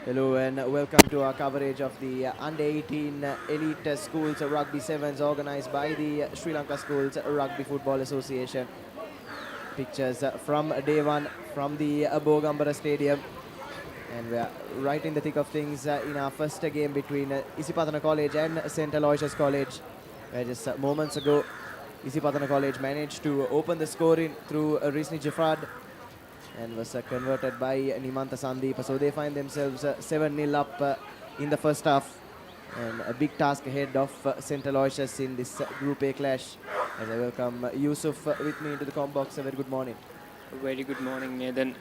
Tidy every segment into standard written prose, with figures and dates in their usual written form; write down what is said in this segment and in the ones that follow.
Hello and welcome to our coverage of the Under-18 Elite Schools Rugby Sevens organised by the Sri Lanka Schools Rugby Football Association. Pictures from day one from the Bogambara Stadium, and we are right in the thick of things in our first game between Isipatana College and St. Aloysius College, where just moments ago Isipatana College managed to open the scoring through Risni Jafrad and was converted by Nimanta Sandeep. So they find themselves 7-0 up in the first half, and a big task ahead of St. Aloysius in this Group A clash. As I welcome Yusuf with me into the com box. A very good morning. Very good morning, Nathan.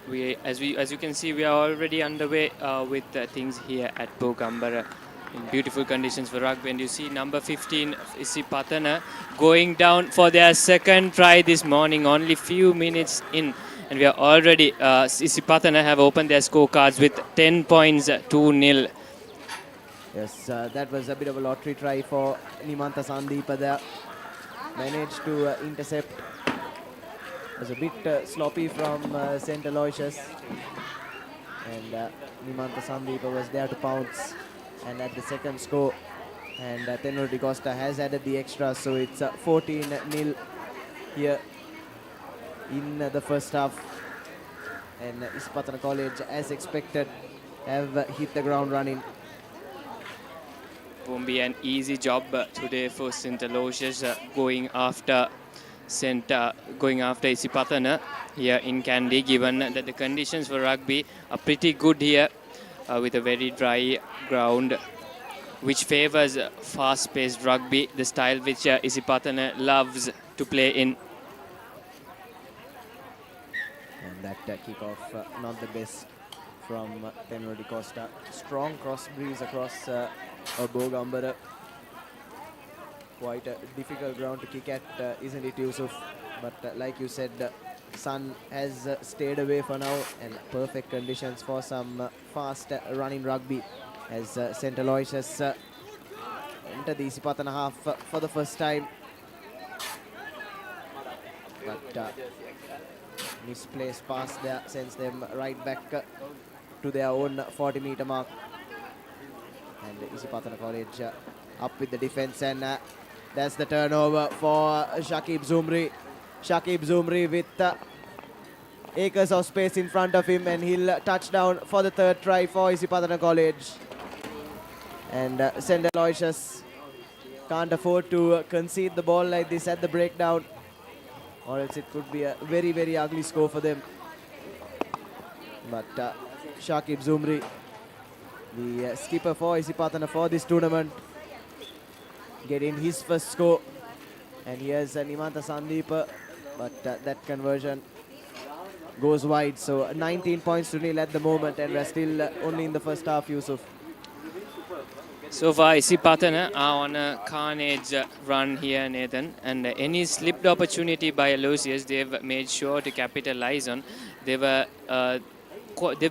As you can see, we are already underway with things here at Bogambara in beautiful conditions for rugby. And you see number 15, Isipatana, going down for their second try this morning, only few minutes in. And we are already, Isipatana have opened their scorecards with 10 points, 2-0. Yes, that was a bit of a lottery try for Nimanta Sandeep there. Managed to intercept. It was a bit sloppy from St. Aloysius. And Nimanta Sandeep was there to pounce and at the second score. And Tenor Di Costa has added the extra, so it's 14-0 here in the first half. And Isipatana College, as expected, have hit the ground running. Won't be an easy job today for St. Aloysius going after Isipatana here in Kandy, given that the conditions for rugby are pretty good here with a very dry ground, which favors fast-paced rugby, the style which Isipatana loves to play in. And that kickoff not the best from Tenor Di Costa. Strong cross breeze across Bogambara. Quite a difficult ground to kick at, isn't it, Yusuf? But like you said, sun has stayed away for now, and perfect conditions for some fast running rugby as St. Aloysius enter the Isipatana half for the first time. But misplaced pass there sends them right back to their own 40-meter mark. And Isipatana College up with the defense, and that's the turnover for Shakib Zumri. Shakib Zumri with acres of space in front of him, and he'll touch down for the third try for Isipatana College. And St. Aloysius can't afford to concede the ball like this at the breakdown, or else it could be a very, very ugly score for them. But Shakib Zumri, the skipper for Isipatana for this tournament, getting his first score. And here's Nimanta Sandeep, but that conversion goes wide. So 19 points to nil at the moment, and we're still only in the first half, Yusuf. So far, Isipatana are on a carnage run here, Nathan. And any slipped opportunity by Aloysius, they've made sure to capitalize on. They've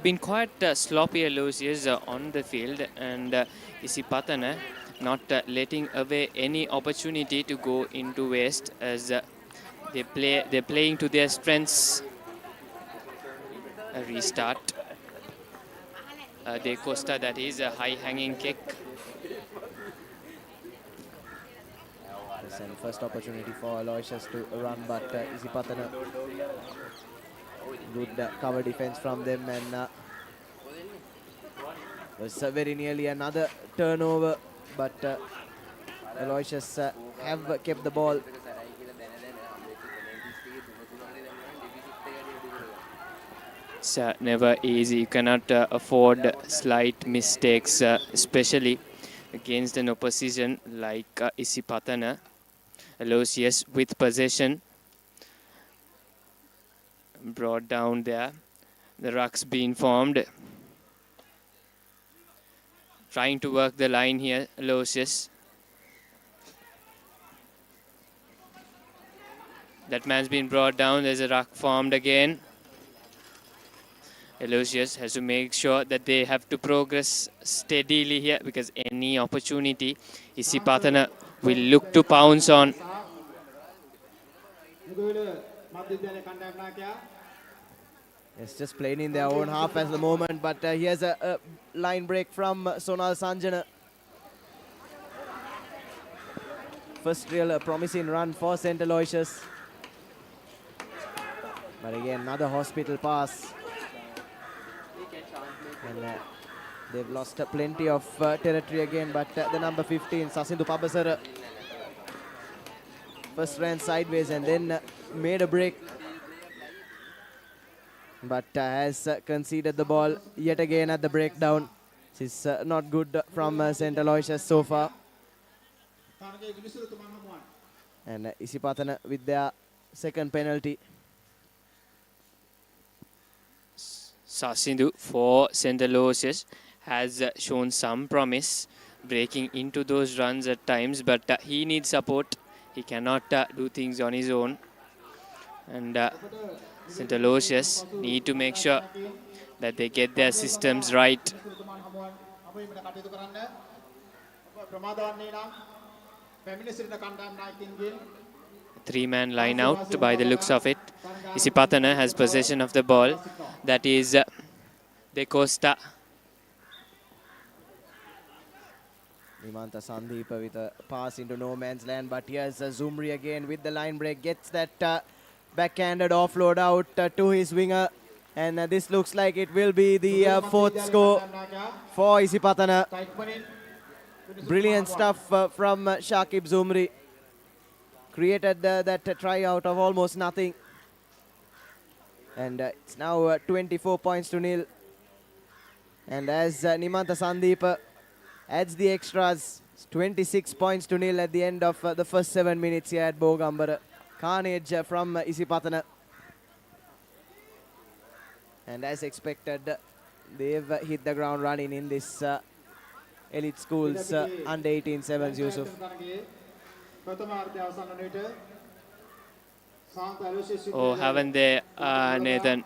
been quite sloppy, Aloysius, on the field. And Isipatana not letting away any opportunity to go into waste, as they're playing to their strengths. A restart. De Costa, that is a high-hanging kick. And first opportunity for Aloysius to run, but Isipatana, good cover defense from them, and was very nearly another turnover, but Aloysius have kept the ball. It's never easy. You cannot afford slight mistakes, especially against an opposition like Isipatana. Aloysius with possession, brought down there. The rucks being formed. Trying to work the line here, Aloysius. That man's been brought down. There's a ruck formed again. Aloysius has to make sure that they have to progress steadily here, because any opportunity Isipatana will look to pounce on. It's just playing in their own half at the moment, but here's a line break from Sonal Sanjana. First real promising run for St. Aloysius. But again, another hospital pass. And they've lost plenty of territory again, but the number 15, Sasindu Pabasara, first ran sideways and then made a break. But has conceded the ball yet again at the breakdown. This is not good from St. Aloysius so far. And Isipatana with their second penalty. Sasindu for St. Aloysius has shown some promise breaking into those runs at times, but he needs support. He cannot do things on his own. And St. Aloysius need to make sure that they get their systems right. Three-man line out by the looks of it. Isipatana has possession of the ball. That is De Costa. Nimanta Sandeepa with a pass into no man's land, but here's Zumri again with the line break. Gets that backhanded offload out to his winger. And this looks like it will be the fourth score for Isipatana. Brilliant stuff from Shakib Zumri. Created that try out of almost nothing. And it's now 24 points to nil. And as Nimanta Sandeep adds the extras, it's 26 points to nil at the end of the first 7 minutes here at Bogambara. Carnage from Isipatana. And as expected, they've hit the ground running in this elite schools under-18 sevens, Yusuf. Oh, haven't they, Nathan?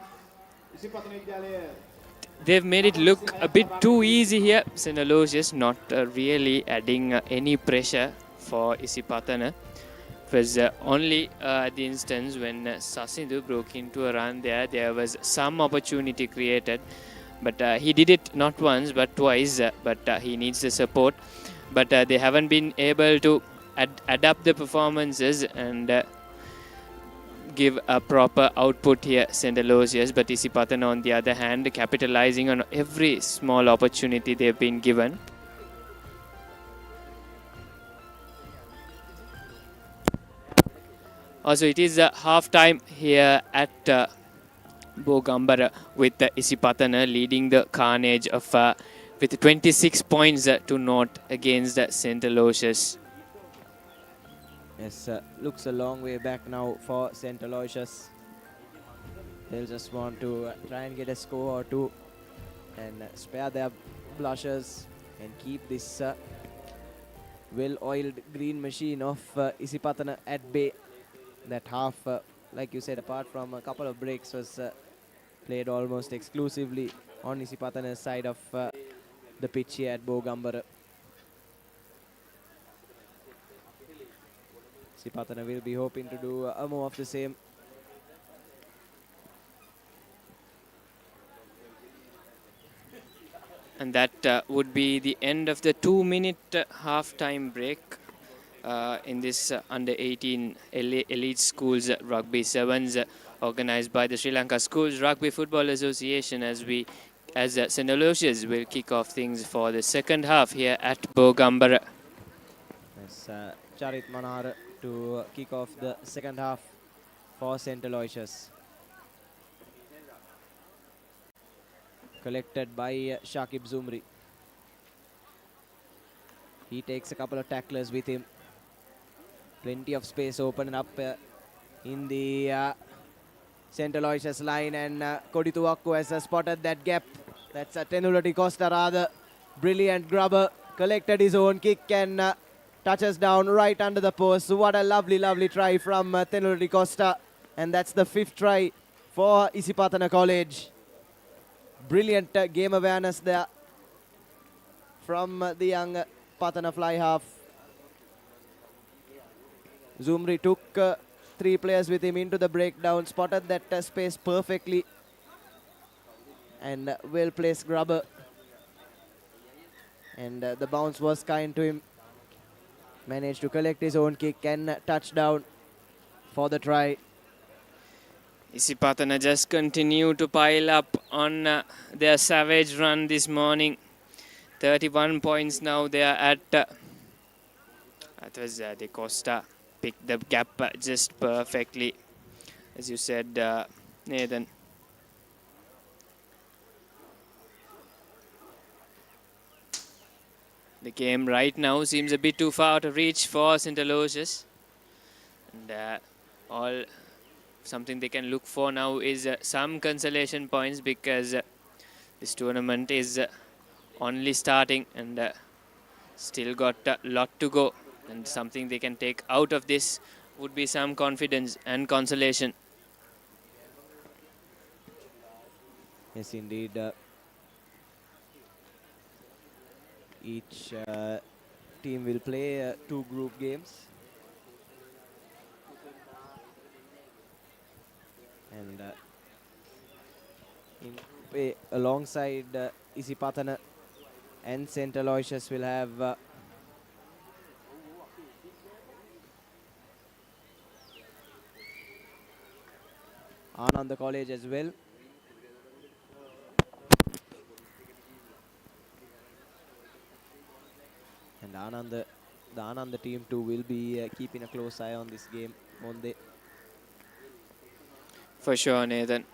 They've made it look a bit too easy here. St. Aloysius not really adding any pressure for Isipatana. It was only at the instance when Sasindu broke into a run there was some opportunity created. But he did it not once but twice, but he needs the support. But they haven't been able to adapt the performances and give a proper output here, St. Aloysius. But Isipatana on the other hand, capitalizing on every small opportunity they've been given. Also, it is half time here at Bogambara with Isipatana leading the Carnage of with 26 points to naught against St. Aloysius. Yes, looks a long way back now for St. Aloysius. They'll just want to try and get a score or two and spare their blushers and keep this well-oiled green machine of Isipatana at bay. That half, like you said, apart from a couple of breaks, was played almost exclusively on Isipatana's side of the pitch here at Bogambara. Isipatana will be hoping to do more of the same. And that would be the end of the 2-minute half-time break in this under-18 elite schools rugby sevens organized by the Sri Lanka Schools Rugby Football Association as St. Aloysius will kick off things for the second half here at Bogambara. Yes, Charit Manar to kick off the second half for St. Aloysius. Collected by Shakib Zumri. He takes a couple of tacklers with him. Plenty of space open up in the St. Aloysius line, and Kodi Tuakku has spotted that gap. That's Tenulati Costa, rather brilliant grubber. Collected his own kick and touches down right under the post. What a lovely, lovely try from Tenulati Costa. And that's the 5th try for Isipatana College. Brilliant game awareness there from the young Patana fly half. Zumri took 3 players with him into the breakdown, spotted that space perfectly, and well-placed grubber. And the bounce was kind to him. Managed to collect his own kick and touchdown for the try. Isipatana just continue to pile up on their savage run this morning. 31 points now they are at. That was De Costa picked the gap just perfectly, as you said, Nathan. The game right now seems a bit too far to reach for St. Aloysius. And all something they can look for now is some consolation points, because this tournament is only starting and still got a lot to go. And something they can take out of this would be some confidence and consolation. Yes, indeed. Each team will play 2 group games. And alongside Isipatana and St. Aloysius will have Ananda College as well. And the Ananda team too will be keeping a close eye on this game Monday. For sure, Nathan.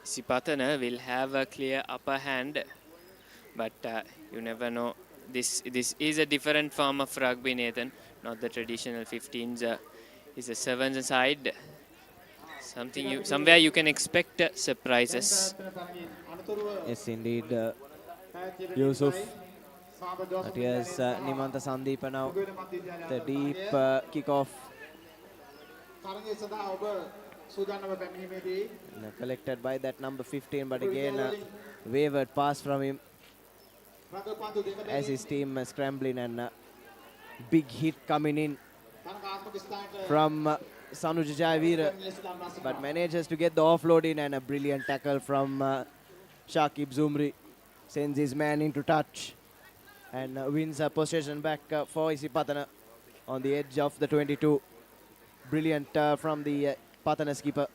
Isipatana will have a clear upper hand, but you never know. This is a different form of rugby, Nathan. Not the traditional 15s. It's a 7s side. Somewhere you can expect surprises. Yes, indeed. Yusuf. That is Nimanta Sandeepa now. The deep kick-off. Collected by that number 15, but again wayward pass from him as his team scrambling, and big hit coming in from Sanuja Jayavira, but manages to get the offload in, and a brilliant tackle from Shakib Zumri sends his man into touch and wins a possession back for Isipatana on the edge of the 22. Brilliant from the Patana skipper.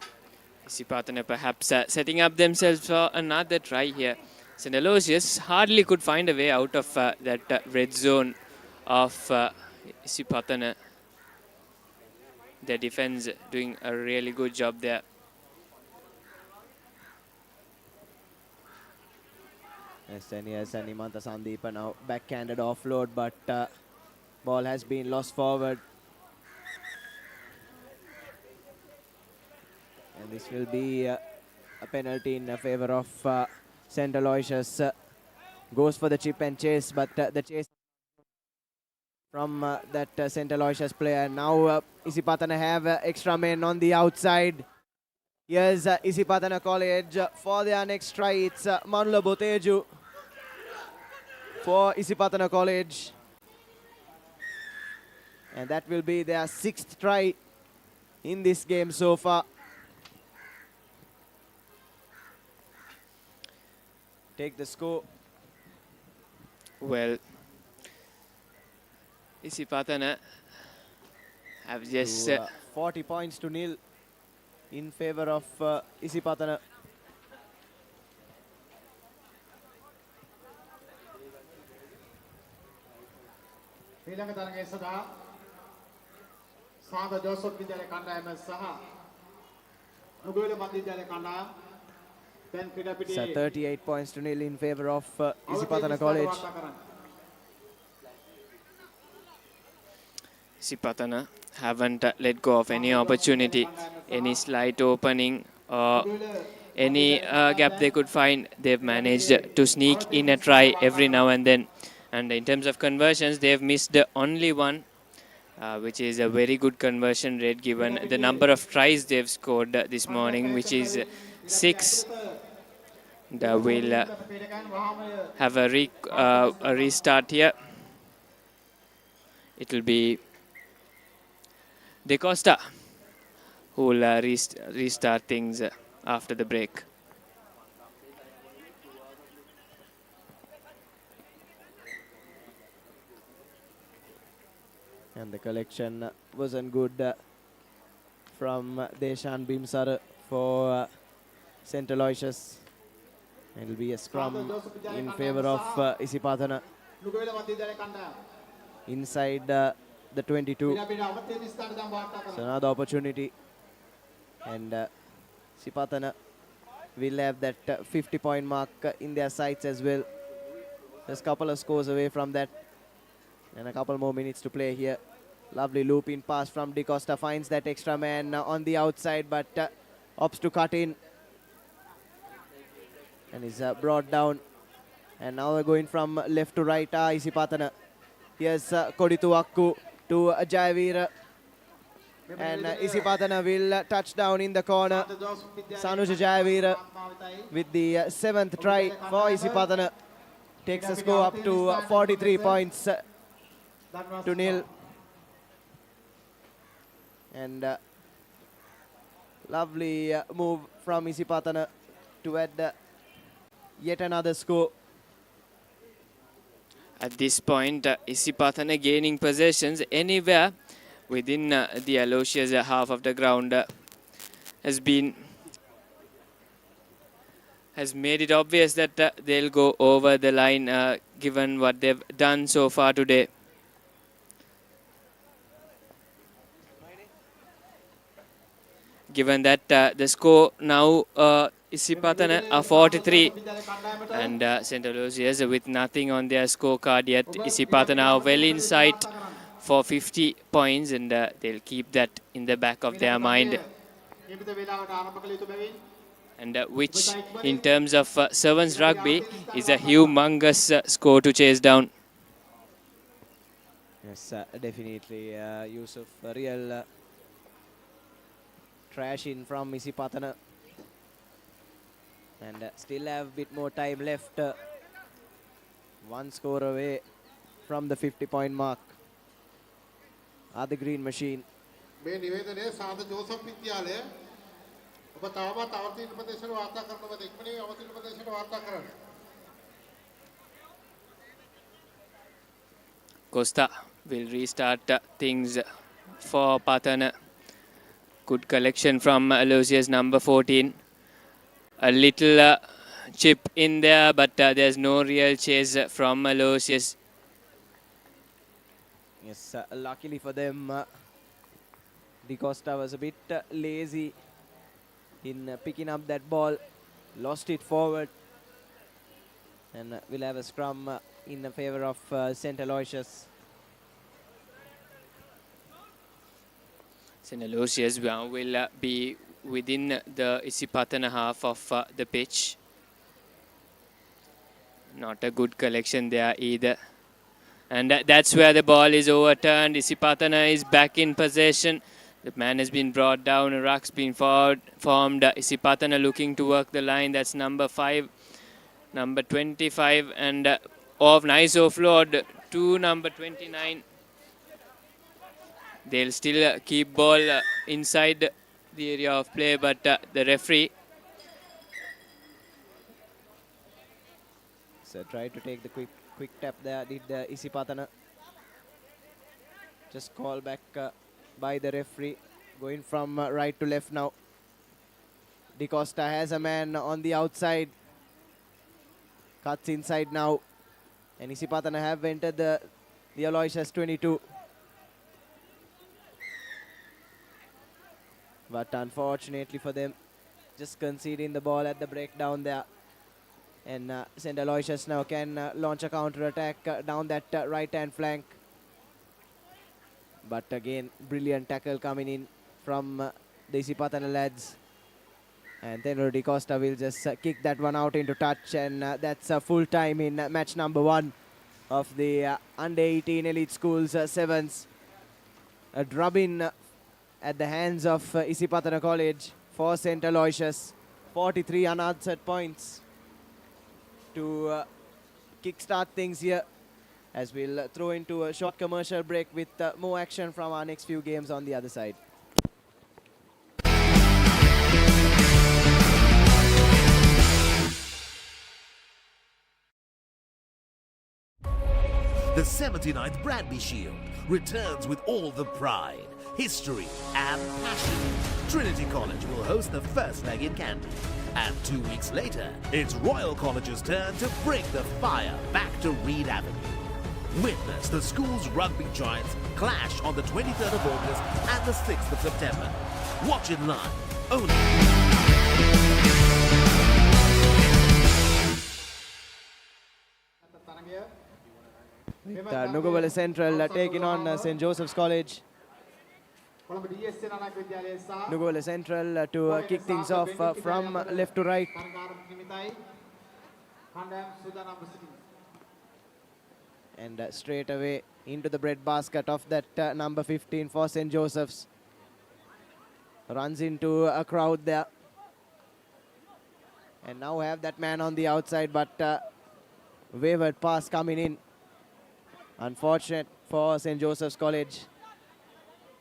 Isipatana perhaps setting up themselves for another try here. St. Aloysius hardly could find a way out of that red zone of Isipatana. Their defense doing a really good job there. Yes, and yes, and Nimanta Sandeepa now backhanded offload, but ball has been lost forward. And this will be a penalty in favor of St. Aloysius. Goes for the chip and chase, but the chase from that St. Aloysius player. Now Isipatana have extra men on the outside. Here's Isipatana College for their next try. It's Manula Boteju for Isipatana College. And that will be their 6th try in this game so far. Take the score. Well, Isipatana have just 40 points to nil in favor of Isipatana. So 38 points to nil in favor of Isipatana College. Isipatana haven't let go of any opportunity, any slight opening or any gap they could find. They've managed to sneak in a try every now and then. And in terms of conversions, they've missed only one, which is a very good conversion rate given the number of tries they've scored this morning, which is 6. We'll have a restart here. It will be De Costa who will restart things after the break. And the collection wasn't good from Deshan Bimsar for St. Aloysius. It'll be a scrum in favor of Isipathana inside the 22. So another opportunity, and Isipathana will have that 50-point mark in their sights as well. Just a couple of scores away from that, and a couple more minutes to play here. Lovely loop in pass from De Costa, finds that extra man on the outside, but opts to cut in and is brought down. And now we're going from left to right. Isipathana. Here's Kodituakku to Jayavira. And Isipathana will touch down in the corner. Sanuja Jayavira with the 7th try for Isipathana. Takes the score up to 43 points to nil. And lovely move from Isipathana to add yet another score. At this point, Isipathana gaining possessions anywhere within the Aloysius half of the ground has made it obvious that they'll go over the line given what they've done so far today. Given that the score now Isipathana are 43 and St. Aloysius with nothing on their scorecard yet. Isipathana are well in sight for 50 points, and they'll keep that in the back of their mind. And which in terms of Sevens rugby is a humongous score to chase down. Yes, definitely Yusuf, real trash in from Isipathana. And still have a bit more time left. One score away from the 50-point mark. The green machine. Costa will restart things for Pathana. Good collection from Aloysius number 14. A little chip in there, but there's no real chase from Aloysius. Yes, luckily for them, De Costa was a bit lazy in picking up that ball, lost it forward, and we'll have a scrum in favor of St. Aloysius. St. Aloysius will be within the Isipathana half of the pitch. Not a good collection there either. And that's where the ball is overturned. Isipathana is back in possession. The man has been brought down. A ruck's been formed. Isipathana looking to work the line. That's number 5, number 25. And nice offload to number 29. They'll still keep ball inside the area of play, but the referee. So tried to take the quick tap there, did Isipathana. Just call back by the referee. Going from right to left now. De Costa has a man on the outside. Cuts inside now. And Isipathana have entered the Aloysius 22. But unfortunately for them, just conceding the ball at the breakdown there. And St. Aloysius now can launch a counter-attack down that right-hand flank. But again, brilliant tackle coming in from the Isipathana lads. And then De Costa will just kick that one out into touch. And that's full time in match number 1 of the Under-18 Elite Schools Sevens. A drubbing at the hands of Isipathana College for St. Aloysius. 43 unanswered points to kickstart things here, as we'll throw into a short commercial break with more action from our next few games on the other side. The 79th Bradby Shield returns with all the pride, history and passion. Trinity College will host the first leg in Kandy. And 2 weeks later, it's Royal College's turn to bring the fire back to Reed Avenue. Witness the school's rugby giants clash on the 23rd of August and the 6th of September. Watch it live, only. With Nugawala Central taking on St. Joseph's College. Nugawala Central to kick things off from left to right. And straight away into the breadbasket of that number 15 for St. Joseph's. Runs into a crowd there. And now have that man on the outside, but wayward pass coming in. Unfortunate for St. Joseph's College.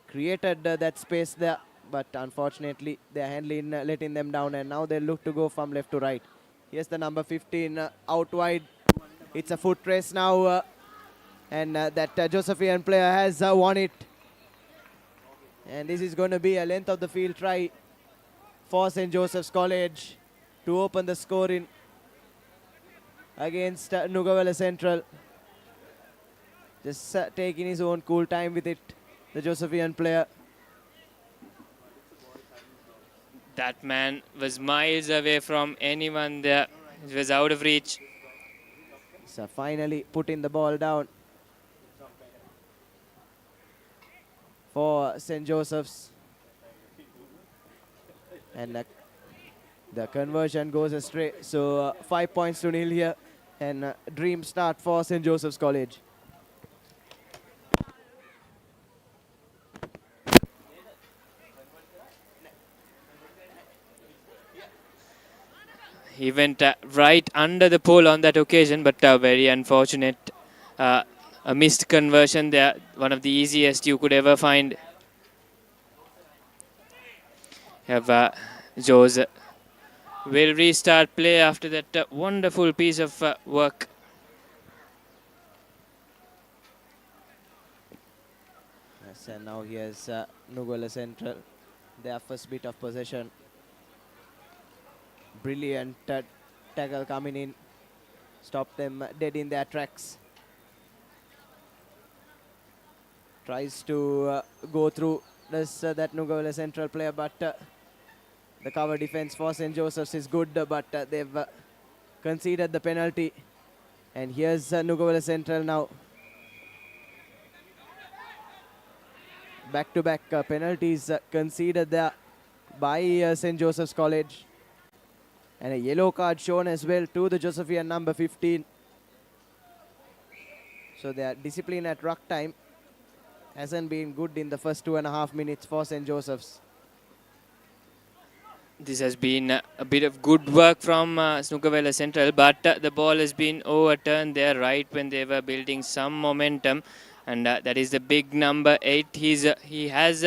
Created that space there, but unfortunately their handling letting them down, and now they look to go from left to right. Here's the number 15 out wide. It's a foot race now, and that Josephian player has won it. And this is going to be a length of the field try for St. Joseph's College to open the scoring against Nugawala Central. Just taking his own cool time with it, the Josephian player. That man was miles away from anyone there. It was out of reach. So finally putting the ball down for St. Joseph's. And the conversion goes astray. So 5 points to nil here. And dream start for St. Joseph's College. He went right under the pole on that occasion, but very unfortunate. A missed conversion there, one of the easiest you could ever find. Have Jose will restart play after that wonderful piece of work. Yes, and now here's Nugawala Central, their first bit of possession. Brilliant tackle coming in, stop them dead in their tracks. Tries to go through this that Nugawala Central player, but the cover defense for St. Joseph's is good, but they've conceded the penalty. And here's Nugawala Central now. Back-to-back penalties conceded there by St. Joseph's College. And a yellow card shown as well to the Josephian number 15. So their discipline at ruck time hasn't been good in the first 2.5 minutes for St. Joseph's. This has been a bit of good work from Nugawala Central, but the ball has been overturned there right when they were building some momentum. And that is the big number 8. He has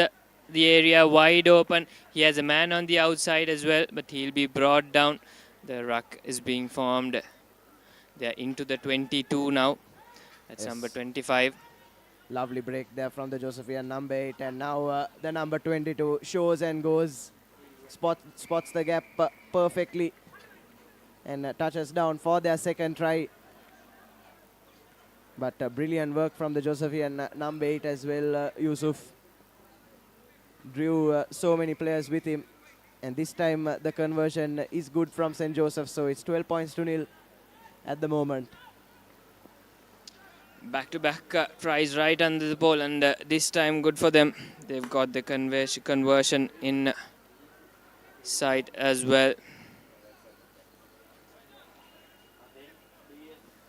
the area wide open. He has a man on the outside as well, but he'll be brought down. The ruck is being formed. They're into the 22 now. That's yes. Number 25. Lovely break there from the Josephian number 8. And now the number 22 shows and goes. Spots the gap perfectly. And touches down for their second try. But brilliant work from the Josephian number 8 as well, Yusuf. Drew so many players with him, and this time the conversion is good from St. Joseph, so it's 12 points to nil at the moment. Back-to-back tries right under the ball, and this time good for them. They've got the conversion in sight as well.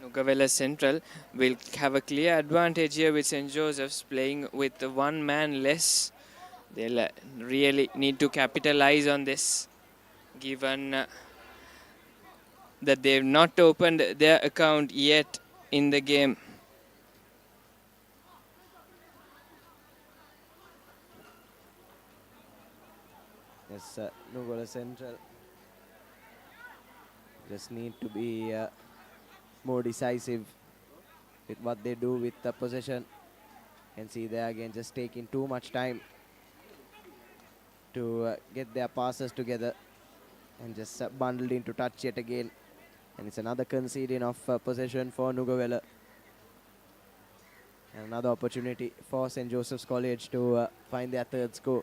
Nugawala Central will have a clear advantage here with St. Joseph's playing with one man less. They'll really need to capitalize on this, given that they've not opened their account yet in the game. Yes, Nugawala Central just need to be more decisive with what they do with the possession. And see there again, just taking too much time to get their passes together, and just bundled into touch yet again. And it's another conceding of possession for Nugavela. And another opportunity for St. Joseph's College to find their third score.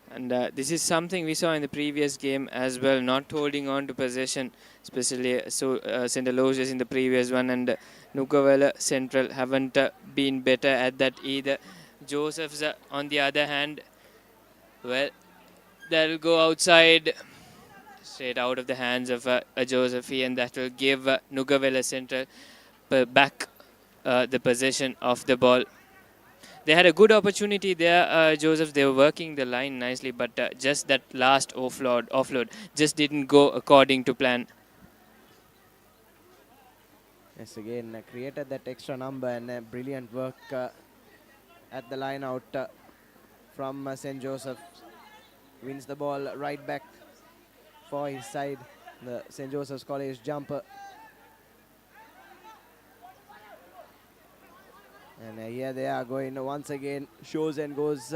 And this is something we saw in the previous game as well, not holding on to possession, especially St. Aloysius in the previous one, and Nugavela Central haven't been better at that either. Joseph's, on the other hand, well, that'll go outside, straight out of the hands of Josephi, and that will give Nugavela Central back the possession of the ball. They had a good opportunity there, Joseph. They were working the line nicely, but just that last offload just didn't go according to plan. Yes, again, created that extra number, and brilliant work at the line out from St. Joseph. Wins the ball right back for his side, the St. Joseph's College jumper. And here they are going once again. Shows and goes.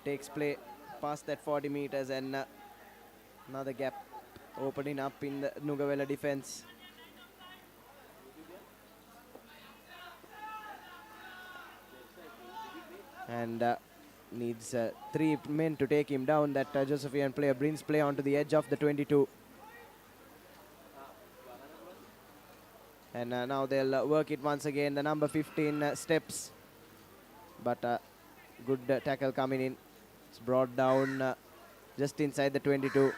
Takes play past that 40 meters, and another gap opening up in the Nugavela defense. And needs 3 men to take him down. That Josephian player brings play onto the edge of the 22. And now they'll work it once again. The number 15 steps. But good tackle coming in. It's brought down just inside the 22.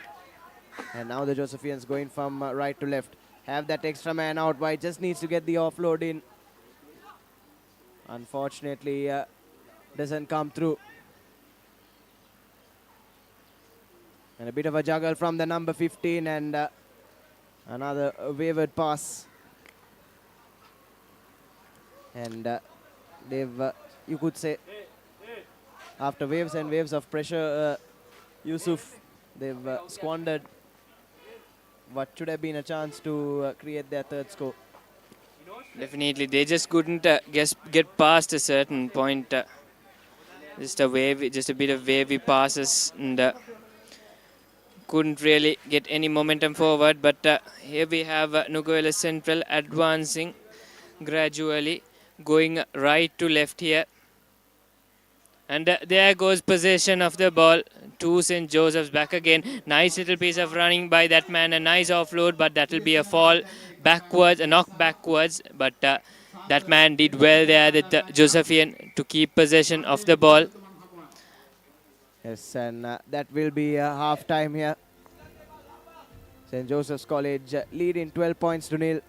And now the Josephians going from right to left. Have that extra man out wide. Just needs to get the offload in. Unfortunately, doesn't come through. And a bit of a juggle from the number 15, and another wayward pass. And they've, you could say, after waves and waves of pressure, Yusuf, they've squandered what should have been a chance to create their third score. Definitely, they just couldn't get past a certain point. Just a bit of wavy passes, and couldn't really get any momentum forward. But here we have Nugavela Central advancing gradually, going right to left here. And there goes possession of the ball to St. Joseph's. Back again. Nice little piece of running by that man. A nice offload, but that will be a fall backwards, a knock backwards. But that man did well there, that Josephian, to keep possession of the ball. Yes, and that will be half time here. St. Joseph's College leading 12 points to nil.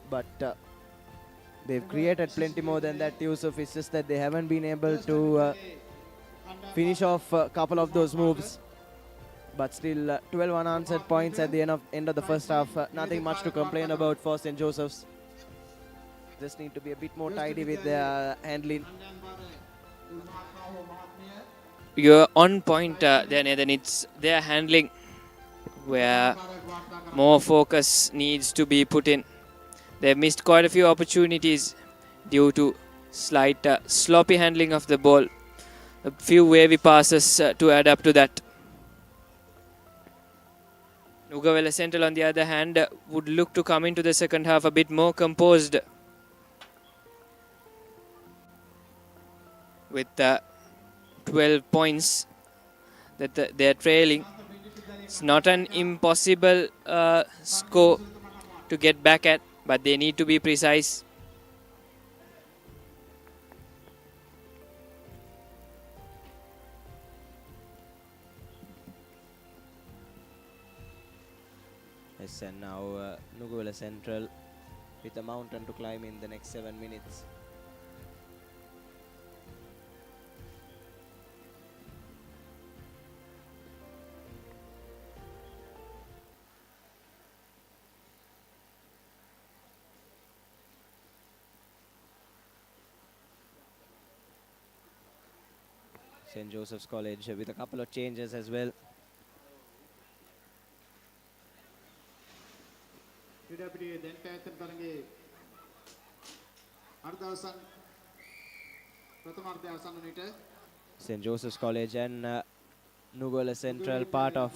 But they've created plenty more than that, Yusuf. It's just that they haven't been able to finish off a couple of those moves. But still, 12 unanswered points at the end of the first half. Nothing much to complain about for St. Joseph's. Just need to be a bit more tidy with their handling. You're on point there, Nathan. It's their handling where more focus needs to be put in. They've missed quite a few opportunities due to slight sloppy handling of the ball. A few wavy passes to add up to that. Nugavela Central, on the other hand, would look to come into the second half a bit more composed. With 12 points that they're trailing. It's not an impossible score to get back at, but they need to be precise. Yes, and now Nugavela Central with a mountain to climb in the next 7 minutes. St. Joseph's College with a couple of changes as well. ජයන්තන් තරගේ අර්ධ අවසන් ප්‍රථමාර්ධය අවසන් වන විට St. Joseph's College and Nugola Central part of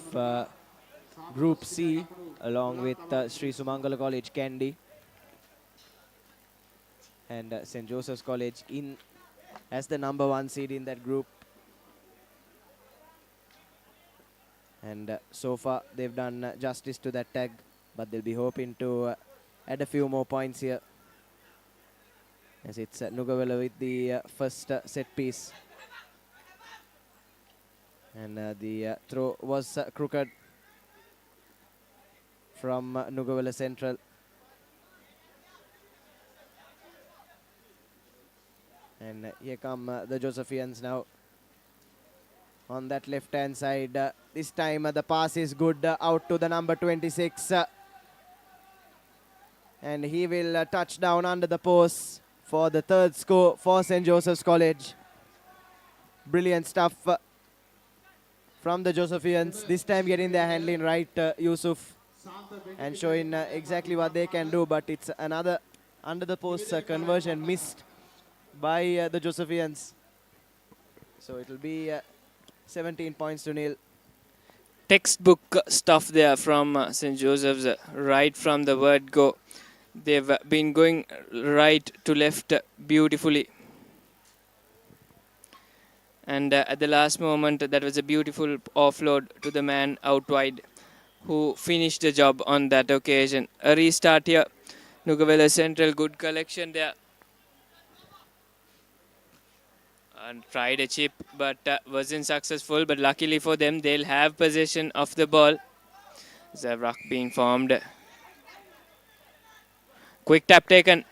Group C along with Sri Sumangala College Kandy and St. Joseph's College in as the number 1 seed in that group. And so far they've done justice to that tag, but they'll be hoping to add a few more points here. As it's Nugavela with the first set piece. And the throw was crooked from Nugavela Central. And here come the Josephians now. On that left-hand side, this time the pass is good out to the number 26. And he will touch down under the post for the third score for St. Joseph's College. Brilliant stuff from the Josephians. This time getting their handling right, Yusuf, and showing exactly what they can do. But it's another under the post conversion missed by the Josephians. So it will be 17 points to nil. Textbook stuff there from St. Joseph's right from the word go. They've been going right to left beautifully. And at the last moment, that was a beautiful offload to the man out wide who finished the job on that occasion. A restart here. Nugavela Central, good collection there. And tried a chip, but wasn't successful. But luckily for them, they'll have possession of the ball. There's a ruck being formed. Quick tap taken.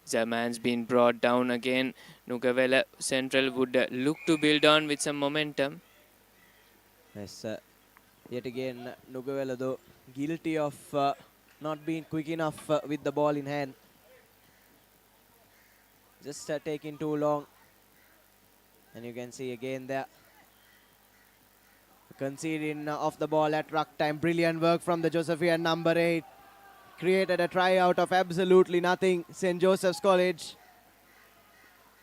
Zaman's been brought down again. Nugavela Central would look to build on with some momentum. Yes, yet again, Nugavela though guilty of not being quick enough with the ball in hand. Just taking too long. And you can see again there. Conceding off the ball at ruck time. Brilliant work from the Josephian number 8. Created a try out of absolutely nothing. St. Joseph's College.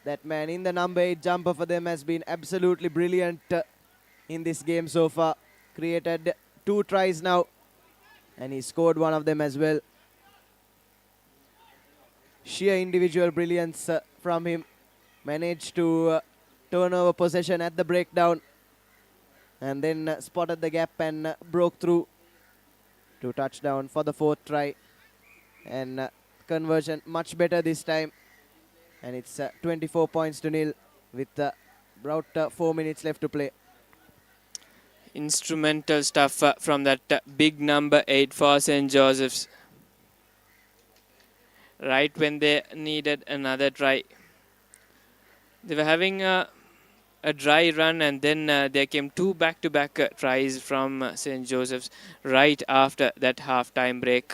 That man in the number 8 jumper for them has been absolutely brilliant in this game so far. Created 2 tries now. And he scored one of them as well. Sheer individual brilliance from him. Managed to turn over possession at the breakdown. And then spotted the gap and broke through to touchdown for the 4th try. And conversion much better this time. And it's 24 points to nil with about 4 minutes left to play. Instrumental stuff from that big number 8 for St. Joseph's. Right when they needed another try. They were having a dry run, and then there came 2 back-to-back tries from St. Joseph's right after that half-time break.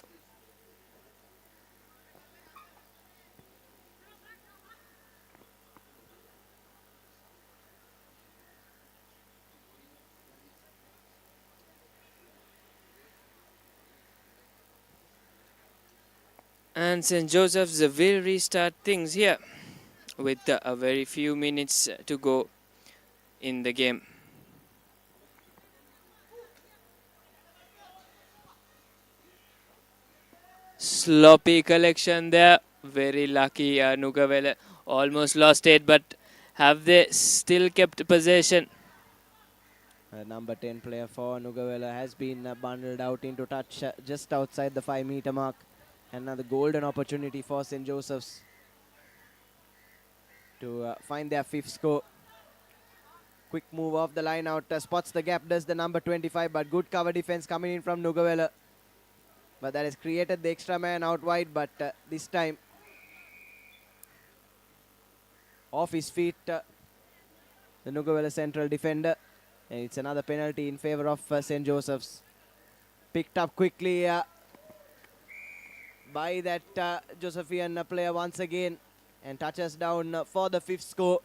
And St. Joseph's will restart things here with a very few minutes to go in the game. Sloppy collection there. Very lucky Nugavela almost lost it, but have they still kept possession? Number 10 player for Nugavela has been bundled out into touch just outside the 5-meter mark. Another golden opportunity for St. Joseph's to find their 5th score. Quick move off the line out, spots the gap, does the number 25, but good cover defense coming in from Nugavela. But that has created the extra man out wide, but this time off his feet, the Nugavela Central defender. And it's another penalty in favor of St. Joseph's. Picked up quickly by that Josephian player once again, and touches down for the 5th score.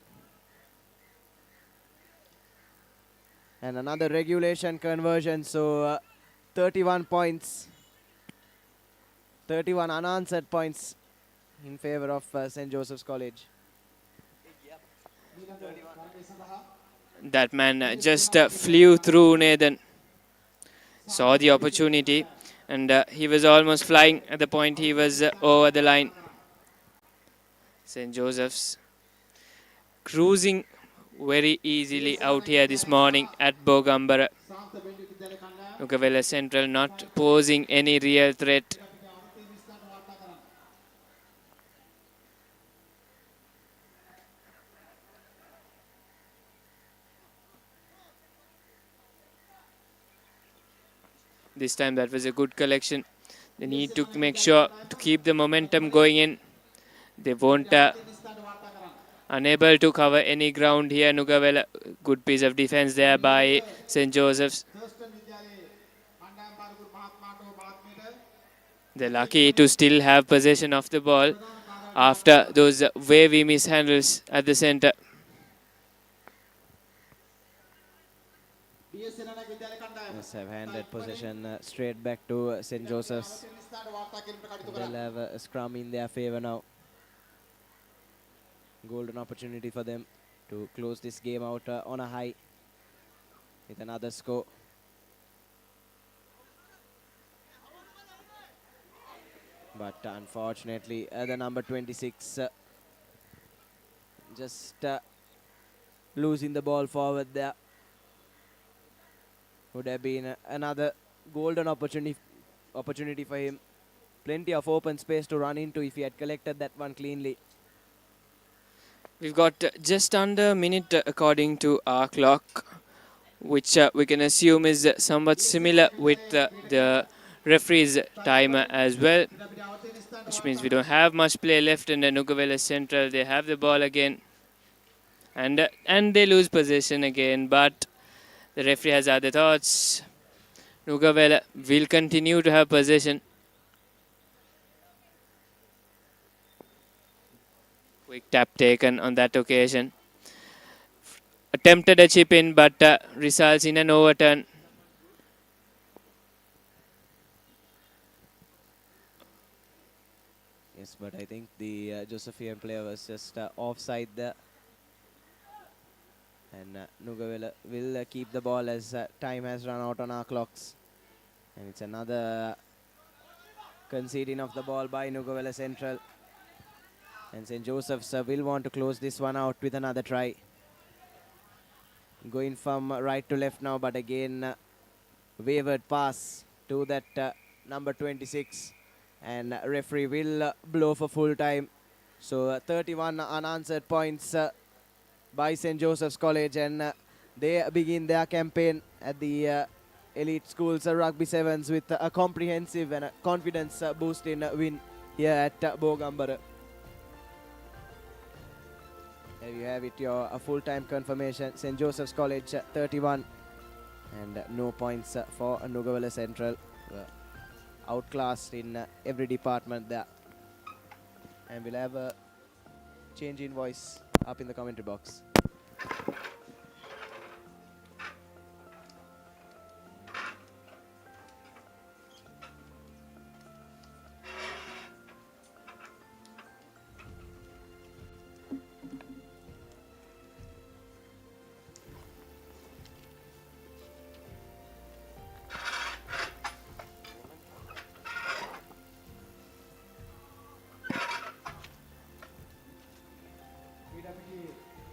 And another regulation conversion, so 31 points 31 unanswered points in favor of St. Joseph's College. That man just flew through Nathan. Saw the opportunity and he was almost flying at the point he was over the line. St. Joseph's cruising very easily out here this morning at Bogambara. Nugavela Central not posing any real threat. This time that was a good collection. They need to make sure to keep the momentum going in. They won't unable to cover any ground here. Nugavela, good piece of defense there by St. Joseph's. They're lucky to still have possession of the ball after those wavy mishandles at the center. Yes, have handed possession straight back to St. Joseph's. They'll have a scrum in their favor now. Golden opportunity for them to close this game out on a high with another score. But unfortunately, the number 26 just losing the ball forward there. Would have been another golden opportunity for him. Plenty of open space to run into if he had collected that one cleanly. We've got just under a minute according to our clock, which we can assume is somewhat similar with the referee's timer as well, which means we don't have much play left in the Nugavela Central. They have the ball again and they lose possession again, but the referee has other thoughts. Nugavela will continue to have possession. Quick tap taken on that occasion. Attempted a chip in, but results in an overturn. Yes, but I think the Josephian player was just offside there. And Nugavela will keep the ball as time has run out on our clocks. And it's another conceding of the ball by Nugavela Central. And St. Joseph's will want to close this one out with another try. Going from right to left now, but again wavered pass to that number 26. And referee will blow for full time. So 31 unanswered points by St. Joseph's College, and they begin their campaign at the Elite Schools Rugby Sevens with a comprehensive and a confidence boosting win here at Bogambara. There you have it, your full-time confirmation. St. Joseph's College 31 and no points for Nugavela Central. Outclassed in every department there. And we'll have a change in voice up in the commentary box.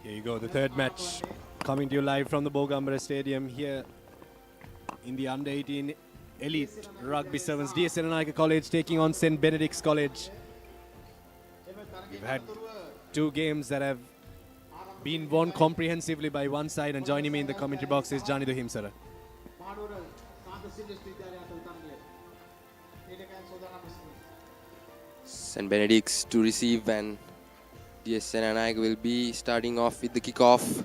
Here you go, the third match coming to you live from the Bogambara Stadium here in the Under-18 Elite Rugby Sevens. SLSRFA College taking on St. Benedict's College. We've had two games that have been won comprehensively by one side, and joining me in the commentary box is Jani Himsara. St. Benedict's to receive, and SLSRFA will be starting off with the kickoff.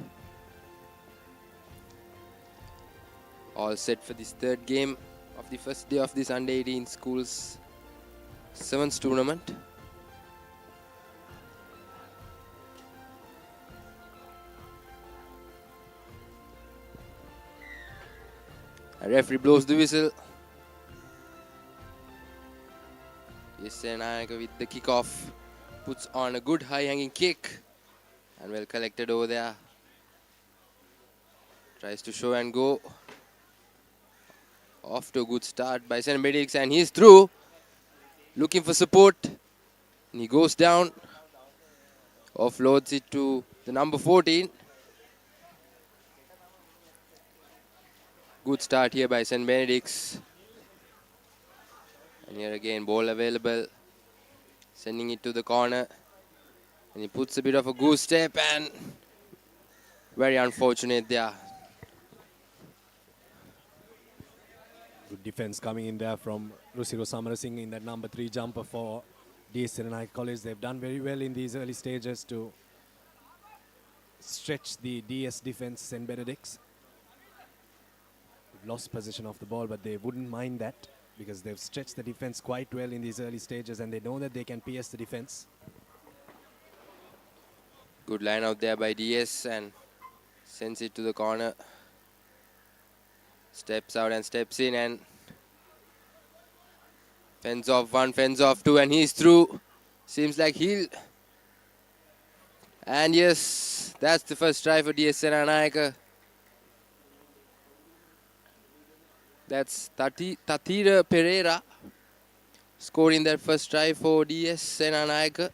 All set for this third game of the first day of this Under-18 Schools Sevens tournament. A referee blows the whistle. Senanayaka with the kickoff. Puts on a good high-hanging kick. And well collected over there. Tries to show and go. Off to a good start by St. Benedict's, and he's through. Looking for support. And he goes down. Offloads it to the number 14. Good start here by St. Benedict's. And here again, ball available. Sending it to the corner. And he puts a bit of a goose step, and very unfortunate there. Good defense coming in there from Rusiro Samarasinghe in that number 3 jumper for DS Senanayaka College. They've done very well in these early stages to stretch the DS defense, St. Benedict's. Lost possession of the ball, but they wouldn't mind that because they've stretched the defense quite well in these early stages, and they know that they can pierce the defense. Good line out there by DS, and sends it to the corner. Steps out and steps in, and fends off 1, fends off 2, and he's through. Seems like he'll. And yes, that's the first try for DS Senanayaka. That's Tatira Pereira scoring that first try for DS Senanayaka.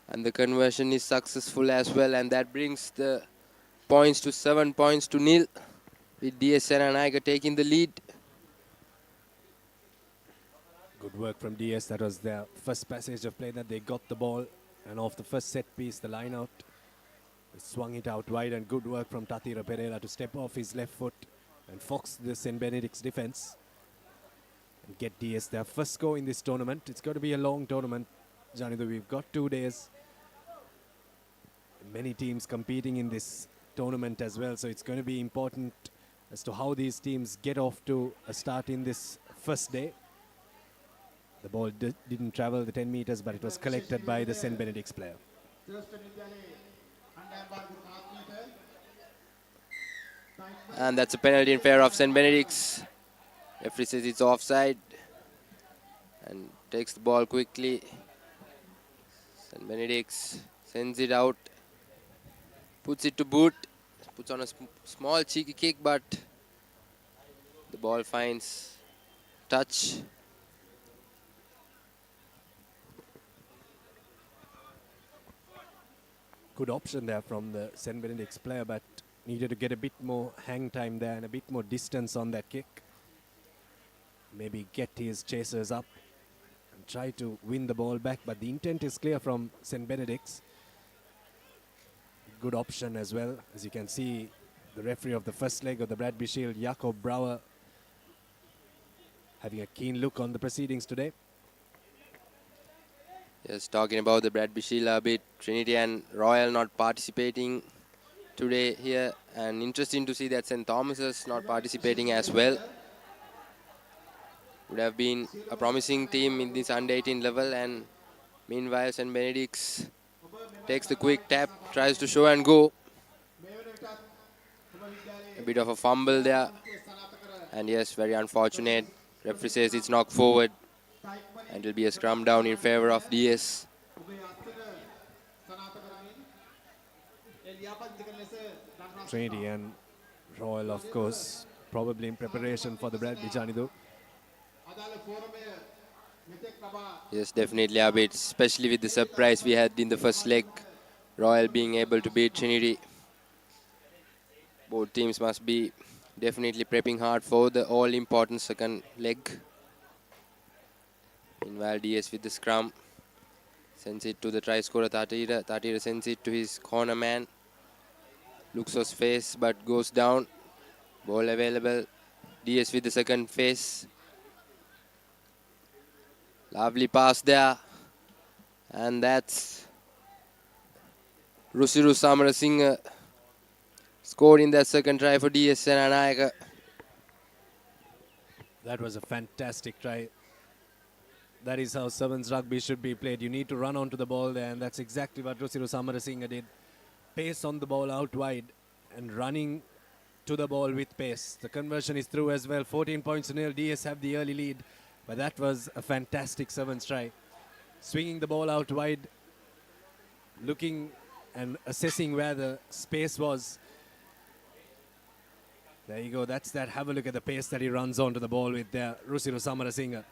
And the conversion is successful as well, and that brings the points to 7 points to 0, with DS Senanayaka taking the lead. Good work from DS. That was their first passage of play that they got the ball, and off the first set piece, the line out, they swung it out wide, and good work from Tatira Pereira to step off his left foot and fox the St. Benedict's defense and get DS their first score in this tournament. It's going to be a long tournament, Janitha. We've got 2 days. Many teams competing in this tournament as well, so it's going to be important as to how these teams get off to a start in this first day. The ball didn't travel the 10 meters, but it was collected by the St. Benedict's player. And that's a penalty in favor of St. Benedict's. Referee says it's offside and takes the ball quickly. St. Benedict's sends it out, puts it to boot, puts on a small cheeky kick, but the ball finds touch. Good option there from the St. Benedict's player, but needed to get a bit more hang time there and a bit more distance on that kick. Maybe get his chasers up and try to win the ball back, but the intent is clear from St. Benedict's. Good option as well. As you can see, the referee of the first leg of the Bradby Shield, Jakob Brouwer, having a keen look on the proceedings today. Yes, talking about the Bradby Shield a bit, Trinity and Royal not participating today here, and interesting to see that St. Thomas's not participating as well. Would have been a promising team in this under-18 level, and meanwhile St. Benedict's takes the quick tap, tries to show and go. A bit of a fumble there, and yes, very unfortunate. Referee says it's knocked forward, and it'll be a scrum down in favor of DS. Trinity and Royal, of course, probably in preparation for the Bradby, Janitha. Yes, definitely a bit, especially with the surprise we had in the first leg, Royal being able to beat Trinity. Both teams must be definitely prepping hard for the all-important second leg. Meanwhile, DS with the scrum sends it to the try scorer Tatira. Tatira sends it to his corner man. Looks his face but goes down. Ball available. DS with the second face. Lovely pass there. And that's Rusiru Samarasinghe scored in that second try for DS Senanayaka. That was a fantastic try. That is how sevens rugby should be played. You need to run onto the ball there, and that's exactly what Rusiru Samarasinghe did. Pace on the ball out wide, and running to the ball with pace. The conversion is through as well. 14 points to nil. DS have the early lead, but that was a fantastic 7th try. Swinging the ball out wide, looking and assessing where the space was. There you go. That's that. Have a look at the pace that he runs onto the ball with there, Rusiru Samarasinga.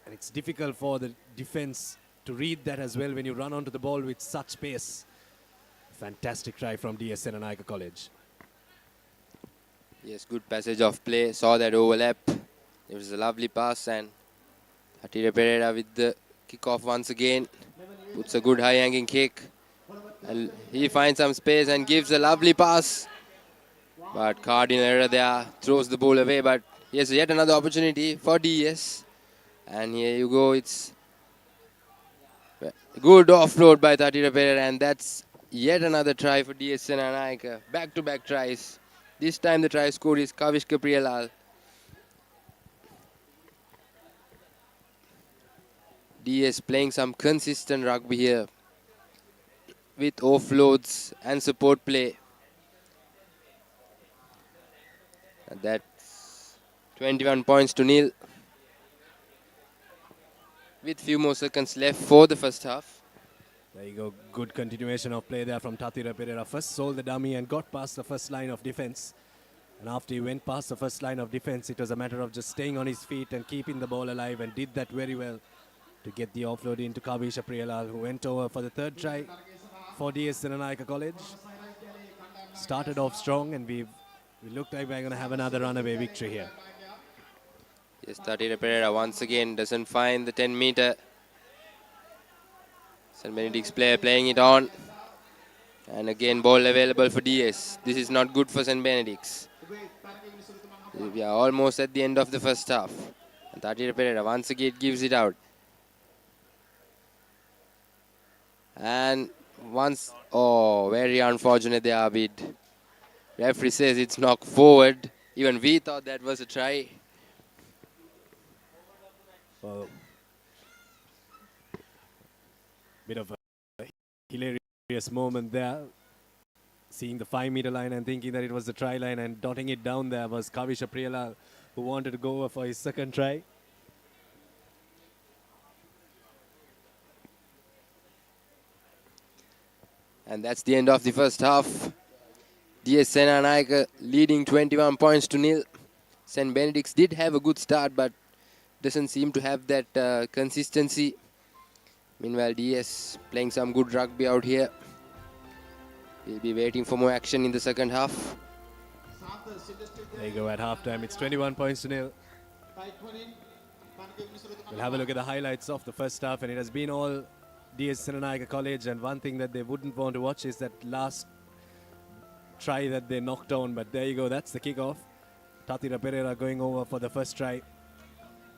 And it's difficult for the defense to read that as well when you run onto the ball with such pace. Fantastic try from DS Senanayake College. Yes, good passage of play. Saw that overlap. It was a lovely pass, and Hatira Pereira with the kickoff once again. Puts a good high-hanging kick. And he finds some space and gives a lovely pass. But cardinal error there. Throws the ball away. But yes, yet another opportunity for DS. And here you go. It's good offload by Hatira Pereira. And that's yet another try for DS Senanayake. Back-to-back tries. This time the try scorer is Kavishka Priyalal. DS playing some consistent rugby here with offloads and support play. And that's 21 points to nil. With few more seconds left for the first half. There you go. Good continuation of play there from Hatira Pereira. First sold the dummy and got past the first line of defense. And after he went past the first line of defense, it was a matter of just staying on his feet and keeping the ball alive, and did that very well to get the offload into Kavisha Priyalal, who went over for the 3rd try for DS Senanayake College. Started off strong, and we looked like we're going to have another runaway victory here. Yes, Hatira Pereira once again doesn't find the 10-meter. St. Benedict's player playing it on. And again, ball available for DS. This is not good for St. Benedict's. We are almost at the end of the first half. And Hatira Pereira once again gives it out. And once, oh, very unfortunate there, Abid. Referee says it's knocked forward. Even we thought that was a try. Well, bit of a hilarious moment there. Seeing the 5-meter line and thinking that it was the try line, and dotting it down there was Kavisha Priyalal, who wanted to go over for his 2nd try. And that's the end of the first half. DS Senanayake leading 21 points to nil. St. Benedict's did have a good start, but doesn't seem to have that consistency. Meanwhile, DS playing some good rugby out here. We'll be waiting for more action in the second half. There you go at halftime. It's 21 points to nil. We'll have a look at the highlights of the first half, and it has been all DS Senanayake College, and one thing that they wouldn't want to watch is that last try that they knocked down. But there you go, that's the kickoff. Hatira Pereira going over for the first try.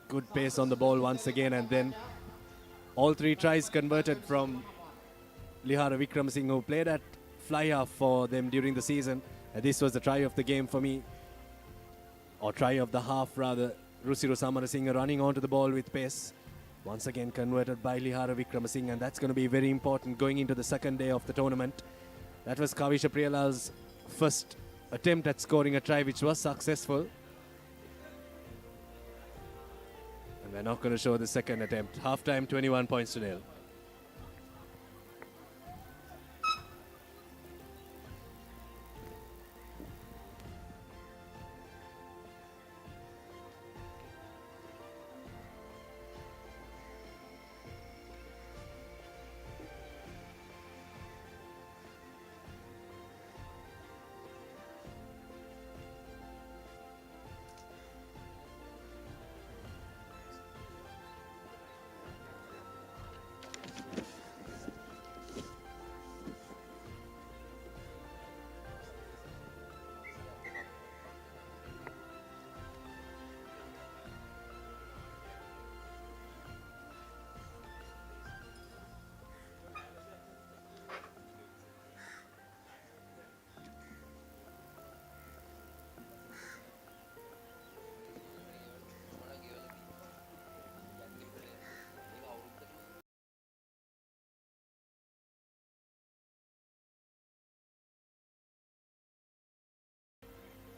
Good pace on the ball once again, and then all 3 tries converted from Lihara Vikramasinghe, who played at fly half for them during the season. And this was the try of the game for me, or try of the half rather. Rusiru Samarasinga running onto the ball with pace. Once again converted by Lihara Vikramasinghe, and that's going to be very important going into the 2nd day of the tournament. That was Kavisha Priyalal's first attempt at scoring a try, which was successful. And we're not going to show the 2nd attempt. Half-time, 21 points to nil.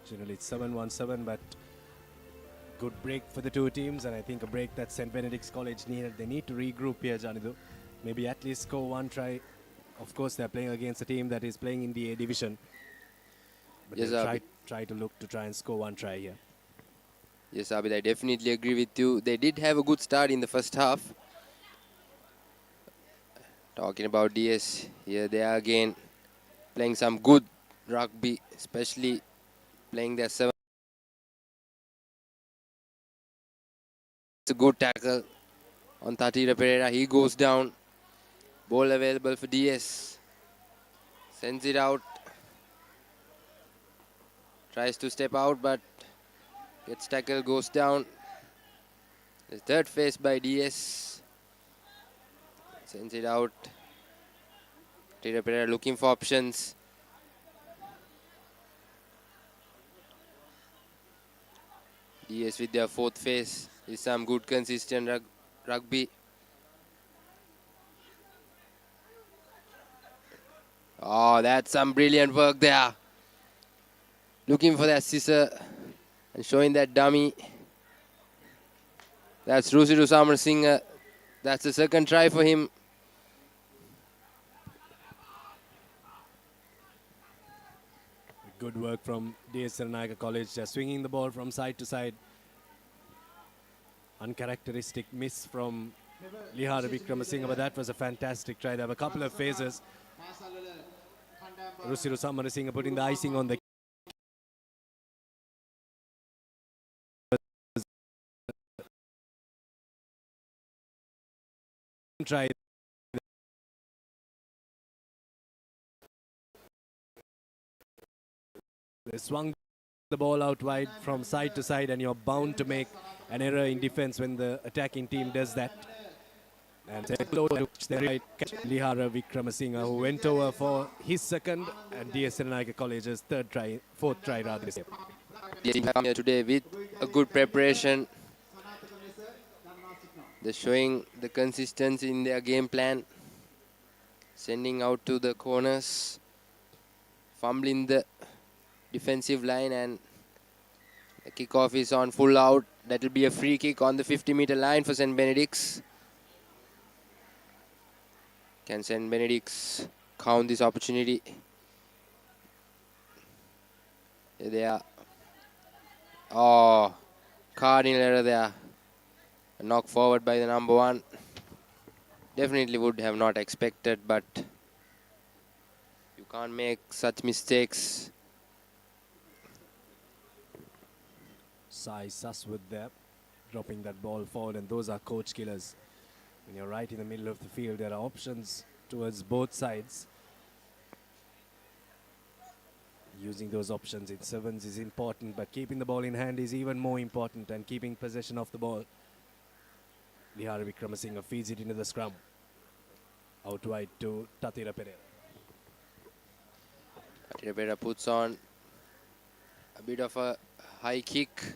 Generally it's 7-1-7, but good break for the two teams, and I think a break that St. Benedict's College needed. They need to regroup here, Janidu. Maybe at least score one try. Of course, they're playing against a team that is playing in the A division. But Yes, they'll try to try and score one try here. Yes, Abid, I definitely agree with you. They did have a good start in the first half. Talking about DS, here they are again playing some good rugby, especially playing their 7. It's a good tackle on Tatira Pereira. He goes down. Ball available for DS. Sends it out. Tries to step out, but gets tackled, goes down. The third face by DS. Sends it out. Tatira Pereira looking for options. DS with their fourth face is some good consistent rugby. Oh, that's some brilliant work there. Looking for that scissor and showing that dummy. That's Rusiru Samarasinghe. That's the second try for him. Good work from DS Serenayaka College, just swinging the ball from side to side. Uncharacteristic miss from Lihara Vikramasinghe, but that was a fantastic try. There were a couple of phases. Rusiru Samarasinghe putting the icing on the try. They swung the ball out wide from side to side, and you're bound to make an error in defense when the attacking team does that. And Lihara Vikramasinghe, who went over for his second, and DS Serenayaka College's fourth try rather. They come here today with a good preparation. They're showing the consistency in their game plan. Sending out to the corners. Fumbling the defensive line, and the kickoff is on full out. That will be a free kick on the 50-meter line for St. Benedict's. Can St. Benedict's count this opportunity? Here they are. Oh, cardinal error there. A knock forward by the number 1. Definitely would have not expected, but you can't make such mistakes. Sai sus with that, dropping that ball forward, and those are coach killers. When you're right in the middle of the field, there are options towards both sides. Using those options in sevens is important, but keeping the ball in hand is even more important, and keeping possession of the ball. Lihara Vikramasinghe feeds it into the scrum. Out wide to Tatira Pereira. Tatira Pereira puts on a bit of a high kick.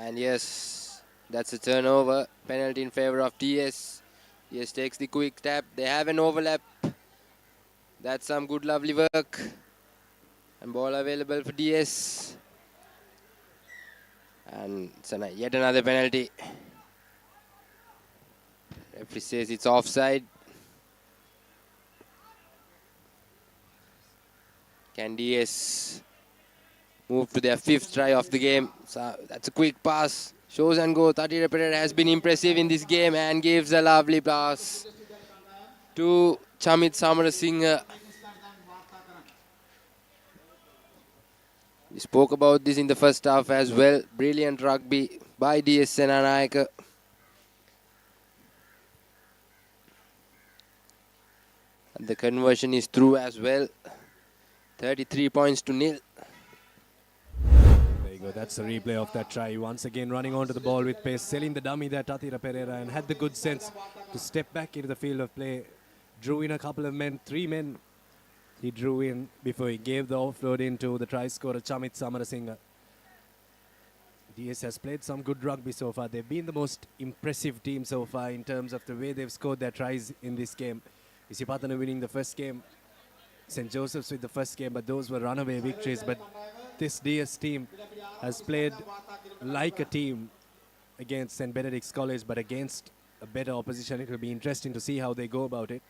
And yes, that's a turnover. Penalty in favor of DS. DS takes the quick tap. They have an overlap. That's some good, lovely work. And ball available for DS. And so yet another penalty. Referee says it's offside. Can DS move to their 5th try of the game? So that's a quick pass. Shows and go. Tatira Pereira has been impressive in this game and gives a lovely pass to Chamit Samarasinghe. We spoke about this in the first half as well. Brilliant rugby by DS Serenayaka. And the conversion is through as well. 33 points to 0. There you go, that's a replay of that try. Once again running onto the ball with pace, selling the dummy there, Tatira Pereira, and had the good sense to step back into the field of play. Drew in a couple of men, 3 men he drew in before he gave the offload into the try scorer Chamit Samarasinghe. DS has played some good rugby so far. They've been the most impressive team so far in terms of the way they've scored their tries in this game. Isipatana winning the first game St. Joseph's with the first game, but those were runaway victories. But this DS team has played like a team against St. Benedict's College, but against a better opposition. It will be interesting to see how they go about it.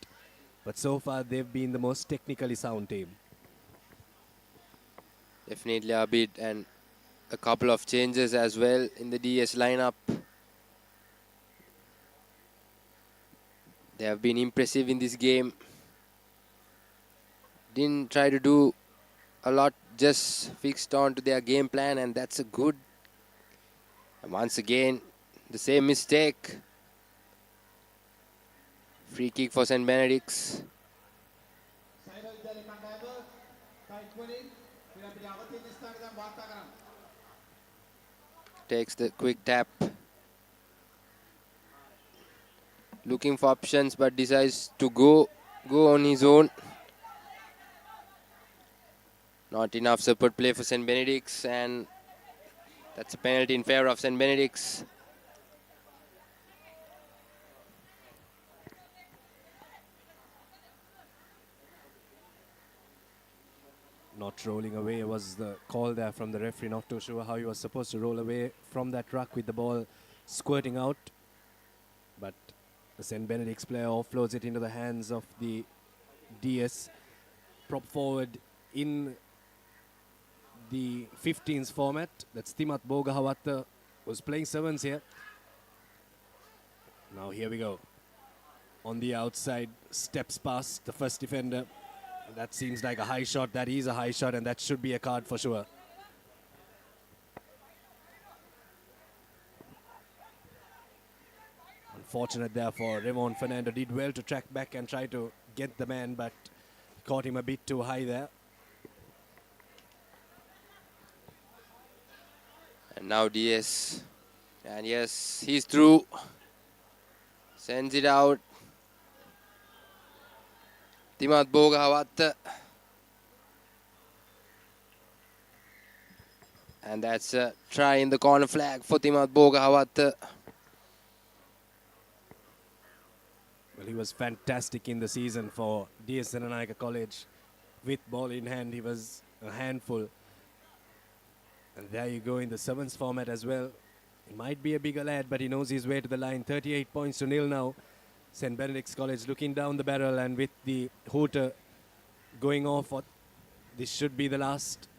But so far, they've been the most technically sound team. Definitely a bit, and a couple of changes as well in the DS lineup. They have been impressive in this game. Didn't try to do a lot, just fixed on to their game plan, and that's a good. And once again, the same mistake. Free kick for St. Benedict's. Takes the quick tap. Looking for options, but decides to go on his own. Not enough support play for St. Benedict's, and that's a penalty in favor of St. Benedict's. Not rolling away was the call there from the referee. Not too sure how he was supposed to roll away from that ruck with the ball squirting out. But the St. Benedict's player offloads it into the hands of the DS. Prop forward in the 15s format. That's Timat Bogahawat, was playing sevens here. Now here we go. On the outside, steps past the first defender. That seems like a high shot. That is a high shot, and that should be a card for sure. Unfortunate there for Revon Fernando. Did well to track back and try to get the man, but caught him a bit too high there. And now DS. And yes, he's through. Sends it out. Timat Bogahawat. And that's a try in the corner flag for Timat Bogahawat. Well, he was fantastic in the season for DS Senanayaka College. With ball in hand, he was a handful. And there you go in the sevens format as well. He might be a bigger lad, but he knows his way to the line. 38 points to 0 now. St. Benedict's College looking down the barrel, and with the hooter going off, this should be the last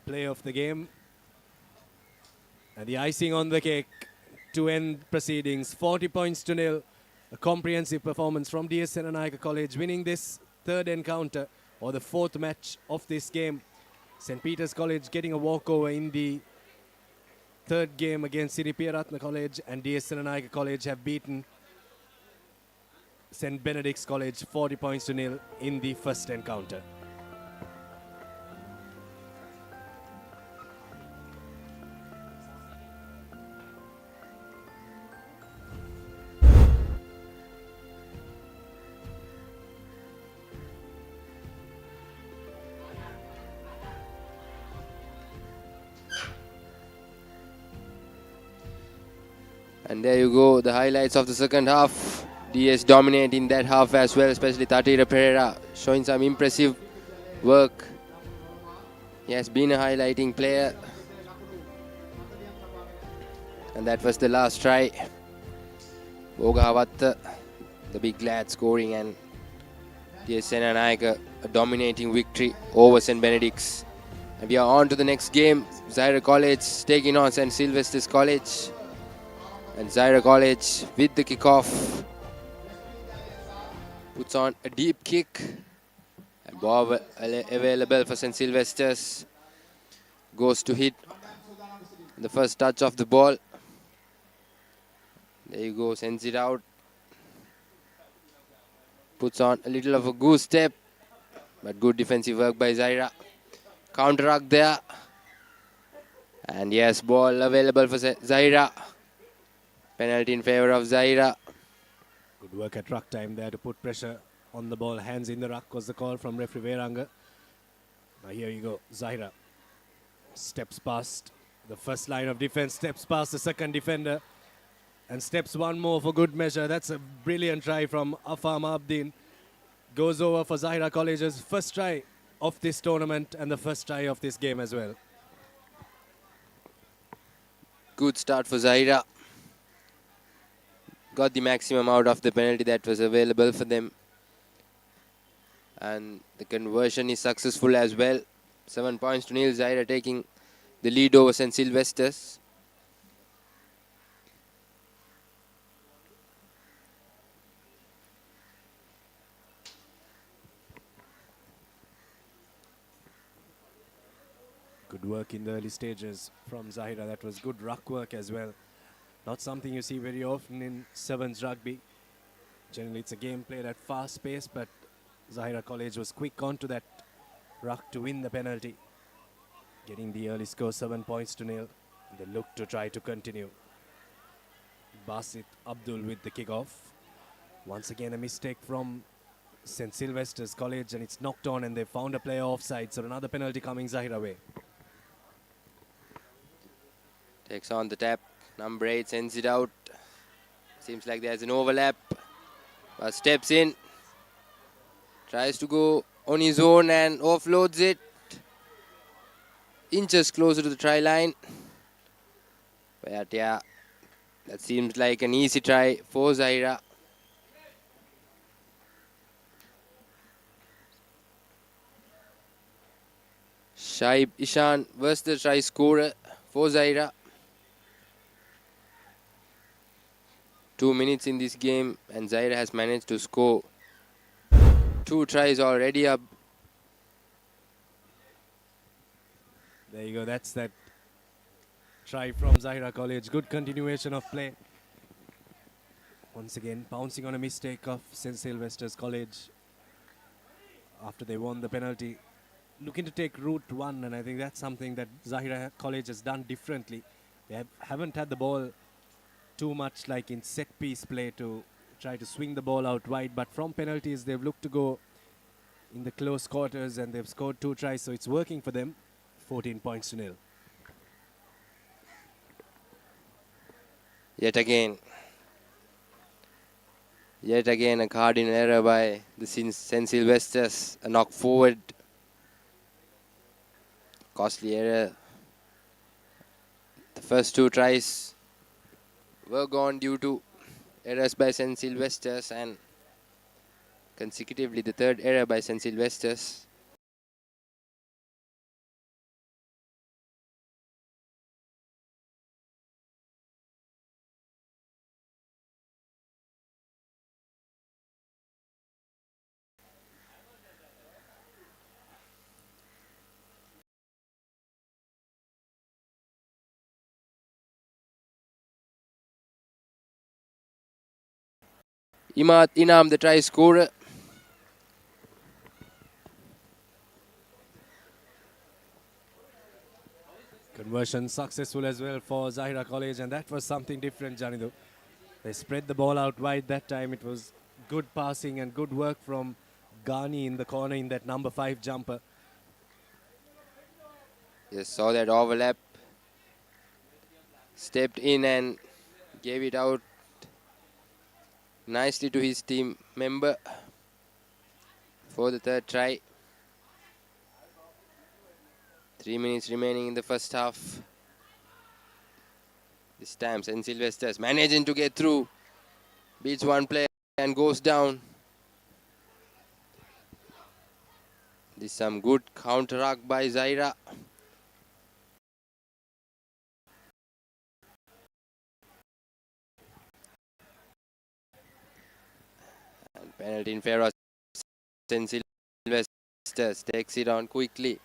play of the game. And the icing on the cake to end proceedings. 40 points to 0. A comprehensive performance from DS Senanayaka College, winning this third encounter, or the fourth match of this game. St. Peter's College getting a walkover in the third game against Siri Piyaratna College, and DS Senanayaka College have beaten St. Benedict's College 40 points to 0 in the first encounter. And there you go, the highlights of the second half. DS dominating that half as well, especially Tatira Pereira showing some impressive work. He has been a highlighting player. And that was the last try. Bogahawat, the big lad, scoring, and DS Senanayaka a dominating victory over St. Benedict's. And we are on to the next game. Zaira College taking on St. Sylvester's College. And Zaira College with the kickoff puts on a deep kick, and ball available for St. Sylvester's. Goes to hit the first touch of the ball. There you go, sends it out. Puts on a little of a goose step, but good defensive work by Zaira. Counter-ruck there. And yes, ball available for Zaira. Penalty in favor of Zaira. Good work at ruck time there to put pressure on the ball. Hands in the ruck was the call from referee Veranga. Now here you go, Zaira steps past the first line of defense, steps past the second defender, and steps one more for good measure. That's a brilliant try from Afam Abdin. goes over for Zahira College's first try of this tournament and the first try of this game as well. Good start for Zahira. Got the maximum out of the penalty that was available for them. And the conversion is successful as well. 7 points to nil. Zahira taking the lead over St. Sylvester's. Good work in the early stages from Zahira. That was good ruck work as well. Not something you see very often in sevens rugby. Generally, it's a game played at fast pace, but Zahira College was quick onto that ruck to win the penalty, getting the early score 7 points to nil. They look to try to continue. Basit Abdul with the kickoff. Once again, a mistake from St. Sylvester's College, and it's knocked on, and they found a player offside, so another penalty coming Zahira way. Takes on the tap. Number 8 sends it out. Seems like there's an overlap. But steps in. Tries to go on his own and offloads it. Inches closer to the try line. But yeah, that seems like an easy try for Zahira. Shaib Ishan was the try scorer for Zahira. 2 minutes in this game, and Zahira has managed to score 2 tries already up. There you go, that's that try from Zahira College. Good continuation of play. Once again, pouncing on a mistake of St. Sylvester's College after they won the penalty. Looking to take route one, and I think that's something that Zahira College has done differently. They haven't had the ball too much like in set piece play to try to swing the ball out wide, but from penalties they've looked to go in the close quarters, and they've scored 2 tries, so it's working for them. 14 points to nil. Yet again a cardinal error by the St. Sylvester's, a knock forward. Costly error. The first 2 tries were gone due to errors by St. Sylvester's, and consecutively the 3rd error by St. Sylvester's. Imad Inam, the try scorer. Conversion successful as well for Zahira College, and that was something different, Janidu. They spread the ball out wide that time. It was good passing and good work from Ghani in the corner in that number 5 jumper. Yes, saw that overlap. Stepped in and gave it out nicely to his team member for the 3rd try. 3 minutes remaining in the first half. This time St. Sylvester's managing to get through. Beats one player and goes down. This is some good counter-attack by Zahira. And penalty in favor of St. Sylvester's. Takes it on quickly.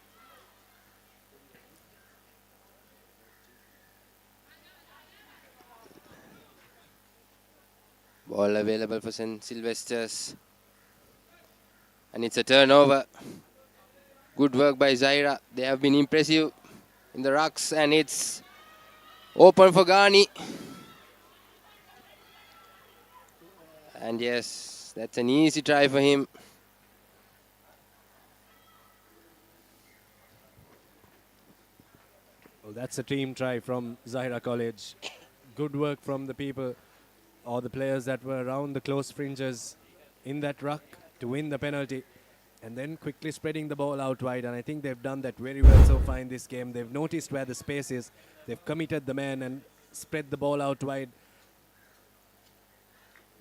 Ball available for St. Sylvester's. And it's a turnover. Good work by Zahira. They have been impressive in the rucks, and it's open for Ghani. And yes, that's an easy try for him. Well, that's a team try from Zahira College. Good work from the people or the players that were around the close fringes in that ruck. to win the penalty and then quickly spreading the ball out wide. And I think they've done that very well so far in this game. They've noticed where the space is. They've committed the man and spread the ball out wide.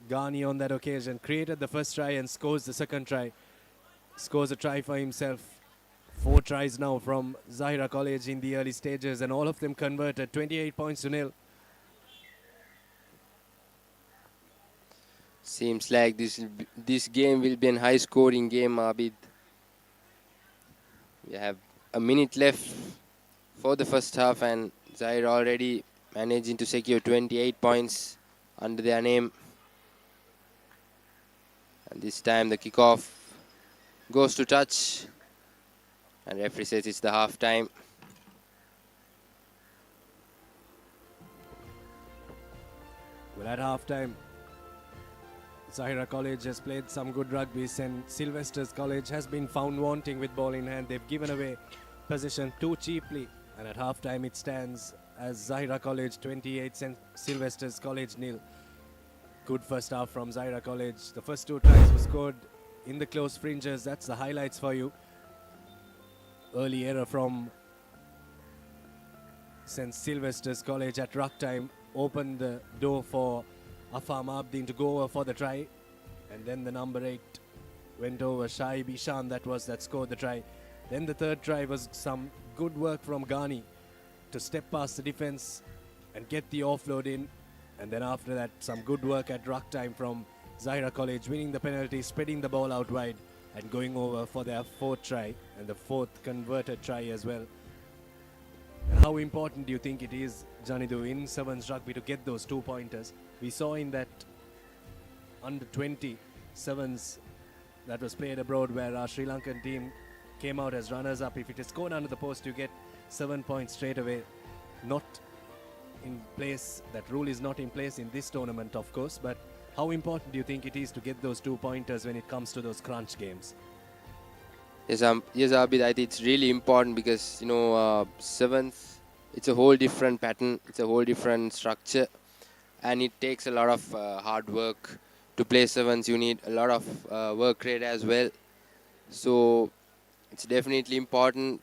Ghani on that occasion created the first try and scores the second try. Scores a try for himself. 4 tries now from Zahira College in the early stages, and all of them converted. 28 points to nil. Seems like this game will be a high-scoring game, Abid. We have a minute left for the first half, and Zahira already managing to secure 28 points under their name. And this time the kickoff goes to touch, and referee says it's the half time. Well, at half time, Zahira College has played some good rugby, and Sylvester's College has been found wanting with ball in hand. They've given away possession too cheaply, and at half time it stands as Zahira College 28 and Sylvester's College nil. Good first half from Zahira College. The first 2 tries were scored in the close fringes. That's the highlights for you. Early error from St. Sylvester's College at ruck time opened the door for Afam Abdin to go over for the try. And then the number 8 went over, Shaib Ishan, that scored the try. Then the third try was some good work from Ghani to step past the defense and get the offload in. And then after that, some good work at ruck time from Zahira College, winning the penalty, spreading the ball out wide and going over for their 4th try and the 4th converted try as well. And how important do you think it is, Janidu, in Sevens rugby to get those 2 pointers? We saw in that under 20 Sevens that was played abroad where our Sri Lankan team came out as runners up. If it is scored under the post, you get 7 points straight away. Not in place, that rule is not in place in this tournament, of course, but how important do you think it is to get those 2 pointers when it comes to those crunch games? Yes, Abid, I think it's really important because, sevens, it's a whole different pattern, it's a whole different structure, and it takes a lot of hard work to play sevens. You need a lot of work rate as well. So it's definitely important.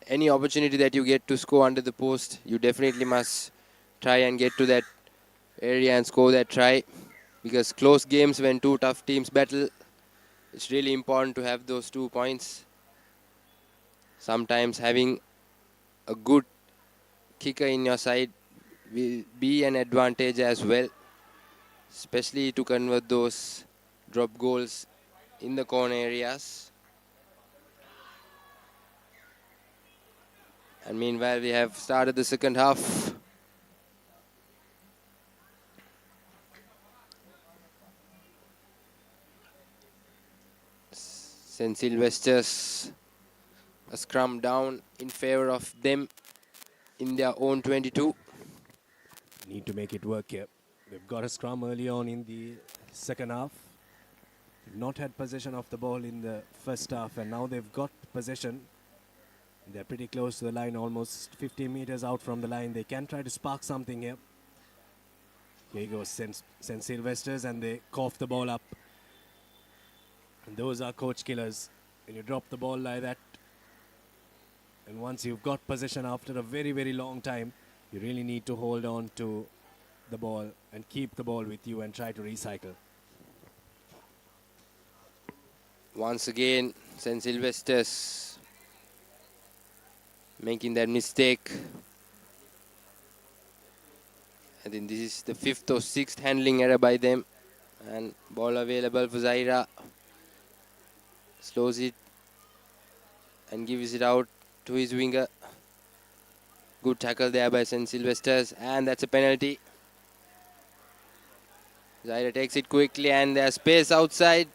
Any opportunity that you get to score under the post, you definitely must try and get to that area and score that try, because close games when 2 tough teams battle, it's really important to have those 2 points. Sometimes having a good kicker in your side will be an advantage as well, especially to convert those drop goals in the corner areas. And meanwhile, we have started the second half. St. Sylvester's a scrum down in favor of them in their own 22. Need to make it work here. They've got a scrum early on in the second half. They've not had possession of the ball in the first half, and now they've got possession. They're pretty close to the line, almost 50 meters out from the line. They can try to spark something here. Here goes St. Sylvester's, and they cough the ball up. And those are coach killers. When you drop the ball like that, and once you've got possession after a very, very long time, you really need to hold on to the ball and keep the ball with you and try to recycle. Once again, St. Sylvester's making that mistake. I think this is the 5th or 6th handling error by them. And ball available for Zahira. Slows it and gives it out to his winger. Good tackle there by St. Sylvester's, and that's a penalty. Zahira takes it quickly, and there's space outside.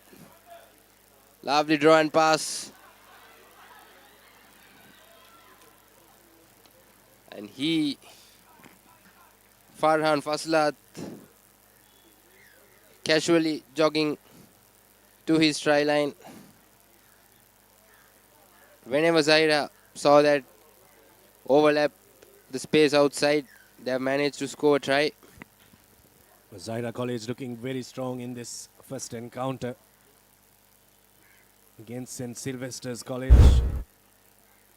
Lovely draw and pass. And Farhan Faslat, casually jogging to his try line. Whenever Zahira saw that overlap the space outside, they have managed to score a try. Zahira College looking very strong in this first encounter. against St. Sylvester's College.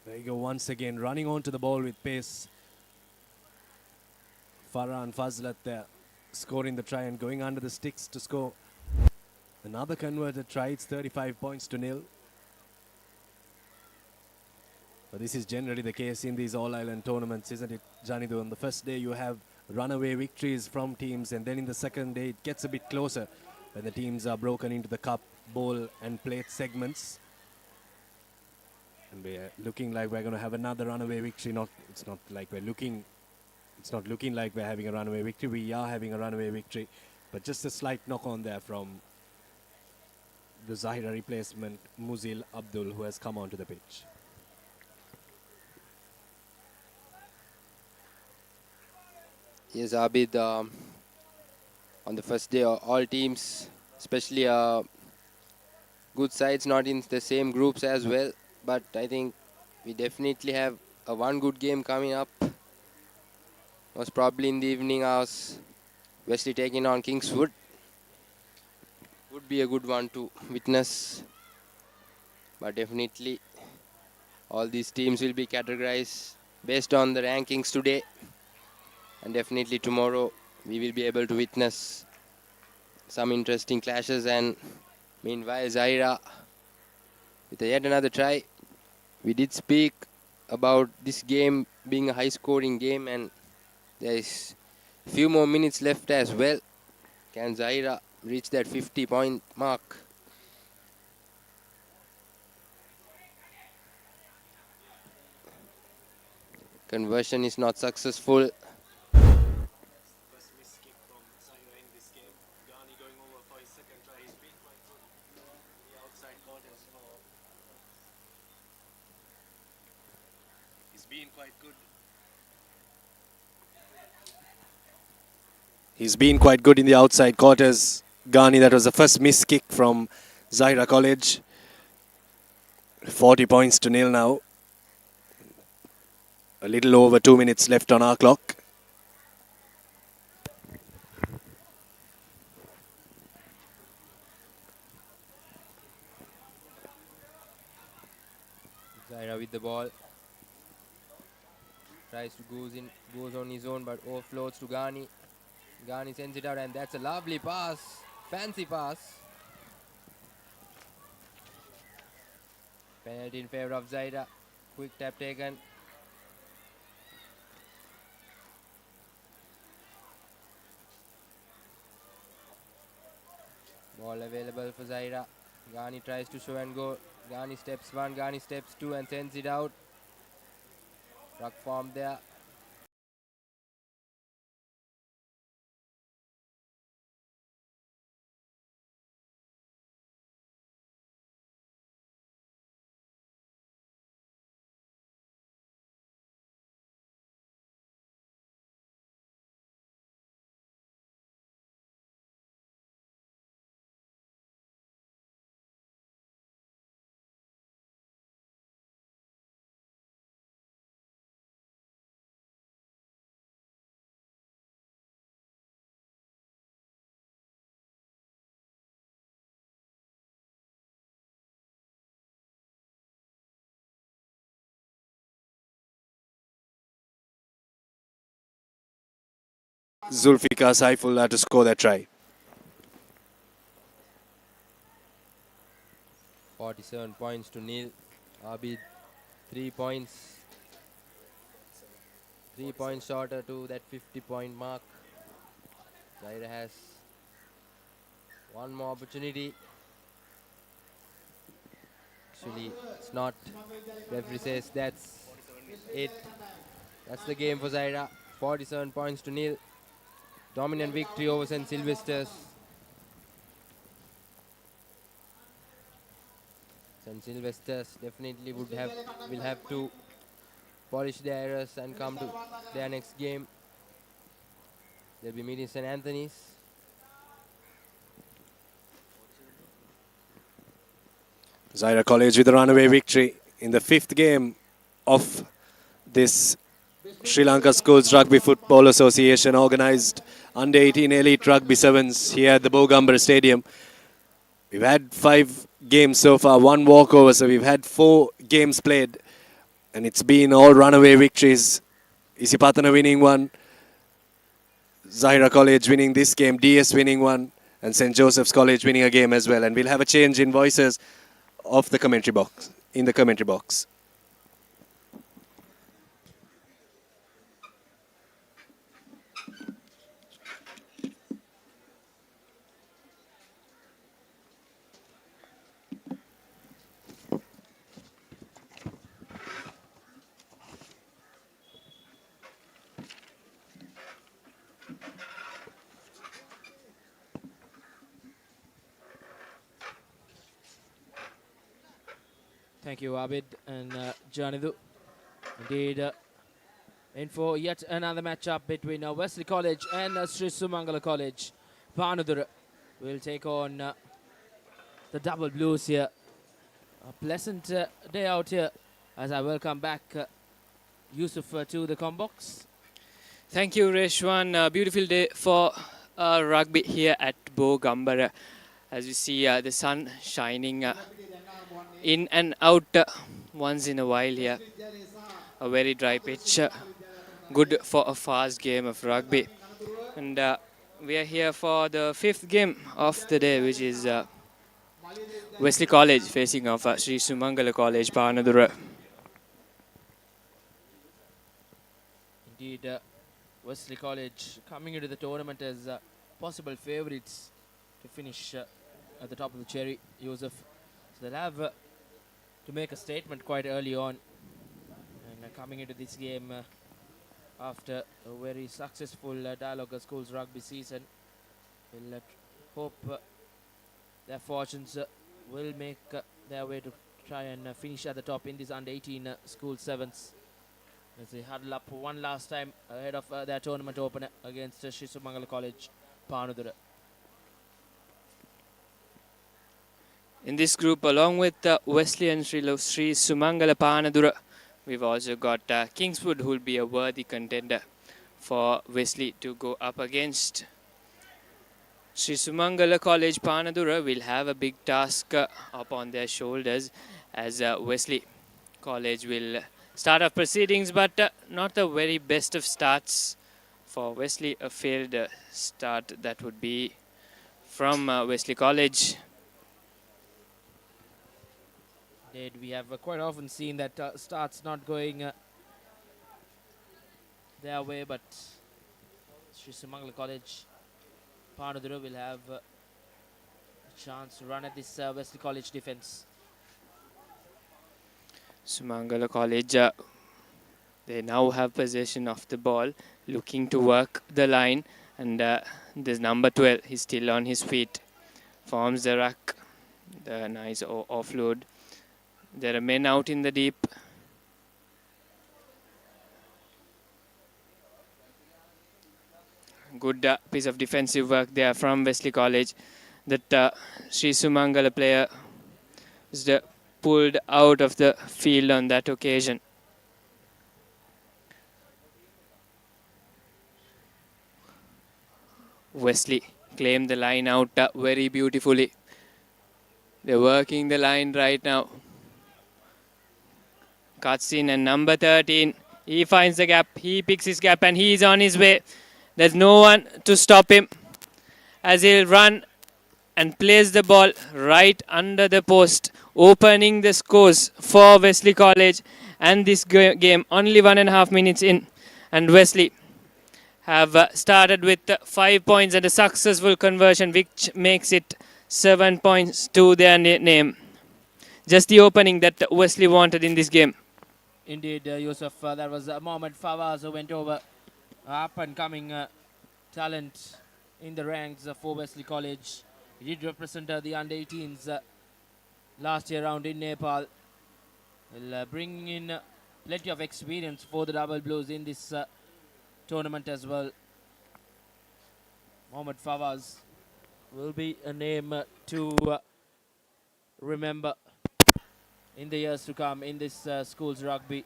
There you go, once again, running onto the ball with pace. Farhan Fazlat there, scoring the try and going under the sticks to score another converted try. It's 35 points to nil. But this is generally the case in these All-Island tournaments, isn't it, Janidu? On the first day you have runaway victories from teams, and then in the second day it gets a bit closer when the teams are broken into the cup, bowl and plate segments. And we're looking like we're going to have another runaway victory. It's not looking like we're having a runaway victory. We are having a runaway victory. But just a slight knock on there from the Zahira replacement, Muzil Abdul, who has come onto the pitch. Yes, Abid, on the first day, all teams, especially good sides, not in the same groups as well. But I think we definitely have one good game coming up. Most probably in the evening hours, Wesley taking on Kingswood. Would be a good one to witness. But definitely, all these teams will be categorized based on the rankings today. And definitely tomorrow we will be able to witness some interesting clashes. And meanwhile, Zahira with yet another try. We did speak about this game being a high-scoring game, and there is a few more minutes left as well. Can Zahira reach that 50-point mark? Conversion is not successful. He's been quite good in the outside quarters. Ghani, that was the first missed kick from Zahira College. 40 points to nil now. A little over 2 minutes left on our clock. Zahira with the ball. Tries to goes on his own, but offloads to Ghani. Ghani sends it out, and that's a lovely pass. Fancy pass. Penalty in favor of Zahira. Quick tap taken. Ball available for Zahira. Ghani tries to show and go. Ghani steps one, Ghani steps two, and sends it out. Ruck form there. Zulfikar Saifullah to score that try. 47 points to nil. Abid 3 points. 3 points shorter to that 50-point mark. Zahira has one more opportunity. Actually, it's not. Referee says that's it. That's the game for Zahira. 47 points to nil. Dominant victory over St. Sylvester's. St. Sylvester's definitely will have to polish their errors and come to their next game. They'll be meeting St. Anthony's. Zahira College with a runaway victory in the 5th game of this Sri Lanka Schools Rugby Football Association organised Under-18 Elite Rugby Sevens here at the Bogambara Stadium. We've had 5 games so far, 1 walkover. So we've had 4 games played, and it's been all runaway victories. Isipatana winning 1, Zahira College winning this game, DS winning 1, and St. Joseph's College winning a game as well. And we'll have a change in voices of the commentary box, in the commentary box. Thank you, Abid and Janidu. Indeed, in for yet another matchup between Wesley College and Sri Sumangala College. Panudura will take on the Double Blues here. A pleasant day out here as I welcome back Yusuf to the combox. Thank you, Reshwan. Beautiful day for rugby here at Bogambara. As you see, the sun shining in and out once in a while here. A very dry pitch, good for a fast game of rugby. And we are here for the 5th game of the day, which is Wesley College facing off Sri Sumangala College, Panadura. Indeed, Wesley College coming into the tournament as possible favourites to finish at the top of the cherry, Yusuf. So they'll have to make a statement quite early on. And coming into this game after a very successful Dialogue Schools rugby season, we'll hope their fortunes will make their way to try and finish at the top in this under-18 school sevens. As they huddle up one last time ahead of their tournament opener against Sri Sumangala College, Panudura. In this group, along with Wesley and Sri Sumangala Panadura, we've also got Kingswood, who will be a worthy contender for Wesley to go up against. Sri Sumangala College Panadura will have a big task up on their shoulders, as Wesley College will start off proceedings, but not the very best of starts for Wesley. A failed start that would be from Wesley College. We have quite often seen that starts not going their way, but Sri Sumangala College Panadura will have a chance to run at this Wesley College defense. Sumangala College, they now have possession of the ball, looking to work the line, and this number 12, he's still on his feet, forms the ruck, the nice offload. There are men out in the deep. Good piece of defensive work there from Wesley College. That Sri Sumangala player was pulled out of the field on that occasion. Wesley claimed the line out very beautifully. They're working the line right now. Cuts in, and number 13, he finds the gap, he picks his gap, and he's on his way. There's no one to stop him as he'll run and place the ball right under the post, opening the scores for Wesley College. And this game only 1.5 minutes in, and Wesley have started with 5 points and a successful conversion, which makes it 7 points to their name. Just the opening that Wesley wanted in this game. Indeed, Yusuf, that was Mohamed Fawaz who went over, up and coming talent in the ranks for Wesley College. He did represent the under-18s last year round in Nepal. He'll bring in plenty of experience for the Double Blues in this tournament as well. Mohamed Fawaz will be a name to remember in the years to come in this school's rugby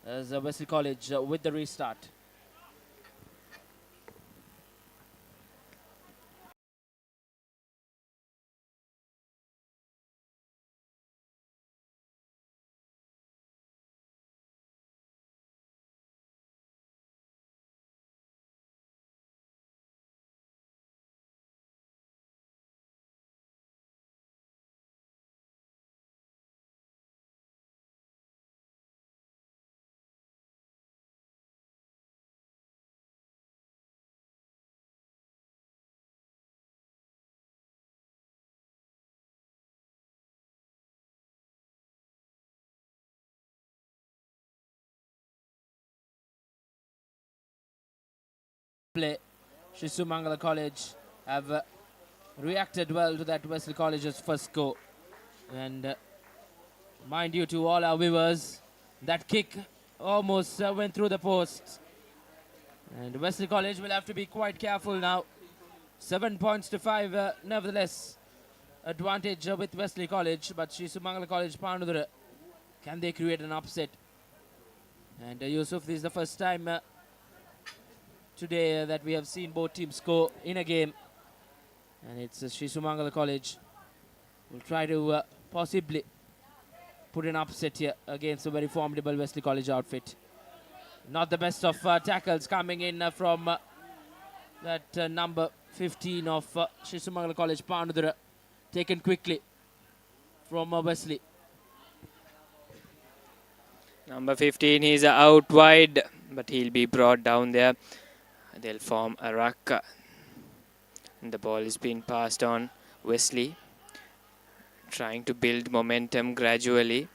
as Wesley College with the restart. play. Shisumangala College have reacted well to that Wesley College's first goal. And mind you, to all our viewers, that kick almost went through the post. And Wesley College will have to be quite careful now. 7 points to 5, nevertheless, advantage with Wesley College. But Shisumangala College, Pandudara, can they create an upset? And Yusuf, this is the first time today that we have seen both teams score in a game. And it's Shisumangala College will try to possibly put an upset here against a very formidable Wesley College outfit. Not the best of tackles coming in from that number 15 of Shisumangala College, Pandudara, taken quickly from Wesley. Number 15, he's out wide, but he'll be brought down there. They'll form a ruck. And the ball is being passed on. Wesley trying to build momentum gradually.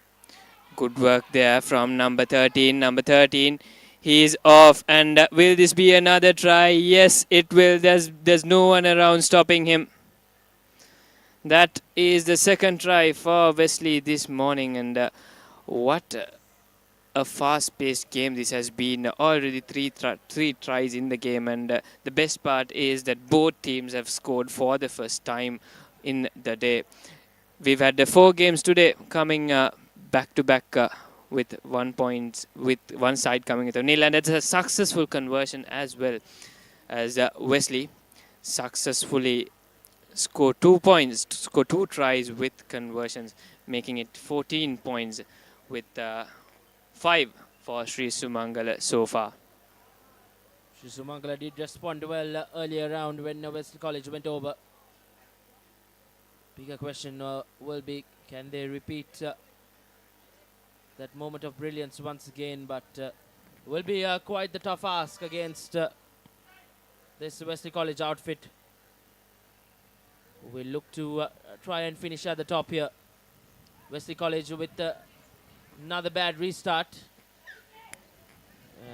Good work there from number 13. Number 13, he's off. And will this be another try? Yes, it will. There's no one around stopping him. That is the second try for Wesley this morning. And what a fast-paced game this has been. Already three tries in the game, and the best part is that both teams have scored for the first time in the day. We've had the 4 games today coming back to back with 1 point, with one side coming with a nil, and it's a successful conversion as well, as Wesley successfully scored 2 points, scored 2 tries with conversions, making it 14 points with 5 for Shisumangala so far. Shisumangala did respond well earlier round when Wesley College went over. Bigger question will be, can they repeat that moment of brilliance once again? But will be quite the tough ask against this Wesley College outfit. We'll look to try and finish at the top here. Wesley College with another bad restart,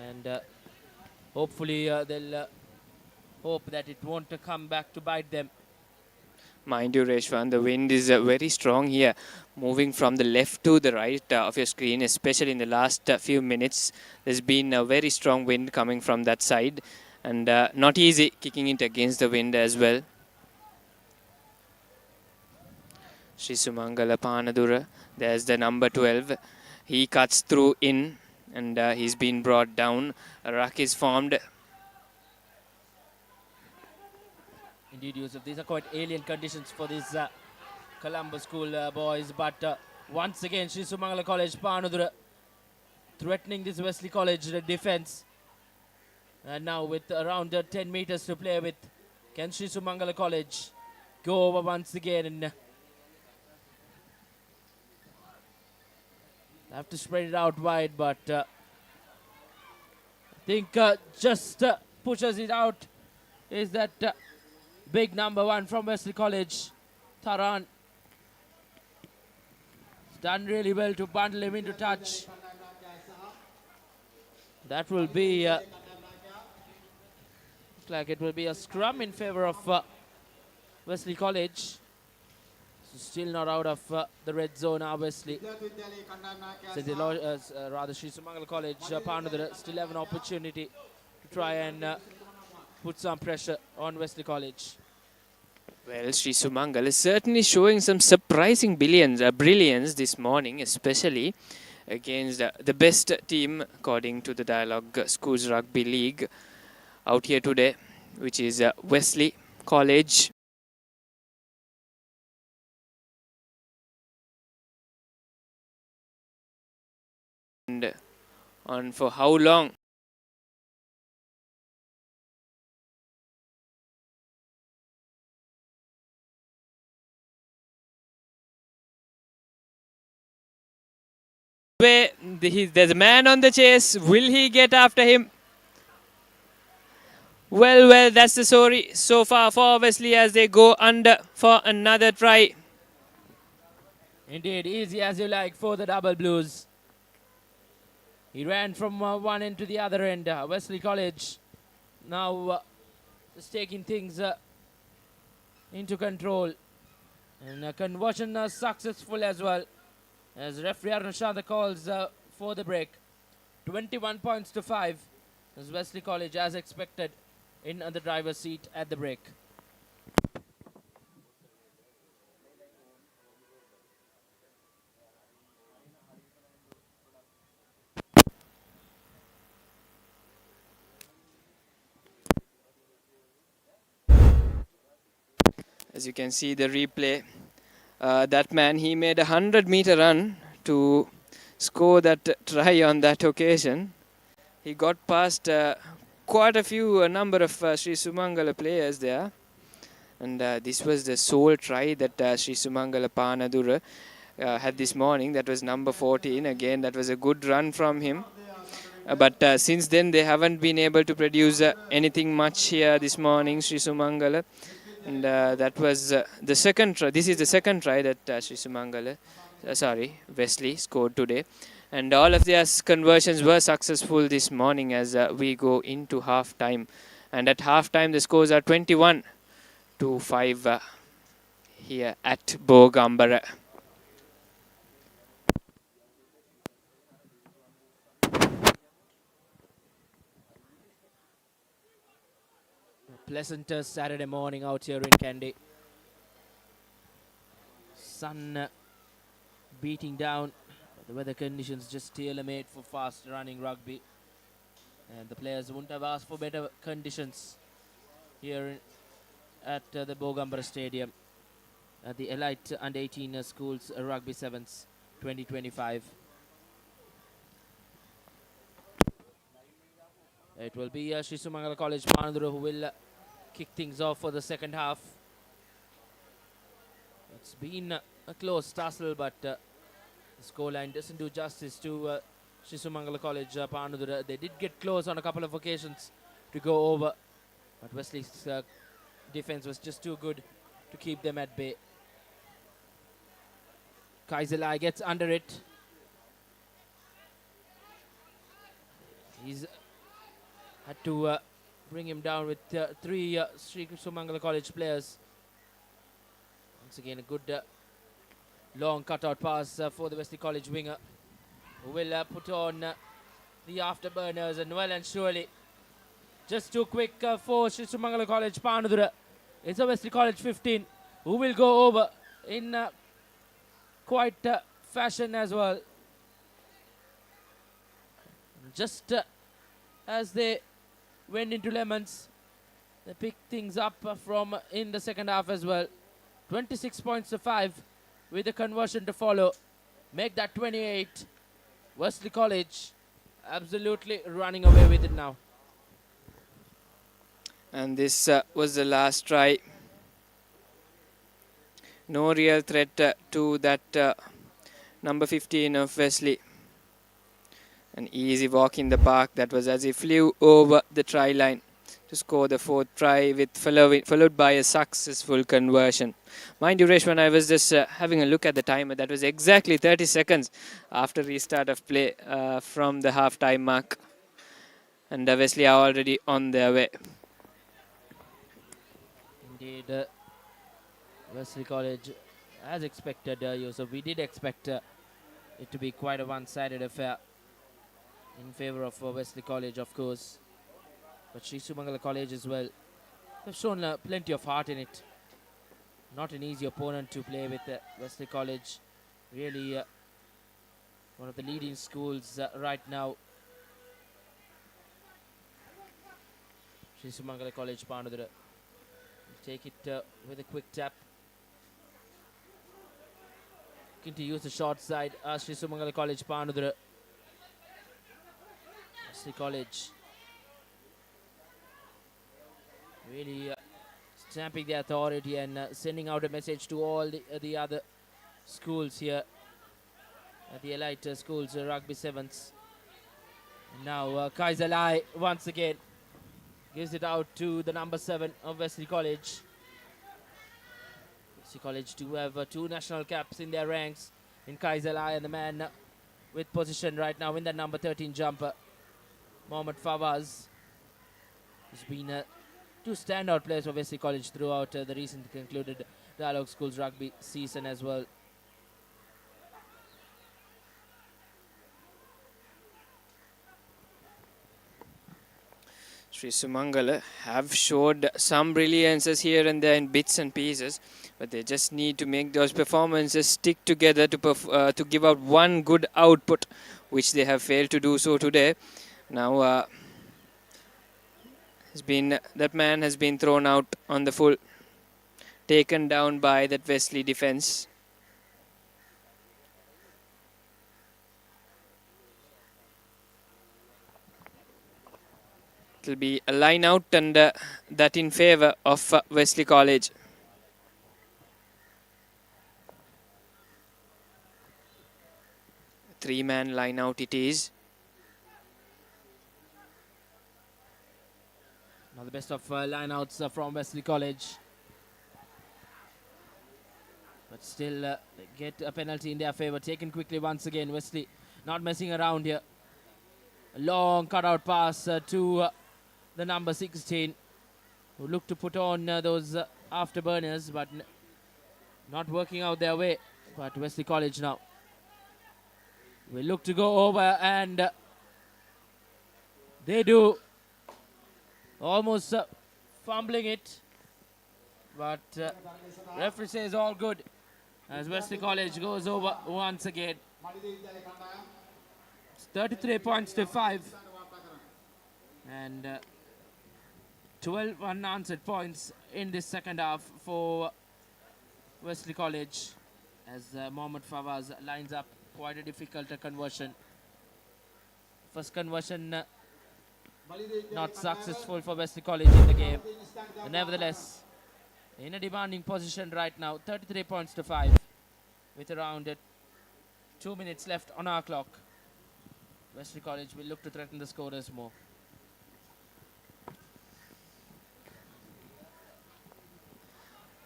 and hopefully they'll hope that it won't come back to bite them. Mind you, Reshwan, the wind is very strong here, moving from the left to the right of your screen, especially in the last few minutes. There's been a very strong wind coming from that side, and not easy kicking it against the wind as well. Shisumangala Panadura, there's the number 12. He cuts through in, and he's been brought down. A ruck is formed. Indeed, Yusuf, these are quite alien conditions for these Colombo School boys. But once again, Shisumangala College, Panudura, threatening this Wesley College defense. And now with around 10 meters to play with, can Shisumangala College go over once again and have to spread it out wide, but I think just pushes it out is that big number 1 from Wesley College, Taran. He's done really well to bundle him into touch. That will be, looks like it will be a scrum in favor of Wesley College. So still not out of the red zone now, Wesley. Rather, Shisumangala College, Pandudara still have an opportunity to try and put some pressure on Wesley College. Well, Shisumangala is certainly showing some surprising brilliance this morning, especially against the best team according to the Dialogue Schools Rugby League out here today, which is Wesley College. And on for how long? There's a man on the chase. Will he get after him? Well, that's the story so far for Wesley as they go under for another try. Indeed, easy as you like for the Double Blues. He ran from one end to the other end. Wesley College now just taking things into control. And conversion successful as well. As referee Arun Shanda calls for the break. 21 points to 5. As Wesley College, as expected, in the driver's seat at the break. As you can see the replay, that man, he made a 100-meter run to score that try on that occasion. He got past quite a number of Sri Sumangala players there. And this was the sole try that Sri Sumangala Panadura had this morning. That was number 14. Again, that was a good run from him. But since then, they haven't been able to produce anything much here this morning, Sri Sumangala. And that was the second try. This is the second try that Sri Sumangala, Wesley scored today. And all of their conversions were successful this morning as we go into half time. And at half time, the scores are 21 to 5 here at Bogambara. Pleasant Saturday morning out here in Kandy. Sun beating down. The weather conditions just tailor-made for fast-running rugby. And the players wouldn't have asked for better conditions here at the Bogambara Stadium. At the Elite Under-18 Schools Rugby Sevens 2025. It will be Sri Sumangala College Panadura who will kick things off for the second half. It's been a close tussle, but the scoreline doesn't do justice to Sri Sumangala College Panadura. They did get close on a couple of occasions to go over, but Wesley's defense was just too good to keep them at bay. Kaiselai gets under it. He's had to bring him down with 3 Sri Sumangala College players. Once again, a good long cutout pass for the Wesley College winger, who will put on the afterburners, and well and surely just too quick for Sri Sumangala College Panadura. It's a Wesley College 15 who will go over in quite fashion as well. Just as they went into lemons, they picked things up from in the second half as well. 26 points to 5 with the conversion to follow. Make that 28. Wesley College absolutely running away with it now. And this was the last try. No real threat to that number 15 of Wesley. An easy walk in the park. That was as he flew over the try line to score the 4th try, with followed by a successful conversion. Mind you, Resh, when I was just having a look at the timer, that was exactly 30 seconds after restart of play from the half-time mark. And Wesley are already on their way. Indeed, Wesley College, as expected, Yusuf, we did expect it to be quite a one-sided affair in favor of Wesley College, of course. But Sri Sumangala College as well, they've shown plenty of heart in it. Not an easy opponent to play with. Wesley College, really one of the leading schools right now. Sri Sumangala College Panadura take it with a quick tap. Looking to use the short side. Sri Sumangala College Panadura. Wesley College really stamping the authority and sending out a message to all the other schools here at the Elite Schools Rugby Sevens. And now Kaiselai once again gives it out to the number 7 of Wesley College. Wesley College do have 2 national caps in their ranks in Kaiselai, and the man with position right now in the number 13 jumper, Mohammad Fawaz, who's been two standout players for Wesley College throughout the recent concluded Dialogue Schools rugby season as well. Sri Sumangala have showed some brilliances here and there in bits and pieces, but they just need to make those performances stick together to give out one good output, which they have failed to do so today. Now that man has been thrown out on the full, taken down by that Wesley defense. It will be a line out, and that in favor of Wesley College. Three-man line out it is. Now the best of line-outs from Wesley College. But still get a penalty in their favour. Taken quickly once again. Wesley not messing around here. A long cut-out pass to the number 16, who look to put on those afterburners, but not working out their way. But Wesley College now will look to go over, and they do. Almost fumbling it, but referee says all good as Wesley College goes over once again. It's 33 points to 5, and 12 unanswered points in this second half for Wesley College, as Mohammad Fawaz lines up quite a difficult conversion. First conversion not successful for Wesley College in the game. But nevertheless, in a demanding position right now, 33 points to 5, with around 2 minutes left on our clock. Wesley College will look to threaten the scorers more.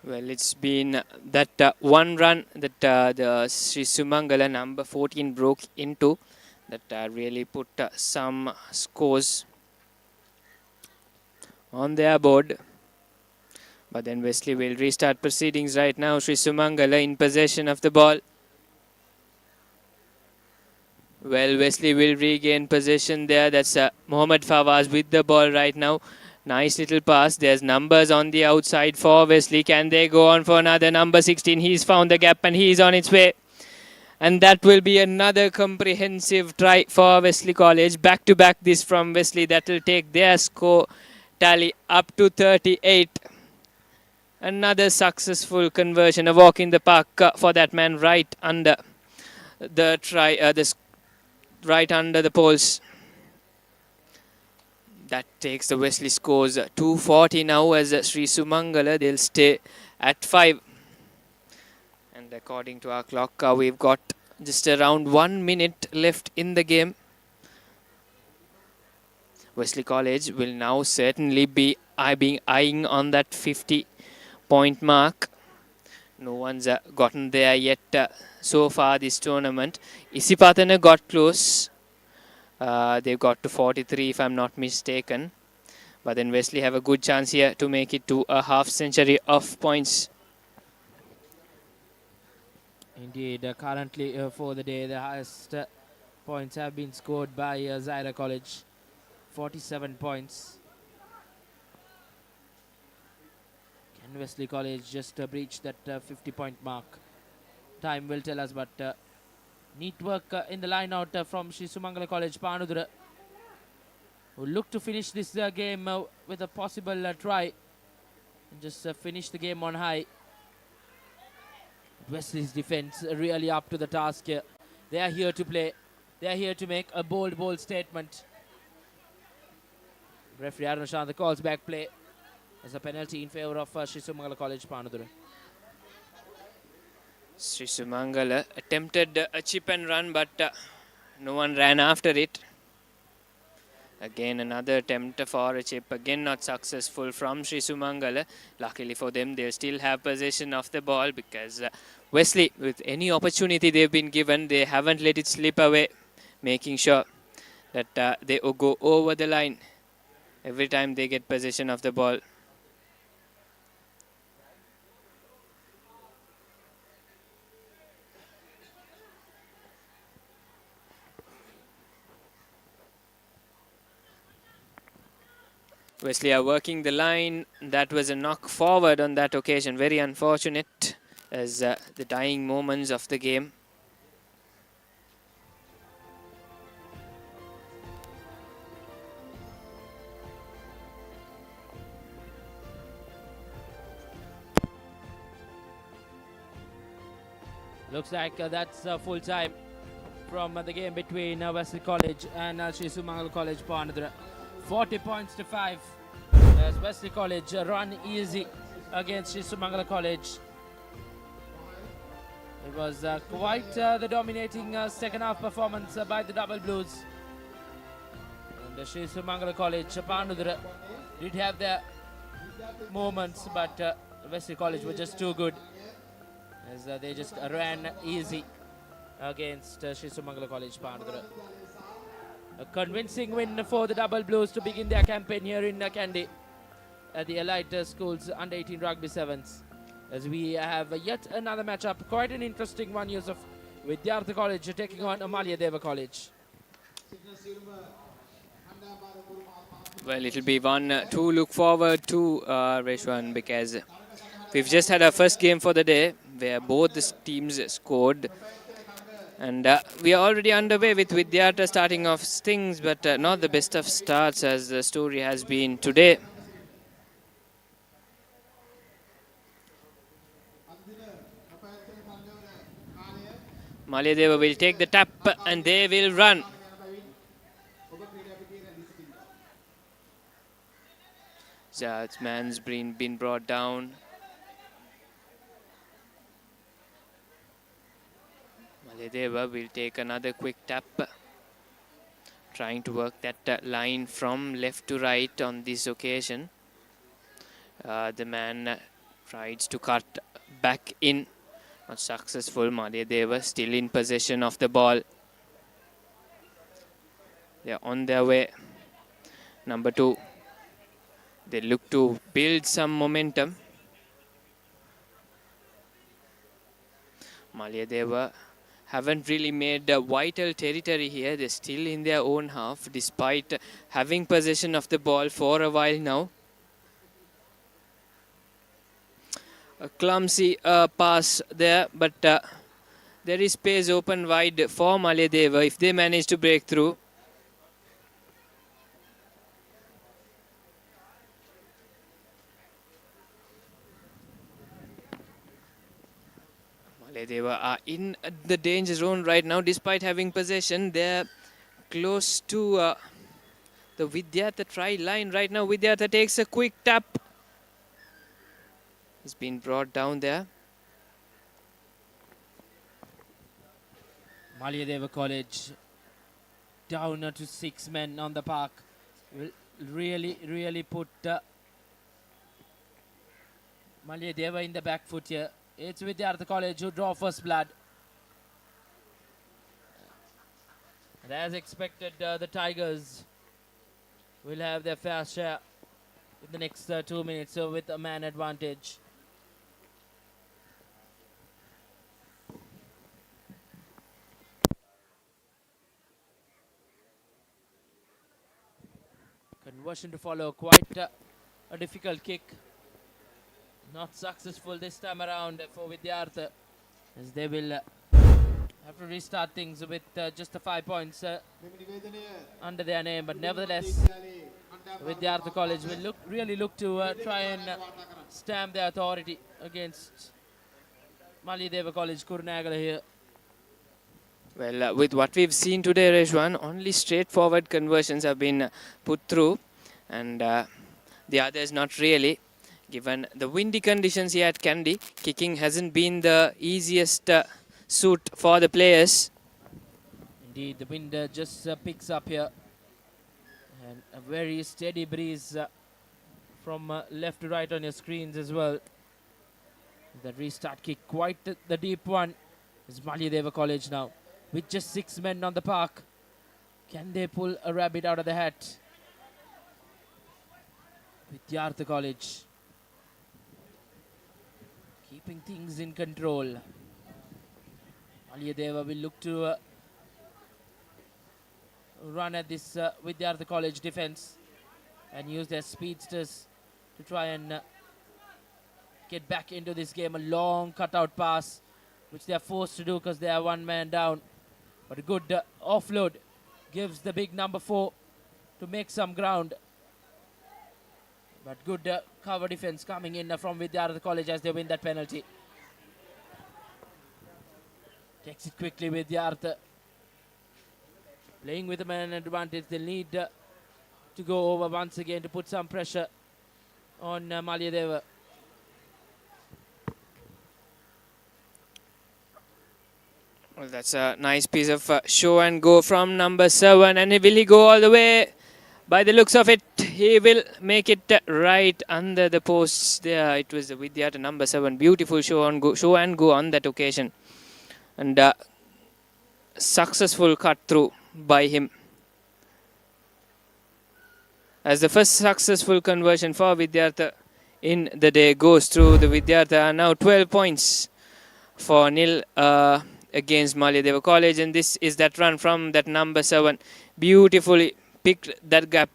Well, it's been that one run that the Sri Sumangala number 14 broke into that really put some scores on their board. But then Wesley will restart proceedings right now. Sri Sumangala in possession of the ball. Well, Wesley will regain possession there. That's Mohammad Fawaz with the ball right now. Nice little pass. There's numbers on the outside for Wesley. Can they go on for another? Number 16, he's found the gap and he's on its way. And that will be another comprehensive try for Wesley College. Back to back this from Wesley. That will take their score tally up to 38. Another successful conversion, a walk in the park for that man right under the right under the poles. That takes the Wesley scores 240 now as Sri Sumangala. They'll stay at 5. And according to our clock, we've got just around 1 minute left in the game. Wesley College will now certainly be eyeing on that 50-point mark. No one's gotten there yet so far this tournament. Isipatana got close. They've got to 43 if I'm not mistaken. But then Wesley have a good chance here to make it to a half century of points. Indeed, currently for the day, the highest points have been scored by Zaira College. 47 points. Can Wesley College just breach that 50-point mark? Time will tell us, but neat work in the line out from Sri Sumangala College Panudura, who look to finish this game with a possible try and just finish the game on high. Wesley's defense really up to the task here. They are here to play. They are here to make a bold statement. Referee Arun Shantha calls back play as a penalty in favor of Sri Sumangala College Panudura. Sri Sumangala attempted a chip and run, but no one ran after it. Again, another attempt for a chip, again not successful from Sri Sumangala. Luckily for them, they still have possession of the ball because Wesley, with any opportunity they've been given, they haven't let it slip away, making sure that they go over the line every time they get possession of the ball. Wesley are working the line. That was a knock forward on that occasion. Very unfortunate as the dying moments of the game. Looks like that's full time from the game between Wesley College and Sri Sumangal College Panadura. 40 points to 5 as Wesley College run easy against Sri Sumangal College. It was quite the dominating second half performance by the Double Blues. And Sri Sumangal College Panadura did have their moments, but Wesley College were just too good as they just ran easy against Sri Sumangal College Panadura. A convincing win for the Double Blues to begin their campaign here in Kandy at the Elite Schools Under-18 Rugby Sevens. As we have yet another matchup, quite an interesting one, Yusuf, with Vidyartha College taking on Amalia Deva College. Well, it'll be one to look forward to, Reshwan, because we've just had our first game for the day where both the teams scored. And we are already underway with Vidyartha starting off things, but not the best of starts as the story has been today. Malayadeva will take the tap and they will run. Man's been brought down. Malayadeva will take another quick tap, trying to work that line from left to right on this occasion. The man tries to cut back in. Not successful. Malayadeva still in possession of the ball. They are on their way. Number 2. They look to build some momentum. Malayadeva haven't really made a vital territory here. They're still in their own half despite having possession of the ball for a while now. A clumsy pass there, but there is space open wide for Malayadeva if they manage to break through. Malayadeva are in the danger zone right now despite having possession. They're close to the Vidyartha try line right now. Vidyartha takes a quick tap. He's been brought down there. Malayadeva College down to 6 men on the park. Will really put Malayadeva in the back foot here. It's Vidyartha College who draw first blood. And as expected, the Tigers will have their fair share in the next 2 minutes with a man advantage. Conversion to follow, quite a difficult kick. Not successful this time around for Vidyartha, as they will have to restart things with just the 5 points under their name. But nevertheless, Vidyartha College will really look to try and stamp their authority against Malayadeva College Kurunegala here. Well, with what we've seen today, Reshwan, only straightforward conversions have been put through, and the others not really. Given the windy conditions here at Kandy, kicking hasn't been the easiest suit for the players. Indeed, the wind just picks up here, and a very steady breeze from left to right on your screens as well. The restart kick, quite the deep one, is Malayadeva College now. With just 6 men on the park, can they pull a rabbit out of the hat? Vidyartha College keeping things in control. Malayadeva will look to run at this Vidyartha College defense. and use their speedsters to try and get back into this game. A long cutout pass, which they are forced to do because they are one man down. But a good offload gives the big number 4 to make some ground. But good cover defense coming in from Vidyartha College as they win that penalty. Takes it quickly with Vidyartha. Playing with a man advantage. They'll need to go over once again to put some pressure on Malyadeva. Well, that's a nice piece of show and go from number 7. And will he go all the way? By the looks of it, he will make it right under the posts there. It was Vidyartha number 7. Beautiful show and go on that occasion. And successful cut through by him. As the first successful conversion for Vidyartha in the day goes through, the Vidyartha are now 12 points for nil against Malyadeva College, and this is that run from that number 7. Beautifully picked that gap,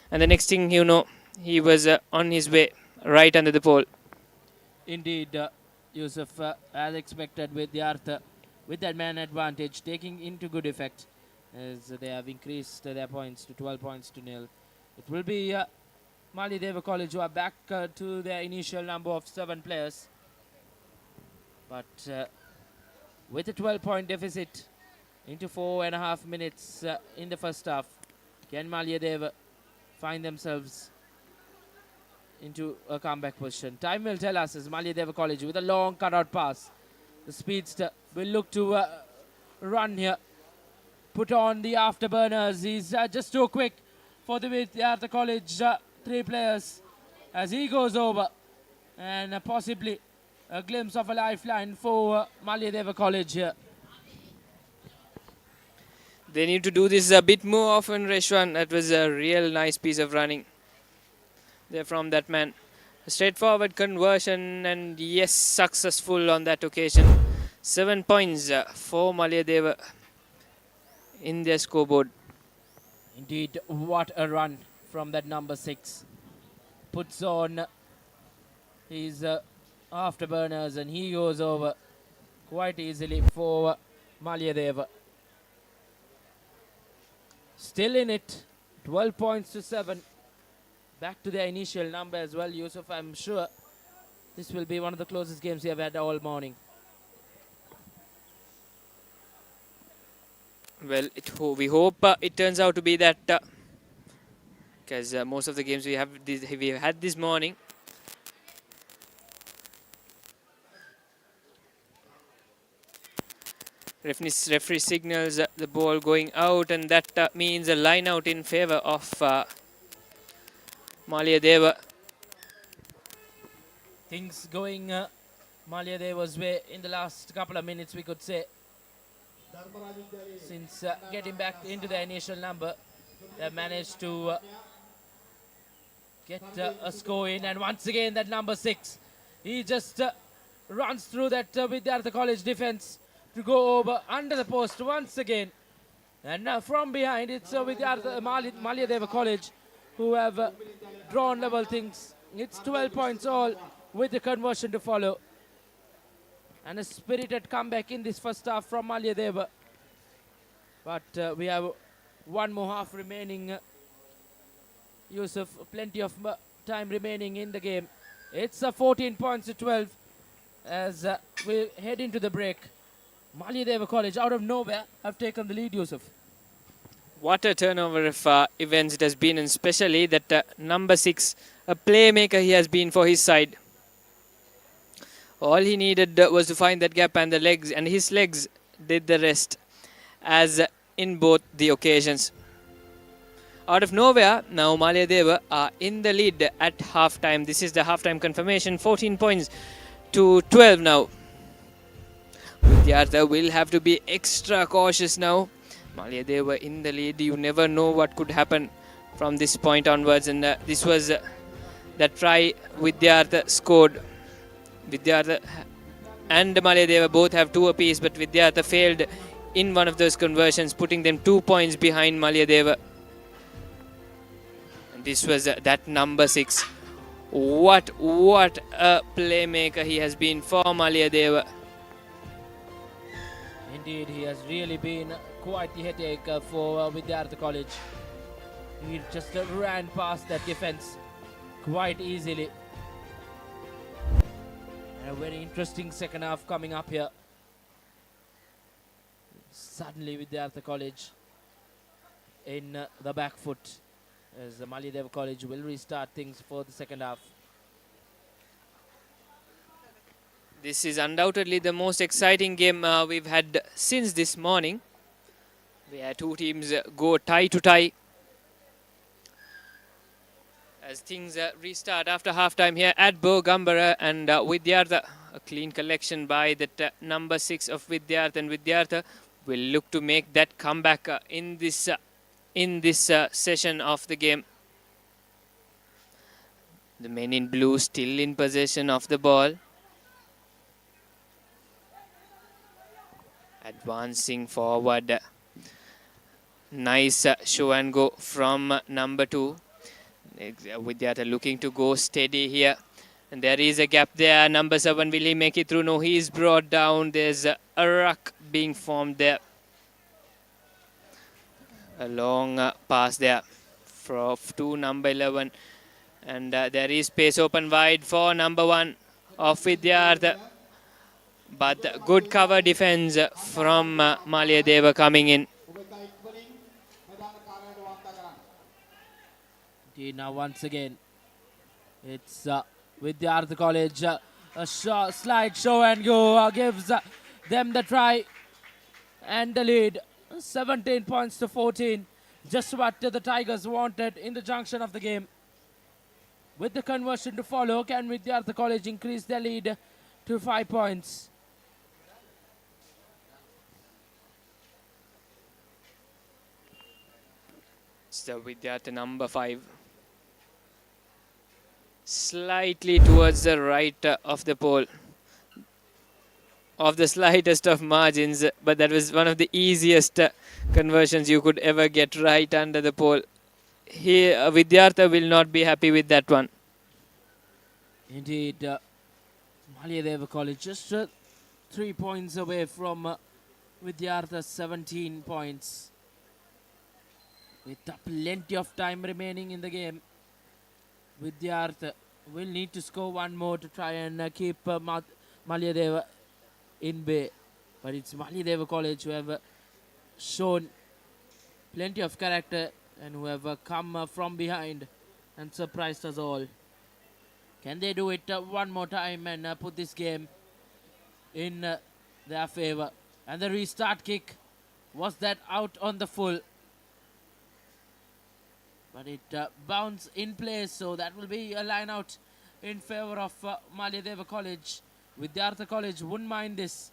and the next thing you know, he was on his way right under the pole. Indeed, Yusuf, as expected, Vidyartha with that man advantage taking into good effect as they have increased their points to 12 points to nil. It will be Malyadeva College who are back to their initial number of 7 players. But with a 12-point deficit into 4.5 minutes in the first half, can Malyadeva find themselves into a comeback position? Time will tell us as Malyadeva College with a long cutout pass. The speedster will look to run here. Put on the afterburners. He's just too quick for the Vidyartha College 3 players as he goes over. And possibly a glimpse of a lifeline for Malyadeva College here. They need to do this a bit more often, Reshwan. That was a real nice piece of running there from that man. A straightforward conversion, and yes, successful on that occasion. 7 points for Malyadeva in their scoreboard. Indeed, what a run from that number 6. Puts on his afterburners and he goes over quite easily for Malyadeva. Still in it, 12 points to 7. Back to their initial number as well, Yusuf. I'm sure this will be one of the closest games we have had all morning. Well, we hope it turns out to be that, because most of the games we have had this morning. Referee signals the ball going out, and that means a line out in favor of Malyadeva. Things going Malyadeva's way in the last couple of minutes, we could say. Since getting back into the initial number, they have managed to get a score in. And once again, that number 6, he just runs through that Vidyartha College defense to go over under the post once again. And now from behind, it's Malyadeva College who have drawn level things. It's 12 points all with the conversion to follow. And a spirited comeback in this first half from Malyadeva. But we have one more half remaining. Yusuf, plenty of time remaining in the game. It's 14 points to 12 as we head into the break. Malyadeva College out of nowhere have taken the lead, Yusuf. What a turnover of events it has been, and especially that number 6, a playmaker he has been for his side. All he needed was to find that gap, and the legs, and his legs did the rest, as in both the occasions. Out of nowhere, now Malyadeva are in the lead at halftime. This is the halftime confirmation, 14 points to 12 now. Vidyartha will have to be extra cautious now. Malyadeva in the lead, you never know what could happen from this point onwards, and this was the try Vidyartha scored. Vidyartha and Malyadeva both have 2 apiece, but Vidyartha failed in one of those conversions, putting them 2 points behind Malyadeva. And This was that number 6. What a playmaker he has been for Malayadeva. Indeed, he has really been quite the headache for Vidyartha College. He just ran past that defense quite easily. And a very interesting second half coming up here. Suddenly Vidyartha College in the back foot, as the Malayadeva College will restart things for the second half. This is undoubtedly the most exciting game we've had since this morning, where two teams go tie to tie. As things restart after halftime here at Bogambara, and Vidyartha, a clean collection by that number 6 of Vidyartha, and Vidyartha will look to make that comeback in this session of the game. The men in blue still in possession of the ball. Advancing forward. Nice show and go from number 2. Vidyartha looking to go steady here. And there is a gap there. Number 7, will he make it through? No, he is brought down. There's a ruck being formed there. A long pass there to number 11. And there is space open wide for number 1 of Vidyartha. But good cover defense from Malayadeva coming in. Now once again, it's Vidyartha College. A slide show and go gives them the try and the lead. 17 points to 14. Just what the Tigers wanted in the junction of the game. With the conversion to follow, can Vidyartha College increase their lead to 5 points? So Vidyartha number 5. Slightly towards the right of the pole. Of the slightest of margins, but that was one of the easiest conversions you could ever get right under the pole. Here, Vidyartha will not be happy with that one. Indeed, Malayadeva College just 3 points away from Vidyartha's 17 points. With plenty of time remaining in the game, Vidyartha will need to score one more to try and keep Malayadeva in bay. But it's Malayadeva College who have shown plenty of character and who have come from behind and surprised us all. Can they do it one more time and put this game in their favor? And the restart kick, was that out on the full? But it bounced in place, so that will be a line out in favor of Malayadeva College. Vidyartha College wouldn't mind this.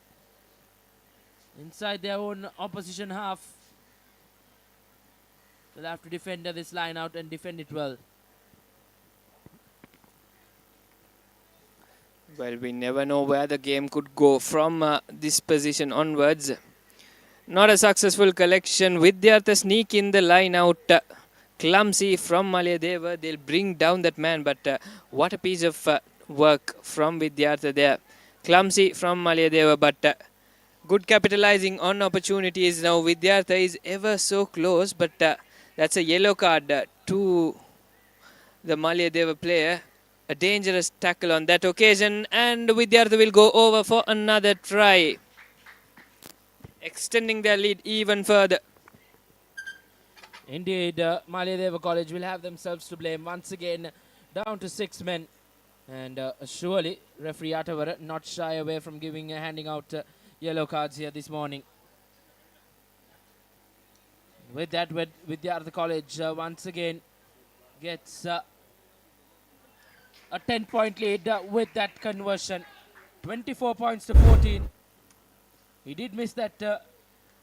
Inside their own opposition half, they'll have to defend this line out and defend it well. Well, we never know where the game could go from this position onwards. Not a successful collection. Vidyartha sneak in the line out. Clumsy from Malayadeva. They'll bring down that man, but what a piece of work from Vidyartha there. Clumsy from Malayadeva, but good capitalizing on opportunities. Now Vidyartha is ever so close, but that's a yellow card to the Malayadeva player. A dangerous tackle on that occasion, and Vidyartha will go over for another try, extending their lead even further. Indeed, Malayadeva College will have themselves to blame once again, down to 6 men. And surely referee Atavara not shy away from handing out yellow cards here this morning. With that, Vidyartha College once again gets a 10-point lead with that conversion. 24 points to 14. He did miss that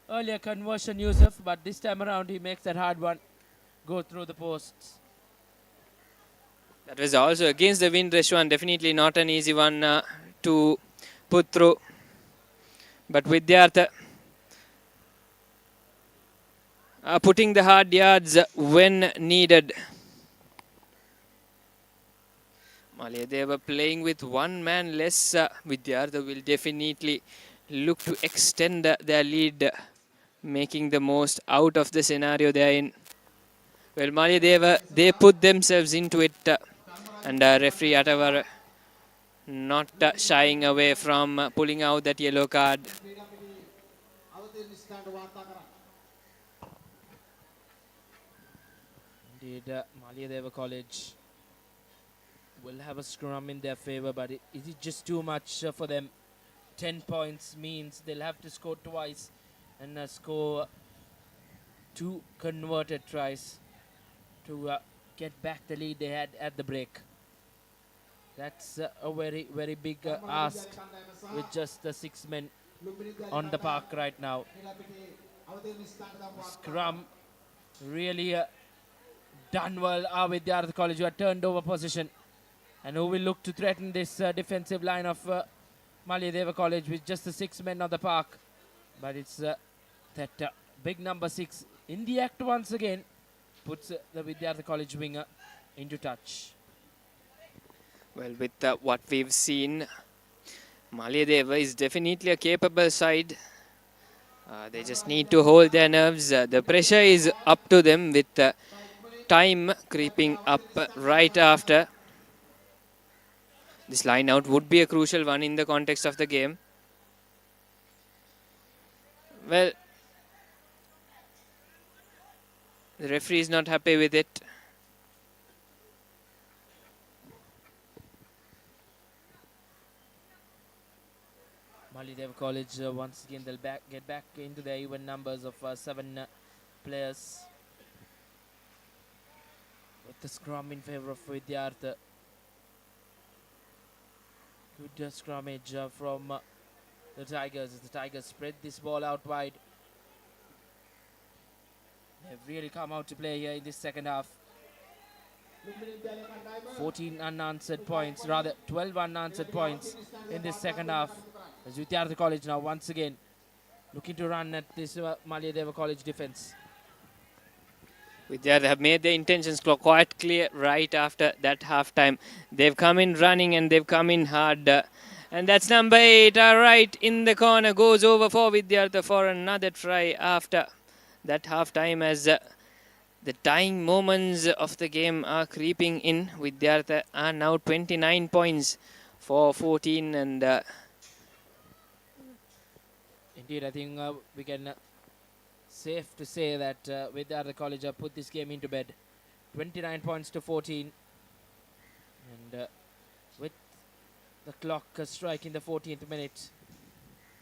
earlier conversion, Yusuf, but this time around he makes that hard one go through the posts. That was also against the wind, Reshwan. Definitely not an easy one to put through. But Vidyartha putting the hard yards when needed. Malia, they were playing with one man less. Vidyartha will definitely look to extend their lead, making the most out of the scenario they are in. Well, Malia, they put themselves into it, and referee Atawar not shying away from pulling out that yellow card. Indeed, Malia College will have a scrum in their favor, but is it just too much for them? 10 points means they'll have to score twice and score 2 converted tries to get back the lead they had at the break. That's a very, very big ask with just the 6 men on the park right now. Scrum really done well with the other college who had turned over position and who will look to threaten this defensive line of Malia College with just the 6 men on the park. But it's that big number 6 in the act once again puts the Vidyartha College winger into touch. Well, with what we've seen, Malia is definitely a capable side. They just need to hold their nerves. The pressure is up to them with time creeping up right after. This line out would be a crucial one in the context of the game. Well, the referee is not happy with it. Malia College once again they'll get back into their even numbers of 7 players. With the scrum in favor of Vidyartha. Good scrummage from the Tigers as the Tigers spread this ball out wide. They've really come out to play here in this second half. 14 unanswered points, rather 12 unanswered points in this second half. As Vidyartha College now once again looking to run at this Malia College defense. Vidyartha have made their intentions quite clear right after that half-time. They've come in running and they've come in hard. And that's number 8, right in the corner, goes over for Vidyartha for another try after that half-time as the dying moments of the game are creeping in. Vidyartha are now 29 points for 14 and... Indeed, I think we can... safe to say that Vidyartha College have put this game into bed. 29 points to 14. And with the clock striking the 14th minute,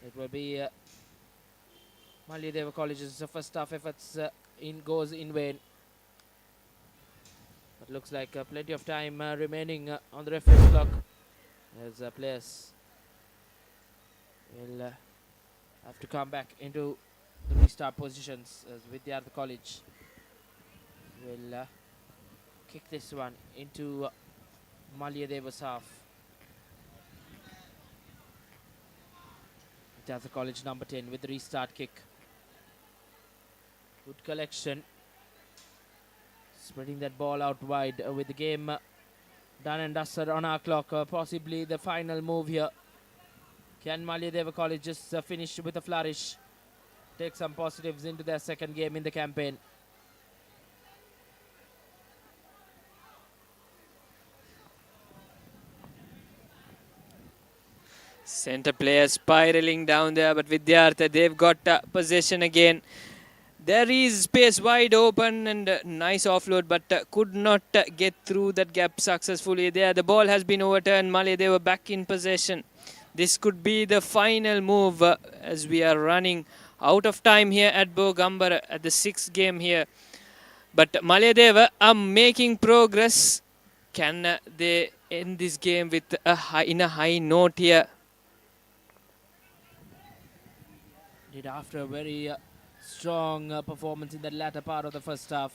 it will be Malia College's first half efforts goes in vain. But looks like plenty of time remaining on the referee's clock as players will have to come back into the restart positions as Vidyartha College will kick this one into Malia half. Vidyartha College number 10 with the restart kick. Good collection. Spreading that ball out wide with the game done and dusted on our clock. Possibly the final move here. Can Malia College just finish with a flourish? Take some positives into their second game in the campaign. Center player spiraling down there, but Vidyartha, they've got possession again. There is space wide open and nice offload, but could not get through that gap successfully there. The ball has been overturned. Malia were back in possession. This could be the final move as we are running out of time here at Bogambara at the 6th game here. But Malia are making progress. Can they end this game with a high note here? After a very strong performance in the latter part of the first half,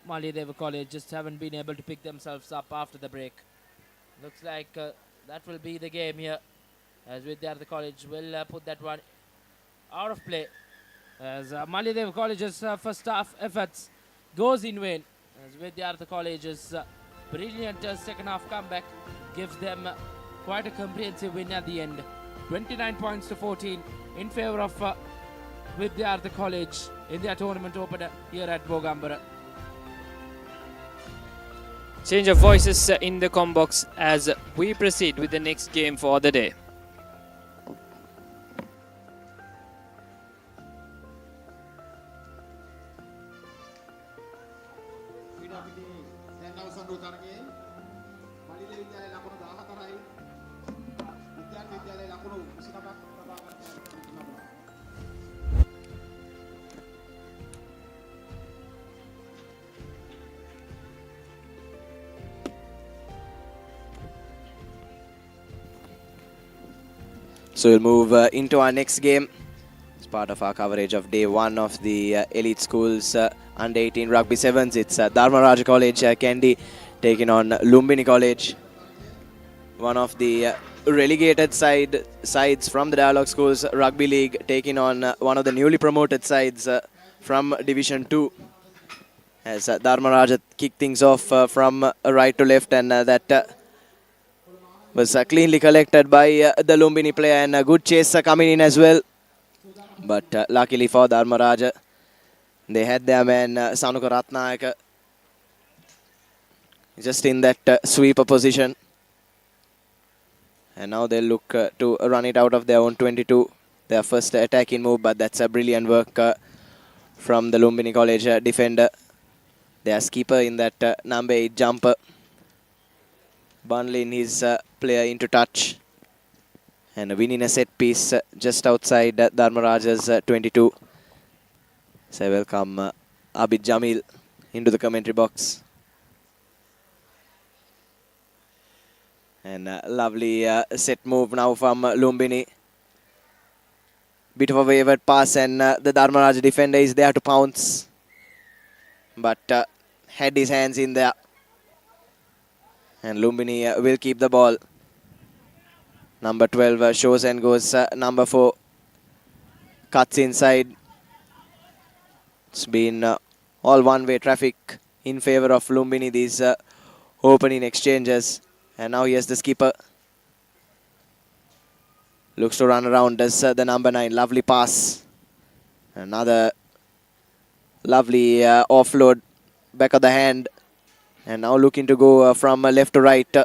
Malia College just haven't been able to pick themselves up after the break. Looks like that will be the game here, as Vidyartha College will put that one out of play. As Malia College's first half efforts goes in vain, as Vidyartha College's brilliant second half comeback gives them quite a comprehensive win at the end. 29 points to 14 in favour of Vidyartha College in their tournament opener here at Bogambara. Change of voices in the com box as we proceed with the next game for the day. So we'll move into our next game. As part of our coverage of day one of the Elite Schools Under-18 Rugby Sevens, it's Dharmaraja College Kandy taking on Lumbini College. One of the relegated sides from the Dialogue Schools Rugby League taking on one of the newly promoted sides from Division 2. As Dharmaraja kicked things off from right to left, and that was cleanly collected by the Lumbini player, and a good chase coming in as well. But luckily for Dharmaraja, they had their man Sanuka Ratnayaka just in that sweeper position. And now they'll look to run it out of their own 22. Their first attacking move, but that's a brilliant work from the Lumbini College defender. Their skipper in that number 8 jumper, bundling his player into touch and winning a set piece just outside Dharmaraja's 22. So I welcome Abid Jamil into the commentary box. And lovely set move now from Lumbini. Bit of a wayward pass, and the Dharmaraja defender is there to pounce, but had his hands in there. And Lumbini will keep the ball. Number 12 shows and goes. Number 4 cuts inside. It's been all one-way traffic in favor of Lumbini, these opening exchanges. And now here's the skipper. Looks to run around, does the number 9. Lovely pass. Another lovely offload, back of the hand. And now looking to go from left to right.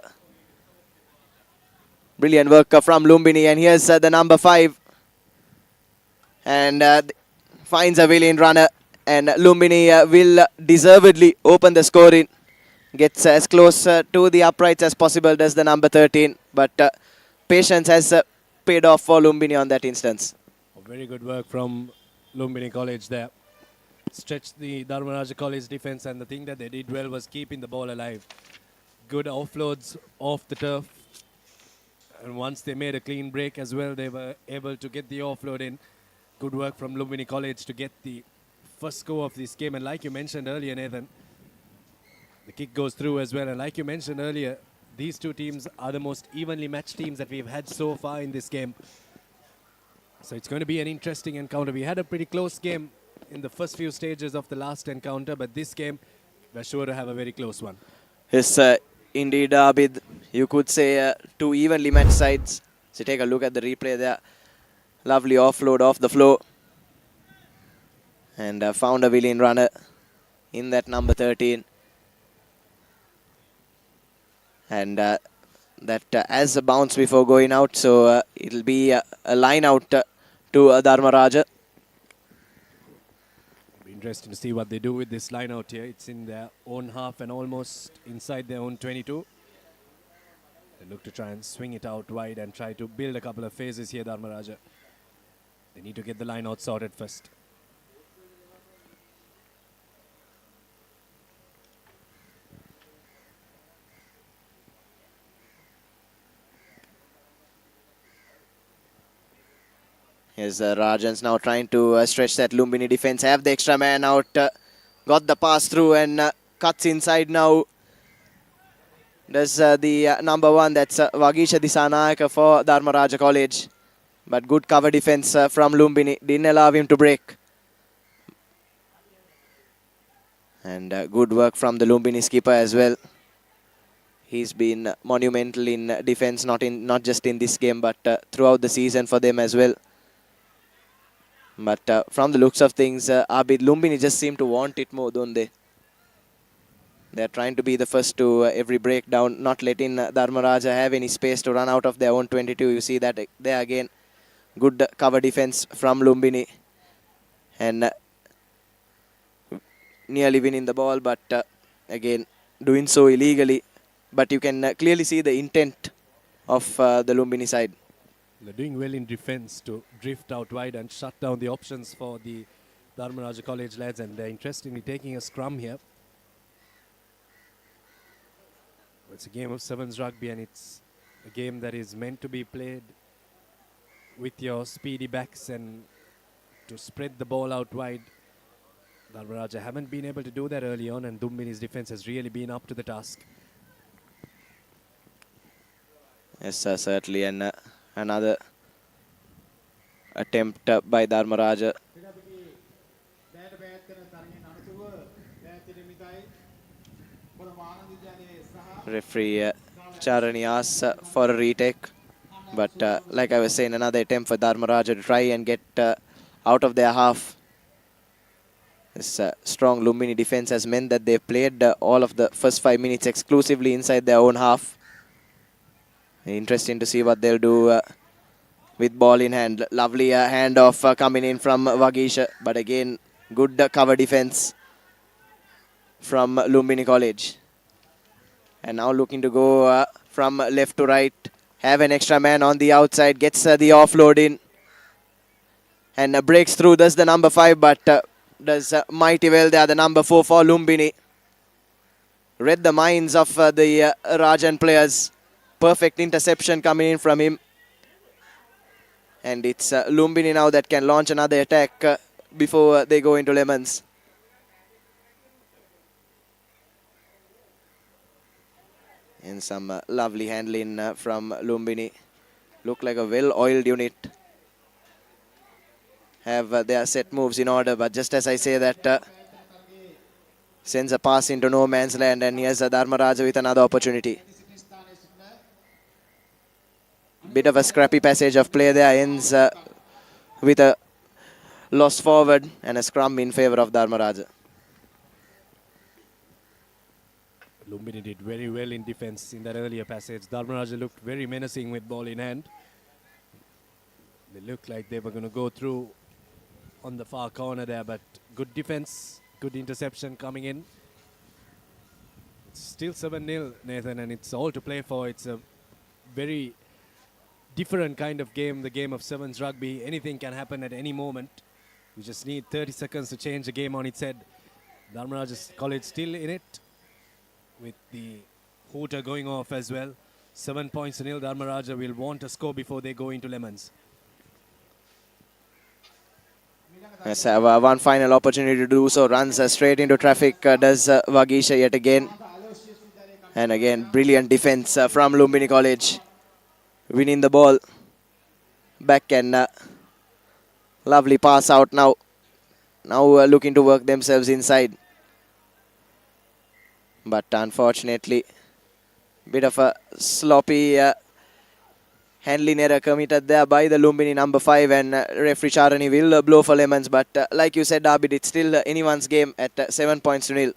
Brilliant work from Lumbini. And here's the number 5. And finds a willing runner. And Lumbini will deservedly open the scoring. Gets as close to the uprights as possible, does the number 13. But patience has paid off for Lumbini on that instance. Very good work from Lumbini College there. Stretched the Dharmaraja College defense, and the thing that they did well was keeping the ball alive. Good offloads off the turf. And once they made a clean break as well, they were able to get the offload in. Good work from Lumbini College to get the first score of this game. And like you mentioned earlier, Nathan, the kick goes through as well. And like you mentioned earlier, these two teams are the most evenly matched teams that we've had so far in this game. So it's going to be an interesting encounter. We had a pretty close game in the first few stages of the last encounter, but this game, we're sure to have a very close one. Yes, indeed, Abid. You could say two evenly matched sides. So take a look at the replay there. Lovely offload off the floor. And found a willing runner in that number 13. And that as a bounce before going out, so it'll be a line out to Dharmaraja. Be interesting to see what they do with this line out here. It's in their own half and almost inside their own 22. They look to try and swing it out wide and try to build a couple of phases here, Dharmaraja. They need to get the line out sorted first. Here's Rajan's now trying to stretch that Lumbini defense. Have the extra man out. Got the pass through and cuts inside now. Does the number 1, that's Vagisha Disanayaka for Dharmaraja College. But good cover defense from Lumbini. Didn't allow him to break. And good work from the Lumbini skipper as well. He's been monumental in defense, not just in this game, but throughout the season for them as well. But from the looks of things, Abid, Lumbini just seem to want it more, don't they? They're trying to be the first to every breakdown, not letting Dharmaraja have any space to run out of their own 22. You see that there again, good cover defense from Lumbini. And nearly winning the ball, but again, doing so illegally. But you can clearly see the intent of the Lumbini side. They're doing well in defense to drift out wide and shut down the options for the Dharmaraja College lads, and they're interestingly taking a scrum here. It's a game of sevens rugby, and it's a game that is meant to be played with your speedy backs and to spread the ball out wide. Dharmaraja haven't been able to do that early on, and Lumbini's defense has really been up to the task. Yes, certainly, and another attempt by Dharmaraja. Referee Charani asks for a retake, but like I was saying, another attempt for Dharmaraja to try and get out of their half. This strong Lumbini defense has meant that they've played all of the first 5 minutes exclusively inside their own half. Interesting to see what they'll do with ball in hand. Lovely handoff coming in from Vagisha, but again, good cover defense from Lumbini College. And now looking to go from left to right, have an extra man on the outside, gets the offload in, and breaks through. Does the number 5, but does mighty well there, the number 4 for Lumbini. Read the minds of the Rajan players. Perfect interception coming in from him. And it's Lumbini now that can launch another attack before they go into lemons. And some lovely handling from Lumbini. Look like a well-oiled unit. Have their set moves in order, but just as I say that, sends a pass into no man's land, and here's Dharmaraja with another opportunity. Bit of a scrappy passage of play there, ends with a loss forward and a scrum in favour of Dharmaraja. Lumbini did very well in defense in that earlier passage. Dharmaraja looked very menacing with ball in hand. They looked like they were going to go through on the far corner there, but good defense, good interception coming in. It's still 7-0, Nathan, and it's all to play for. It's a very different kind of game, the game of sevens rugby. Anything can happen at any moment. You just need 30 seconds to change the game on its head. Dharmaraja College still in it, with the hooter going off as well. 7 points to nil. Dharmaraja will want a score before they go into lemons. Let's have one final opportunity to do so. Runs straight into traffic, does Vagisha yet again. And again, brilliant defense from Lumbini College. Winning the ball. Back and lovely pass out now. Now looking to work themselves inside. But unfortunately, bit of a sloppy handling error committed there by the Lumbini number 5, and referee Charani will blow for lemons. But like you said, Abid, it's still anyone's game at 7 points to nil.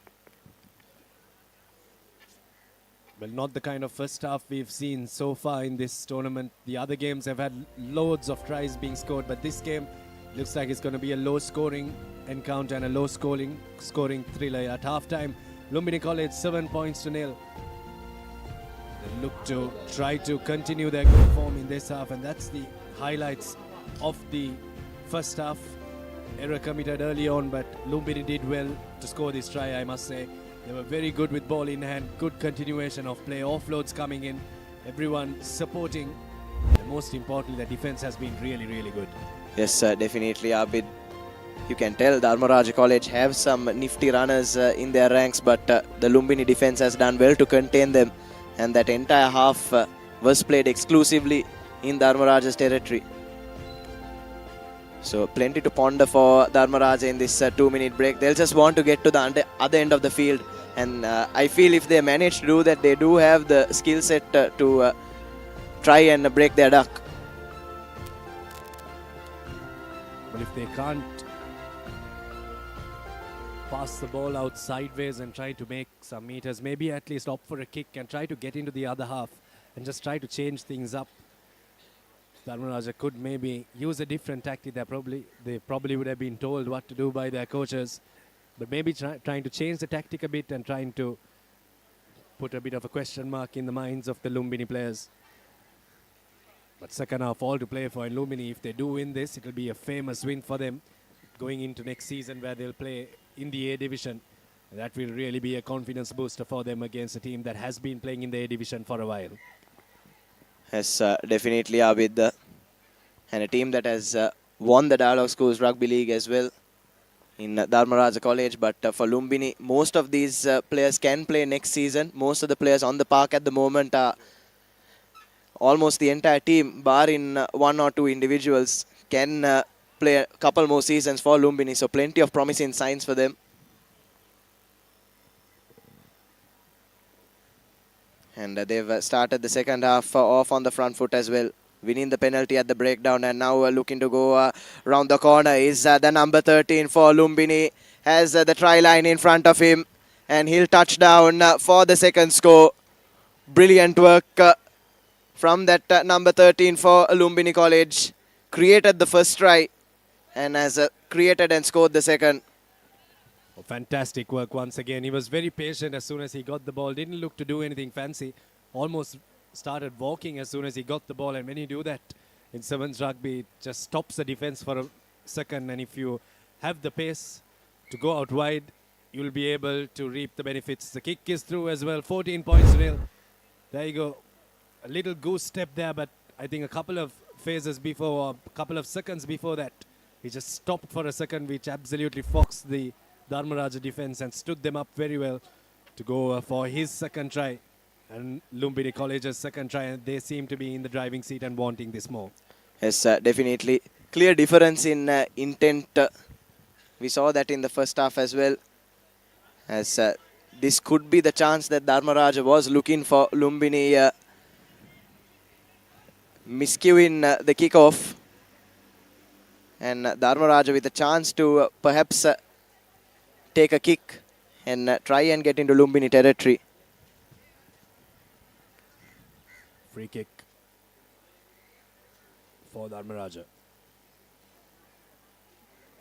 Well, not the kind of first half we've seen so far in this tournament. The other games have had loads of tries being scored, but this game looks like it's going to be a low-scoring encounter and a low-scoring thriller. At halftime, Lumbini College 7 points to nil. They look to try to continue their good form in this half, and that's the highlights of the first half. Error committed early on, but Lumbini did well to score this try, I must say. They were very good with ball in hand, good continuation of play, offloads coming in, everyone supporting. And most importantly, the defense has been really, really good. Yes, definitely, Abid. You can tell Dharmaraja College have some nifty runners in their ranks, but the Lumbini defense has done well to contain them. And that entire half was played exclusively in Dharmaraja's territory. So plenty to ponder for Dharmaraj in this 2-minute break. They'll just want to get to the other end of the field. And I feel if they manage to do that, they do have the skill set to try and break their duck. But if they can't pass the ball out sideways and try to make some meters, maybe at least opt for a kick and try to get into the other half and just try to change things up. Dharmaraja could maybe use a different tactic. They probably would have been told what to do by their coaches, but maybe trying to change the tactic a bit and trying to put a bit of a question mark in the minds of the Lumbini players. But second half all to play for in Lumbini. If they do win this, it will be a famous win for them going into next season where they'll play in the A division. That will really be a confidence booster for them against a team that has been playing in the A division for a while. Yes, definitely, Abid. And a team that has won the Dialogue Schools Rugby League as well in Dharmaraja College. But for Lumbini, most of these players can play next season. Most of the players on the park at the moment are almost the entire team, bar in one or two individuals, can play a couple more seasons for Lumbini. So plenty of promising signs for them. And they've started the second half off on the front foot as well, winning the penalty at the breakdown, and now looking to go round the corner is the number 13 for Lumbini. Has the try line in front of him, and he'll touch down for the second score. Brilliant work from that number 13 for Lumbini College. Created the first try and has created and scored the second. Oh, fantastic work once again. He was very patient as soon as he got the ball. Didn't look to do anything fancy. Almost started walking as soon as he got the ball. And when you do that in sevens rugby, it just stops the defense for a second. And if you have the pace to go out wide, you'll be able to reap the benefits. The kick is through as well. 14 points to nil. There you go. A little goose step there, but I think a couple of phases before, or a couple of seconds before that, he just stopped for a second, which absolutely foxed the Dharmaraja defense and stood them up very well to go for his second try and Lumbini College's second try, and they seem to be in the driving seat and wanting this more. Yes, definitely. Clear difference in intent. We saw that in the first half as well. As this could be the chance that Dharmaraja was looking for. Lumbini miscuing the kickoff. And Dharmaraja with a chance to perhaps take a kick and try and get into Lumbini territory. Free kick for Dharmaraja.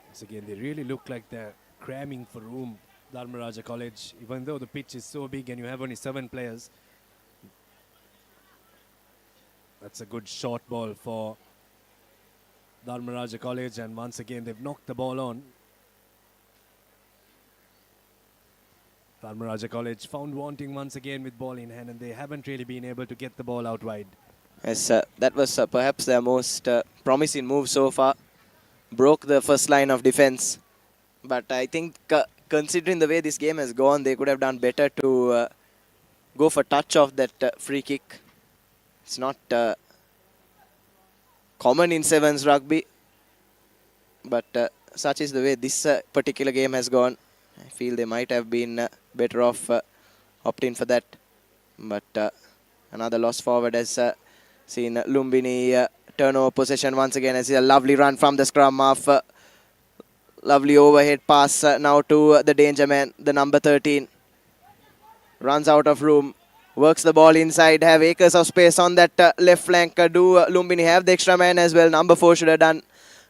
Once again, they really look like they're cramming for room, Dharmaraja College, even though the pitch is so big and you have only 7 players. That's a good short ball for Dharmaraja College, and once again they've knocked the ball on. Dharmaraja College found wanting once again with ball in hand, and they haven't really been able to get the ball out wide. Yes, that was perhaps their most promising move so far. Broke the first line of defense. But I think considering the way this game has gone, they could have done better to go for touch of that free kick. It's not common in sevens rugby, but such is the way this particular game has gone. I feel they might have been better off opting for that. But another loss forward has seen Lumbini turnover possession once again. As a lovely run from the scrum half. Lovely overhead pass now to the danger man, the number 13. Runs out of room. Works the ball inside. Have acres of space on that left flank. Do Lumbini have the extra man as well? Number 4 should have done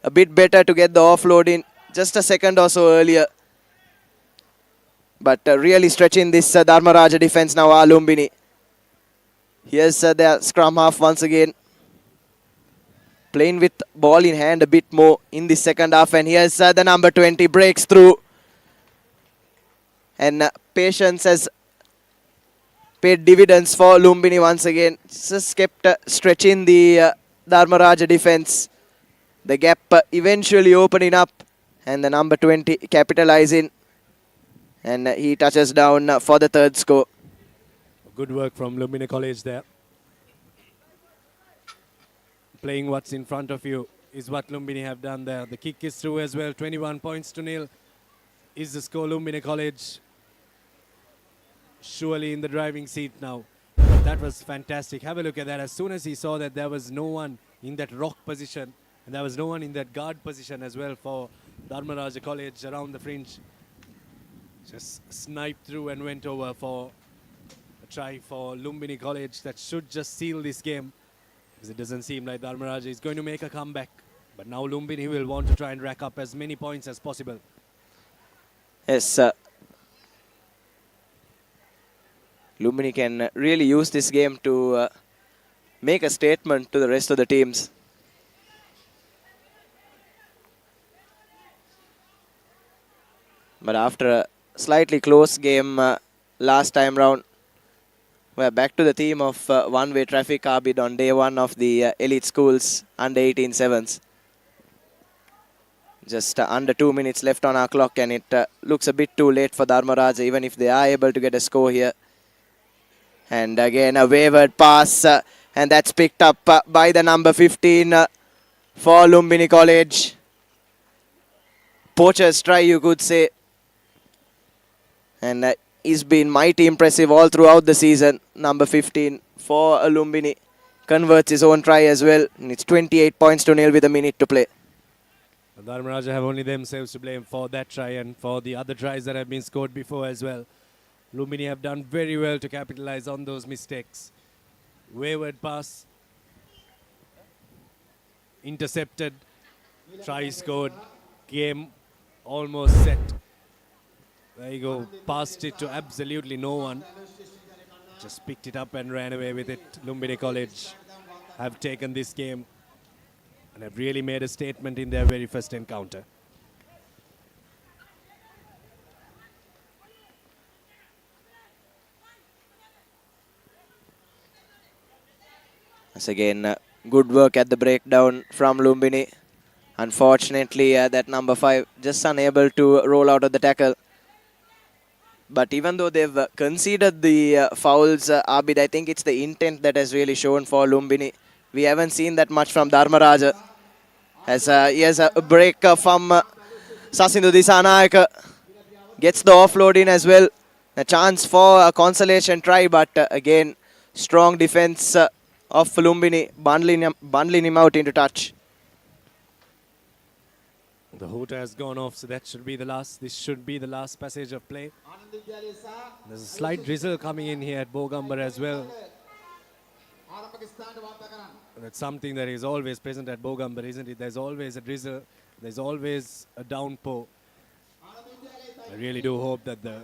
a bit better to get the offload in just a second or so earlier. But really stretching this Dharmaraja defense now are Lumbini. Here's their scrum half once again. Playing with ball in hand a bit more in the second half. And here's the number 20 breaks through. And patience has paid dividends for Lumbini once again. Just kept stretching the Dharmaraja defense. The gap eventually opening up. And the number 20 capitalizing. And he touches down for the third score. Good work from Lumbini College there. Playing what's in front of you is what Lumbini have done there. The kick is through as well. 21 points to nil is the score. Lumbini College surely in the driving seat now. But that was fantastic. Have a look at that. As soon as he saw that there was no one in that rock position and there was no one in that guard position as well for Dharmaraja College around the fringe, just sniped through and went over for a try for Lumbini College that should just seal this game, because it doesn't seem like Dharmaraja is going to make a comeback. But now Lumbini will want to try and rack up as many points as possible. Yes, Lumbini can really use this game to make a statement to the rest of the teams. But after a slightly close game last time round, we're back to the theme of one-way traffic arbid on day one of the elite schools under-18 sevens. Just under 2 minutes left on our clock, and it looks a bit too late for Dharmaraja, even if they are able to get a score here. And again a wayward pass, and that's picked up by the number 15 for Lumbini College. Poacher's try, you could say. And he's been mighty impressive all throughout the season. Number 15 for Lumbini converts his own try as well. And it's 28 points to nil with a minute to play. Dharmaraja have only themselves to blame for that try and for the other tries that have been scored before as well. Lumbini have done very well to capitalize on those mistakes. Wayward pass. Intercepted. Try scored. Game almost set. There you go. Passed it to absolutely no one. Just picked it up and ran away with it. Lumbini College have taken this game and have really made a statement in their very first encounter. Once again, good work at the breakdown from Lumbini. Unfortunately, that number 5 just unable to roll out of the tackle. But even though they've conceded the fouls, Abid, I think it's the intent that has really shown for Lumbini. We haven't seen that much from Dharmaraja. As he has a break from Sasindu Disanayaka. Gets the offload in as well. A chance for a consolation try, but again, strong defense of Lumbini, bundling him out into touch. The hoota has gone off, so that should be the last. This should be the last passage of play. There's a slight drizzle coming in here at Bogambara as well. That's something that is always present at Bogambara, isn't it? There's always a drizzle. There's always a downpour. I really do hope that the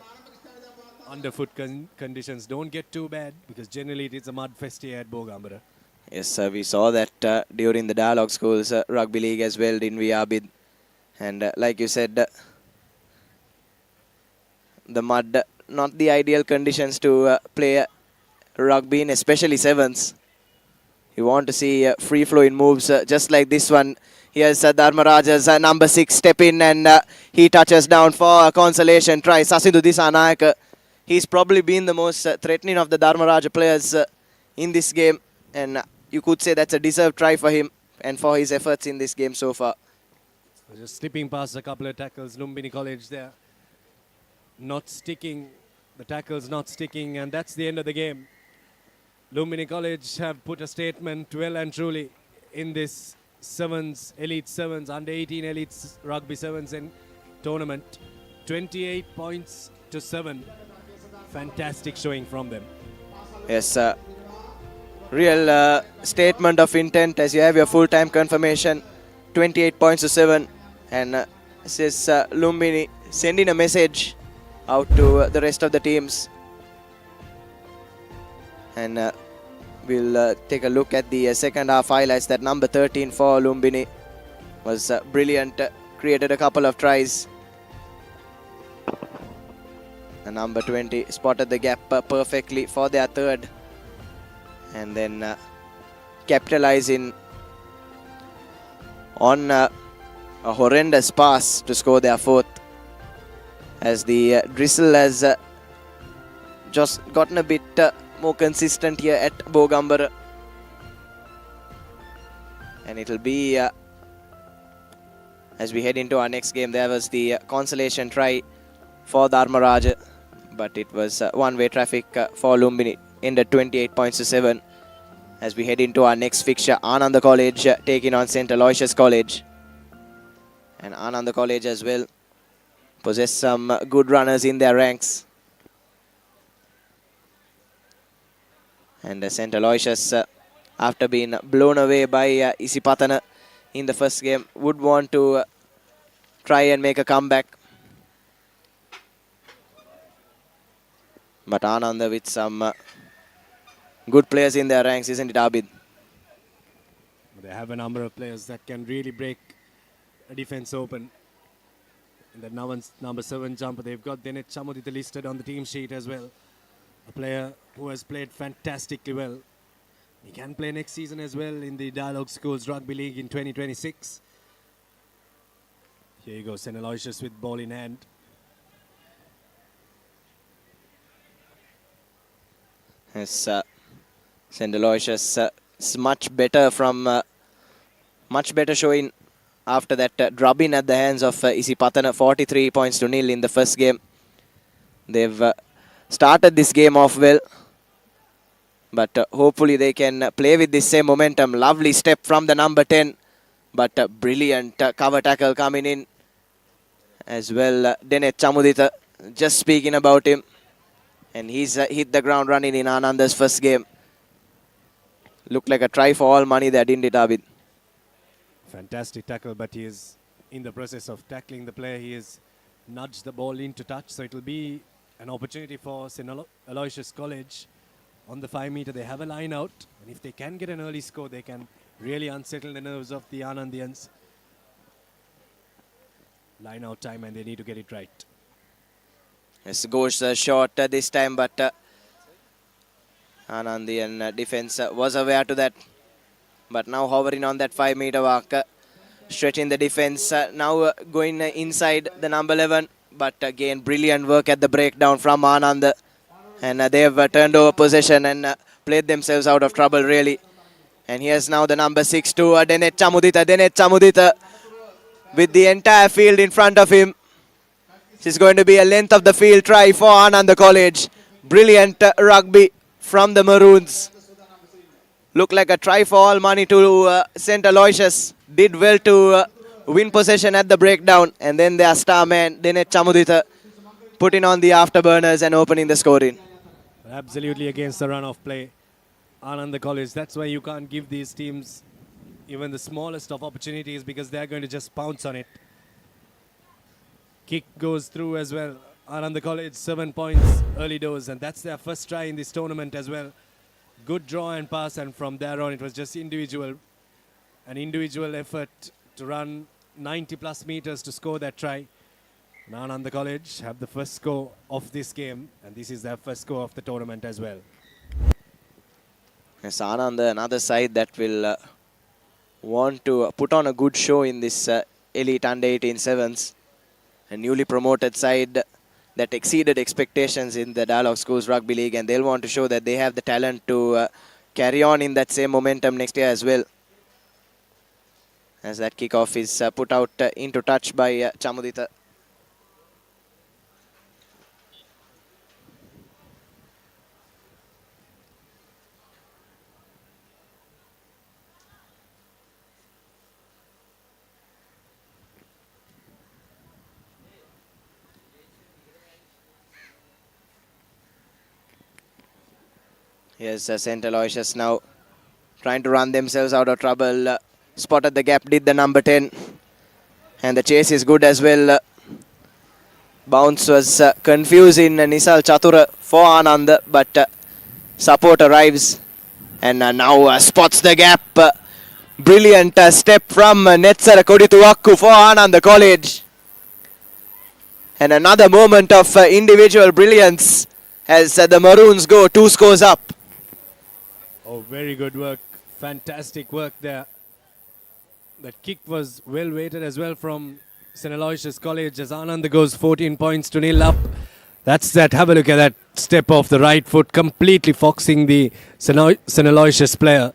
underfoot conditions don't get too bad, because generally it is a mud fest here at Bogambara. Yes, we saw that during the Dialogue Schools Rugby League as well, didn't we, Abid? And like you said, the mud, not the ideal conditions to play rugby in, especially sevens. You want to see free-flowing moves just like this one. Here's Dharmaraja's number 6 step in, and he touches down for a consolation try. Sasindu Disanayaka, he's probably been the most threatening of the Dharmaraja players in this game, and you could say that's a deserved try for him and for his efforts in this game so far. Just slipping past a couple of tackles. Lumbini College there not sticking. The tackles not sticking, and that's the end of the game. Lumbini College have put a statement well and truly in this sevens, elite sevens, under-18 elite rugby sevens in tournament. 28 points to 7. Fantastic showing from them. Yes, real statement of intent, as you have your full-time confirmation. 28 points to 7. And this is Lumbini sending a message out to the rest of the teams. And we'll take a look at the second half highlights. That number 13 for Lumbini was brilliant, created a couple of tries. The number 20 spotted the gap perfectly for their third. And then capitalizing on a horrendous pass to score their fourth, as the drizzle has just gotten a bit more consistent here at Bogambara, and it'll be As we head into our next game, there was the consolation try for Dharmaraj, but it was one-way traffic for Lumbini. Ended 28 points to 7. As we head into our next fixture, Ananda College taking on St. Aloysius College. And Ananda College as well possess some good runners in their ranks. And St. Aloysius, after being blown away by Isipatana in the first game, would want to try and make a comeback. But Ananda with some good players in their ranks, isn't it, Abid? They have a number of players that can really break a defense open. In the number 7 jumper, they've got Dinesh Chamudita listed on the team sheet as well. A player who has played fantastically well. He can play next season as well in the Dialogue Schools Rugby League in 2026. Here you go, St. Aloysius with ball in hand. Yes, St. Aloysius is much better from much better showing after that drubbing at the hands of Isipatana, 43 points to 0 in the first game. They've started this game off well, but hopefully they can play with this same momentum. Lovely step from the number 10, but brilliant cover tackle coming in as well. Dinesh Chamudita, just speaking about him, and he's hit the ground running in Ananda's first game. Looked like a try for all money there, didn't it, Abid? Fantastic tackle, but he is in the process of tackling the player. He has nudged the ball into touch, so it will be an opportunity for St. Aloysius College. On the 5 meter, they have a line out, and if they can get an early score, they can really unsettle the nerves of the Anandians. Line out time, and they need to get it right. Yes, goes short this time, but Anandian defense was aware to that. But now hovering on that 5 meter mark, stretching the defense, now going inside the number 11. But again, brilliant work at the breakdown from Anand. And they have turned over possession and played themselves out of trouble, really. And here's now the number 6 to Dinesh Chamudita. Dinesh Chamudita with the entire field in front of him. This is going to be a length of the field try for Ananda College. Brilliant rugby from the Maroons. Looked like a try for all money to St. Aloysius. Did well to win possession at the breakdown. And then their star man, Dinesh Chamudita, putting on the afterburners and opening the scoring. Absolutely against the run of play. Ananda College, that's why you can't give these teams even the smallest of opportunities, because they're going to just pounce on it. Kick goes through as well. Ananda College, 7 points early doors, and that's their first try in this tournament as well. Good draw and pass, and from there on it was just an individual effort to run 90 plus meters to score that try. And Ananda College have the first score of this game, and this is their first score of the tournament as well. Yes, Ananda, another side that will want to put on a good show in this Elite Under-18 Sevens. A newly promoted side that exceeded expectations in the Dialogue Schools Rugby League, and they'll want to show that they have the talent to carry on in that same momentum next year as well. As that kickoff is put out into touch by Chamudita. Here's St. Aloysius now trying to run themselves out of trouble. Spotted the gap, did the number 10. And the chase is good as well. Bounce was confusing Nisal Chatura for Anand, but support arrives. And now spots the gap. Brilliant step from Netsara Kodituakku for Anand College. And another moment of individual brilliance as the Maroons go 2 scores up. Oh, very good work. Fantastic work there. That kick was well weighted as well from St. Aloysius College as Ananda goes 14 points to 0 up. That's that. Have a look at that step off the right foot, completely foxing the St. Aloysius player.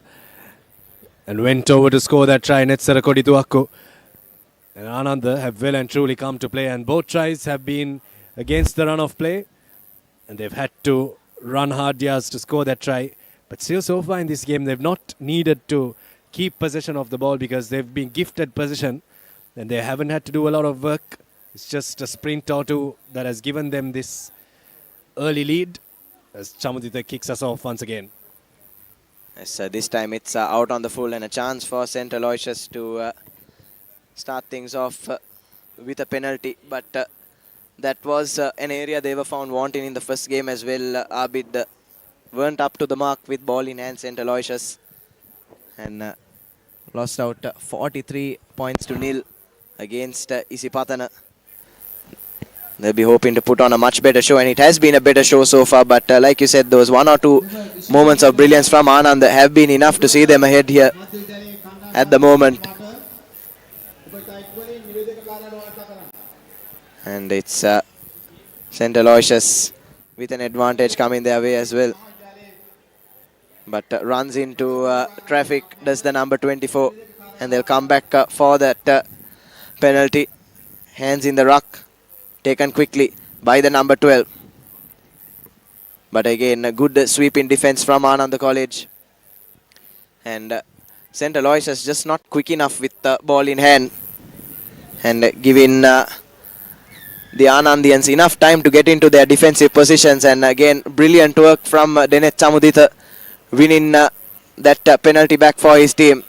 And went over to score that try, Netsara Kodituakku. and Ananda have well and truly come to play, and both tries have been against the run of play, and they've had to run hard yards to score that try. But still, so far in this game, they've not needed to keep possession of the ball because they've been gifted possession, and they haven't had to do a lot of work. It's just a sprint or two that has given them this early lead as Chamudita kicks us off once again. Yes, this time it's out on the full and a chance for St. Aloysius to start things off with a penalty. But that was an area they were found wanting in the first game as well. Abid weren't up to the mark with ball in hand, St. Aloysius. And lost out 43 points to nil against Isipatana. They'll be hoping to put on a much better show, and it has been a better show so far. But like you said, those one or two moments of brilliance from Anand have been enough to see them ahead here at the moment. And it's St. Aloysius with an advantage coming their way as well. But runs into traffic, does the number 24, and they'll come back for that penalty. Hands in the ruck, taken quickly by the number 12. But again, a good sweep in defense from Ananda College. And St. Aloysius just not quick enough with the ball in hand, and giving the Anandians enough time to get into their defensive positions. And again, brilliant work from Denet Chamudita, winning that penalty back for his team.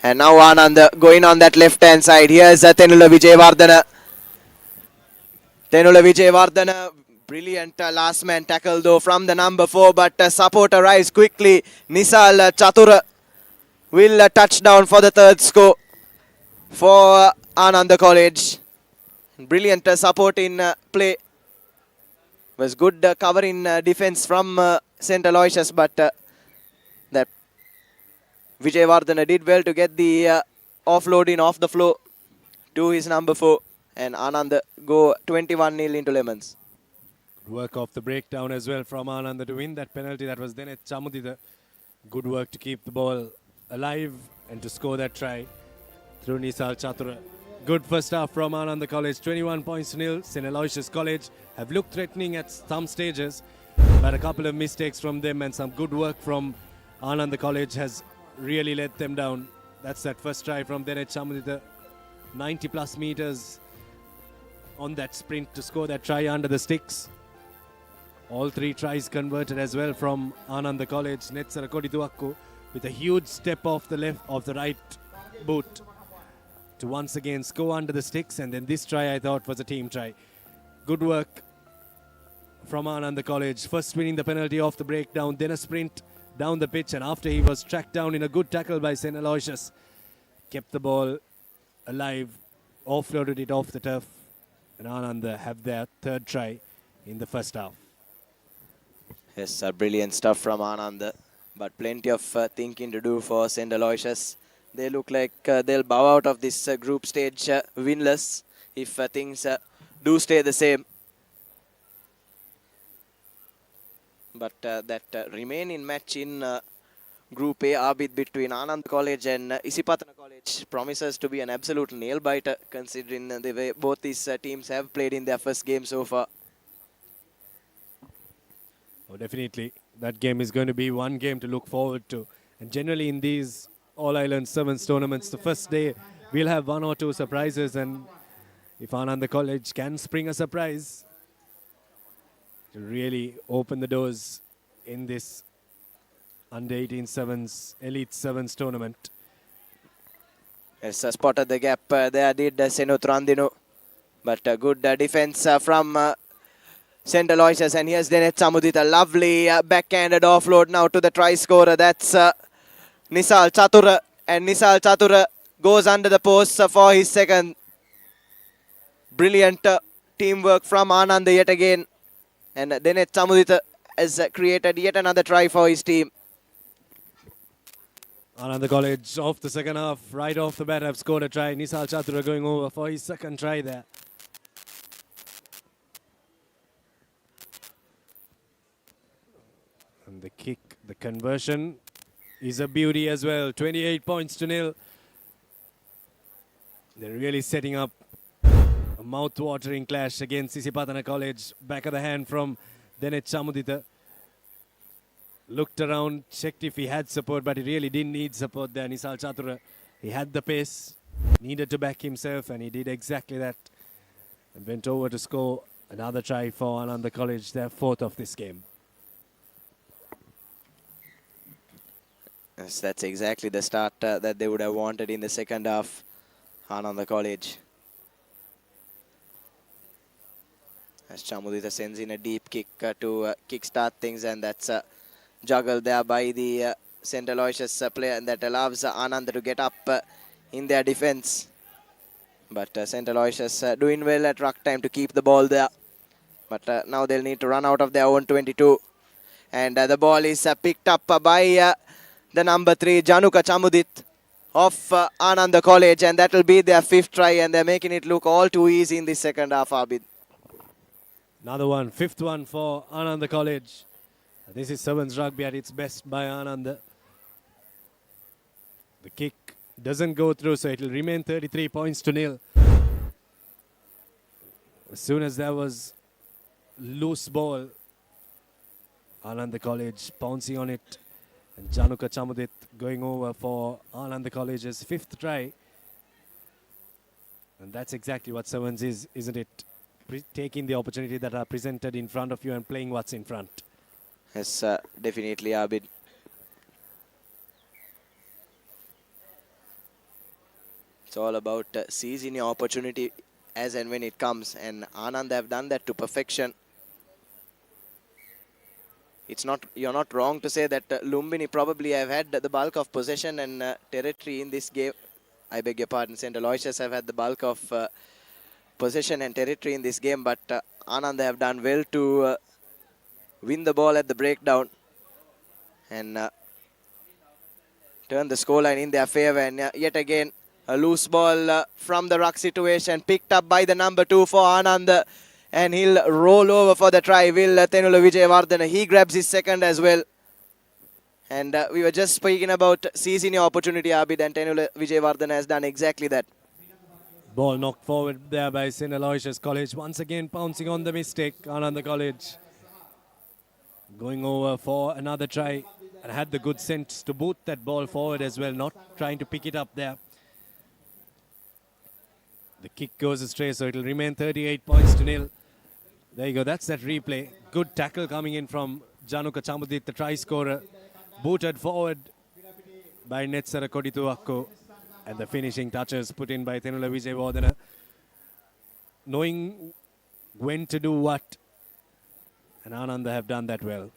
And now Anand going on that left hand side. Here's Tenula Vijayawardena. Tenula Vijayawardena, brilliant last man tackle though from the number 4, but support arrives quickly. Nisal Chatura will touch down for the third score for Ananda College. Brilliant support in play. Was good cover in defense from St. Aloysius, but that Vijayawardena did well to get the offloading off the floor to his number 4. And Anand go 21-0 into Lemons. Work off the breakdown as well from Ananda to win that penalty. That was then at Chamudita. Good work to keep the ball alive and to score that try through Nisal Chatura. Good first half from Ananda College, 21 points to nil. St. Aloysius College have looked threatening at some stages, but a couple of mistakes from them and some good work from Ananda College has really let them down. That's that first try from then at Chamudita. 90 plus meters on that sprint to score that try under the sticks. All 3 tries converted as well from Ananda College. Netsara Kodituakku with a huge step off the right boot to once again score under the sticks. And then this try I thought was a team try. Good work from Ananda College. First winning the penalty off the breakdown, then a sprint down the pitch, and after he was tracked down in a good tackle by St. Aloysius, kept the ball alive, offloaded it off the turf, and Ananda have their third try in the first half. Yes, brilliant stuff from Ananda, but plenty of thinking to do for St. Aloysius. They look like they'll bow out of this group stage winless if things do stay the same. But that remaining match in Group A, Abid, between Anand College and Isipatana College promises to be an absolute nail-biter considering the way both these teams have played in their first game so far. Oh, definitely. That game is going to be one game to look forward to. And generally in these All-Ireland Sevens tournaments, the first day we'll have 1 or 2 surprises, and if Ananda College can spring a surprise to really open the doors in this Under-18 Sevens Elite Sevens tournament. Yes, spotted the gap there did Senut Randino, but good defense from St. Aloysius. And here's Denet Chamudita, lovely backhanded offload now to the try scorer. That's Nisal Chatura, and Nisal Chatura goes under the post for his second. Brilliant teamwork from Anand yet again, and Denet Chamudita has created yet another try for his team. Ananda College off the second half, right off the bat have scored a try. Nisal Chatura going over for his second try there. And the kick, the conversion is a beauty as well. 28 points to nil. They're really setting up a mouth-watering clash against Isipatana College. Back of the hand from Denet Chamudita. Looked around, checked if he had support, but he really didn't need support there. Nisal Chatura, he had the pace, needed to back himself, and he did exactly that. And went over to score another try for Ananda College, their fourth of this game. Yes, that's exactly the start that they would have wanted in the second half, Ananda College. As Chamudita sends in a deep kick to kickstart things, and that's juggled there by the St. Aloysius player, and that allows Ananda to get up in their defense. But St. Aloysius doing well at ruck time to keep the ball there. But now they'll need to run out of their own 22. And the ball is picked up by the number 3, Januka Chamudit of Ananda College. And that will be their 5th try, and they're making it look all too easy in the second half, Abid. Another one, 5th one for Ananda College. This is Sevens rugby at its best by Ananda. The kick doesn't go through, so it will remain 33 points to nil. As soon as there was loose ball, Ananda College pouncing on it, and Januka Chamudit going over for Ananda College's 5th try. And that's exactly what Sevens is, isn't it? Taking the opportunity that are presented in front of you and playing what's in front. Yes, definitely, Abid. It's all about seizing your opportunity as and when it comes, and Anand have done that to perfection. You're not wrong to say that Lumbini probably have had the bulk of possession and territory in this game. I beg your pardon, St. Aloysius have had the bulk of possession and territory in this game, but Anand have done well to win the ball at the breakdown and turn the scoreline in their favour. And yet again, a loose ball from the ruck situation, picked up by the number 2 for Anand, and he'll roll over for the try. Will Tenula Vijayawardena, he grabs his second as well. And we were just speaking about seizing your opportunity, Abid, and Tenula Vijayawardena has done exactly that. Ball knocked forward there by St. Aloysius College. Once again pouncing on the mistake, Ananda College. Going over for another try, and had the good sense to boot that ball forward as well, not trying to pick it up there. The kick goes astray, so it'll remain 38 points to nil. There you go, that's that replay. Good tackle coming in from Januka Chamudit, the try scorer. Booted forward by Netsara Kodituakko. And the finishing touches put in by Tenula Vijayawardena. Knowing when to do what. And Ananda have done that well.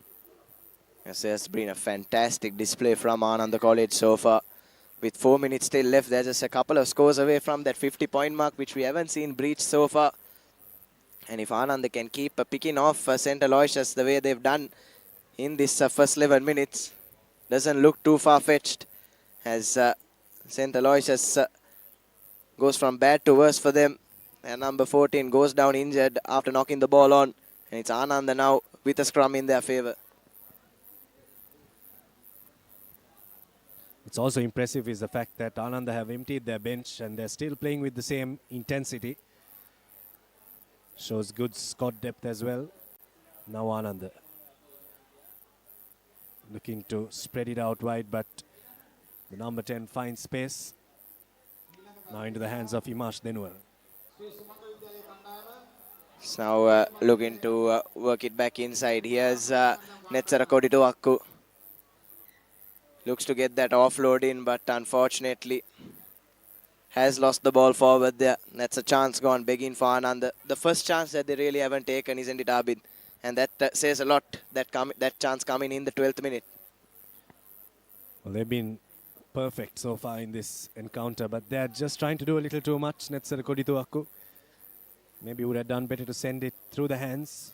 Yes, there's been a fantastic display from Ananda College so far. With 4 minutes still left, they're just a couple of scores away from that 50-point mark, which we haven't seen breached so far. And if Ananda can keep picking off St. Aloysius the way they've done in this first 11 minutes, doesn't look too far-fetched, as St. Aloysius goes from bad to worse for them. And number 14 goes down injured after knocking the ball on. And it's Ananda now with a scrum in their favour. What's also impressive is the fact that Ananda have emptied their bench and they're still playing with the same intensity. Shows good squad depth as well. Now Ananda looking to spread it out wide, but the number 10 finds space. Now into the hands of Imash Denwar. It's now looking to work it back inside. Here's Netsara Kodituakku. Looks to get that offload in, but unfortunately has lost the ball forward there. That's a chance gone, begging for Anand. The first chance that they really haven't taken, isn't it, Abid? And that says a lot, that chance coming in the 12th minute. Well, they've been perfect so far in this encounter, but they're just trying to do a little too much. Netsara Kodituakku maybe would have done better to send it through the hands.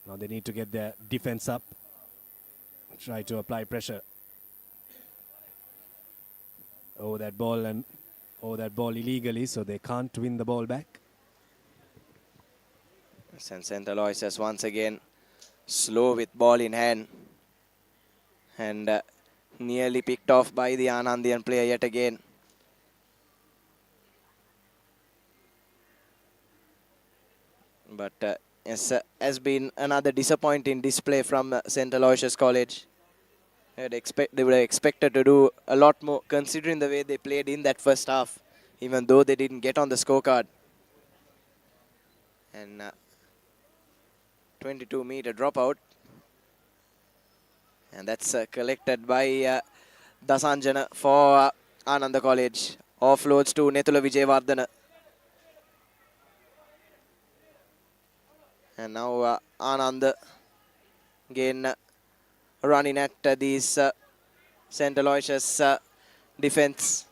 Now they need to get their defense up. Try to apply pressure. Over that ball and over that ball illegally, so they can't win the ball back. St. Aloysius once again slow with ball in hand. And nearly picked off by the Anandian player yet again. But has been another disappointing display from St. Aloysius College. They were expected to do a lot more considering the way they played in that first half, even though they didn't get on the scorecard. And 22-meter dropout. And that's collected by Dasanjana for Ananda College. Offloads to Netula Vijayawardena. And now Anand again running at these St. Aloysius defense.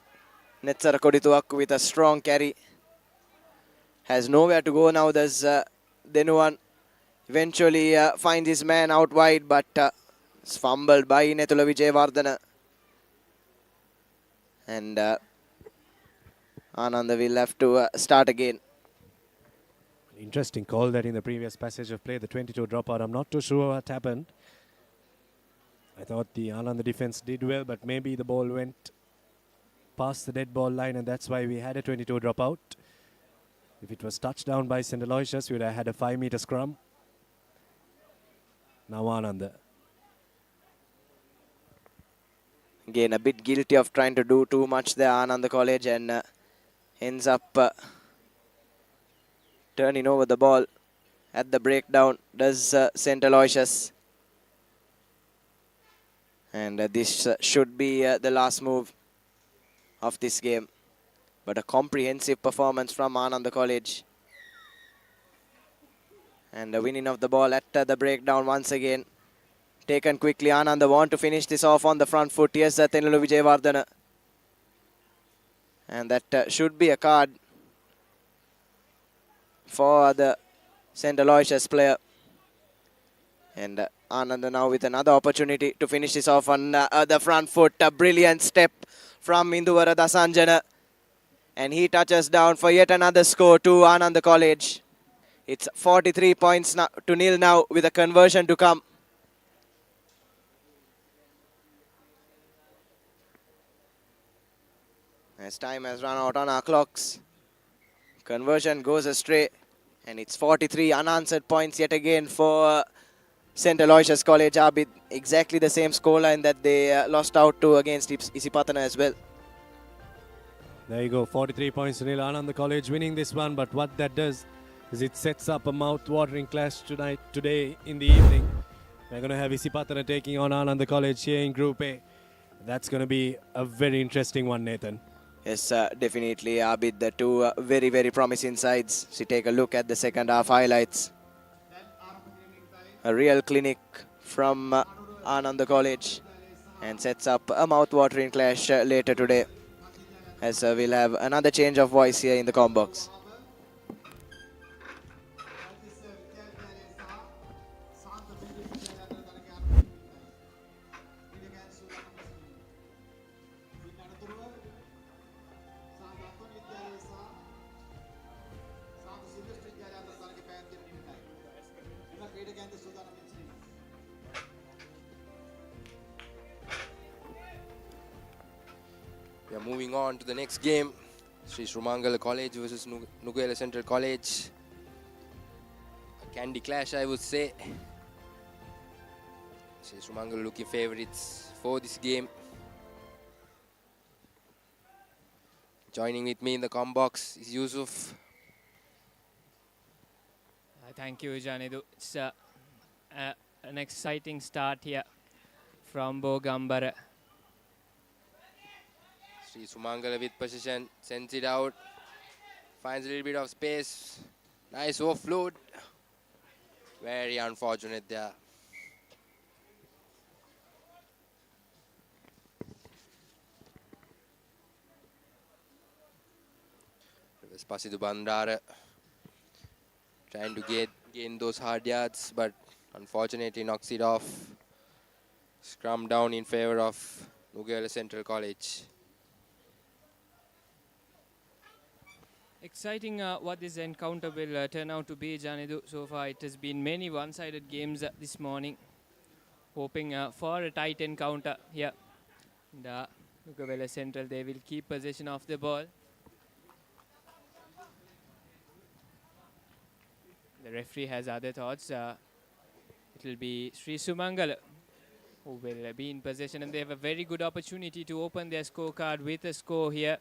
Netsara Kodituak with a strong carry. Has nowhere to go now. There's Denuan. Eventually finds his man out wide, but it's fumbled by Netula Vijayawardena. And Ananda will have to start again. Interesting call that in the previous passage of play, the 22 dropout. I'm not too sure what happened. I thought the Ananda defense did well, but maybe the ball went past the dead ball line, and that's why we had a 22 dropout. If it was touched down by St. Aloysius, we would have had a 5-meter scrum. Now Ananda. Again, a bit guilty of trying to do too much there, Ananda College, and ends up turning over the ball at the breakdown. Does St. Aloysius. And this should be the last move of this game. But a comprehensive performance from Ananda College. And the winning of the ball at the breakdown once again. Taken quickly. Ananda want to finish this off on the front foot. Yes, Tenulu Vijayawardena. And that should be a card for the St. Aloysius player. And Ananda now with another opportunity to finish this off on the front foot. A brilliant step from Induvara Dasanjana. And he touches down for yet another score to Ananda College. It's 43 points to nil now with a conversion to come. As time has run out on our clocks. Conversion goes astray. And it's 43 unanswered points yet again for St. Aloysius College. Abid, exactly the same scoreline that they lost out to against Isipatana as well. There you go, 43 points to nil. Ananda College winning this one, but what that does is it sets up a mouth-watering clash today in the evening. We're going to have Isipatana taking on Ananda College here in Group A. That's going to be a very interesting one, Nathan. Yes, definitely, Abid. The two very, very promising sides. So take a look at the second half highlights. A real clinic from Ananda College and sets up a mouth-watering clash later today. As we'll have another change of voice here in the comm box. We are moving on to the next game. Sri Srumangala College versus Nuguela Central College. A Kandy clash, I would say. Sri Srumangala looking favourites for this game. Joining with me in the comm box is Yusuf. Thank you, Janidu. It's an exciting start here from Bogambara. Sri Sumangala with possession, sends it out, finds a little bit of space. Nice offload. Very unfortunate there. Spasidu Bandara trying to gain those hard yards, but unfortunately knocks it off. Scrum down in favor of Nuguela Central College. Exciting what this encounter will turn out to be, Janidu. So far it has been many one-sided games this morning. Hoping for a tight encounter here. And Nuguela Central, they will keep possession of the ball. The The referee has other thoughts. It will be Sri Sumangala who will be in possession, and they have a very good opportunity to open their scorecard with a score here.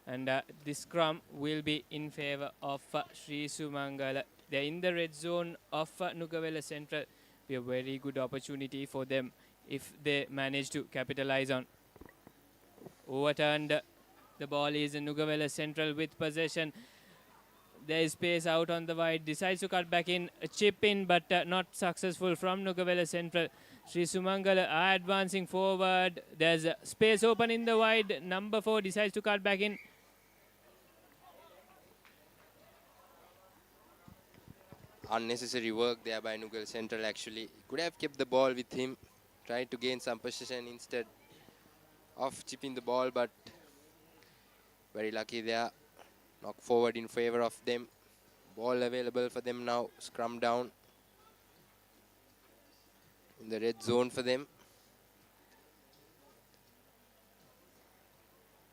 And this scrum will be in favor of Sri Sumangala. They're in the red zone of Nugavela Central. Be a very good opportunity for them if they manage to capitalize on. Overturned. The ball is in Nugavela Central with possession. There is space out on the wide. Decides to cut back in. A chip in, but not successful from Nugavela Central. Sri Sumangala are advancing forward. There's space open in the wide. Number 4 decides to cut back in. Unnecessary work there by Nugavela Central actually. Could have kept the ball with him. Tried to gain some possession instead of chipping the ball, but very lucky there. Knock forward in favor of them. Ball available for them now. Scrum down in the red zone for them.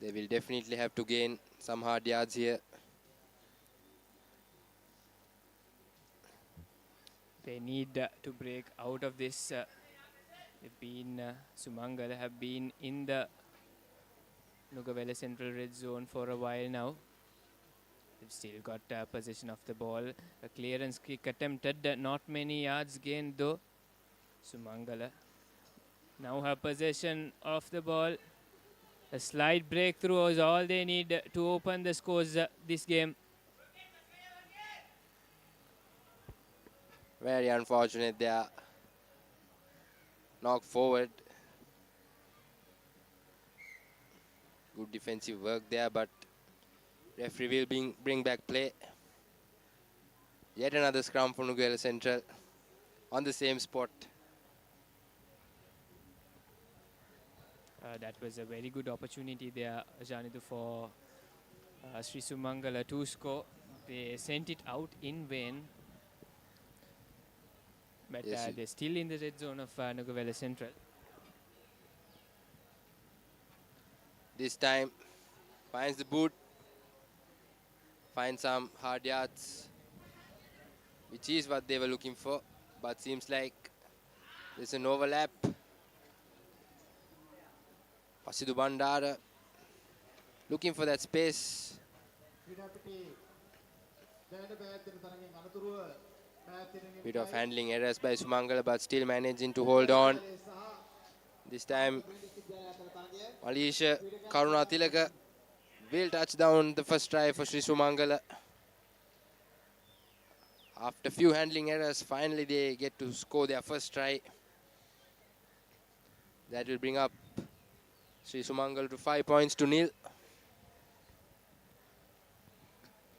They will definitely have to gain some hard yards here. They need to break out of this. Sumangala have been in the Nugavela Central red zone for a while now. They've still got possession of the ball. A clearance kick attempted, not many yards gained though. Sumangala now have possession of the ball. A slight breakthrough is all they need to open the scores this game. Very unfortunate there. Knock forward. Good defensive work there, but referee will bring back play. Yet another scrum for Nugavela Central on the same spot. That was a very good opportunity there, Janidu, for Sri Sumangala to score. They sent it out in vain. But Yes, they're still in the red zone of Nugavela Central. This time finds the boot. Finds some hard yards, which is what they were looking for. But seems like there's an overlap. Bogambara looking for that space. Bit of handling errors by Sumangala, but still managing to hold on. This time, Malaysia Karunatilaka will touch down the first try for Sri Sumangala. After a few handling errors, finally they get to score their first try. That will bring up Sri Sumangala to 5 points to 0.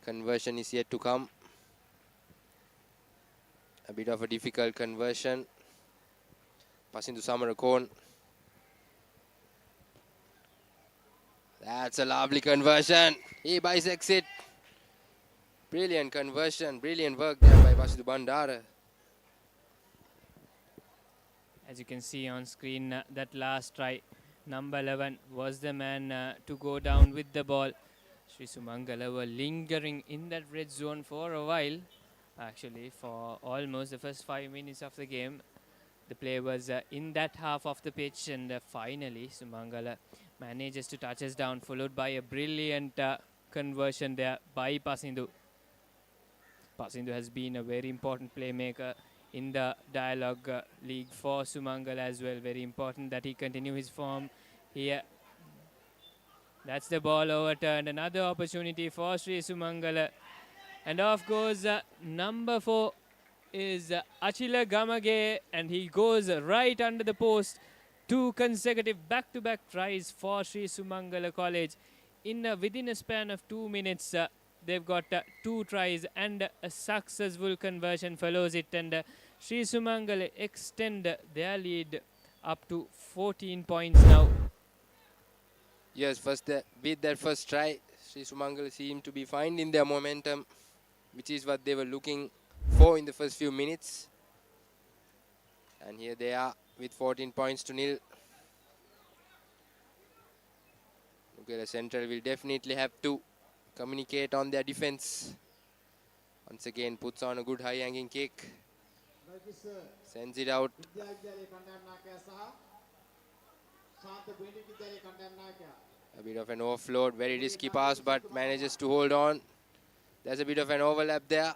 Conversion is yet to come. A bit of a difficult conversion. Passing to Samarakon. That's a lovely conversion. He bisects it. Brilliant conversion. Brilliant work there by Bogambara. As you can see on screen, that last try, number 11 was the man to go down with the ball. Sri Sumangala were lingering in that red zone for a while. Actually, for almost the first 5 minutes of the game. The play was in that half of the pitch, and finally Sumangala manages to touch us down, followed by a brilliant conversion there by Pasindu. Pasindu has been a very important playmaker in the Dialogue League for Sumangala as well. Very important that he continue his form here. That's the ball overturned. Another opportunity for Sri Sumangala. And off goes number 4 is Achila Gamage, and he goes right under the post. 2 consecutive back-to-back tries for Sri Sumangala College. Within a span of 2 minutes, they've got 2 tries and a successful conversion follows it. And Sri Sumangala extend their lead up to 14 points now. Yes, with their first try, Sri Sumangala seemed to be finding their momentum, which is what they were looking for in the first few minutes. And here they are with 14 points to 0. Nugavela Central will definitely have to communicate on their defense. Once again puts on a good high hanging kick. Sends it out. A bit of an offload, very risky pass, but manages to hold on. There's a bit of an overlap there.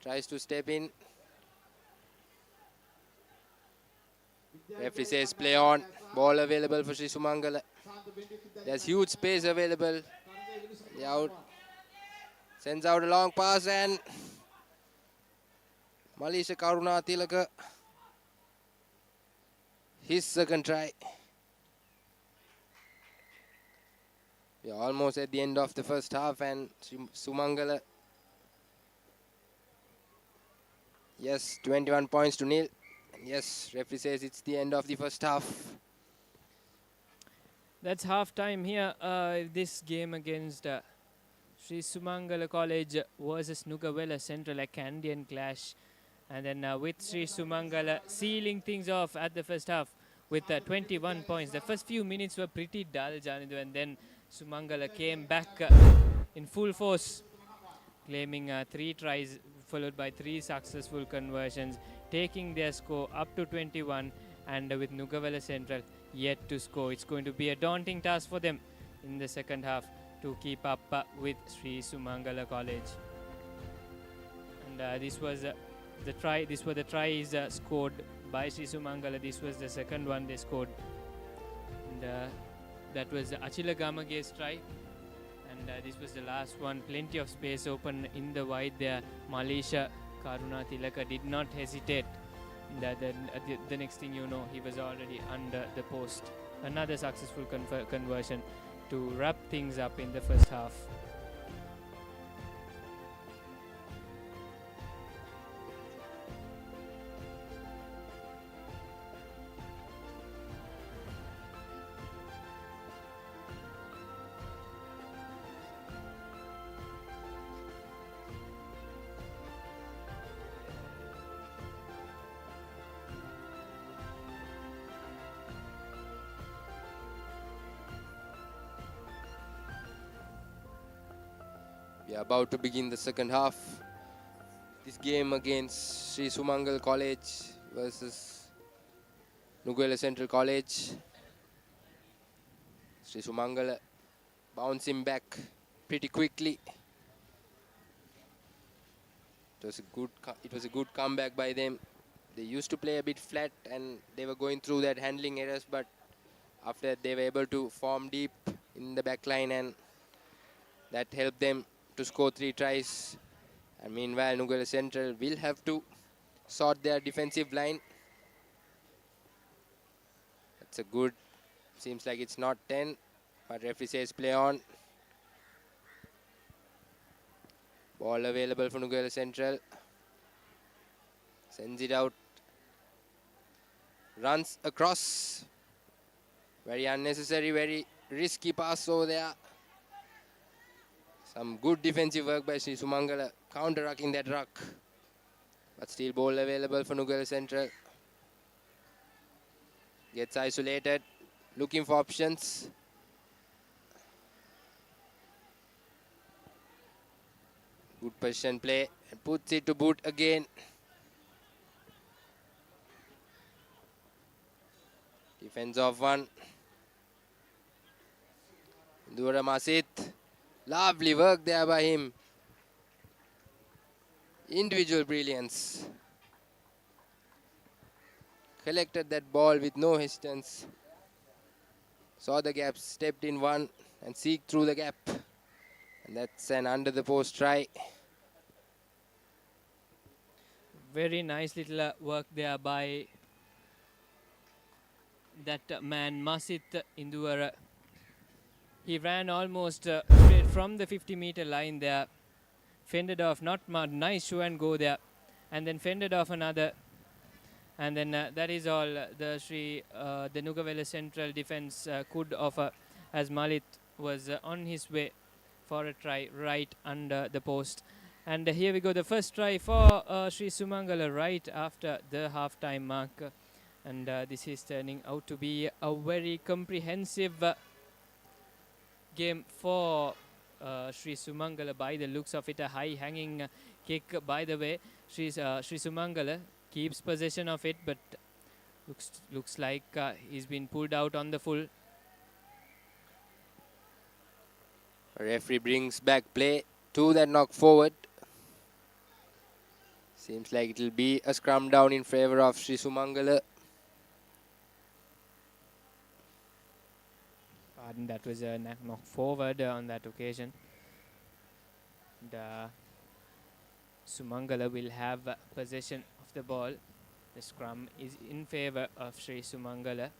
Tries to step in. Referee says play on. Ball available for Sri Sumangala. There's huge space available. The out. Sends out a long pass and Malisha Karuna Tilaka. His second try. We are almost at the end of the first half and Sumangala. Yes, 21 points to nil. Yes, referee says it's the end of the first half. That's half time here. This game against Sri Sumangala College versus Nugawela Central, a Candian clash. And then with Sri Sumangala sealing things off at the first half with 21 points. The first few minutes were pretty dull, Janidu, and then Sumangala came back in full force, claiming 3 tries followed by 3 successful conversions, taking their score up to 21, and with Nugawela Central yet to score. It's going to be a daunting task for them in the second half to keep up with Sri Sumangala College. And this was the try. These were the tries scored by Sri Sumangala. This was the second one they scored, and that was Achila Gamage's try. And this was the last one. Plenty of space open in the wide there. Malisha Karuna Tilaka did not hesitate. The next thing you know, he was already under the post. Another successful conversion to wrap things up in the first half. We are about to begin the second half. This game against Sri Sumangal College versus Nugawela Central College. Sri Sumangal bouncing back pretty quickly. It was a good comeback by them. They used to play a bit flat and they were going through that handling errors, but after that they were able to form deep in the back line, and that helped them to score 3 tries. And meanwhile, Nugawela Central will have to sort their defensive line. That's a good, seems like it's not 10, but referee says play on. Ball available for Nugawela Central. Sends it out. Runs across. Very unnecessary, very risky pass over there. Some good defensive work by Sri Sumangala, counter-rucking that ruck. But still ball available for Nugawela Central. Gets isolated, looking for options. Good position play, and puts it to boot again. Defense of 1. Dura Masit. Lovely work there by him. Individual brilliance. Collected that ball with no hesitance. Saw the gap, stepped in 1 and seeked through the gap. And that's an under the post try. Very nice little work there by that man Masit Induvara. He ran almost straight from the 50-meter line there. Fended off, nice show and go there. And then fended off another. And then that is all the Nugawela Central defense could offer, as Malit was on his way for a try right under the post. And here we go, the first try for Sri Sumangala right after the half-time mark. And this is turning out to be a very comprehensive game for Sri Sumangala by the looks of it. A high hanging kick by the way. Sri Sumangala keeps possession of it, but looks like he's been pulled out on the full. Referee brings back play to that knock forward. Seems like it will be a scrum down in favor of Sri Sumangala. Pardon, that was a knock forward on that occasion. And, Sumangala will have possession of the ball. The scrum is in favor of Sri Sumangala.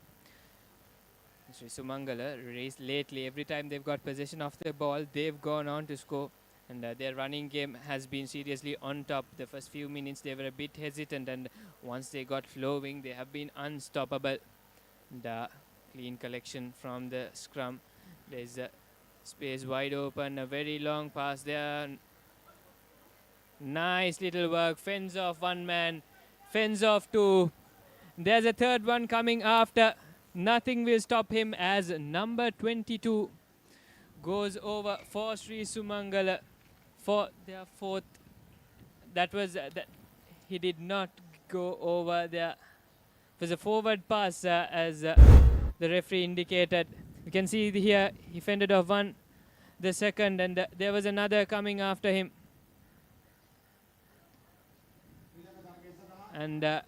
Sri Sumangala raised lately. Every time they've got possession of the ball, they've gone on to score. And their running game has been seriously on top. The first few minutes they were a bit hesitant, and once they got flowing, they have been unstoppable. And, clean collection from the scrum. There's a space wide open, a very long pass there. Nice little work. Fends off one man, fends off two. There's a third one coming after. Nothing will stop him as number 22 goes over for Sri Sumangala for their fourth. That was he did not go over there. It was a forward pass as the referee indicated. You can see here he fended off one, the second, and there was another coming after him. And that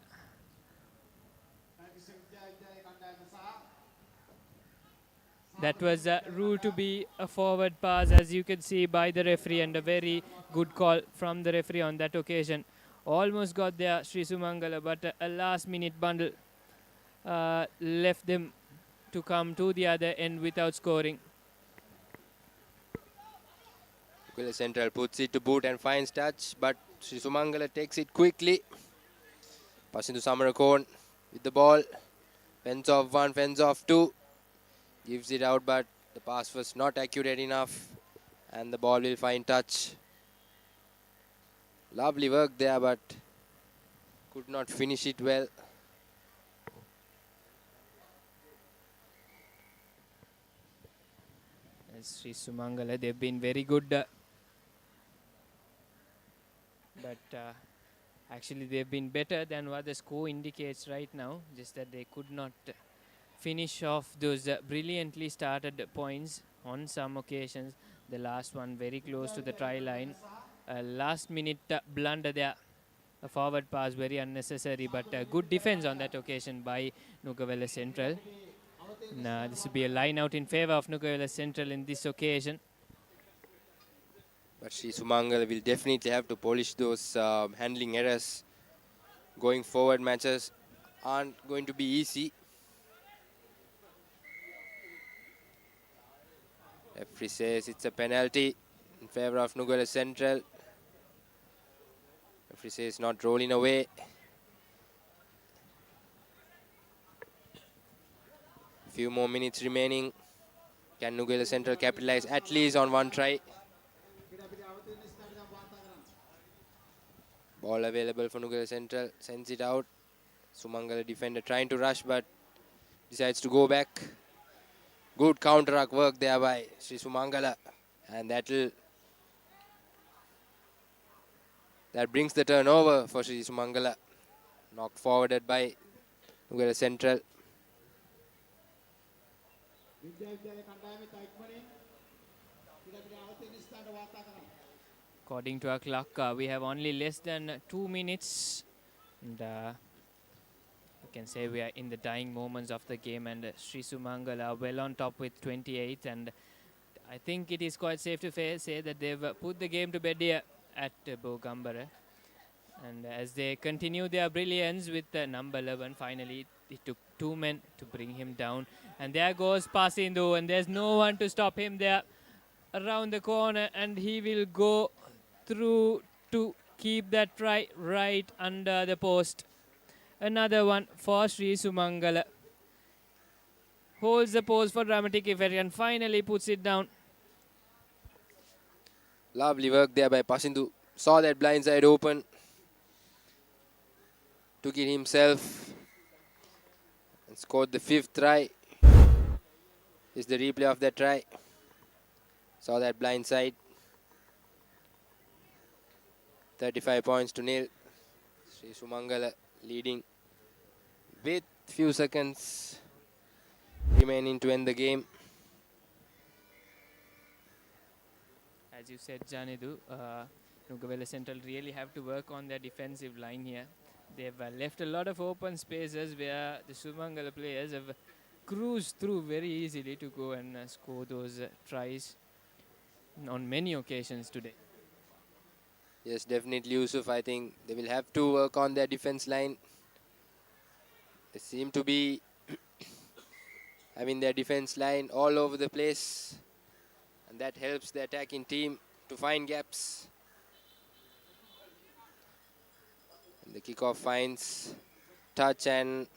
was ruled to be a forward pass, as you can see by the referee, and a very good call from the referee on that occasion. Almost got there Sri Sumangala, but a last minute bundle left them to come to the other end without scoring. Nuguala Central puts it to boot and finds touch, but Sri Sumangala takes it quickly. Pasindu Samarakon with the ball. Fends off one, fends off two. Gives it out, but the pass was not accurate enough, and the ball will find touch. Lovely work there, but could not finish it well. As Sri Sumangala, they've been very good, but actually they've been better than what the score indicates right now, just that they could not finish off those brilliantly started points on some occasions. The last one very close to the try line. Last minute blunder there. A forward pass, very unnecessary, but good defense on that occasion by Nuguala Central. This will be a line out in favor of Nuguala Central in this occasion. But Sri Sumangala will definitely have to polish those handling errors. Going forward, matches aren't going to be easy. Referee says it's a penalty in favor of Nuguala Central. Referee says not rolling away. Few more minutes remaining. Can Nuguala Central capitalize at least on one try? Ball available for Nuguala Central. Sends it out. Sumangala defender trying to rush, but decides to go back. Good counter-attack work there by Sri Sumangala. And that brings the turnover for Sri Sumangala. Knocked forwarded by Nuguala Central. According to our clock, we have only less than 2 minutes. And you can say we are in the dying moments of the game, and Sri Sumangala are well on top with 28. And I think it is quite safe to say that they've put the game to bed here at Bogambara. And as they continue their brilliance with number 11, finally it took 2 men to bring him down. And there goes Pasindu, and there's no one to stop him there around the corner, and he will go through to keep that try right under the post. Another one for Sri Sumangala. Holds the post for dramatic effect and finally puts it down. Lovely work there by Pasindu. Saw that blind side open. Took it himself. And scored the 5th try. Is the replay of that try. Saw that blind side. 35 points to nil. Sri Sumangala leading with few seconds remaining to end the game. As you said, Janidu, Nugavela Central really have to work on their defensive line here. They've left a lot of open spaces where the Sumangala players have cruised through very easily to go and score those tries on many occasions today. Yes, definitely, Yusuf. I think they will have to work on their defense line. They seem to be having their defense line all over the place, and that helps the attacking team to find gaps. And the kickoff finds touch, and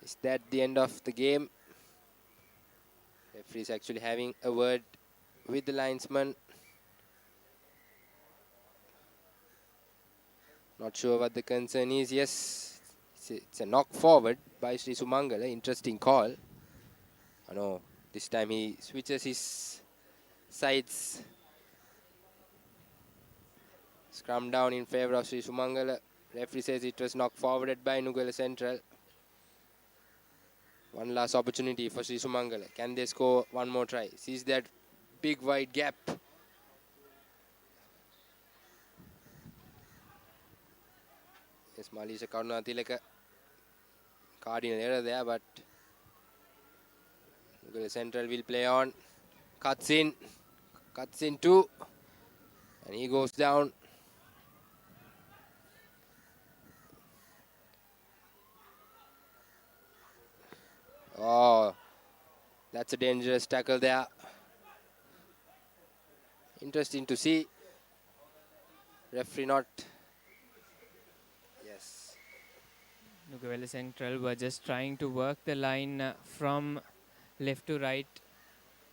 is that the end of the game? Referee is actually having a word with the linesman. Not sure what the concern is. Yes, it's a knock forward by Sri Sumangala. Interesting call. Oh no, this time he switches his sides. Scrum down in favor of Sri Sumangala. Referee says it was knocked forwarded by Nugala Central. One last opportunity for Sri Sumangala. Can they score one more try? Sees that big wide gap. Yes, Malisha Karunatilaka cardinal error there, but Nugala Central will play on. Cuts in two, and he goes down. Oh, that's a dangerous tackle there. Interesting to see. Referee not. Yes. Nugavela Central were just trying to work the line from left to right.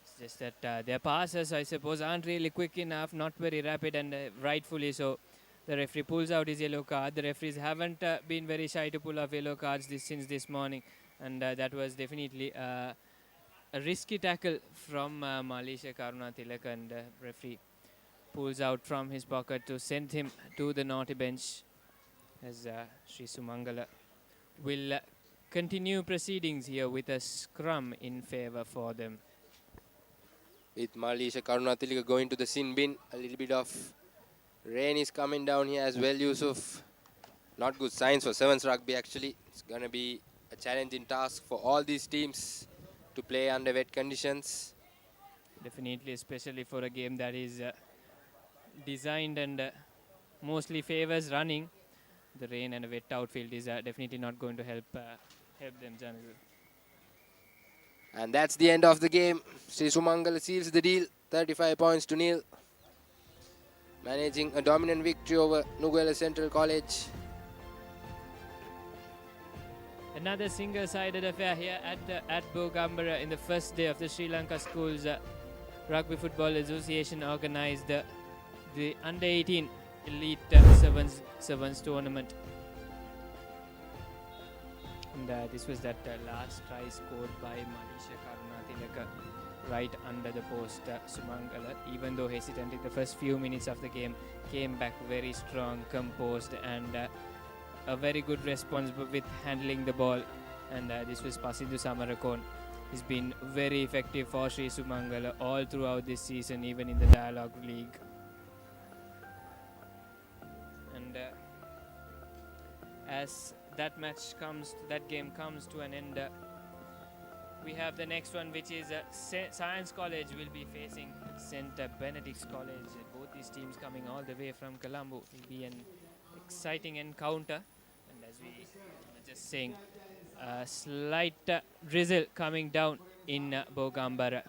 It's just that their passes, I suppose, aren't really quick enough, not very rapid, and rightfully so. The referee pulls out his yellow card. The referees haven't been very shy to pull off yellow cards since this morning, and that was definitely a risky tackle from Malisha Karunatilaka, and referee pulls out from his pocket to send him to the naughty bench, as Sri Sumangala will continue proceedings here with a scrum in favor for them. With Malisha Karunatilaka going to the sin bin, a little bit of rain is coming down here as well, Yusuf. Not good signs for Sevens Rugby actually. It's going to be a challenging task for all these teams to play under wet conditions. Definitely, especially for a game that is designed and mostly favors running. The rain and a wet outfield is definitely not going to help them, Janil. And that's the end of the game. Sri Sumangala seals the deal, 35 points to nil. Managing a dominant victory over Nugala Central College. Another single-sided affair here at Bogambara in the first day of the Sri Lanka Schools Rugby Football Association organised the Under-18 Elite Sevens tournament. And this was that last try scored by Malisha Karunatilaka right under the post. Sumangala, even though hesitant in the first few minutes of the game, came back very strong, composed, and a very good response with handling the ball. And this was Pasindu Samarakon. He's been very effective for Sri Sumangala all throughout this season, even in the Dialogue League. And as that game comes to an end, we have the next one, which is Science College will be facing St. Benedict's College. Both these teams coming all the way from Colombo. It will be an exciting encounter. And as we were just saying, a slight drizzle coming down in Bogambara.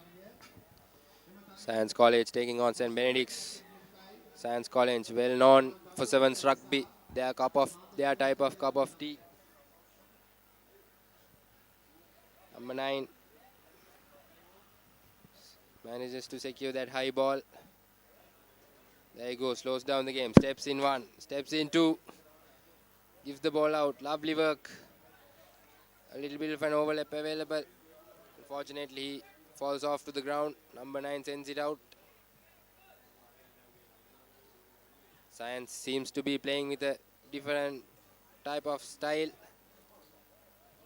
Science College taking on St. Benedict's. Science College, well known for Sevens Rugby. Their type of cup of tea. Number 9 manages to secure that high ball. There you go, slows down the game. Steps in 1, steps in 2. Gives the ball out. Lovely work. A little bit of an overlap available. Unfortunately, he falls off to the ground. Number 9 sends it out. Science seems to be playing with a different type of style.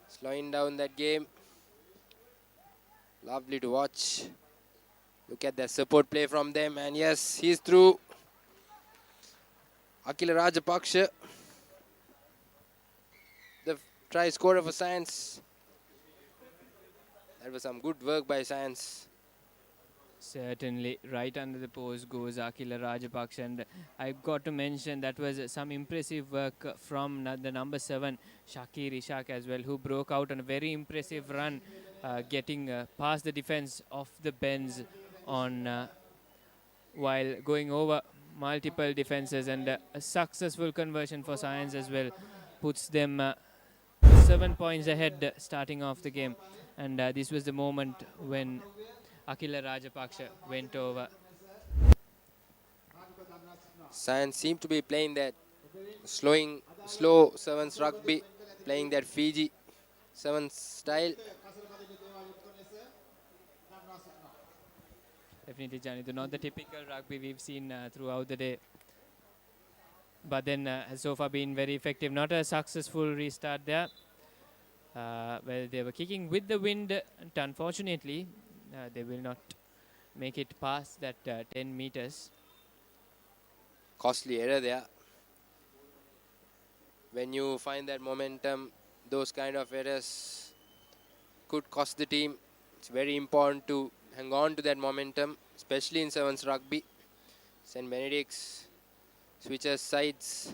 Slowing down that game. Lovely to watch. Look at the support play from them. And yes, he's through. Akila Rajapaksha, the try scorer for Science. That was some good work by Science. Certainly, right under the post goes Akila Rajapaksa, and I've got to mention that was some impressive work from the number 7, Shakir Ishaq as well, who broke out on a very impressive run, getting past the defense of the Bens on while going over multiple defenses, and a successful conversion for Science as well puts them 7 points ahead starting off the game, and this was the moment when Akila Rajapaksha went over. Science seemed to be playing that slow sevens rugby, playing that Fiji sevens style. Definitely, Janitha, not the typical rugby we've seen throughout the day, but then has so far been very effective. Not a successful restart there. Well, they were kicking with the wind, and unfortunately, they will not make it past that 10 meters. Costly error there. When you find that momentum, those kind of errors could cost the team. It's very important to hang on to that momentum, especially in sevens rugby. St. Benedict's switches sides.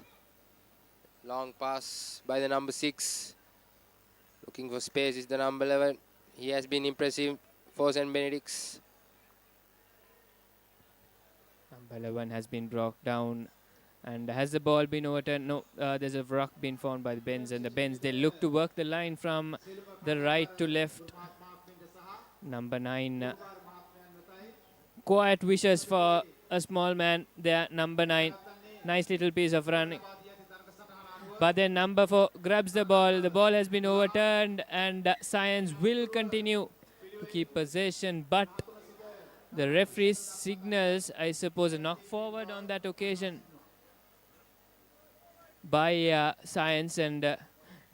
Long pass by the number 6. Looking for space is the number 11. He has been impressive for St. Benedict's. Number 11 has been brought down. And has the ball been overturned? No, there's a ruck been found by the Bens. And the Bens, they look to work the line from the right to left. Number 9. Quiet wishes for a small man there, number 9. Nice little piece of running. But then number 4 grabs the ball. The ball has been overturned, and Science will continue to keep possession. But the referee signals, I suppose, a knock forward on that occasion by Science, and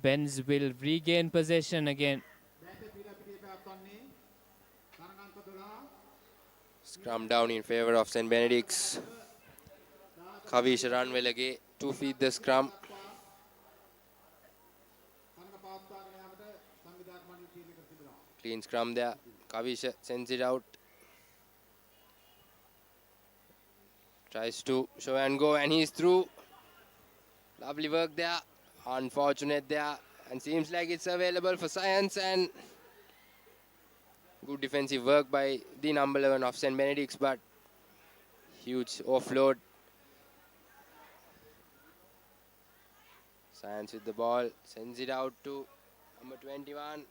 Bens will regain possession again. Scrum down in favor of St. Benedict's. Kavish Ranvelage to feed the scrum. Clean scrum there. Kavish sends it out. Tries to show and go, and he's through. Lovely work there. Unfortunate there. And seems like it's available for Science, and good defensive work by the number 11 of St. Benedict's, but huge offload. Science with the ball, sends it out to number 21.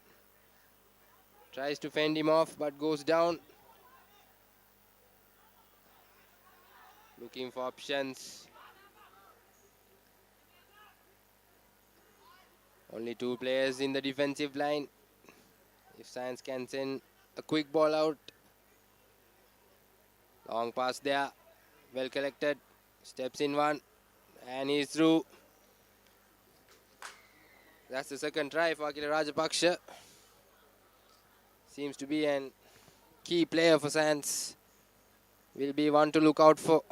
Tries to fend him off, but goes down. Looking for options. Only 2 players in the defensive line. If Science can send a quick ball out. Long pass there. Well collected. Steps in one. And he's through. That's the second try for Akila Rajapaksha. Seems to be a key player for Science. Will be one to look out for.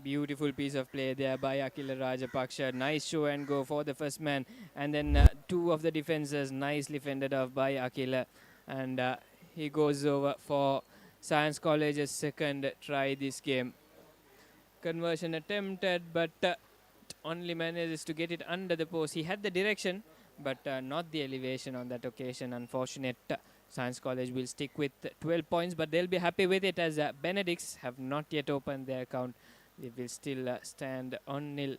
Beautiful piece of play there by Akila Rajapaksha. Nice show and go for the first man. And then 2 of the defenses nicely fended off by Akila. And he goes over for Science College's second try this game. Conversion attempted, but only manages to get it under the post. He had the direction, but not the elevation on that occasion. Unfortunate. Science College will stick with 12 points, but they'll be happy with it as Benedicts have not yet opened their account. They will still stand on nil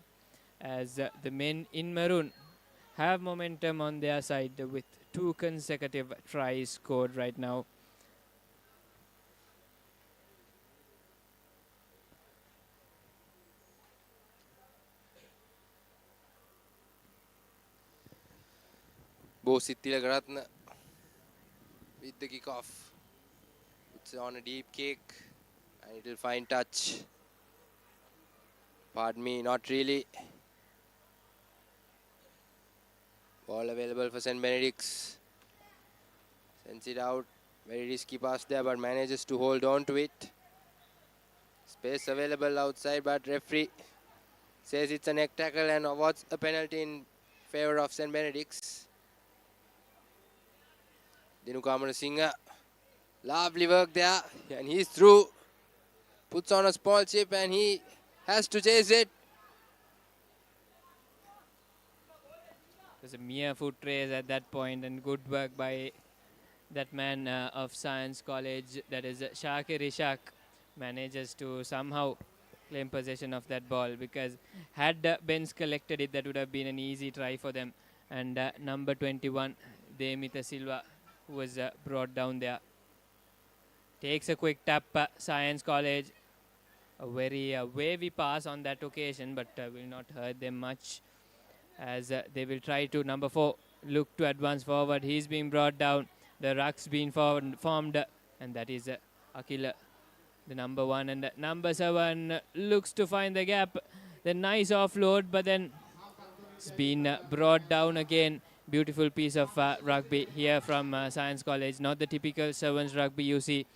as the men in maroon have momentum on their side with 2 consecutive tries scored right now. Bosit Tilakaratna with the kickoff. It's on a deep kick and it will find touch. Pardon me, not really. Ball available for St. Benedict's. Sends it out. Very risky pass there, but manages to hold on to it. Space available outside, but referee says it's a neck tackle and awards a penalty in favor of St. Benedict's. Dinu Kamarasinghe. Lovely work there, and he's through. Puts on a small chip and he has to chase it. It was a mere foot race at that point, and good work by that man of Science College, that is Shakir Ishak, manages to somehow claim possession of that ball, because had Benz collected it, that would have been an easy try for them. And number 21, Demita Silva, who was brought down there. Takes a quick tap, Science College. A very wavy pass on that occasion, but will not hurt them much, as they will try to, number 4, look to advance forward. He's being brought down. The ruck's been formed, and that is Akila, the number 1. And number 7 looks to find the gap. The nice offload, but then it's been brought down again. Beautiful piece of rugby here from Science College. Not the typical Sevens rugby you see.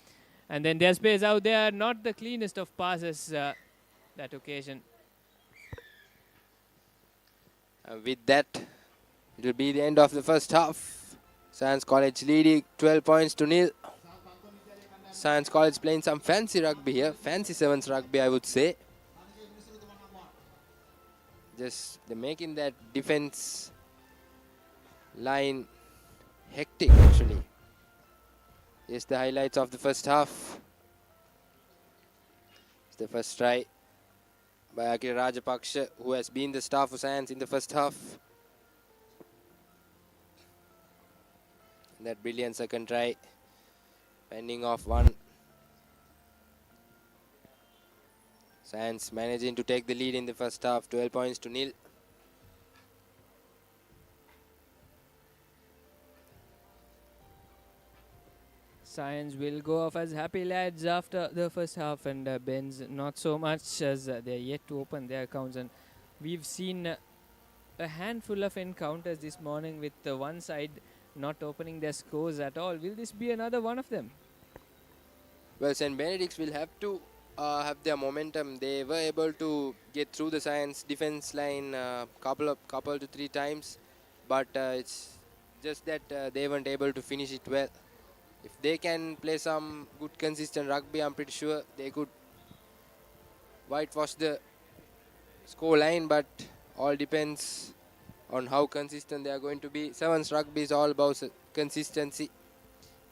And then there's space out there. Not the cleanest of passes that occasion. With that, it will be the end of the first half. Science College leading 12 points to nil. Science College playing some fancy rugby here. Fancy Sevens rugby, I would say. Just they're making that defense line hectic, actually. Here's the highlights of the first half. It's the first try by Akira Rajapaksha, who has been the star for Science in the first half. And that brilliant second try, pending off one. Science managing to take the lead in the first half, 12 points to nil. Science will go off as happy lads after the first half, and Benz not so much, as they're yet to open their accounts. And we've seen a handful of encounters this morning with one side not opening their scores at all. Will this be another one of them? Well, St. Benedict's will have to have their momentum. They were able to get through the Science defense line couple to 3 times, but it's just that they weren't able to finish it well. If they can play some good consistent rugby, I'm pretty sure they could whitewash the score line, but all depends on how consistent they are going to be. Sevens rugby is all about consistency.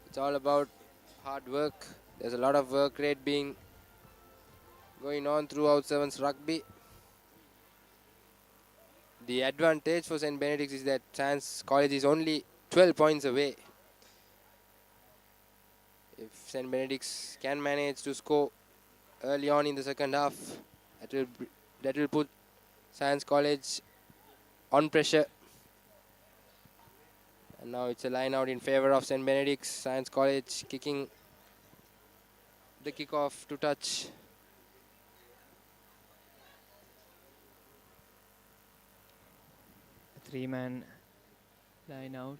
It's all about hard work. There's a lot of work rate going on throughout Sevens rugby. The advantage for St. Benedict's is that Science College is only 12 points away. If St. Benedict's can manage to score early on in the second half, that will put Science College on pressure. And now it's a line out in favor of St. Benedict's. Science College kicking the kickoff to touch. A 3-man line out.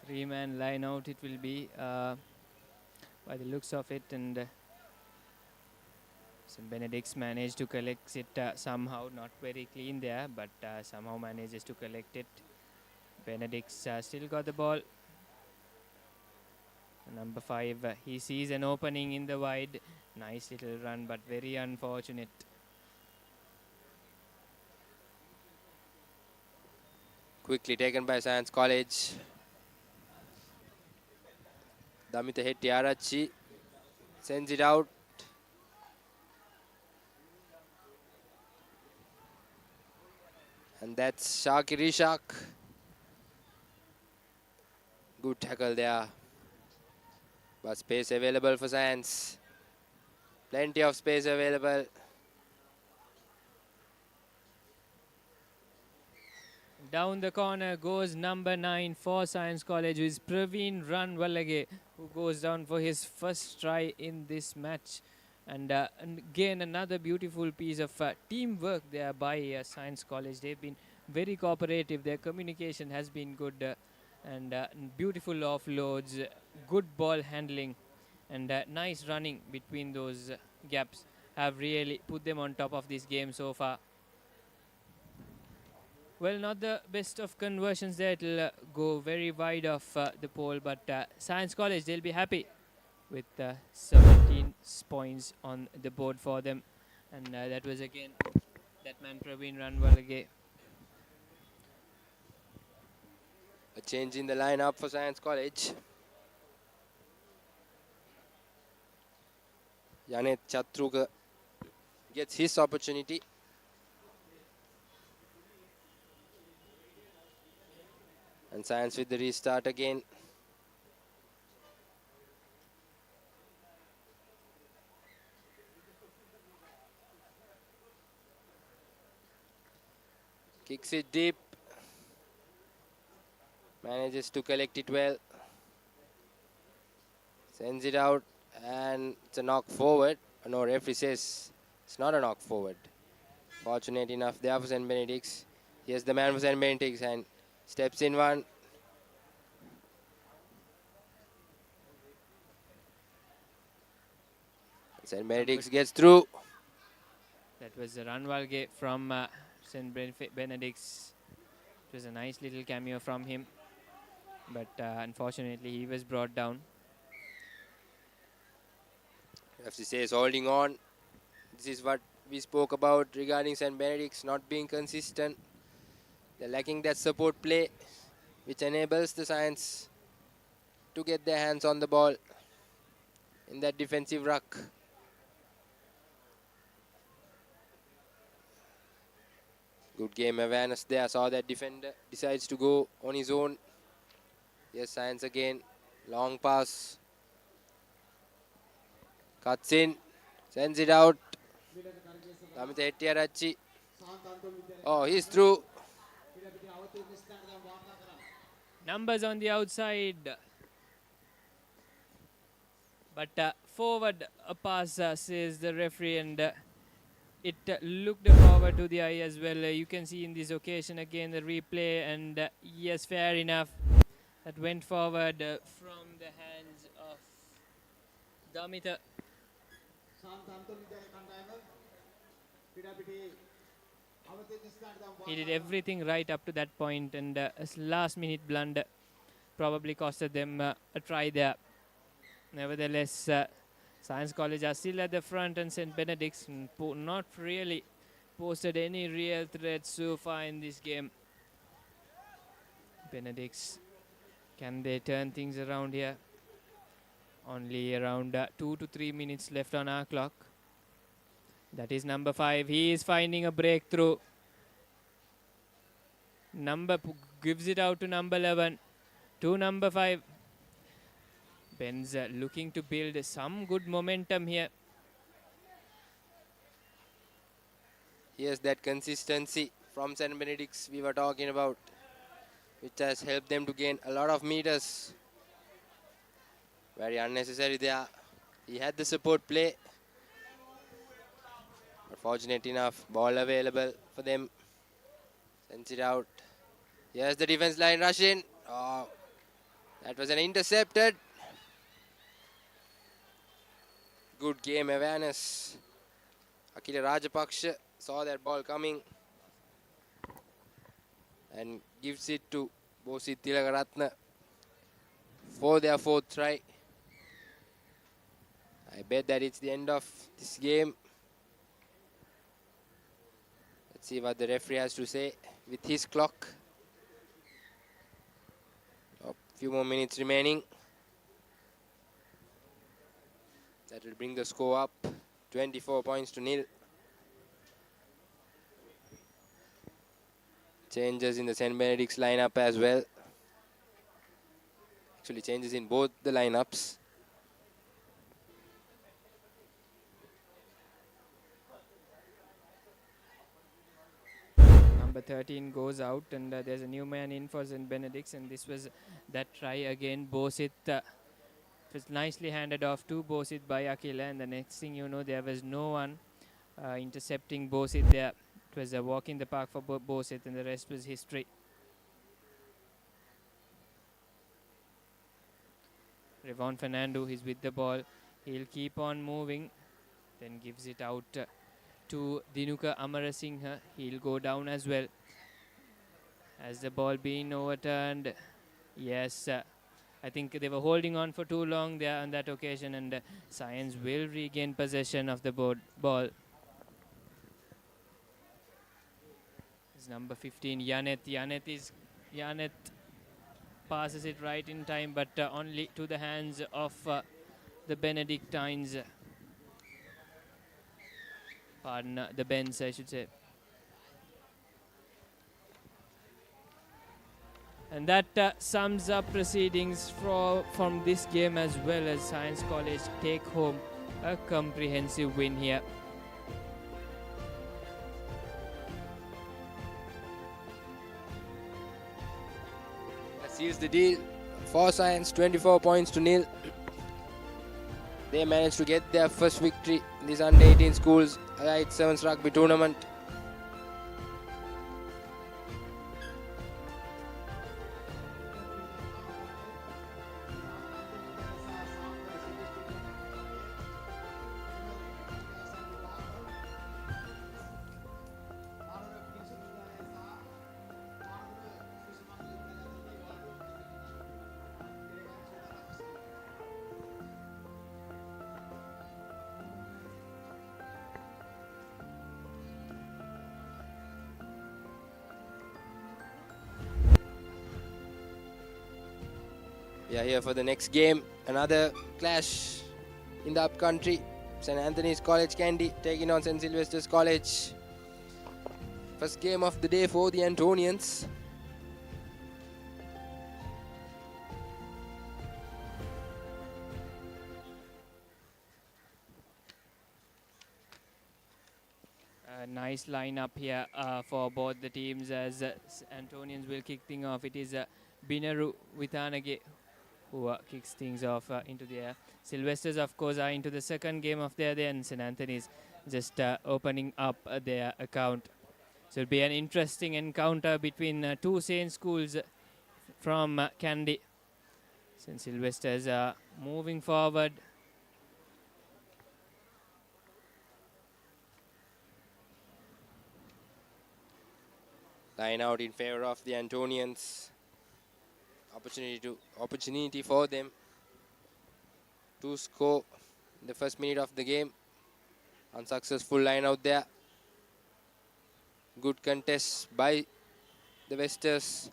3-man line out it will be, by the looks of it, and St. Benedict's managed to collect it somehow. Not very clean there, but somehow manages to collect it. Benedict's still got the ball. Number 5, he sees an opening in the wide. Nice little run, but very unfortunate. Quickly taken by Science College. Damita Hettiarachchi sends it out. And that's Shakir Ishak. Good tackle there. But space available for Science. Plenty of space available. down the corner goes number 9 for Science College, who is Praveen Ranwalage, who goes down for his first try in this match. And again, another beautiful piece of teamwork there by Science College. They've been very cooperative. Their communication has been good, and beautiful offloads, good ball handling, and nice running between those gaps have really put them on top of this game so far. Well, not the best of conversions there. It'll go very wide of the pole, but Science College, they'll be happy with 17 points on the board for them. And that was again that man Praveen Ranwalage. A change in the lineup for Science College. Janet Chatruga gets his opportunity. And Science with the restart again. Kicks it deep. Manages to collect it well. Sends it out. And it's a knock forward. No, referee says it's not a knock forward. Fortunate enough there for St. Benedict's. Here's the man for St. Benedict's and steps in one. St. Benedict's gets through. That was Ranwalage from St. Benedict's. It was a nice little cameo from him. But unfortunately, he was brought down. FC says holding on. This is what we spoke about regarding St. Benedict's not being consistent. They're lacking that support play, which enables the Science to get their hands on the ball in that defensive ruck. Good game awareness there. Saw that defender decides to go on his own. Yes, Science again. Long pass. Cuts in. Sends it out. Lamita Hettiarachchi. Oh, he's through. Numbers on the outside. But forward a pass, says the referee, and it looked forward to the eye as well. You can see in this occasion again the replay, and yes, fair enough. That went forward from the hands of Damita. He did everything right up to that point, and a last minute blunder probably costed them a try there. Nevertheless, Science College are still at the front, and St. Benedict's not really posted any real threats so far in this game. Benedict's, can they turn things around here? Only around 2 to 3 minutes left on our clock. That is number 5. He is finding a breakthrough. Gives it out to number 11. To number 5. Ben's looking to build some good momentum here. Here's that consistency from St. Benedict's we were talking about, which has helped them to gain a lot of meters. Very unnecessary there. He had the support play. But fortunate enough, ball available for them. Sends it out. Here's the defense line rush in. Oh, that was an intercepted. Good game awareness. Akila Rajapaksha saw that ball coming and gives it to Bosi Tilagaratna for their 4th try. I bet that it's the end of this game. Let's see what the referee has to say with his clock. A few more minutes remaining. That will bring the score up 24 points to 0. Changes in the St. Benedict's lineup as well. Actually, changes in both the lineups. number 13 goes out, and there's a new man in for St. Benedict's, and this was that try again. Bosit was nicely handed off to Bosit by Akila, and the next thing you know, there was no one intercepting Bosit there. It was a walk in the park for Bosit, and the rest was history. Revon Fernando is with the ball. He'll keep on moving, then gives it out to Dinuka Amarasinghe. He'll go down as well. Has the ball been overturned? Yes, I think they were holding on for too long there on that occasion, and Science will regain possession of the ball. It's number 15, Yanet. Yanet passes it right in time, but only to the hands of the Benedictines. Pardon, the Bens, I should say. And that sums up proceedings from this game, as well as Science College take home a comprehensive win here. That seals the deal for Science, 24 points to nil. They managed to get their first victory in this under-18 schools Elite Sevens Rugby tournament. We are here for the next game. Another clash in the upcountry. St. Anthony's College Kandy taking on St. Sylvester's College. First game of the day for the Antonians. A nice lineup here for both the teams, as Antonians will kick things off. It is Binaru Witanage who kicks things off into the air. Sylvesters, of course, are into the second game of their day, and St. Anthony's just opening up their account. So it'll be an interesting encounter between two Saint schools from Kandy. St. Sylvesters are moving forward. Line out in favor of the Antonians. Opportunity for them to score in the first minute of the game. Unsuccessful line out there. Good contest by the Westers.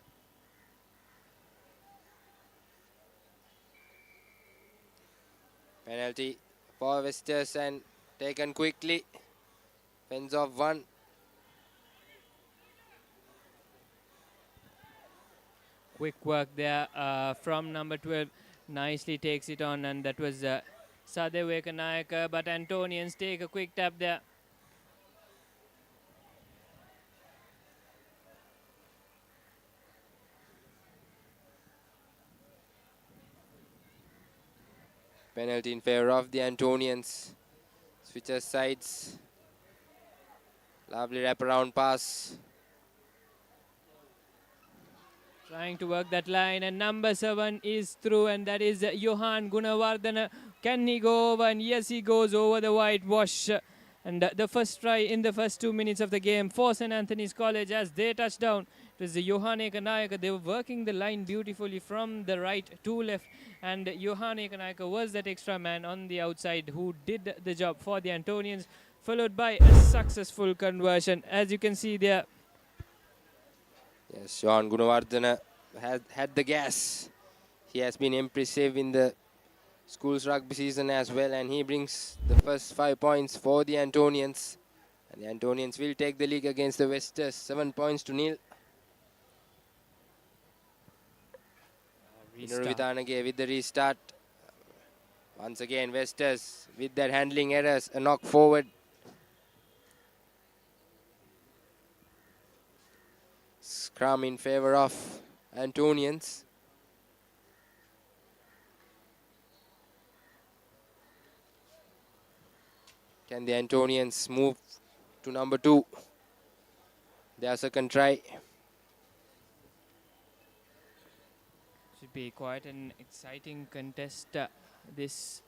Penalty for Westers and taken quickly. Fence off one. Quick work there from number 12. Nicely takes it on, and that was Sadev Vekanayaka, but Antonians take a quick tap there. Penalty in favor of the Antonians. Switches sides. Lovely wraparound pass. Trying to work that line, and number 7 is through, and that is Johan Gunawardana. Can he go over? And yes, he goes over the whitewash. And the first try in the first 2 minutes of the game for St. Anthony's College as they touch down. It was Johan Ekanayaka. They were working the line beautifully from the right to left, and Johan Ekanayaka was that extra man on the outside who did the job for the Antonians, followed by a successful conversion, as you can see there. Yes, Sean Gunawardana had the gas. He has been impressive in the schools rugby season as well, and he brings the first 5 points for the Antonians. And the Antonians will take the league against the Westers, 7 points to nil. Vitanage with the restart. Once again, Westers with their handling errors, a knock forward. Scrum in favor of Antonians. Can the Antonians move to number 2? Their second try. Should be quite an exciting contest, this.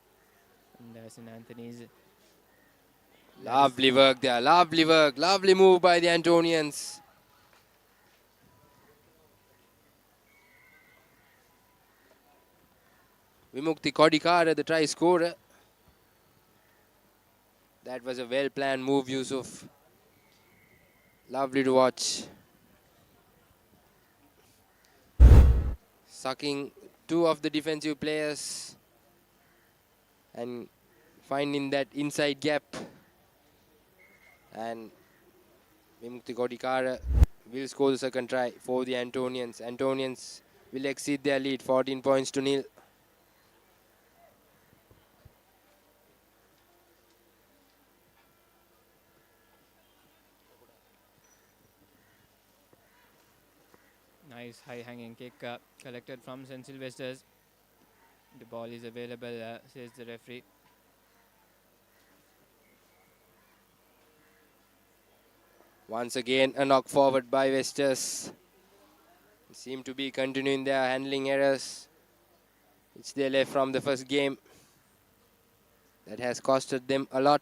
And St. Anthony's. Lovely work there, lovely work, lovely move by the Antonians. Vimukti Kodikara, the try scorer. That was a well-planned move, Yusuf. Lovely to watch. Sucking 2 of the defensive players and finding that inside gap. And Vimukti Kodikara will score the second try for the Antonians. Antonians will exceed their lead, 14 points to 0. Nice high hanging kick collected from St. Sylvester's. The ball is available, says the referee. Once again, a knock forward by Westers. Seem to be continuing their handling errors, which they left from the first game. That has costed them a lot.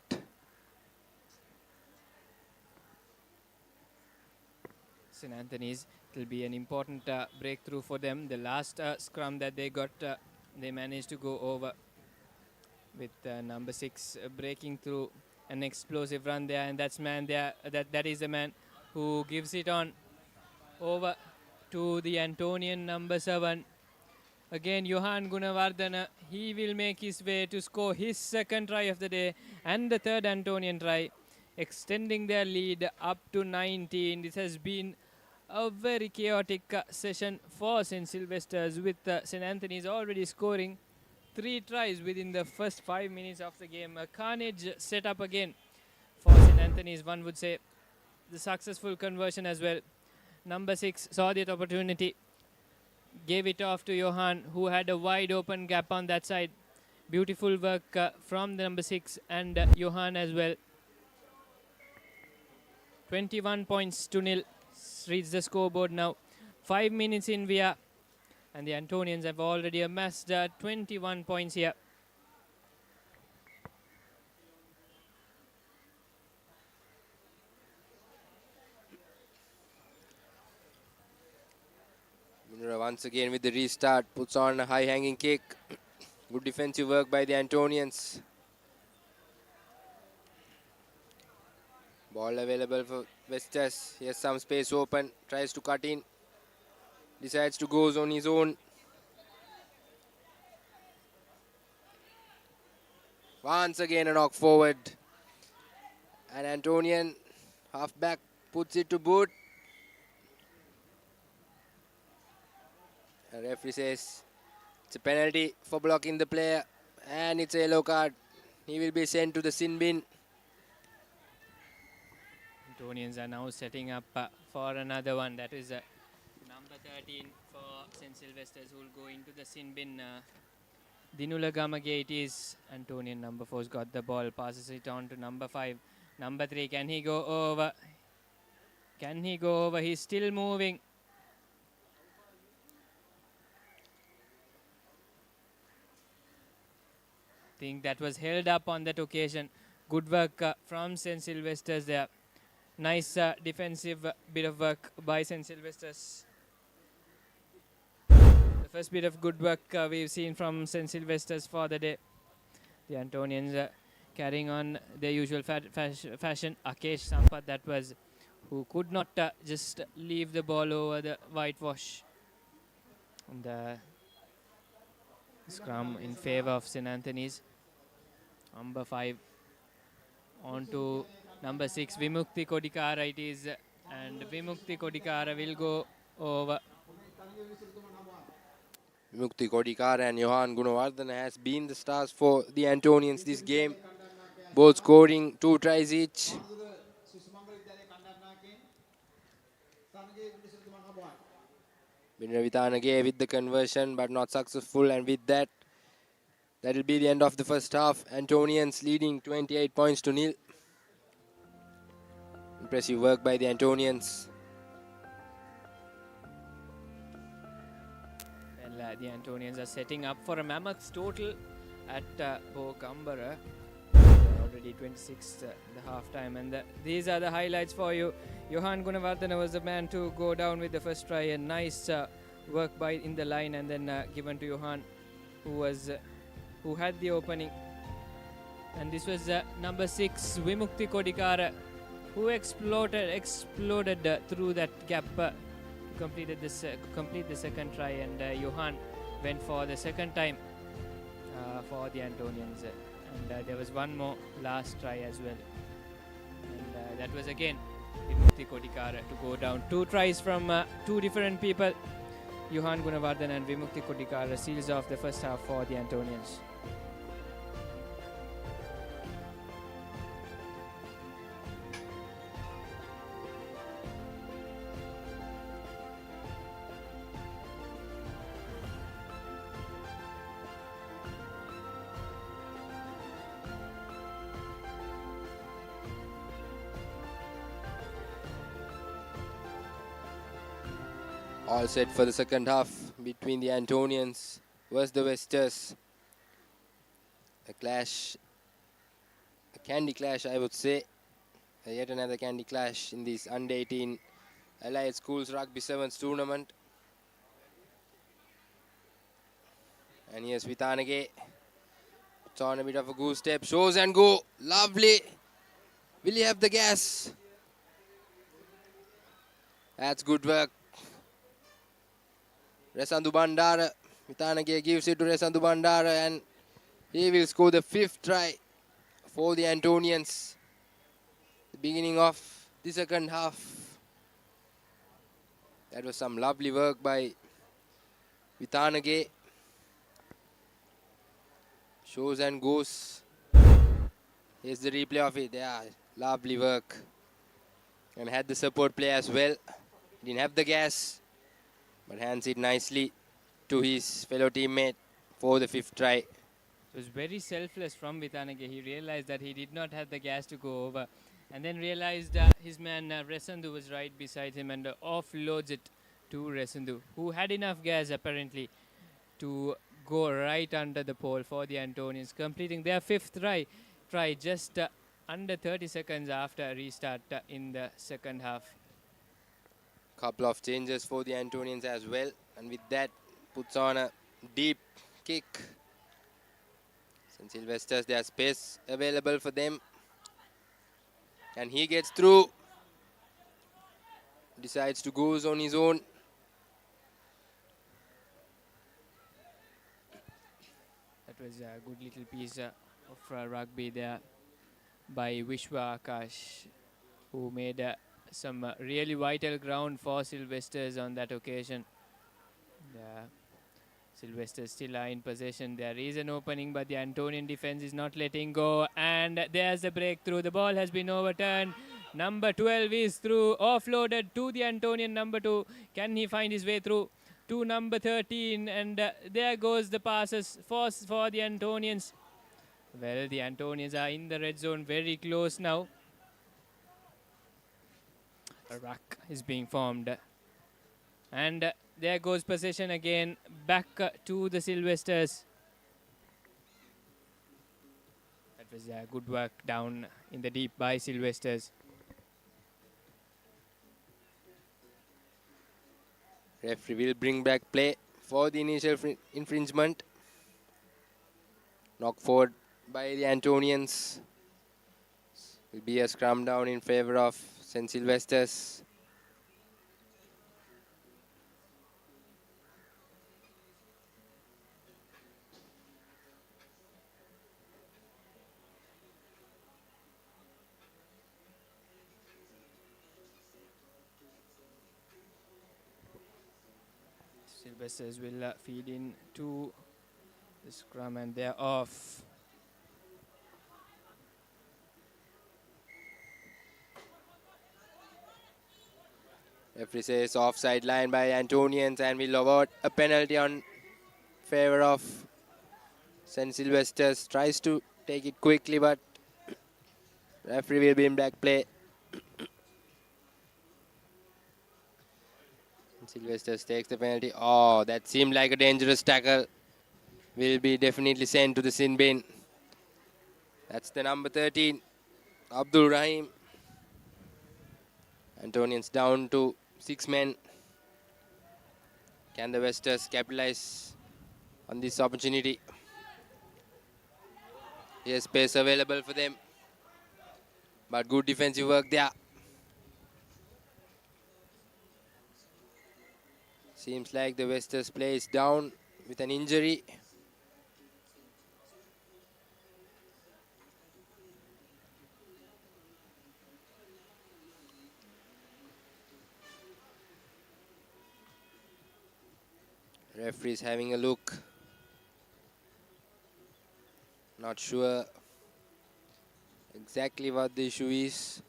St. Anthony's, it will be an important breakthrough for them. The last scrum that they got, they managed to go over with number 6 breaking through an explosive run there, and that's man there. That is the man who gives it on over to the Antonian number 7. Again, Johan Gunawardena, he will make his way to score his second try of the day and the third Antonian try, extending their lead up to 19. This has been a very chaotic session for St. Sylvester's, with St. Anthony's already scoring 3 tries within the first 5 minutes of the game. A carnage set up again for St. Anthony's, one would say. The successful conversion as well. Number 6 saw that opportunity, gave it off to Johan, who had a wide open gap on that side. Beautiful work from the number 6 and Johan as well. 21 points to 0 reads the scoreboard now. 5 minutes in we are, and the Antonians have already amassed 21 points here. Munira once again with the restart, puts on a high hanging kick. Good defensive work by the Antonians. Ball available for Westers. He has some space open, tries to cut in, decides to go on his own. Once again a knock forward. And Antonian halfback puts it to boot. The referee says it's a penalty for blocking the player, and it's a yellow card. He will be sent to the sin bin. Antonians are now setting up for another one. That is number 13 for St. Sylvester's, who will go into the sin bin. Dinula Gamage it is. Antonian number 4's got the ball, passes it on to number 5. Number 3, can he go over? Can he go over? He's still moving. Think that was held up on that occasion. Good work from St. Sylvester's there. Nice defensive bit of work by St. Sylvester's. The first bit of good work we've seen from St. Sylvester's for the day. The Antonians carrying on their usual fashion. Akesh Sampath, that was, who could not just leave the ball over the whitewash. And the scrum in favor of St. Anthony's. Number 5 on to number 6, Vimukti Kodikara it is, and Vimukti Kodikara will go over. Vimukti Kodikara and Johan Gunawardena has been the stars for the Antonians this game, both scoring 2 tries each. Vitanage with the conversion, but not successful. And with that, that will be the end of the first half. Antonians leading 28 points to nil. Impressive work by the Antonians. Well, the Antonians are setting up for a mammoth total at Bogambara. Already 26 the half time, and these are the highlights for you. Johan Gunawardena was the man to go down with the first try, and nice work by in the line, and then given to Johan, who had the opening. And this was number 6 Vimukti Kodikara, who exploded through that gap, complete the second try, and Johan went for the second time for the Antonians. And there was one more last try as well, and that was again Vimukti Kodikara to go down. 2 tries from 2 different people. Johan Gunawardena and Vimukti Kodikara seals off the first half for the Antonians. All set for the second half between the Antonians versus the Westers. A clash, a Kandy clash, I would say. Yet another Kandy clash in this Under-18 Allied Schools Rugby Sevens tournament. And here's Vitanage. Puts on a bit of a goose step, shows and go. Lovely. Will he have the gas? That's good work. Resandu Bandara. Vitanage gives it to Resandu Bandara, and he will score the 5th try for the Antonians. The beginning of the second half. That was some lovely work by Vitanage. Shows and goes. Here's the replay of it. Yeah, lovely work. And had the support play as well. Didn't have the gas, but hands it nicely to his fellow teammate for the 5th try. It was very selfless from Vitanage. He realized that he did not have the gas to go over, and then realized his man Resandu was right beside him, and offloads it to Resandu, who had enough gas apparently to go right under the pole for the Antonians, completing their 5th try just under 30 seconds after restart in the second half. Couple of changes for the Antonians as well, and with that puts on a deep kick. St. Sylvester's, there's space available for them, and he gets through. Decides to go on his own. That was a good little piece of rugby there by Vishwa Akash, who made some really vital ground for Sylvesters on that occasion. Sylvesters still are in possession. There is an opening, but the Antonian defense is not letting go. And there's a breakthrough. The ball has been overturned. Number 12 is through, offloaded to the Antonian number 2. Can he find his way through to number 13? And there goes the passes for the Antonians. Well, the Antonians are in the red zone, very close now. A ruck is being formed. And there goes possession again, back to the Sylvesters. That was good work down in the deep by Sylvesters. Referee will bring back play for the initial infringement. Knock forward by the Antonians. Will be a scrum down in favor of St. Sylvester's. Sylvesters will feed in to the scrum, and they're off. Referee says offside line by Antonians and will award a penalty on favor of St. Sylvester's. Tries to take it quickly, but referee will be in back play. Sylvesters takes the penalty. Oh, that seemed like a dangerous tackle. Will be definitely sent to the sin bin. That's the number 13, Abdul Rahim. Antonians down to 6 men. Can the Westers capitalize on this opportunity? Here's space available for them, but good defensive work there. Seems like the Westers play is down with an injury. Referee is having a look. Not sure exactly what the issue is,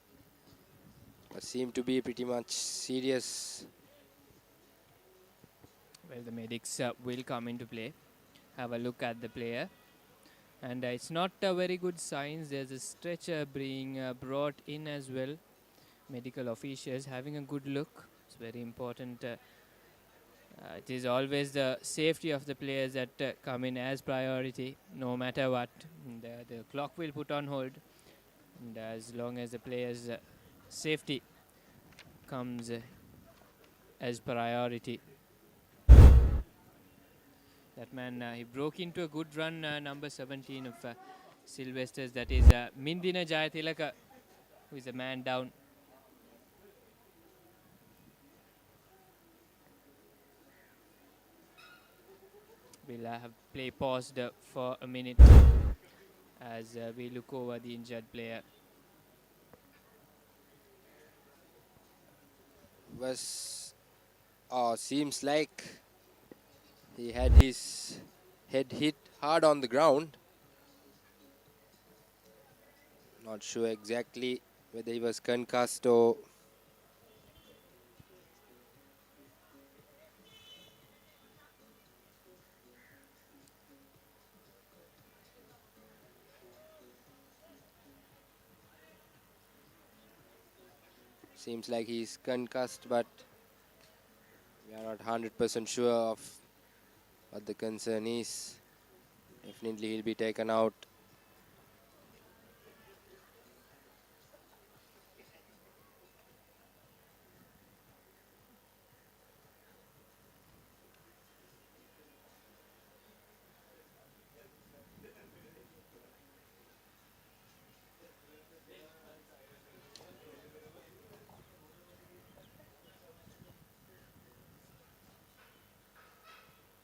but seem to be pretty much serious. Well, the medics will come into play. Have a look at the player. And it's not a very good sign. There's a stretcher being brought in as well. Medical officials having a good look. It's very important. It is always the safety of the players that come in as priority, no matter what. The clock will put on hold. And as long as the players' safety comes as priority. That man, he broke into a good run, number 17 of Sylvester's. That is Mindina Jayatilaka, who is a man down. We'll have play paused for a minute as we look over the injured player. Seems like he had his head hit hard on the ground. Not sure exactly whether he was concussed or seems like he's concussed, but we are not 100% sure of what the concern is. Definitely he'll be taken out.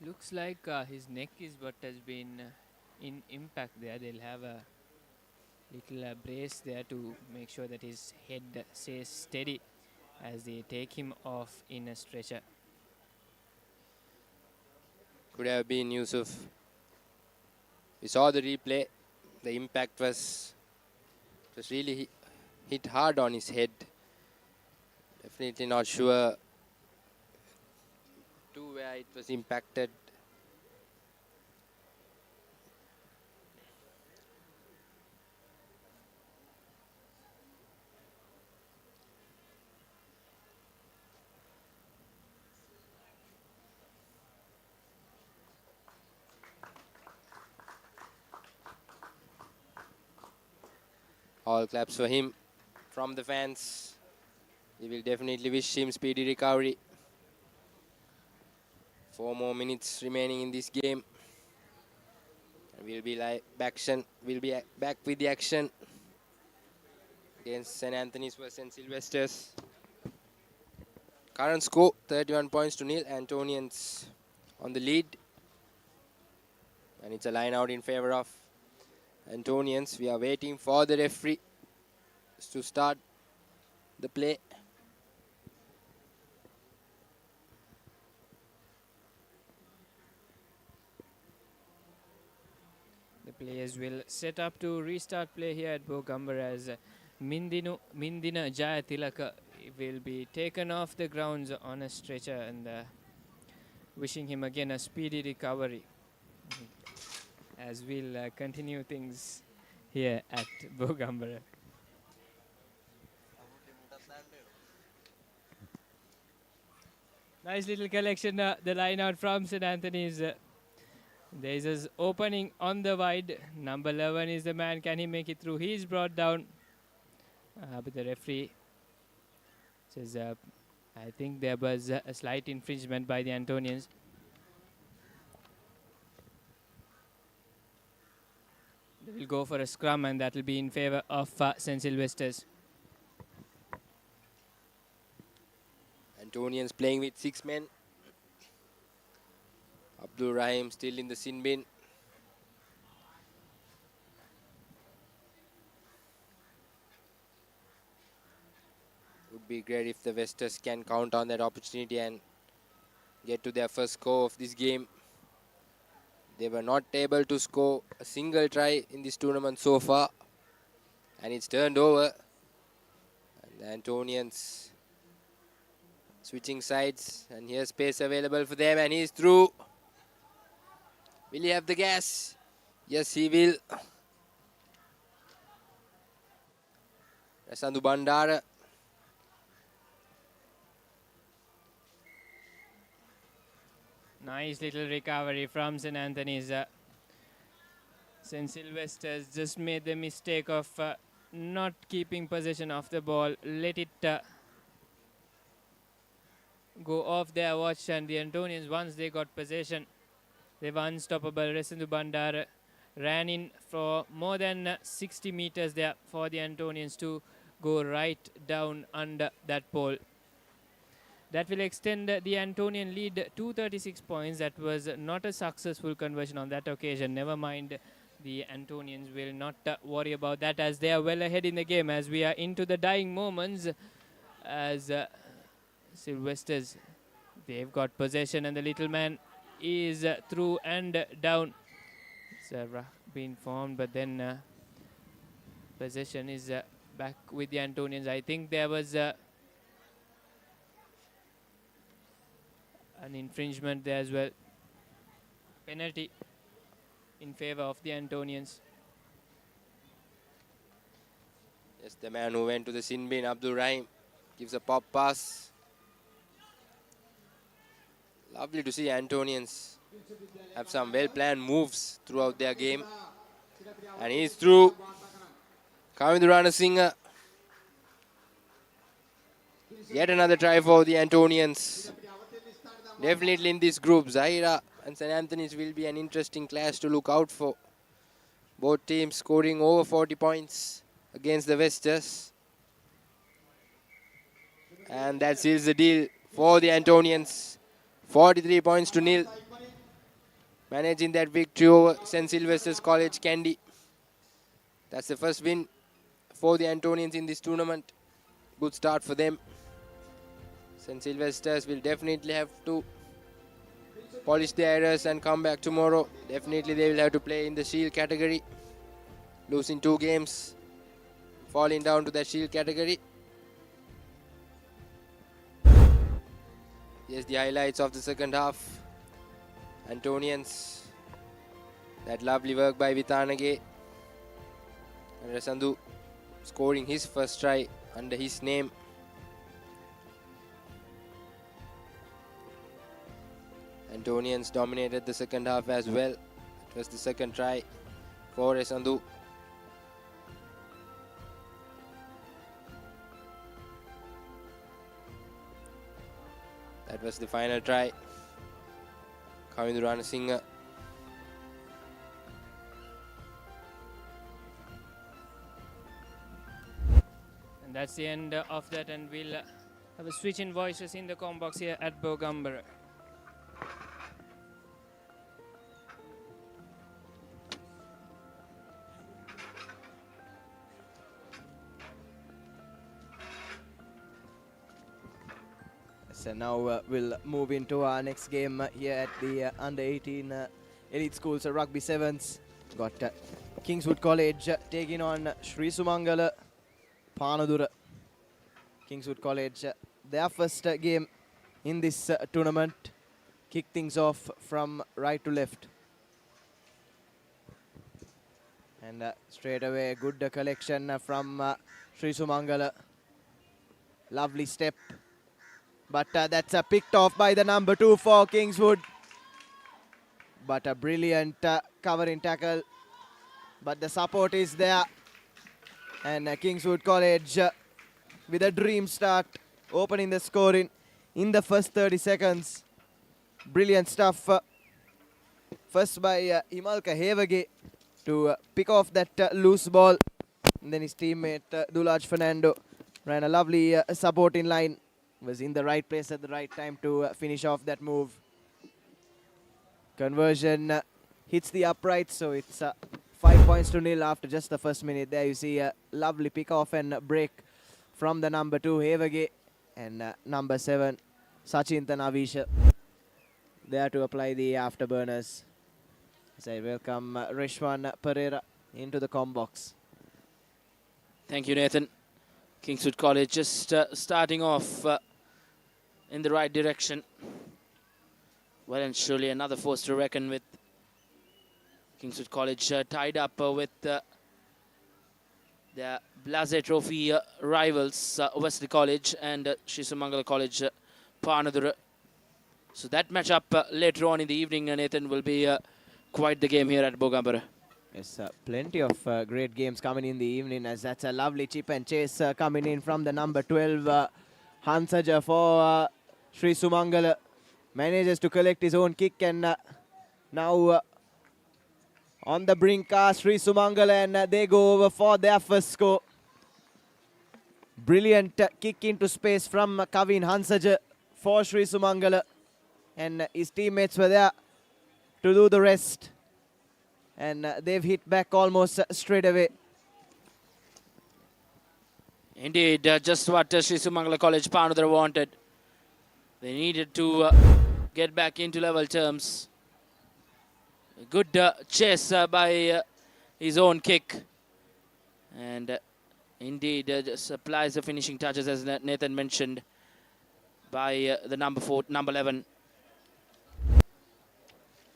Looks like his neck is what has been in impact there. They'll have a little brace there to make sure that his head stays steady as they take him off in a stretcher. Could have been Yusuf. We saw the replay. The impact was really hit hard on his head. Definitely not sure to where it was impacted. All claps for him from the fans. We will definitely wish him speedy recovery. 4 more minutes remaining in this game. And we'll be back with the action against St. Anthony's versus St. Sylvester's. Current score 31 points to nil. Antonians on the lead. And it's a line out in favor of Antonians. We are waiting for the referee to start the play. The players will set up to restart play here at Bogambara as Mindina Jayatilaka he will be taken off the grounds on a stretcher, and wishing him again a speedy recovery as we'll continue things here at Bogambara. Nice little collection, the line out from St. Anthony's. There is an opening on the wide. Number 11 is the man. Can he make it through? He is brought down. But the referee says, I think there was a slight infringement by the Antonians. They will go for a scrum, and that will be in favor of St. Sylvester's. Antonians playing with 6 men. Abdul Rahim still in the sin bin. Would be great if the Westers can count on that opportunity and get to their first score of this game. They were not able to score a single try in this tournament so far, and it's turned over. And the Antonians switching sides, and here's space available for them, and he's through. Will he have the gas? Yes, he will. Rasandu Bandara. Nice little recovery from St. Anthony's. St. Sylvester's just made the mistake of not keeping possession of the ball. Let it go off their watch, and the Antonians, once they got possession, they were unstoppable. Rasandu Bandara ran in for more than 60 meters there for the Antonians to go right down under that pole. That will extend the Antonian lead to 36 points. That was not a successful conversion on that occasion. Never mind, the Antonians will not worry about that, as they are well ahead in the game, as we are into the dying moments, as Sylvester's, they've got possession, and the little man is through and down. It's been formed, but then possession is back with the Antonians. I think there was an infringement there as well. Penalty in favor of the Antonians. Yes, the man who went to the sin bin, Abdul Rahim, gives a pop pass. Lovely to see Antonians have some well-planned moves throughout their game. And he's through. Kavindurana Singh. Yet another try for the Antonians. Definitely in this group, Zahira and St. Anthony's will be an interesting clash to look out for. Both teams scoring over 40 points against the Westers. And that seals the deal for the Antonians. 43 points to nil. Managing that victory over St. Sylvester's College, Kandy. That's the first win for the Antonians in this tournament. Good start for them. St. Sylvester's will definitely have to polish their errors and come back tomorrow. Definitely they will have to play in the Shield category. Losing 2 games, falling down to the Shield category. Yes, the highlights of the second half. Antonians. That lovely work by Vitanage. And Rasandu scoring his first try under his name. Antonians dominated the second half as well. It was the second try for Rasandu. That was the final try. Kavindurana Singh. And that's the end of that, and we'll have a switch in voices in the comm box here at Bogambara. So now we'll move into our next game here at the Under-18 Elite Schools Rugby Sevens. Got Kingswood College taking on Sri Sumangala Panadura Kingswood College, their first game in this tournament, kick things off from right to left. And straight away, good collection from Sri Sumangala. Lovely step. But that's picked off by the number 2 for Kingswood. But a brilliant covering tackle. But the support is there. And Kingswood College with a dream start, opening the scoring in the first 30 seconds. Brilliant stuff. First by Himalka Hevage to pick off that loose ball. And then his teammate Dulaj Fernando ran a lovely supporting line. Was in the right place at the right time to finish off that move. Conversion hits the upright, so it's 5 points to nil after just the first minute. There you see a lovely pick off and break from the number 2 Hevage and number 7 Sachinta Navisha there to apply the afterburners. As I welcome Reshwan Pereira into the comm box. Thank you, Nathan. Kingswood College just starting off in the right direction. Well and surely another force to reckon with. Kingswood College tied up with their Blase Trophy rivals, Wesley College and Sri Sumangala College, Panadura. So that matchup later on in the evening, Nathan, will be quite the game here at Bogambara. Yes, plenty of great games coming in the evening, as that's a lovely chip and chase coming in from the number 12 Hansaja for Sri Sumangala. Manages to collect his own kick and now on the brink are Sri Sumangala, and they go over for their first score. Brilliant kick into space from Kavin Hansaja for Sri Sumangala, and his teammates were there to do the rest. And they've hit back almost straight away. Indeed, just what Sri Sumangala College Panadura wanted. They needed to get back into level terms. A good chase by his own kick. And indeed, just applies the finishing touches, as Nathan mentioned, by the number 11,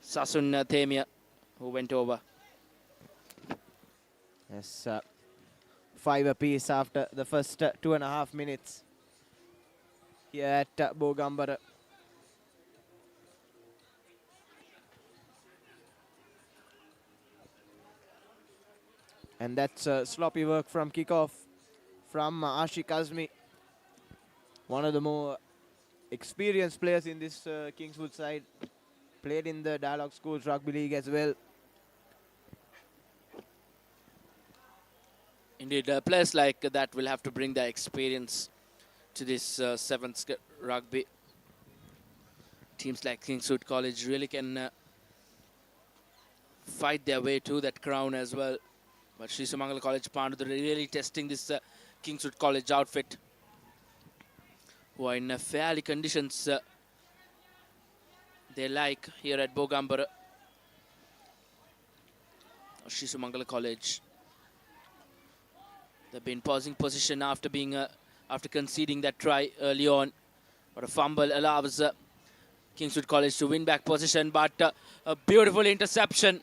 Sasun Themia, who went over. Yes, 5 apiece after the first 2.5 minutes here at Bogambara. And that's sloppy work from kickoff from Ashik Azmi, one of the more experienced players in this Kingswood side. Played in the Dialogue Schools Rugby League as well. Indeed, players like that will have to bring their experience to this 7th rugby. Teams like Kingswood College really can fight their way to that crown as well. But Sri Sumangala College Panadura really testing this Kingswood College outfit, who are in fairly conditions they like here at Bogambara. Sri Sumangala College, they've been pausing position after being after conceding that try early on, but a fumble allows Kingswood College to win back position. But a beautiful interception.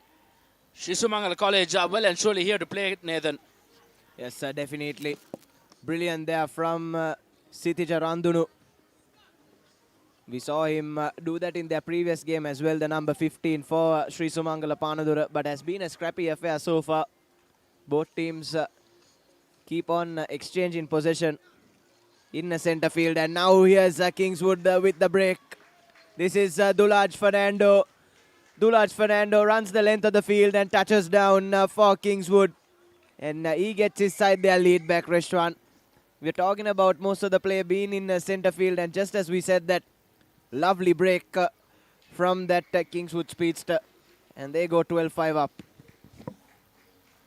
Sri Sumangala College are well and surely here to play, Nathan. Yes, definitely. Brilliant there from Sitija Randunu. We saw him do that in their previous game as well, the number 15 for Sri Sumangala Panadura, but has been a scrappy affair so far. Both teams keep on exchanging possession in the center field, and now here's Kingswood with the break. This is Dulaj Fernando. Dulaj Fernando runs the length of the field and touches down for Kingswood. And he gets his side their lead back, Reshwan. We're talking about most of the play being in center field, and just as we said, that lovely break from that Kingswood speedster. And they go 12-5 up.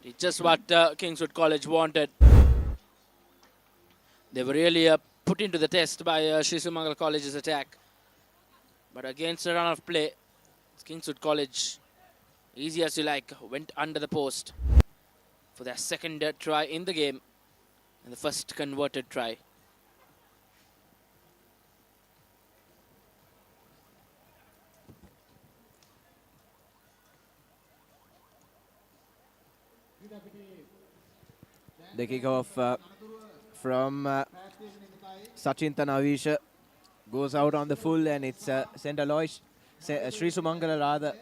It's just what Kingswood College wanted. They were really put into the test by Sri Sumangala College's attack. But against a run of play, Kingswood College, easy as you like, went under the post for their second try in the game and the first converted try. The kickoff from Sachin Tanavisha goes out on the full, and it's St. Alois, Sri Sumangala rather.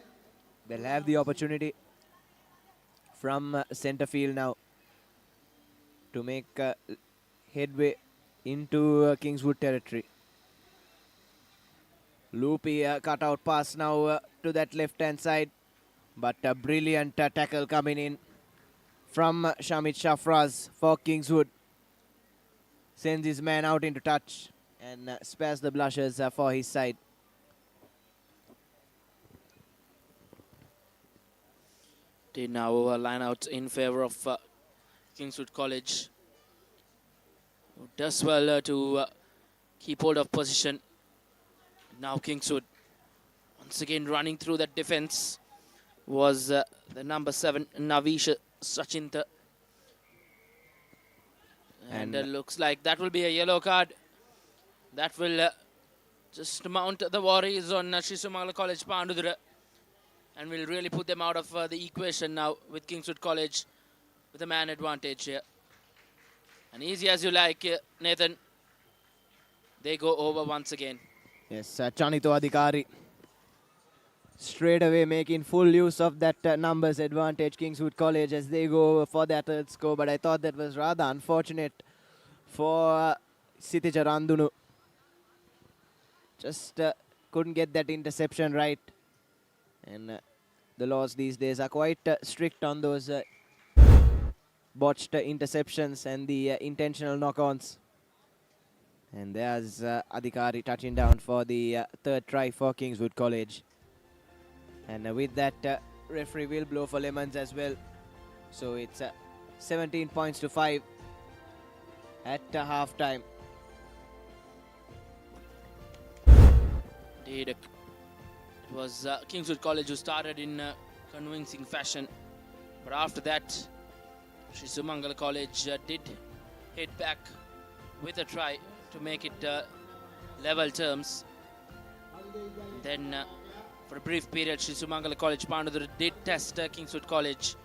They'll have the opportunity from centre field now to make headway into Kingswood territory. Loopy cut-out pass now to that left-hand side, but a brilliant tackle coming in from Shamit Shafraz for Kingswood. Sends his man out into touch and spares the blushers for his side. They now line out in favour of Kingswood College, who does well to keep hold of position. Now Kingswood once again running through that defence was the number 7 Navisha Sachinta, and looks like that will be a yellow card. That will just mount the worries on Sri Sumangala College Pandudura, and will really put them out of the equation now with Kingswood College with a man advantage here. And easy as you like, Nathan. They go over once again. Yes, Chanito Adhikari straight away making full use of that numbers advantage, Kingswood College, as they go for that third score. But I thought that was rather unfortunate for Sitija Randunu. Just couldn't get that interception right. And the laws these days are quite strict on those botched interceptions and the intentional knock-ons. And there's Adhikari touching down for the third try for Kingswood College. And with that, referee will blow for lemons as well. So it's 17 points to 5 at half-time. Indeed, it was Kingswood College who started in convincing fashion. But after that, Sri Sumangala College did hit back with a try to make it level terms. Then for a brief period, Sri Sumangala College Pandudara did test Kingswood College,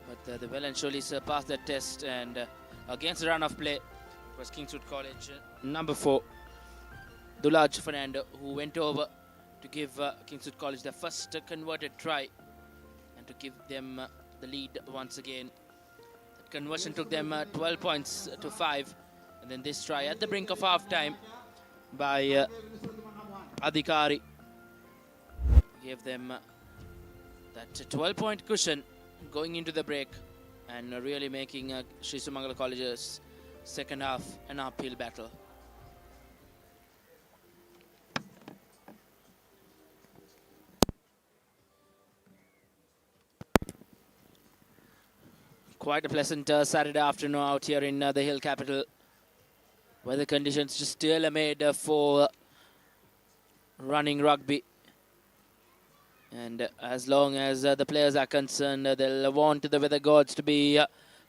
but they well and surely surpassed that test, and against the run of play, it was Kingswood College number 4, Dulaj Fernando, who went over to give Kingswood College their first converted try and to give them the lead once again. That conversion took them 12 points to 5, and then this try at the brink of half time by Adhikari gave them that 12-point cushion going into the break, and really making Sri Sumangala College's second half an uphill battle. Quite a pleasant Saturday afternoon out here in the Hill Capital. Weather conditions just tailor-made for running rugby. And as long as the players are concerned, they'll want the weather gods to be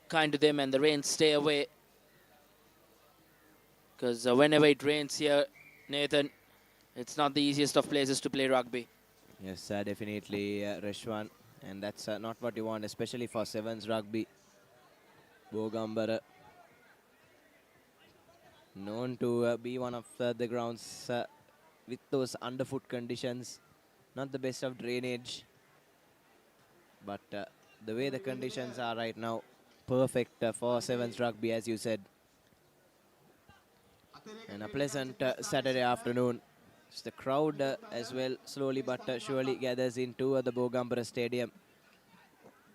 kind to them and the rain stay away. Because whenever it rains here, Nathan, it's not the easiest of places to play rugby. Yes, definitely, Reshwan. And that's not what you want, especially for sevens rugby. Bogambara, known to be one of the grounds with those underfoot conditions. Not the best of drainage, but the way the conditions are right now, perfect for sevens rugby, as you said. And a pleasant Saturday afternoon. It's the crowd as well, slowly but surely gathers into the Bogambara Stadium.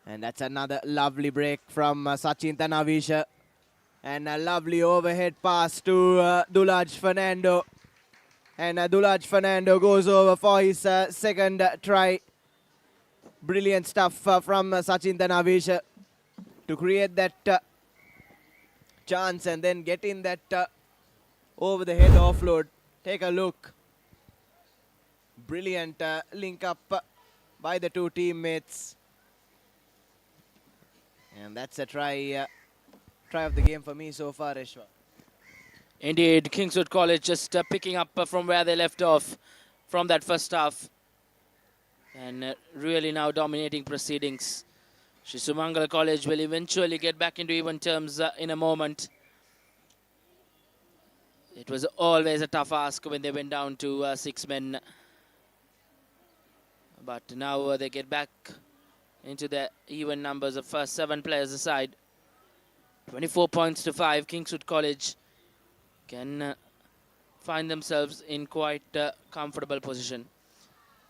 And that's another lovely break from Sachin Tanavisha. And a lovely overhead pass to Dulaj Fernando. And Dulaj Fernando goes over for his second try. Brilliant stuff from Sachin Tanavisha to create that chance and then get in that over the head offload. Take a look. Brilliant link up by the two teammates. And that's a try of the game for me so far, Reshwa. Indeed, Kingswood College just picking up from where they left off from that first half. And really now dominating proceedings. Shisumangala College will eventually get back into even terms in a moment. It was always a tough ask when they went down to 6 men. But now they get back into the even numbers of 7 players aside. 24 points to 5. Kingswood College can find themselves in quite a comfortable position.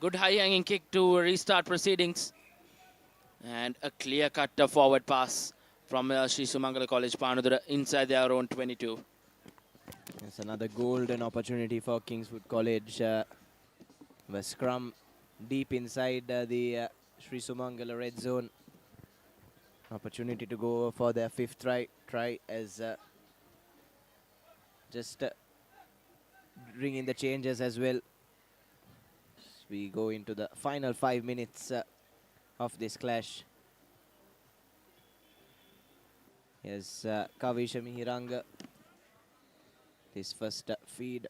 Good high-hanging kick to restart proceedings. And a clear-cut forward pass from Shisumangala College Panudura inside their own 22. It's another golden opportunity for Kingswood College. The scrum deep inside the Sri Sumangala red zone. Opportunity to go for their 5th try as just bring in the changes as well. We go into the final 5 minutes of this clash. Here's Kavisha Mihiranga. His first feed.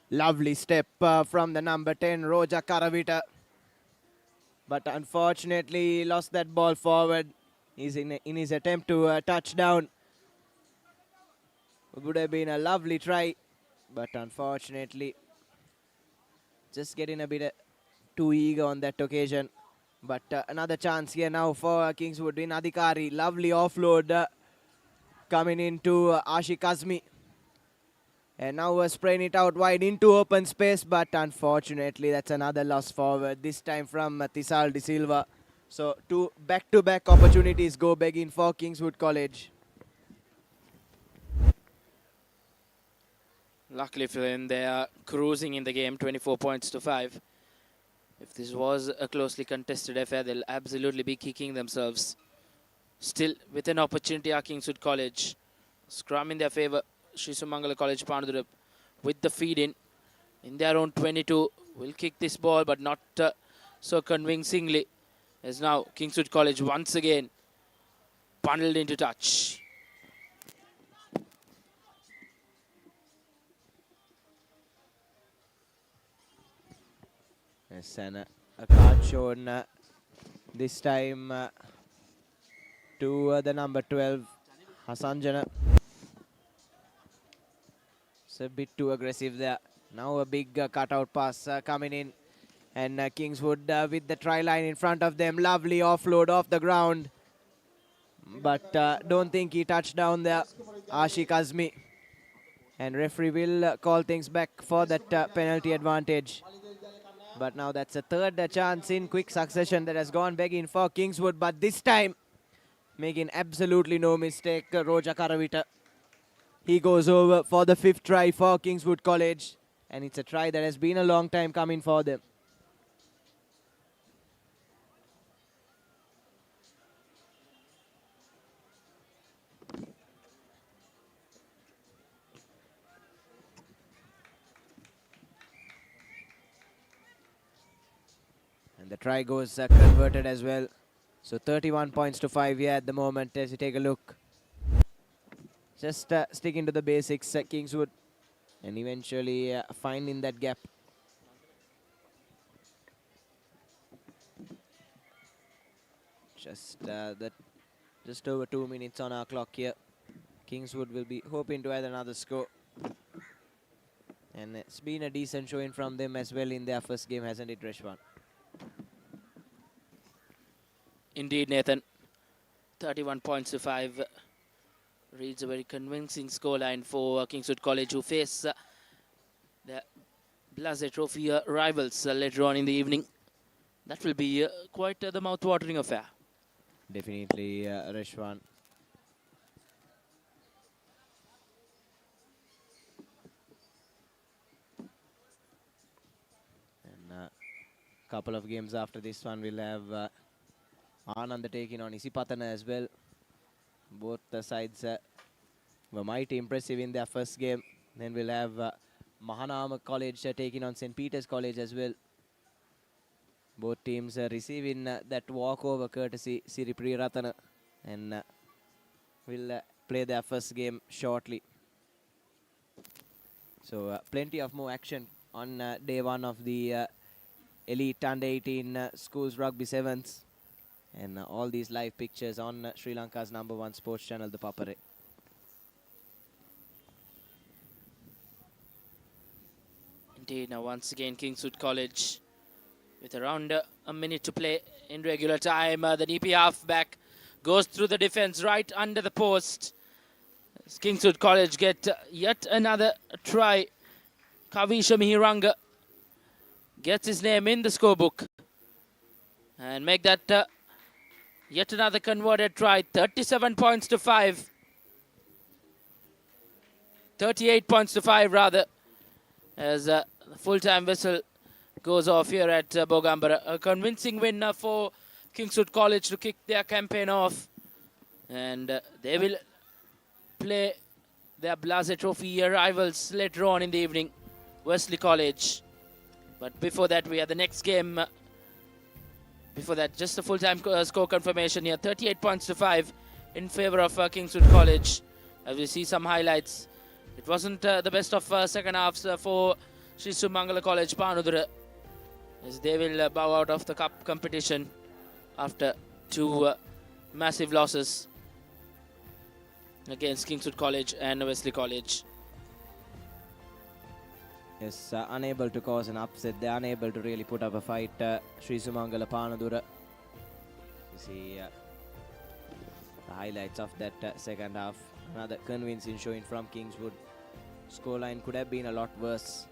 Lovely step from the number 10, Roja Karavita. But unfortunately, he lost that ball forward. He's in his attempt to touch down. It would have been a lovely try, but unfortunately, just getting a bit too eager on that occasion. But another chance here now for Kingswood in Adhikari. Lovely offload coming into Ashik Azmi. And now we're spraying it out wide into open space, but unfortunately that's another loss forward, this time from Tisal De Silva. So 2 back-to-back opportunities go begging for Kingswood College. Luckily for them, they are cruising in the game, 24 points to 5. If this was a closely contested affair, they'll absolutely be kicking themselves. Still, with an opportunity, are Kingswood College. Scrum in their favour. Shisumangala College Panudura with the feed in their own 22. Will kick this ball, but not so convincingly. As now Kingswood College once again bundled into touch. Yes, and a card shown this time to the number 12, Hasanjana. It's a bit too aggressive there. Now a big cutout pass coming in. And Kingswood with the try line in front of them. Lovely offload off the ground. But don't think he touched down there. Ashik Azmi. And referee will call things back for that penalty advantage. But now that's a 3rd chance in quick succession that has gone begging for Kingswood. But this time, making absolutely no mistake, Roja Karavita. He goes over for the 5th try for Kingswood College. And it's a try that has been a long time coming for them. And the try goes converted as well. So 31 points to 5 here at the moment as you take a look. Just sticking to the basics, Kingswood, and eventually finding that gap. Just over 2 minutes on our clock here. Kingswood will be hoping to add another score. And it's been a decent showing from them as well in their first game, hasn't it, Reshwan? Indeed, Nathan. 31 points to 5. Reads a very convincing scoreline for Kingswood College, who face the Blase Trophy rivals later on in the evening. That will be quite the mouth-watering affair. Definitely, Reshwan. And a couple of games after this one, we'll have Anand taking on Isipatana as well. Both the sides were mighty impressive in their first game. Then we'll have Mahanama College taking on St. Peter's College as well. Both teams receiving that walkover courtesy Siri Priyaratana, and will play their first game shortly. So plenty of more action on day one of the Elite Under-18 Schools Rugby Sevens, and all these live pictures on Sri Lanka's #1 sports channel, the Papare. Indeed, now once again Kingswood College with around a minute to play in regular time. The DP halfback goes through the defense right under the post. As Kingswood College get yet another try. Kavisha Mihiranga gets his name in the scorebook and make that yet another converted try. 37 points to 5. 38 points to 5 rather, as the full-time whistle goes off here at Bogambara. A convincing win for Kingswood College to kick their campaign off, and they will play their Blase Trophy rivals later on in the evening, Wesley College. But before that, we have the next game. Before that, just a full-time score confirmation here. 38 points to 5 in favor of Kingswood College. As we see some highlights, it wasn't the best of second halves for Sri Sumangala College Panudura, as they will bow out of the cup competition after two massive losses against Kingswood College and Wesley College. Yes, unable to cause an upset. They're unable to really put up a fight. Sri Sumangala Panadura. You see the highlights of that second half. Another convincing showing from Kingswood. Scoreline could have been a lot worse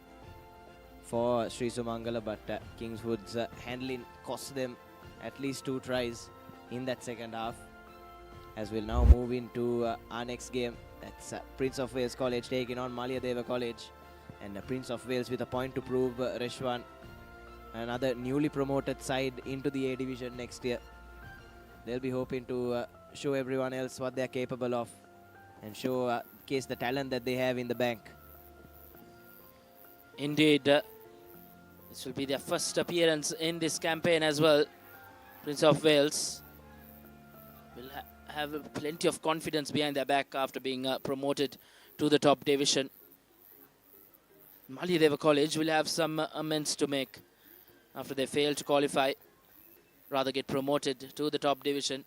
for Sri Sumangala, but Kingswood's handling cost them at least 2 tries in that second half. As we'll now move into our next game. That's Prince of Wales College taking on Malayadeva College. And Prince of Wales with a point to prove. Reshwan, another newly promoted side into the A division next year. They'll be hoping to show everyone else what they're capable of, and show case the talent that they have in the bank. Indeed, this will be their first appearance in this campaign as well. Prince of Wales will have plenty of confidence behind their back after being promoted to the top division. Malayadeva College will have some amends to make after they fail to qualify, rather get promoted to the top division.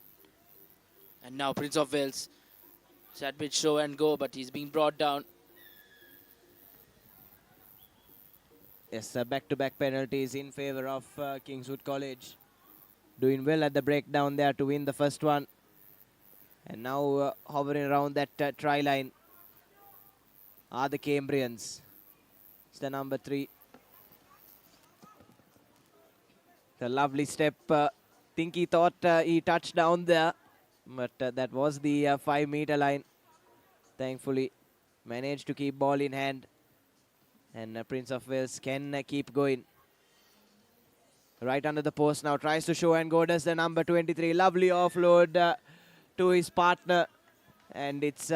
And now Prince of Wales, Chadbridge show and go, but he's being brought down. Yes, back-to-back penalties in favor of Kingswood College. Doing well at the breakdown there to win the first one. And now hovering around that try line are the Cambrians. It's the number 3. The lovely step. Think he thought he touched down there, but that was the 5-meter line. Thankfully, managed to keep ball in hand, and Prince of Wales can keep going. Right under the post now, tries to show and go. Does the number 23. Lovely offload to his partner, and it's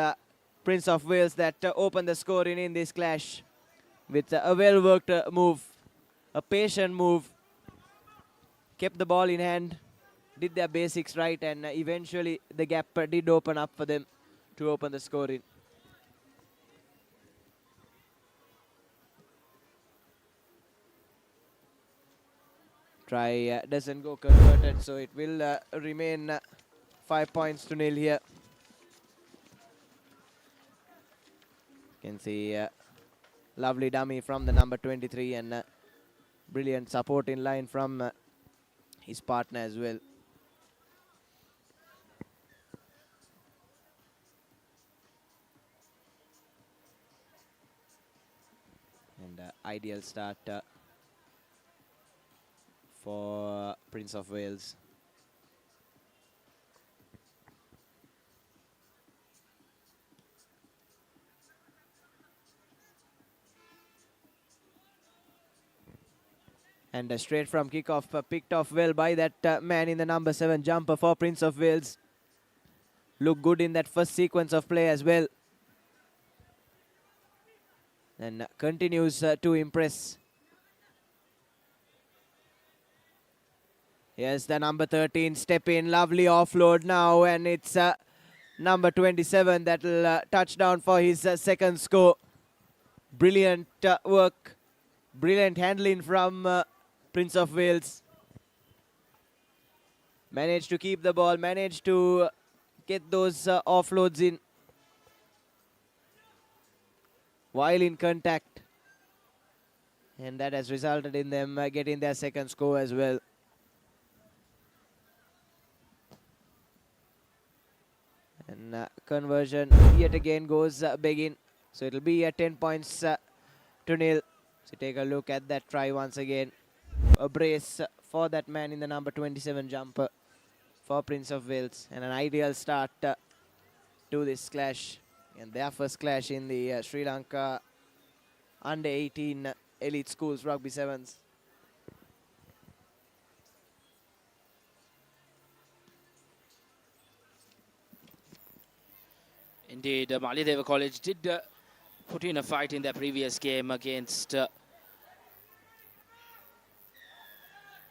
Prince of Wales that opened the scoring in this clash with a well-worked move, a patient move. Kept the ball in hand, did their basics right, and eventually the gap did open up for them to open the scoring. Try doesn't go converted, so it will remain 5 points to 0 here. You can see lovely dummy from the number 23, and brilliant support in line from his partner as well. And ideal start for Prince of Wales. And straight from kickoff, picked off well by that man in the number 7 jumper for Prince of Wales. Looked good in that first sequence of play as well. And continues to impress. Yes, the number 13 step in, lovely offload now, and it's number 27 that will touch down for his second score. Brilliant work, brilliant handling from Prince of Wales. Managed to keep the ball, managed to get those offloads in while in contact. And that has resulted in them getting their second score as well. And conversion yet again goes begging. So it'll be 10 points to nil. So take a look at that try once again. A brace for that man in the number 27 jumper for Prince of Wales. And an ideal start to this clash. And their first clash in the Sri Lanka Under-18 Elite Schools Rugby Sevens. Indeed, Maliyadeva College did put in a fight in their previous game against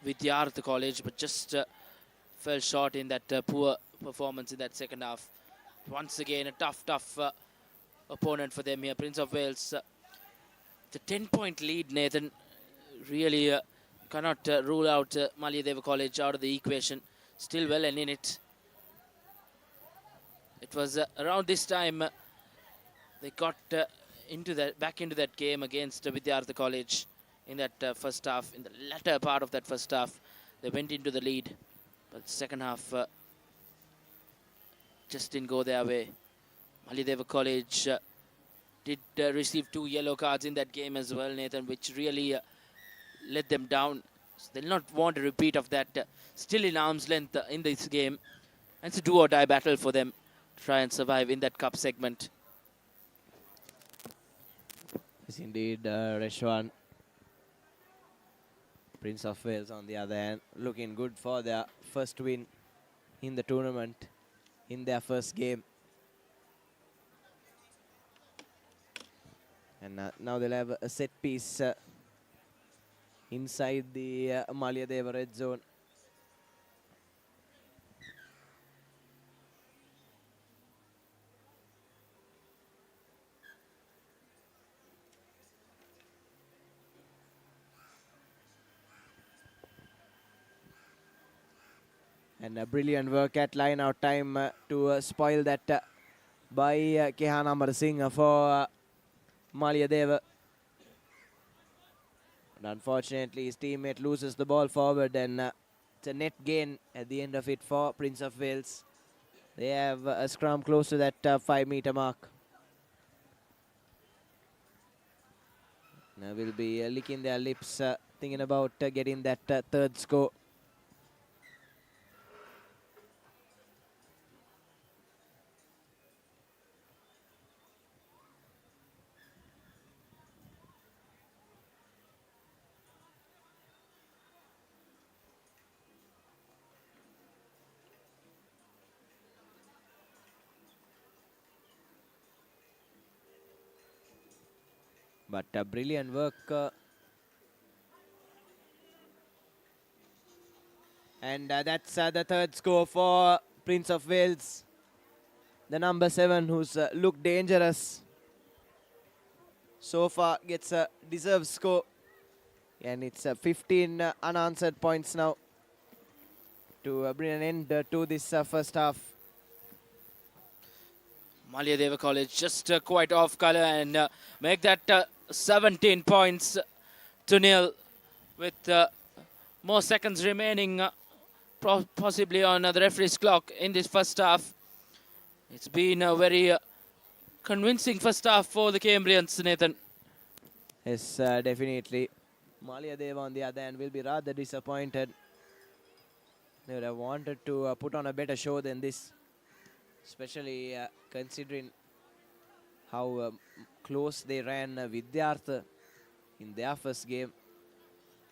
Vidyartha College, but just fell short in that poor performance in that second half. Once again, a tough opponent for them here. Prince of Wales, the 10-point lead, Nathan, really cannot rule out Maliyadeva College out of the equation. Still well and in it. It was around this time they got back into that game against Vidyartha College in that first half. In the latter part of that first half, they went into the lead, but the second half just didn't go their way. Maliyadeva College did receive 2 yellow cards in that game as well, Nathan, which really let them down. So they'll not want a repeat of that. Still in arm's length in this game. And it's a do-or-die battle for them. Try and survive in that cup segment. Yes, indeed, Reshwan. Prince of Wales, on the other hand, looking good for their first win in the tournament in their first game. And now they'll have a set piece inside the Maliyadeva red zone. And a brilliant work at line out time to spoil that by Kehan Amar Singh for Maliyadeva. But unfortunately, his teammate loses the ball forward, and it's a net gain at the end of it for Prince of Wales. They have a scrum close to that 5-meter mark. Now will be licking their lips, thinking about getting that third score. But brilliant work. And that's the third score for Prince of Wales. The number 7, who's looked dangerous so far, gets a deserved score. And it's 15 unanswered points now to bring an end to this first half. Maliyadeva College just quite off color and make that 17 points to nil with more seconds remaining possibly on the referee's clock in this first half. It's been a very convincing first half for the Cambrians, Nathan. Yes, definitely. Maliyadeva, on the other hand, will be rather disappointed. They would have wanted to put on a better show than this, especially considering how close they ran Vidyartha in their first game.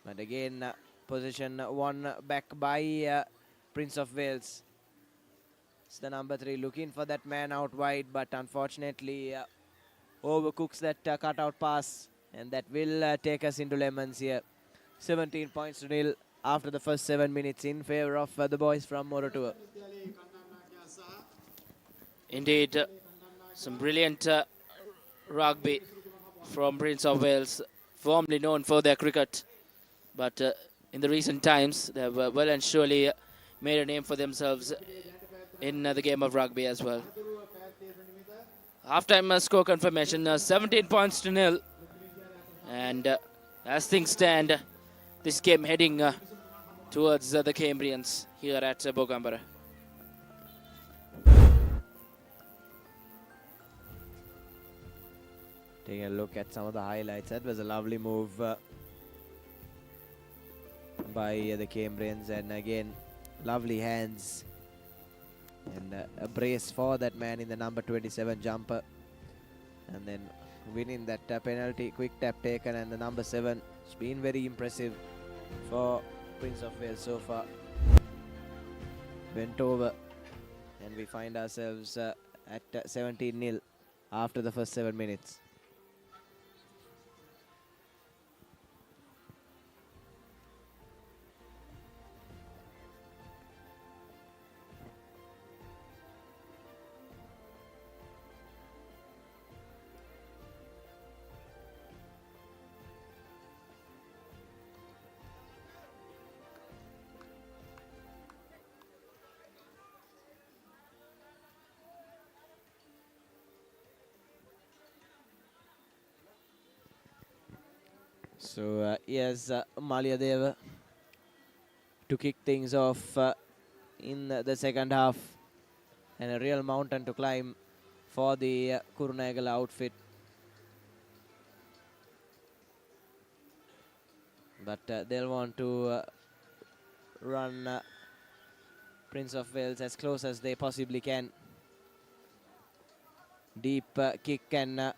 But again, position won back by Prince of Wales. It's the number 3 looking for that man out wide, but unfortunately overcooks that cutout pass, and that will take us into lemons here. 17 points to nil after the first 7 minutes in favor of the boys from Morotua. Indeed, some brilliant rugby from Prince of Wales, formerly known for their cricket. But in the recent times, they have well and surely made a name for themselves in the game of rugby as well. Half-time score confirmation, 17 points to 0. And as things stand, this game heading towards the Cambrians here at Bogambara. Taking a look at some of the highlights. That was a lovely move by the Cambrians, and again, lovely hands and a brace for that man in the number 27 jumper, and then winning that penalty, quick tap taken, and the number 7. It's been very impressive for Prince of Wales so far. Went over, and we find ourselves at 17-0 after the first 7 minutes. So here's Malyadeva to kick things off in the second half, and a real mountain to climb for the Kurunegala outfit. But they'll want to run Prince of Wales as close as they possibly can. Deep kick and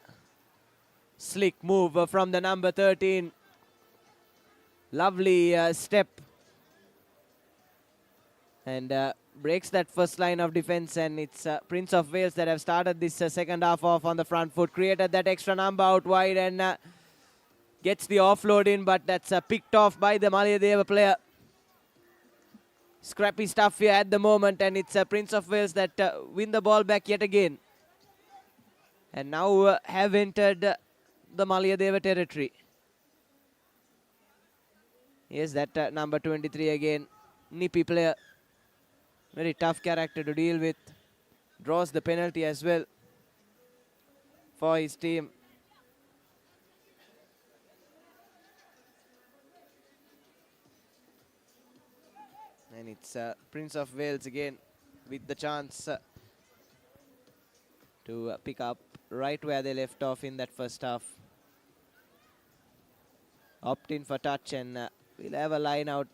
slick move from the number 13. Lovely step, and breaks that first line of defense, and it's Prince of Wales that have started this second half off on the front foot, created that extra number out wide, and gets the offload in, but that's picked off by the Malyadeva player. Scrappy stuff here at the moment, and it's Prince of Wales that win the ball back yet again, and now have entered the Malyadeva territory. Yes, that number 23 again, nippy player, very tough character to deal with, draws the penalty as well for his team. And it's Prince of Wales again with the chance to pick up right where they left off in that first half. Opt in for touch, and we'll have a line out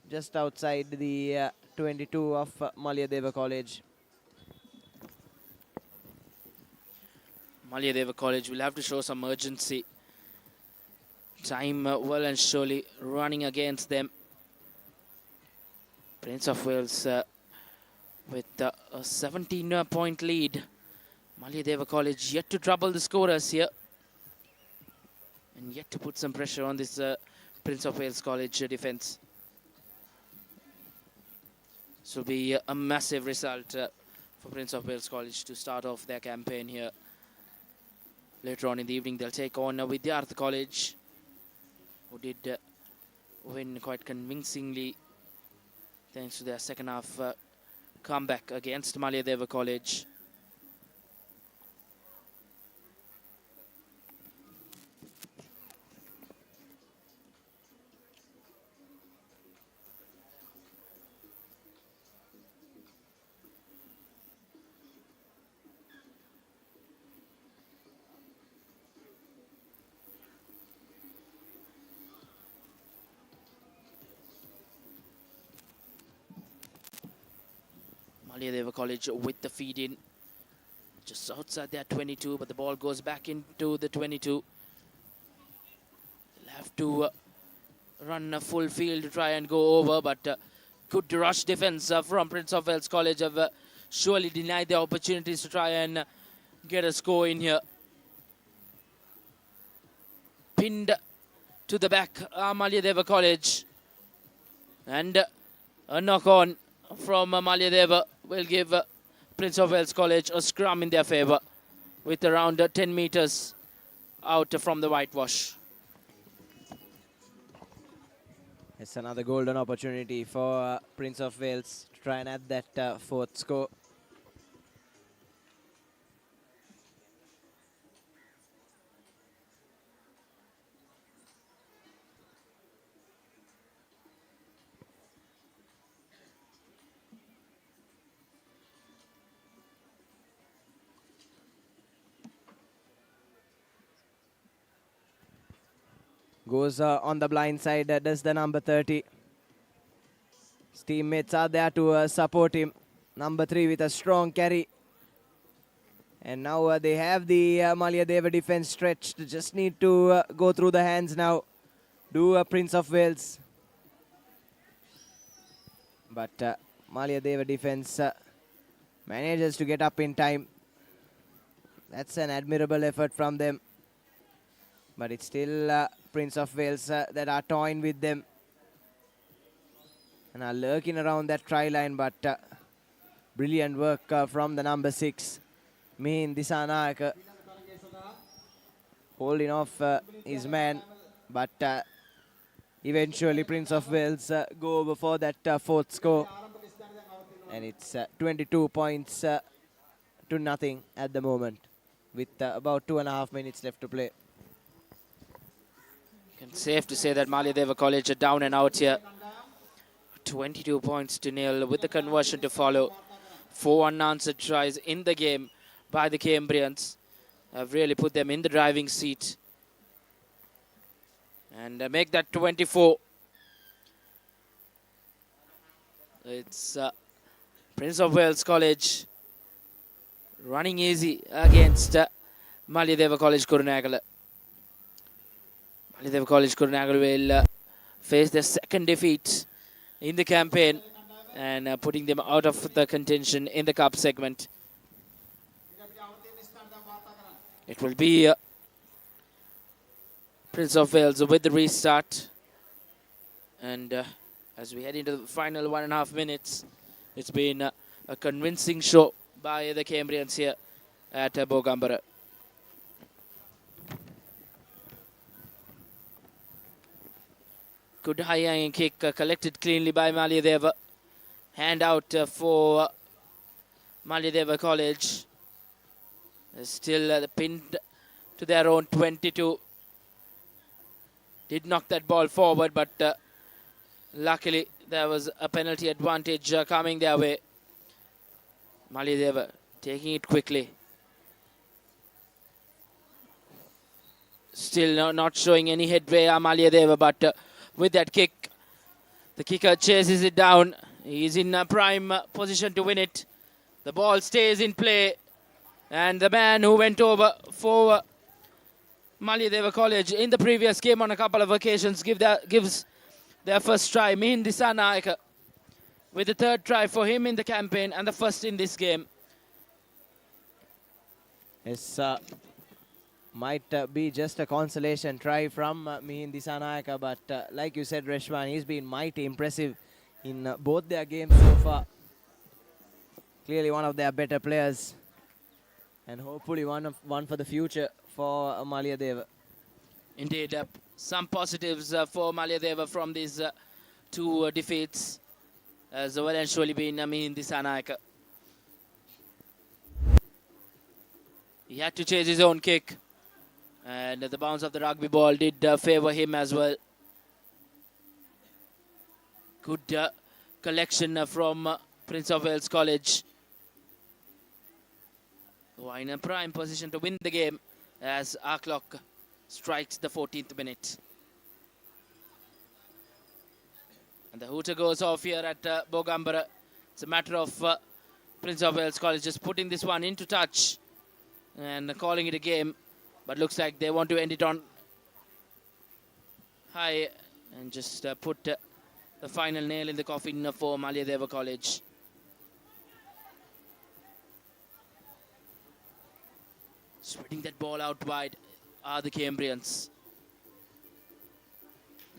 just outside the 22 of Malyadeva College. Malyadeva College will have to show some urgency. Time well and surely running against them. Prince of Wales with a 17-point lead. Malyadeva College yet to trouble the scorers here, and yet to put some pressure on this Prince of Wales College defense. This will be a massive result for Prince of Wales College to start off their campaign here. Later on in the evening, they'll take on Vidyartha College, who did win quite convincingly thanks to their second half comeback against Malyadeva College. Malyadeva College with the feed in just outside their 22, but the ball goes back into the 22. They'll have to run a full field to try and go over, but good rush defense from Prince of Wales College have surely denied the opportunities to try and get a score in here. Pinned to the back, Malyadeva College. And a knock on from Malyadeva will give Prince of Wales College a scrum in their favour with around 10 metres out from the whitewash. It's another golden opportunity for Prince of Wales to try and add that fourth score. Goes on the blind side, does the number 30. His teammates are there to support him. Number 3 with a strong carry. And now they have the Malyadeva defense stretched. Just need to go through the hands now. Do Prince of Wales. But Malyadeva defense manages to get up in time. That's an admirable effort from them. But it's still Prince of Wales that are toying with them and are lurking around that try line. But brilliant work from the number 6, Mihin Disanayake, holding off his man. But eventually Prince of Wales go over for that fourth score. And it's 22 points to nothing at the moment with about 2.5 minutes left to play. Safe to say that Malyadeva College are down and out here. 22 points to nil with the conversion to follow. 4 unanswered tries in the game by the Cambrians have really put them in the driving seat. And make that 24. It's Prince of Wales College running easy against Malyadeva College Kurunegala. Malyadeva College Kurunegala will face their second defeat in the campaign and putting them out of the contention in the cup segment. It will be Prince of Wales with the restart. And as we head into the final 1.5 minutes, it's been a convincing show by the Cambrians here at Bogambara. Good high-hanging kick collected cleanly by Malyadeva. Hand out for Malyadeva College. Still pinned to their own 22. Did knock that ball forward, but luckily there was a penalty advantage coming their way. Malyadeva taking it quickly. Still not showing any headway, Malyadeva, but with that kick, the kicker chases it down. He's in a prime position to win it. The ball stays in play. And the man who went over for Malyadeva College in the previous game on a couple of occasions gives their first try, Mihin Disanayake, with the third try for him in the campaign and the first in this game. Yes, might be just a consolation try from Mihin Disanayake, but like you said, Reshwan, he's been mighty impressive in both their games so far. Clearly one of their better players, and hopefully one for the future for Malyadeva. Indeed, some positives for Malyadeva from these two defeats has well and surely been Mihin Disanayake. He had to chase his own kick, and the bounce of the rugby ball did favour him as well. Good collection from Prince of Wales College, who are in a prime position to win the game as our clock strikes the 14th minute. And the hooter goes off here at Bogambara. It's a matter of Prince of Wales College just putting this one into touch and calling it a game. But looks like they want to end it on high and just put the final nail in the coffin for Malyadeva College. Spreading that ball out wide are the Cambrians.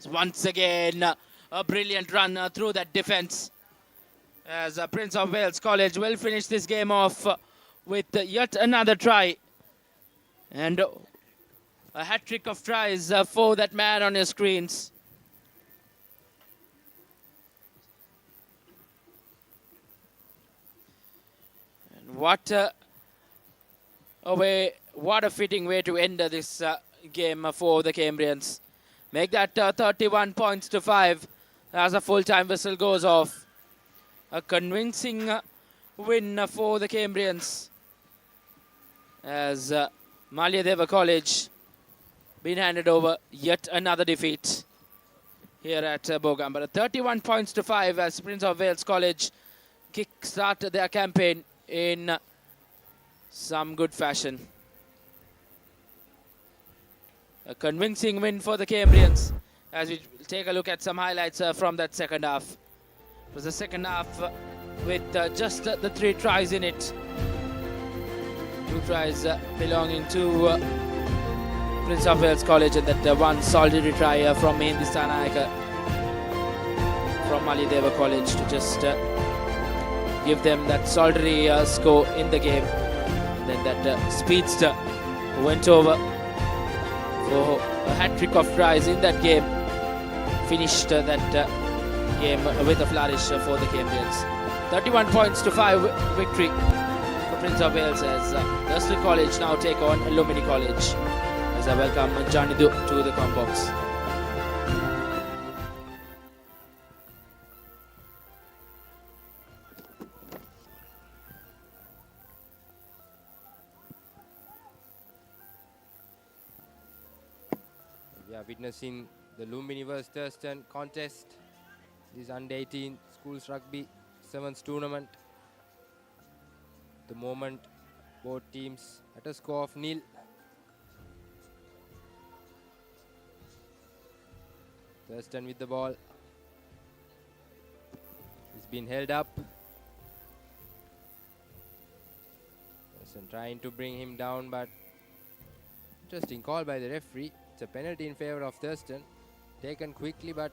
Once again, a brilliant run through that defense. As Prince of Wales College will finish this game off with yet another try. And a hat-trick of tries for that man on your screens. And what a fitting way to end this game for the Cambrians. Make that 31 points to 5 as a full-time whistle goes off. A convincing win for the Cambrians as Malyadeva College been handed over yet another defeat here at Bogambara. 31 points to 5 as Prince of Wales College kick-start their campaign in some good fashion. A convincing win for the Cambrians as we take a look at some highlights from that second half. It was a second half with just the 3 tries in it. 2 tries belonging to Prince of Wales College, and that one solitary try from Hindustan Naika from Malyadeva College to just give them that solitary score in the game. Then that speedster went over for a hat-trick of tries in that game. Finished that game with a flourish for the Cambrians. 31 points to 5 victory for Prince of Wales as Thurston College now take on Lumini College. As I welcome Janidu to the combox. We are witnessing the Lumini vs Thurston contest. This is under-18 schools rugby 7th tournament. The moment both teams at a score of 0. Thurston with the ball. He's been held up. Thurston trying to bring him down, but interesting call by the referee. It's a penalty in favor of Thurston. Taken quickly, but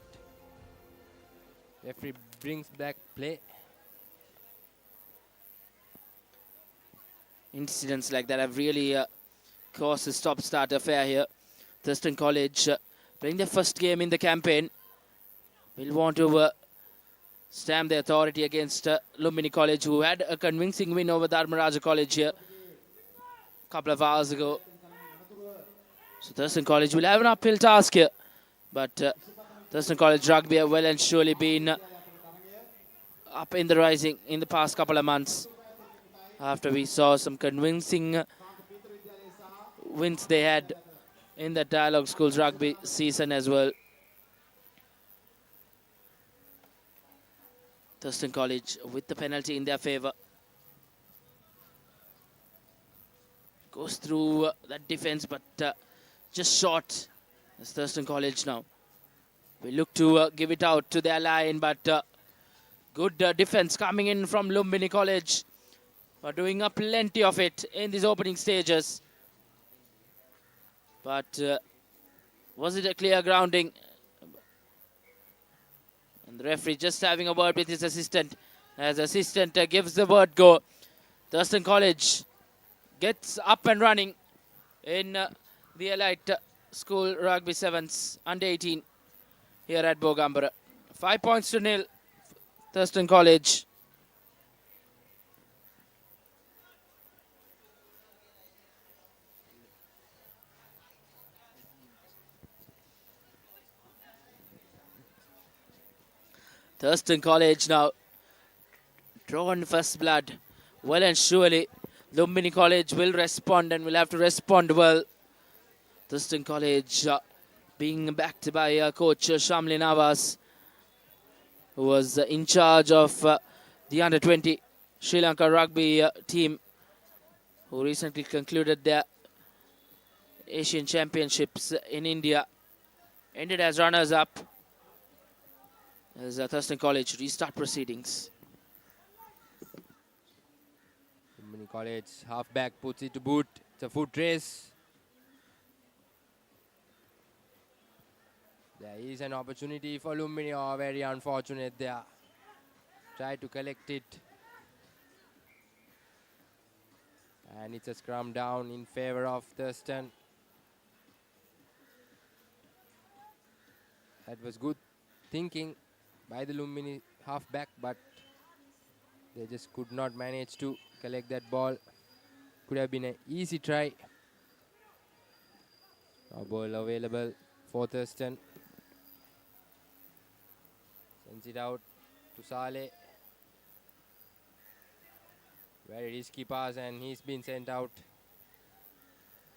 referee brings back play. Incidents like that have really caused a stop-start affair here. Thurston College playing their first game in the campaign will want to stamp their authority against Lumini College, who had a convincing win over Dharmaraja College here a couple of hours ago. So Thurston College will have an uphill task here, but Thurston College rugby have well and surely been up in the rising in the past couple of months after we saw some convincing wins they had in the Dialogue Schools rugby season as well. Thurston College with the penalty in their favor. Goes through that defense, but just short. As Thurston College now. We look to give it out to their line, but good defense coming in from Lumbini College. Are doing plenty of it in these opening stages. But was it a clear grounding? And the referee just having a word with his assistant. As assistant gives the word go. Thurston College gets up and running in the Elite School Rugby Sevens under-18 here at Bogambara. 5 points to 0. Thurston College. Thurston College now drawn first blood. Well and surely Lumbini College will respond and will have to respond well. Thurston College being backed by coach Shamli Navas, who was in charge of the under-20 Sri Lanka rugby team, who recently concluded their Asian Championships in India. Ended as runners-up as Thurston College restart proceedings. Lumini College halfback puts it to boot. It's a foot race. There is an opportunity for Lumbini. Oh, very unfortunate there. Try to collect it. And it's a scrum down in favor of Thurston. That was good thinking by the Lumbini halfback, but they just could not manage to collect that ball. Could have been an easy try. Now ball available for Thurston. Sends it out to Saleh. Very risky pass, and he's been sent out.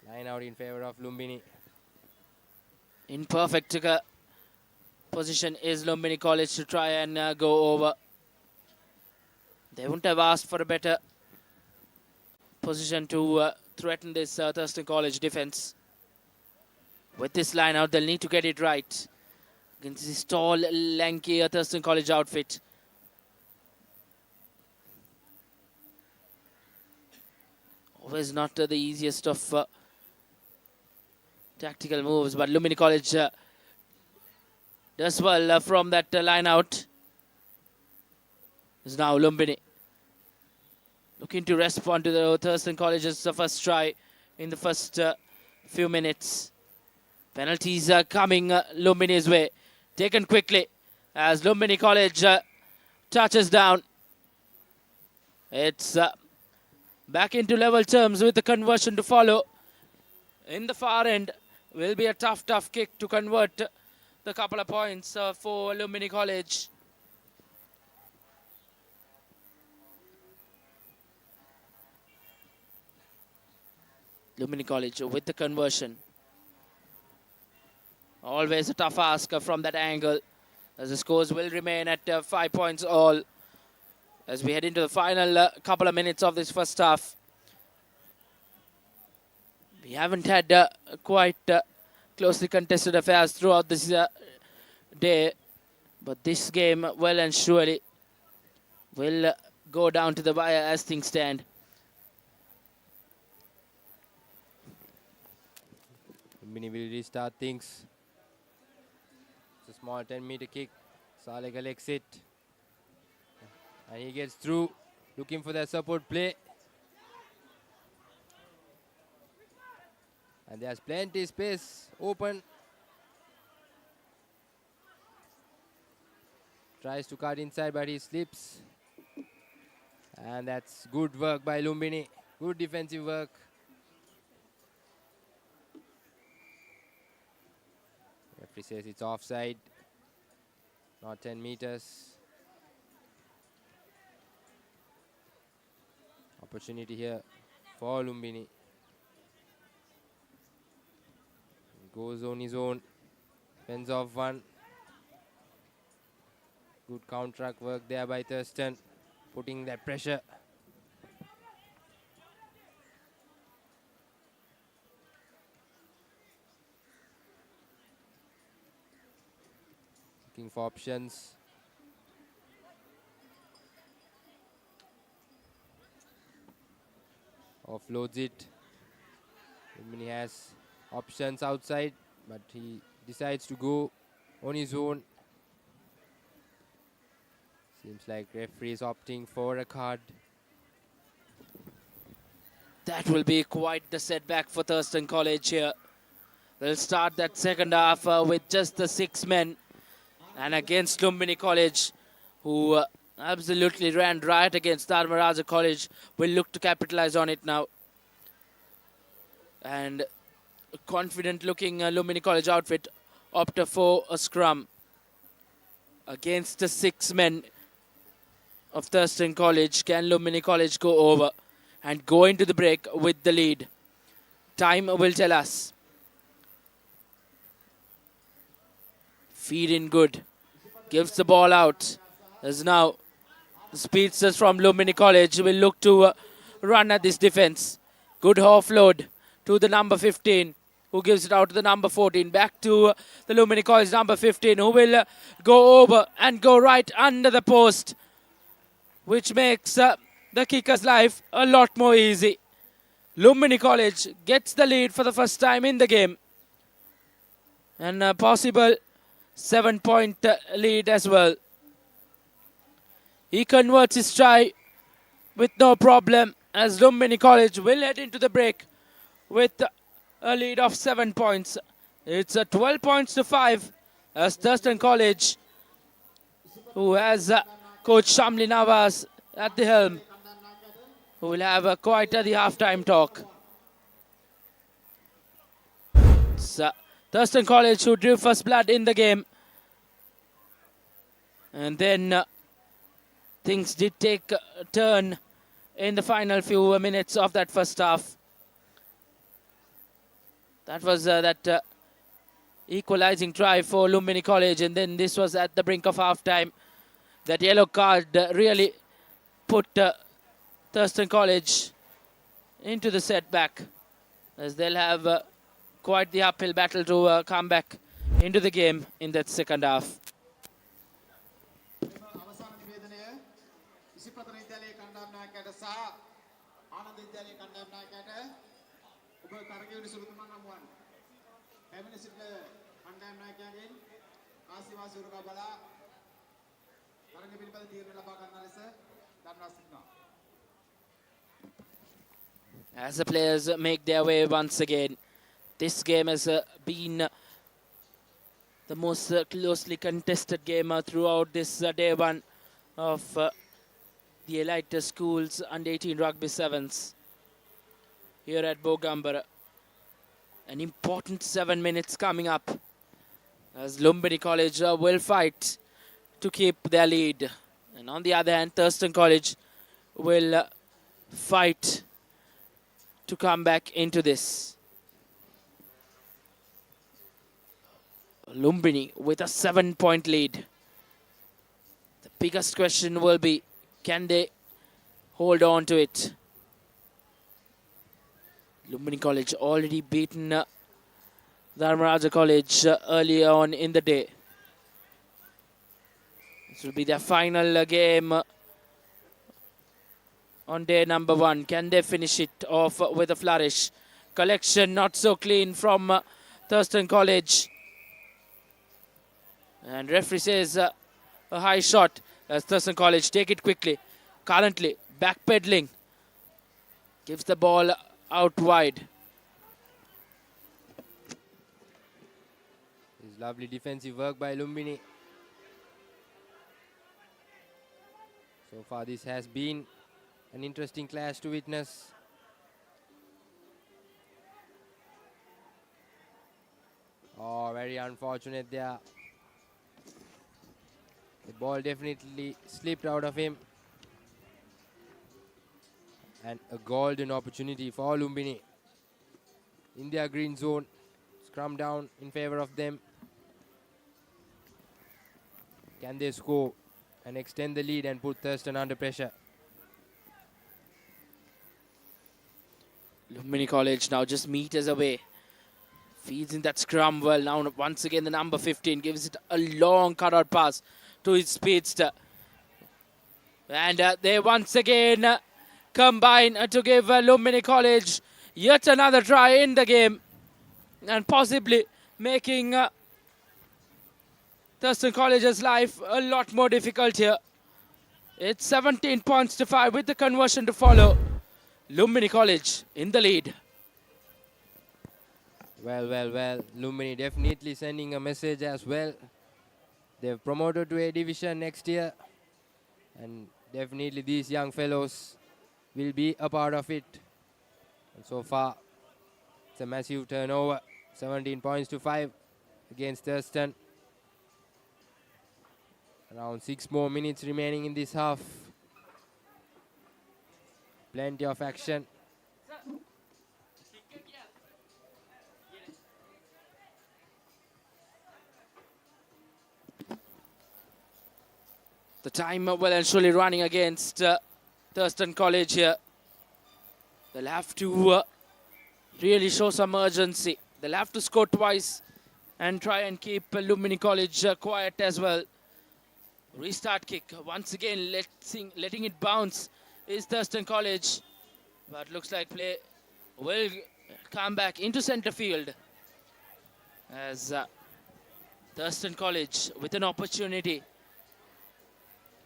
Line out in favor of Lumbini. In perfect position is Lumbini College to try and go over. They wouldn't have asked for a better position to threaten this Thurston College defense. With this line out, they'll need to get it right against this tall, lanky Thurston College outfit. Always not the easiest of tactical moves, but Lumbini College does well from that line out. Is now Lumbini looking to respond to the Thurston College's first try in the first few minutes. Penalties are coming Lumbini's way. Taken quickly as Lumbini College touches down. It's back into level terms with the conversion to follow. In the far end will be a tough kick to convert the couple of points for Lumbini College. Lumbini College with the conversion. Always a tough ask from that angle, as the scores will remain at 5 points all as we head into the final couple of minutes of this first half. We haven't had quite closely contested affairs throughout this day, but this game well and surely will go down to the wire as things stand. Lumbini will restart things. It's a small 10-meter kick. Saleh collects it. And he gets through, looking for that support play. And there's plenty space open. Tries to cut inside, but he slips. And that's good work by Lumbini. Good defensive work. Referee says it's offside. Not 10 meters. Opportunity here for Lumbini. Goes on his own. Fends off one. Good counter work there by Thurston. Putting that pressure. Looking for options. Offloads it. Lumbini has options outside, but he decides to go on his own. Seems like referee is opting for a card. That will be quite the setback for Thurston College here. They'll start that second half with just the 6 men. And against Lumbini College, who absolutely ran riot against Dharmaraja College, will look to capitalize on it now. And a confident-looking Lumbini College outfit opted for a scrum against the 6 men of Thurston College. Can Lumbini College go over and go into the break with the lead? Time will tell us. Feed in good. Gives the ball out. As now the speedsters from Lumbini College will look to run at this defense. Good offload to the number 15, who gives it out to the number 14. Back to the Lumbini College number 15, who will go over and go right under the post, which makes the kicker's life a lot more easy. Lumbini College gets the lead for the first time in the game. And possible 7-point lead as well. He converts his try with no problem as Lumbini College will head into the break with a lead of 7 points. It's 12 points to 5 as Thurston College, who has Coach Shamli Nawaz at the helm, who will have quite the halftime talk. It's Thurston College who drew first blood in the game. And then things did take a turn in the final few minutes of that first half. That was that equalizing try for Lumbini College, and then this was at the brink of halftime. That yellow card really put Thurston College into the setback, as they'll have quite the uphill battle to come back into the game in that second half. As the players make their way once again, this game has been the most closely contested game throughout this day one of the Elite Schools Under-18 Rugby Sevens here at Bogambara. An important 7 minutes coming up as Lumbini College will fight to keep their lead. And on the other hand, Thurston College will fight to come back into this. Lumbini with a 7-point lead. The biggest question will be, can they hold on to it? Lumbini College already beaten Dharmaraja College earlier on in the day. This will be their final game on day number 1. Can they finish it off with a flourish? Collection not so clean from Thurston College. And referee says a high shot as Thurston College take it quickly. Currently backpedaling. Gives the ball out wide. This lovely defensive work by Lumbini. So far this has been an interesting clash to witness. Oh, very unfortunate there. The ball definitely slipped out of him. And a golden opportunity for Lumbini in their green zone. Scrum down in favor of them. Can they score and extend the lead and put Thurston under pressure? Lumbini College now just meters away. Feeds in that scrum well. Now once again the number 15 gives it a long cutout pass to his speedster. And they once again combine to give Lumbini College yet another try in the game. And possibly making Thurston College's life a lot more difficult here. It's 17 points to 5 with the conversion to follow. Lumbini College in the lead. Well. Lumbini definitely sending a message as well. They've promoted to A division next year. And definitely these young fellows will be a part of it. And so far, it's a massive turnover. 17 points to 5 against Thurston. Around 6 more minutes remaining in this half. Plenty of action. The time well and surely running against Thurston College here. They'll have to really show some urgency. They'll have to score twice and try and keep Lumbini College quiet as well. Restart kick. Once again, letting it bounce is Thurston College. But looks like play will come back into center field as Thurston College with an opportunity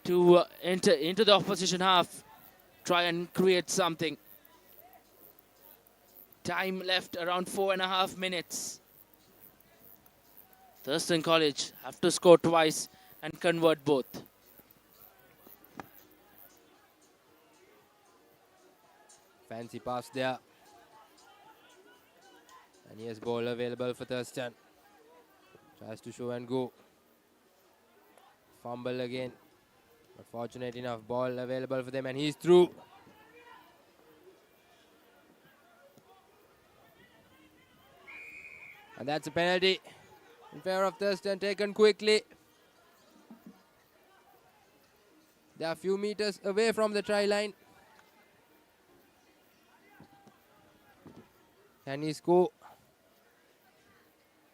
to enter into the opposition half, try and create something. Time left around 4.5 minutes. Thurston College have to score twice and convert both. Fancy pass there. And here's ball available for Thurston. Tries to show and go. Fumble again. But fortunate enough, ball available for them and he's through. And that's a penalty in favor of Thurston, taken quickly. They are a few meters away from the try line. Can he score?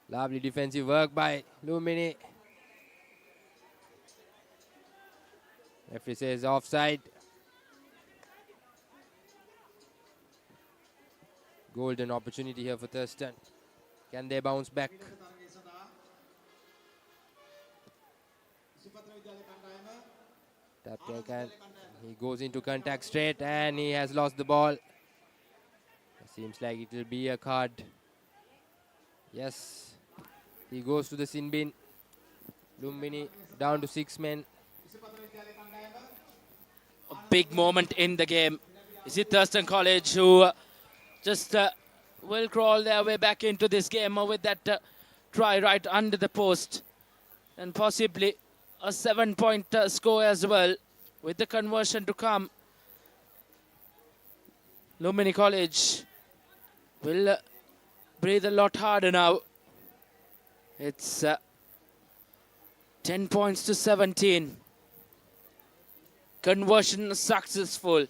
Lovely defensive work by Lumini. Referee says offside. Golden opportunity here for Thurston. Can they bounce back? Tap taken. He goes into contact straight and he has lost the ball. Seems like it will be a card. Yes. He goes to the sin bin. Lumbini down to 6 men. A big moment in the game. Is it Thurston College who just will crawl their way back into this game with that try right under the post, and possibly a 7-point score as well with the conversion to come. Lumini College will breathe a lot harder now. It's 10 points to 17. Conversion successful.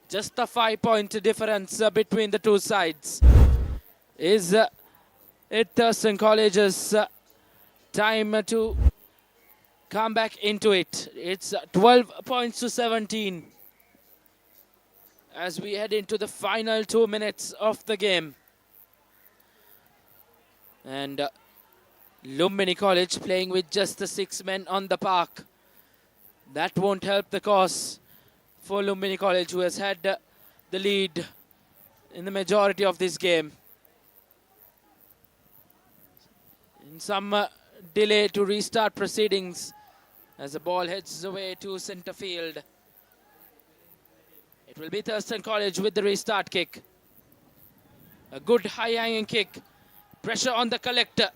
Just a 5-point difference between the two sides. Is it Thurston College's time to come back into it? It's 12 points to 17 as we head into the final 2 minutes of the game. And Lumbini College playing with just the 6 men on the park. That won't help the cause for Lumbini College, who has had the lead in the majority of this game. In some delay to restart proceedings as the ball heads away to center field. It will be Thurston College with the restart kick. A good high-hanging kick. Pressure on the collector,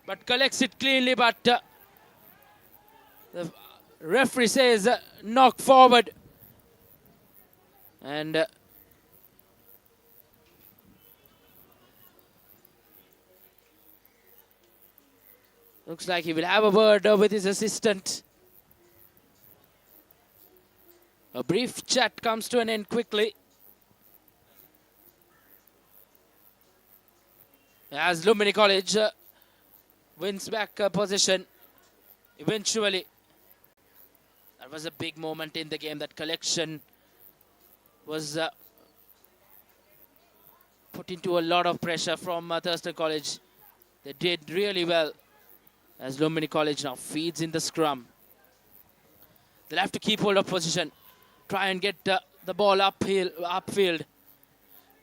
but collects it cleanly, but the referee says knock forward. And looks like he will have a word with his assistant. A brief chat comes to an end quickly as Lumbini College wins back possession eventually. That was a big moment in the game. That collection was put into a lot of pressure from Thurston College. They did really well as Lumbini College now feeds in the scrum. They'll have to keep hold of position, try and get the ball upfield.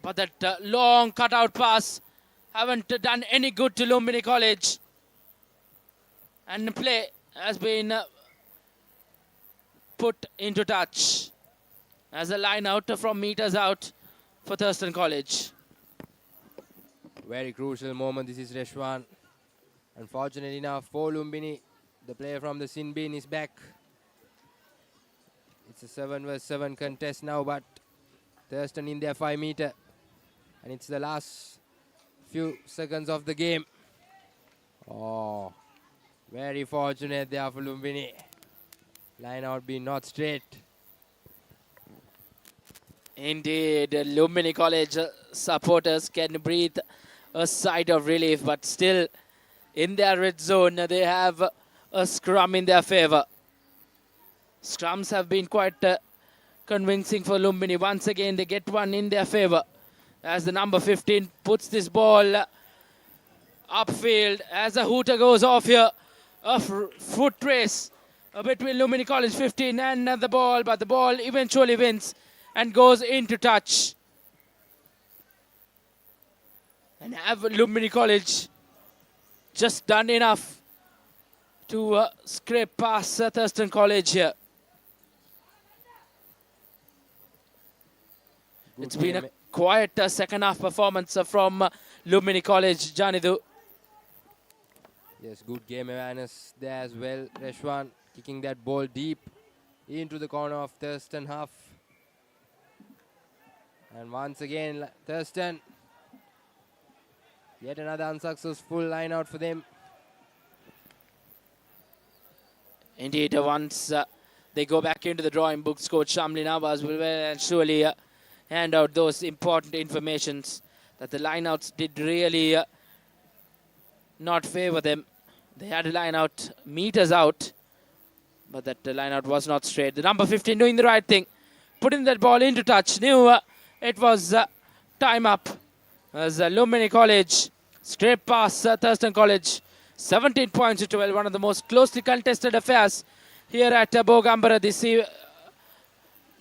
But that long cutout pass haven't done any good to Lumbini College. And the play has been put into touch as a line out from meters out for Thurston College. Very crucial moment. This is Reshwan. Unfortunately enough for Lumbini, the player from the sin bin is back. It's a 7 vs 7 contest now, but Thurston in their 5 meter. And it's the last few seconds of the game. Oh, very fortunate there for Lumbini. Line out being not straight. Indeed, Lumbini College supporters can breathe a sigh of relief, but still in their red zone they have a scrum in their favor. Scrums have been quite convincing for Lumbini. Once again they get one in their favor as the number 15 puts this ball upfield as a hooter goes off here a foot race between Lumini College 15 and the ball, but the ball eventually wins and goes into touch. And have Lumini College just done enough to scrape past Thurston College here. It's been a quiet second half performance from Lumini College, Janidu. Yes, good game awareness there as well. Reshwan kicking that ball deep into the corner of Thurston half. And once again, Thurston, yet another unsuccessful line out for them. Indeed, once they go back into the drawing books, Coach Shamli Nawaz will well and surely hand out those important informations that the lineouts did really not favor them. They had a line out meters out, but that line out was not straight. The number 15 doing the right thing, putting that ball into touch. Knew it was time up as Lumini College scraped past Thurston College. 17 points to 12, one of the most closely contested affairs here at Bogambara this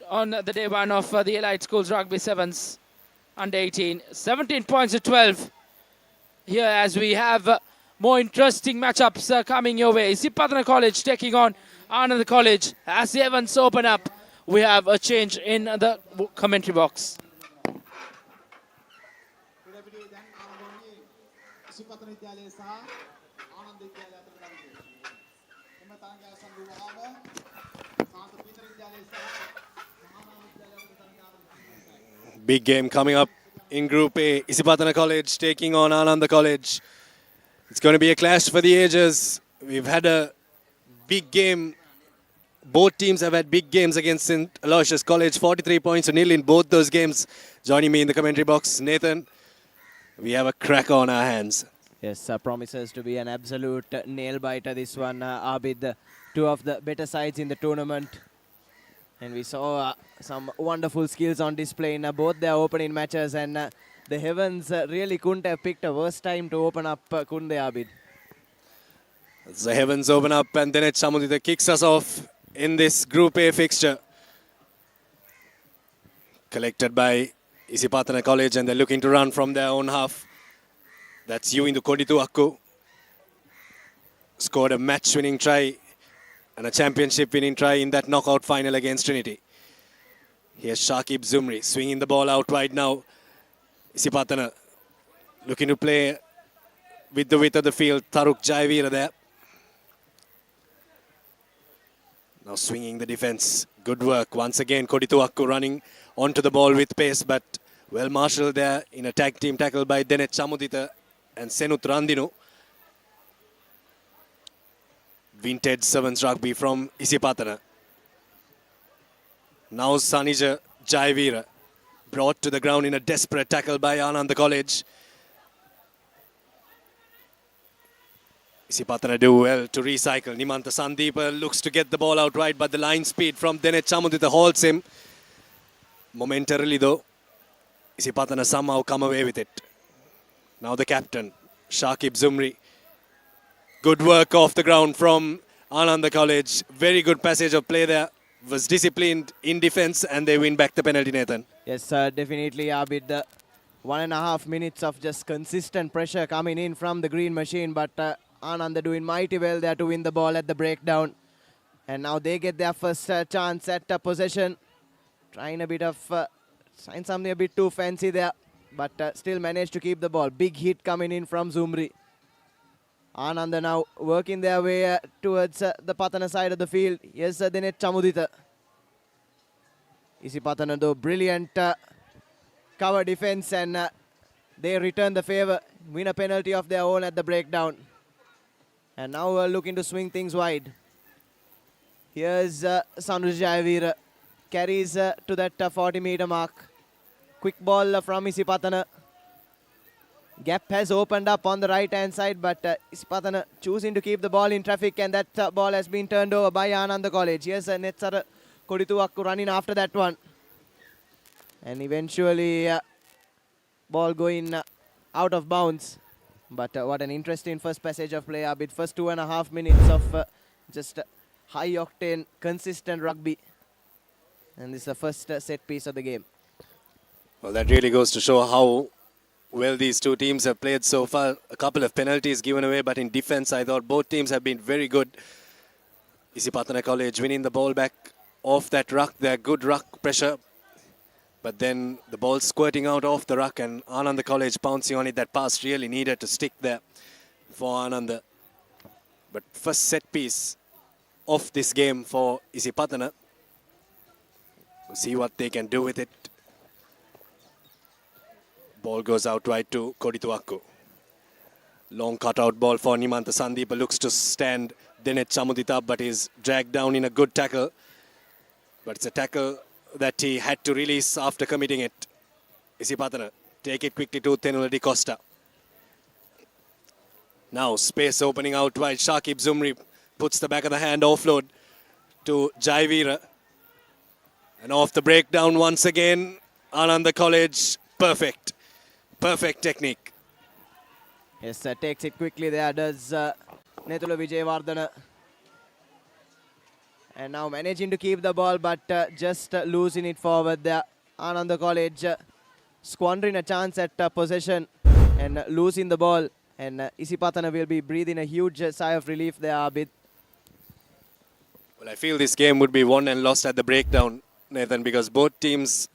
on the day one of the Elite Schools Rugby Sevens under 18. 17 points to 12 here as we have more interesting matchups coming your way. Isipatana College taking on Anand College. As the events open up, we have a change in the commentary box. Big game coming up in Group A. Isipatana College taking on Ananda College. It's going to be a clash for the ages. We've had a big game. Both teams have had big games against St. Aloysius College. 43 points to nil in both those games. Joining me in the commentary box, Nathan. We have a crack on our hands. Yes, promises to be an absolute nail-biter this one. Abid, two of the better sides in the tournament. And we saw some wonderful skills on display in both their opening matches. And the Heavens really couldn't have picked a worse time to open up, couldn't they, Abid? The Heavens open up and then Chamudita kicks us off in this Group A fixture. Collected by Isipatana College and they're looking to run from their own half. That's Yuindu Koditu Akku. Scored a match-winning try and a championship-winning try in that knockout final against Trinity. Here's Shakib Zumri swinging the ball out wide now. Isipatana looking to play with the width of the field. Taruk Jaivira there. Now swinging the defense. Good work. Once again, Koditu Akku running onto the ball with pace, but well marshalled there in a tag team tackle by Denet Chamudita and Senut Randinu. Vintage Sevens rugby from Isipatana. Now Sanija Jaivira brought to the ground in a desperate tackle by Ananda College. Isipatana do well to recycle. Nimanta Sandeepa looks to get the ball out wide, but the line speed from Denet Chamudita halts him. Momentarily though, Isipatana somehow come away with it. Now the captain, Shakib Zumri. Good work off the ground from Ananda College. Very good passage of play there. Was disciplined in defense and they win back the penalty, Nathan. Yes, definitely, Abid. 1.5 minutes of just consistent pressure coming in from the green machine, but Ananda doing mighty well there to win the ball at the breakdown. And now they get their first chance at possession. Trying a bit of, trying something a bit too fancy there, but still managed to keep the ball. Big hit coming in from Zumri. Ananda now working their way towards the Patana side of the field. Yes, Denet Chamudita. Isipatana though, brilliant cover defense and they return the favor. Win a penalty of their own at the breakdown. And now looking to swing things wide. Here's Sanuj Jaivira. Carries to that 40-meter mark. Quick ball from Isipatana. Gap has opened up on the right-hand side, but Isipatana choosing to keep the ball in traffic, and that ball has been turned over by Ananda College. Yes, Netsara Koditu Akku running after that one. And eventually, ball going out of bounds. But what an interesting first passage of play, Abid. First 2.5 minutes of just high-octane, consistent rugby. And this is the first set piece of the game. Well, that really goes to show how well these two teams have played so far. A couple of penalties given away, but in defense, I thought both teams have been very good. Isipatana College winning the ball back off that ruck, their good ruck pressure. But then the ball squirting out off the ruck and Ananda College pouncing on it. That pass really needed to stick there for Ananda. But first set piece of this game for Isipatana. We'll see what they can do with it. Ball goes out right to Kodituakku. Long cutout ball for Nimanta Sandeepa. Looks to stand Denet Chamudita, but is dragged down in a good tackle. But it's a tackle that he had to release after committing it. Isipatana take it quickly to Tenula Di Costa. Now space opening out wide. Shakib Zumri puts the back of the hand offload to Jaivira. And off the breakdown once again, Ananda College, perfect. Perfect technique. Yes, takes it quickly there, does Netula Vijayawardena. And now managing to keep the ball, but just losing it forward there. Ananda College squandering a chance at possession and losing the ball. And Isipatana will be breathing a huge sigh of relief there, Abid. Well, I feel this game would be won and lost at the breakdown, Nathan, because both teams,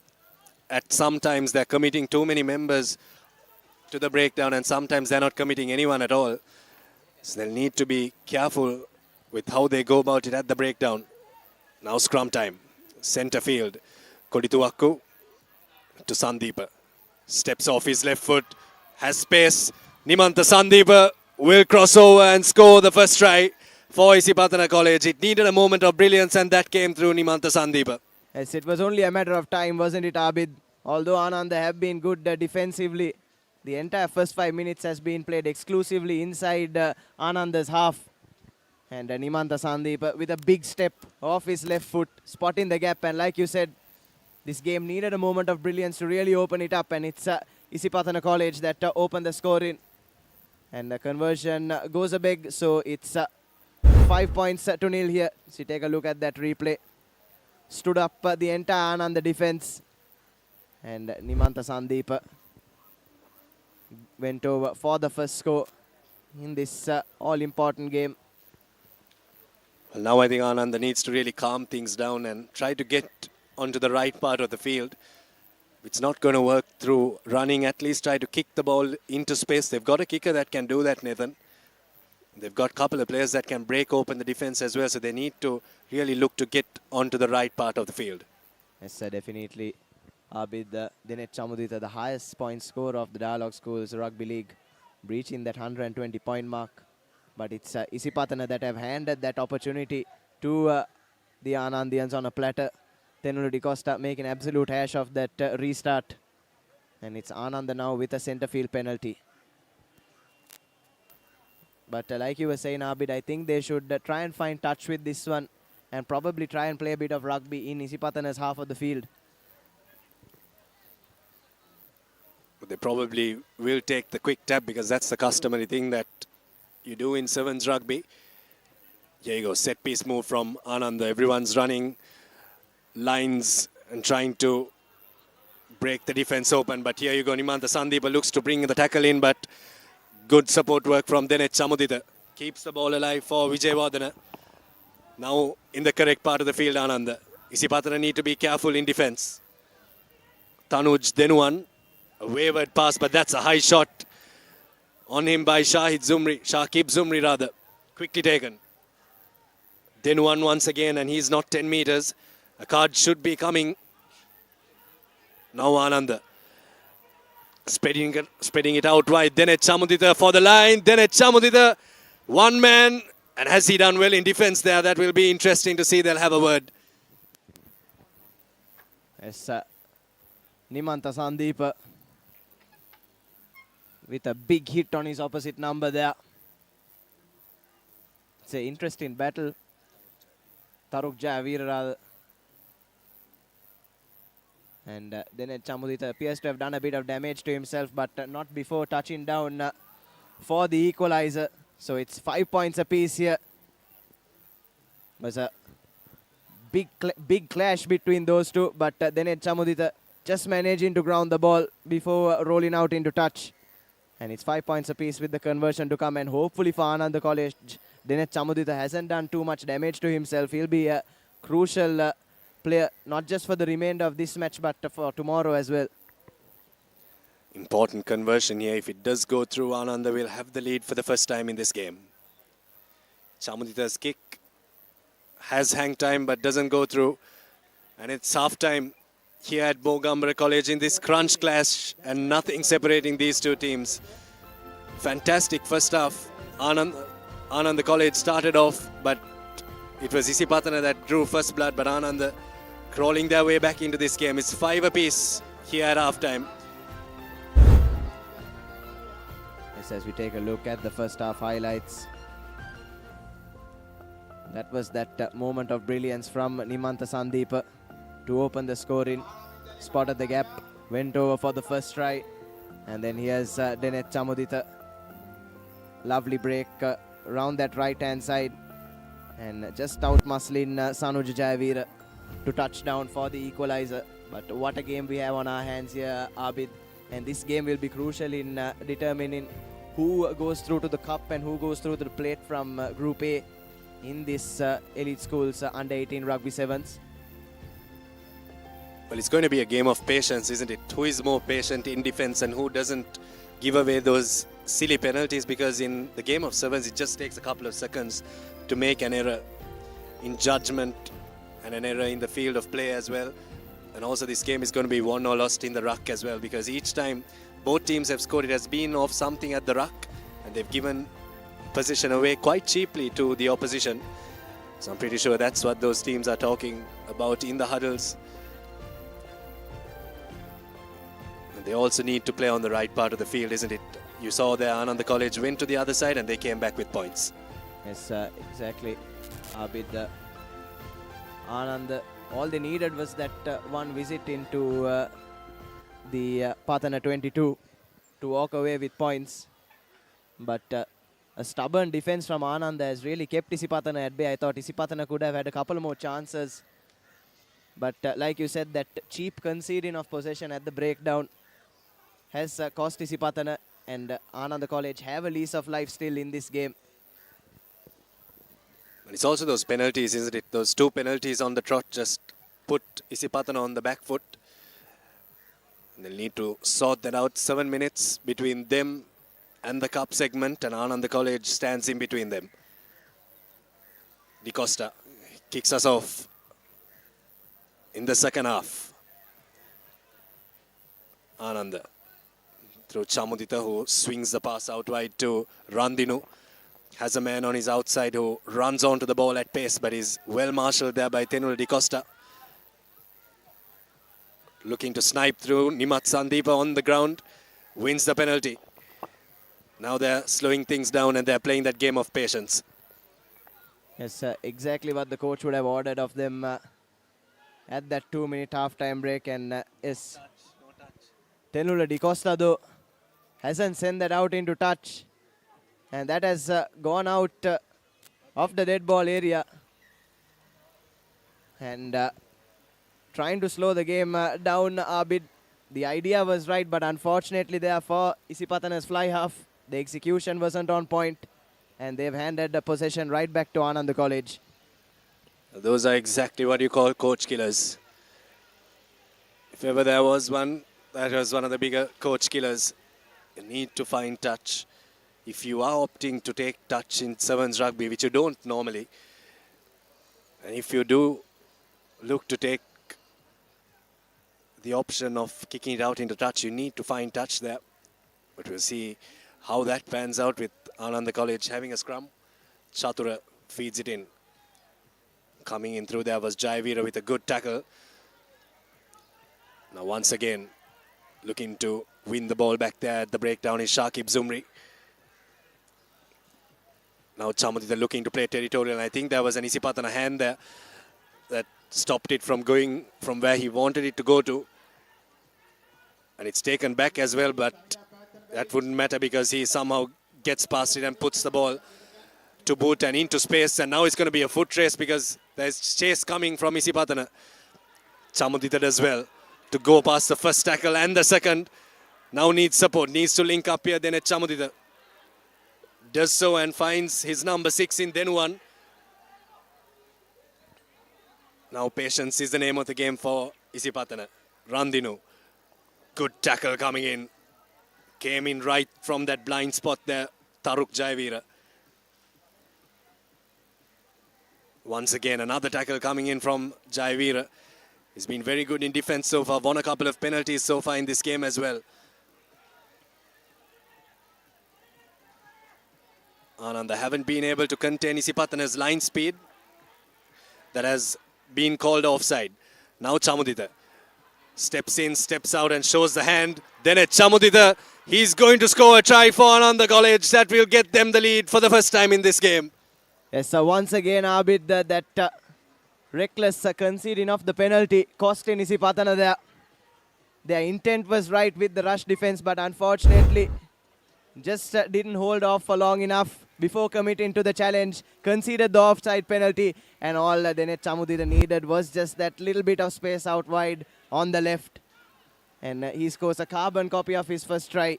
at sometimes they're committing too many members to the breakdown and sometimes they're not committing anyone at all. So they'll need to be careful with how they go about it at the breakdown. Now scrum time. Centre field. Kodituakku to Sandeepa. Steps off his left foot. Has space. Nimanta Sandeepa will cross over and score the first try for Isipatana College. It needed a moment of brilliance and that came through Nimanta Sandeepa. Yes, it was only a matter of time, wasn't it, Abid? Although Ananda have been good defensively, the entire first 5 minutes has been played exclusively inside Ananda's half. And Nimanta Sandeep with a big step off his left foot, spotting the gap. And like you said, this game needed a moment of brilliance to really open it up. And it's Isipatana College that opened the scoring. And the conversion goes a big, so it's 5 points to nil here. So take a look at that replay. Stood up the entire Ananda defense. And Nimanta Sandeep went over for the first score in this all-important game. Well, now I think Ananda needs to really calm things down and try to get onto the right part of the field. It's not going to work through running. At least try to kick the ball into space. They've got a kicker that can do that, Nathan. They've got a couple of players that can break open the defense as well. So they need to really look to get onto the right part of the field. Yes, definitely. Abid Dinesh Chamudita, the highest point scorer of the Dialogue Schools Rugby League, breaching that 120-point mark. But it's Isipatana that have handed that opportunity to the Anandians on a platter. Tenulu Di Costa making absolute hash of that restart. And it's Ananda now with a centre field penalty. But like you were saying, Abid, I think they should try and find touch with this one and probably try and play a bit of rugby in Isipatana's half of the field. They probably will take the quick tap because that's the customary thing that you do in sevens rugby. Here you go, set piece move from Ananda. Everyone's running lines and trying to break the defense open. But here you go, Nimanta Sandeepa looks to bring the tackle in, but good support work from Denet Chamudita. Keeps the ball alive for Vijayawardena. Now in the correct part of the field, Ananda. Isipatana need to be careful in defense. Tanuj Denuan. A wayward pass, but that's a high shot on him by Shakib Zumri rather. Quickly taken. Denuan once again, and he's not 10 meters. A card should be coming. Now Ananda. Spreading it out wide. Denet Chamudita for the line. Denet Chamudita, one man. And has he done well in defense there? That will be interesting to see. They'll have a word. Yes, Nimanta Sandeep with a big hit on his opposite number there. It's an interesting battle. Taruk Jaivira. And then Chamudita appears to have done a bit of damage to himself, but not before touching down for the equalizer. So it's 5 points apiece here. Was a big clash between those two, but Denet Chamudita just managing to ground the ball before rolling out into touch. And it's 5 points apiece with the conversion to come, and hopefully for Ananda College, Denet Chamudita hasn't done too much damage to himself. He'll be a crucial player, not just for the remainder of this match, but for tomorrow as well. Important conversion here. If it does go through, Ananda will have the lead for the first time in this game. Chamudita's kick has hang time but doesn't go through. And it's half time here at Bogambara College in this crunch clash, and nothing separating these two teams. Fantastic first half. Ananda College started off, but it was Isipatana that drew first blood, but Ananda crawling their way back into this game. It's 5 apiece here at half time. Yes, as we take a look at the first half highlights. That was that moment of brilliance from Nimanta Sandeepa to open the scoring. Spotted the gap, went over for the first try, and then here's Denet Chamudita. Lovely break around that right hand side, and just out muscling Sanuj Jayavira to touchdown for the equalizer. But what a game we have on our hands here, Abid, and this game will be crucial in determining who goes through to the cup and who goes through to the plate from Group A in this elite schools under-18 rugby sevens. Well, it's going to be a game of patience, isn't it? Who is more patient in defense and who doesn't give away those silly penalties, because in the game of sevens it just takes a couple of seconds to make an error in judgment and an error in the field of play as well. And also this game is going to be won or lost in the ruck as well, because each time both teams have scored, it has been off something at the ruck, and they've given possession away quite cheaply to the opposition. So I'm pretty sure that's what those teams are talking about in the huddles. And they also need to play on the right part of the field, isn't it? You saw there Ananda College went to the other side and they came back with points. Yes, exactly. Abid, Anand, all they needed was that one visit into the Patana 22 to walk away with points. But a stubborn defense from Anand has really kept Isipatana at bay. I thought Isipatana could have had a couple more chances. But like you said, that cheap conceding of possession at the breakdown has cost Isipatana, and Ananda College have a lease of life still in this game. And it's also those penalties, isn't it? Those two penalties on the trot just put Isipatana on the back foot. And they'll need to sort that out. 7 minutes between them and the cup segment, and Ananda College stands in between them. Di Costa kicks us off in the second half. Ananda through Chamudita, who swings the pass out wide to Randinu. Has a man on his outside who runs onto the ball at pace, but is well marshalled there by Tenula Di Costa. Looking to snipe through. Nimat Sandeepa on the ground wins the penalty. Now they're slowing things down and they're playing that game of patience. Yes, exactly what the coach would have ordered of them at that 2-minute half-time break. And yes, Tenula Di Costa though hasn't sent that out into touch. And that has gone out of the dead ball area. And trying to slow the game down a bit. The idea was right, but unfortunately therefore Isipatana's fly half, the execution wasn't on point. And they've handed the possession right back to Ananda College. Those are exactly what you call coach killers. If ever there was one, that was one of the bigger coach killers. You need to find touch. If you are opting to take touch in sevens rugby, which you don't normally, and if you do look to take the option of kicking it out into touch, you need to find touch there. But we'll see how that pans out with Ananda College having a scrum. Chatura feeds it in. Coming in through there was Jayavira with a good tackle. Now once again, looking to win the ball back there at the breakdown is Shakib Zumri. Now Chamudita looking to play territorial, and I think there was an Isipatana hand there that stopped it from going from where he wanted it to go to. And it's taken back as well, but that wouldn't matter because he somehow gets past it and puts the ball to boot and into space. And now it's going to be a foot race because there's chase coming from Isipatana. Chamudita as well to go past the first tackle and the second. Now needs support, needs to link up here. Then at Chamudita does so and finds his number 6 in Denuan. Now patience is the name of the game for Isipatana. Randinu. Good tackle coming in. Came in right from that blind spot there. Taruk Jayavira. Once again, another tackle coming in from Jayavira. He's been very good in defense so far. Won a couple of penalties so far in this game as well. Ananda haven't been able to contain Isipatana's line speed. That has been called offside. Now Chamudita steps in, steps out and shows the hand. Then at Chamudita, he's going to score a try for Ananda College. That will get them the lead for the first time in this game. Yes, so once again, Abid, that reckless conceding of the penalty costing Isipatana there. Their intent was right with the rush defense, but unfortunately just didn't hold off for long enough before committing to the challenge. Conceded the offside penalty, and all Denet Chamudita needed was just that little bit of space out wide on the left. And he scores a carbon copy of his first try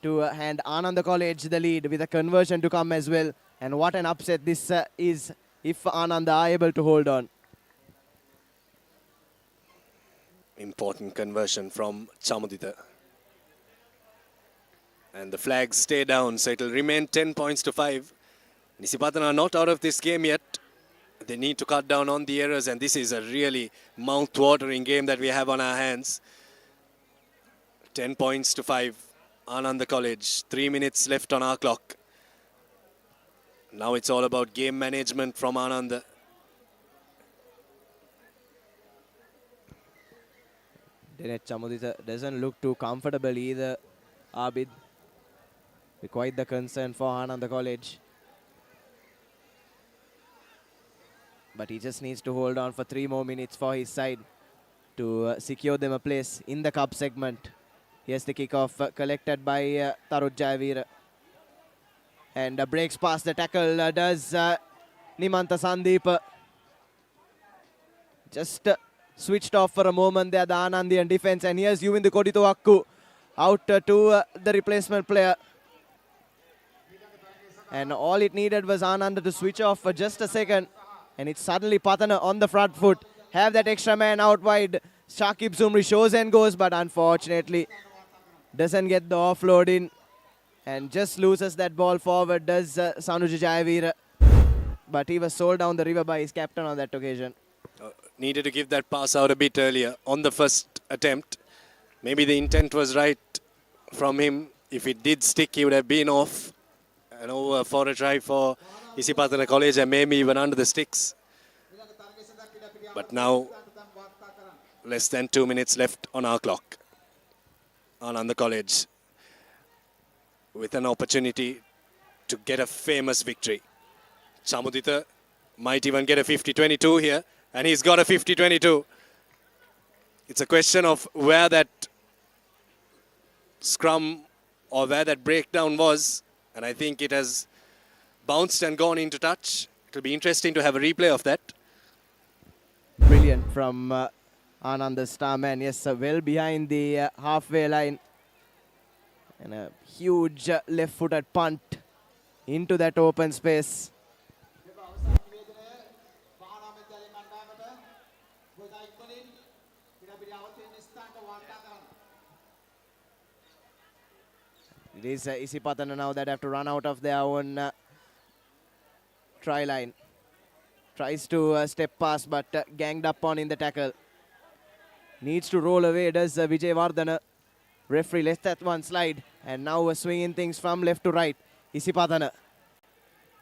to hand Ananda College the lead with a conversion to come as well. And what an upset this is if Ananda are able to hold on. Important conversion from Chamudita. And the flags stay down, so it will remain 10 points to 5. Isipatana are not out of this game yet. They need to cut down on the errors, and this is a really mouth-watering game that we have on our hands. 10 points to 5. Ananda College, 3 minutes left on our clock. Now it's all about game management from Ananda. Denet Chamudita doesn't look too comfortable either, Abid. Quite the concern for Ananda College. But he just needs to hold on for 3 more minutes for his side to secure them a place in the cup segment. Here's the kickoff collected by Tarut Jayavira. And breaks past the tackle does Nimanta Sandeep. Just switched off for a moment there, the Anandian defense. And here's Yuvindu Koditowakku out to the replacement player. And all it needed was Ananda to switch off for just a second. And it's suddenly Patana on the front foot. Have that extra man out wide. Shakib Zumri shows and goes, but unfortunately doesn't get the offload in. And just loses that ball forward, does Sanuja Jayavira. But he was sold down the river by his captain on that occasion. Needed to give that pass out a bit earlier on the first attempt. Maybe the intent was right from him. If it did stick, he would have been off and over for a try for Isipatana College and maybe even under the sticks. But now, less than 2 minutes left on our clock. Ananda College with an opportunity to get a famous victory. Chamudita might even get a 50-22 here, and he's got a 50-22. It's a question of where that scrum or where that breakdown was, and I think it has bounced and gone into touch. It'll be interesting to have a replay of that. Brilliant from Ananda Starman. Yes, well behind the halfway line. And a huge left-footed punt into that open space. It is Isipatana now that have to run out of their own try line. Tries to step past, but ganged up on in the tackle. Needs to roll away, does Vijay Vardhana. Referee lets that one slide. And now swinging things from left to right. Isipatana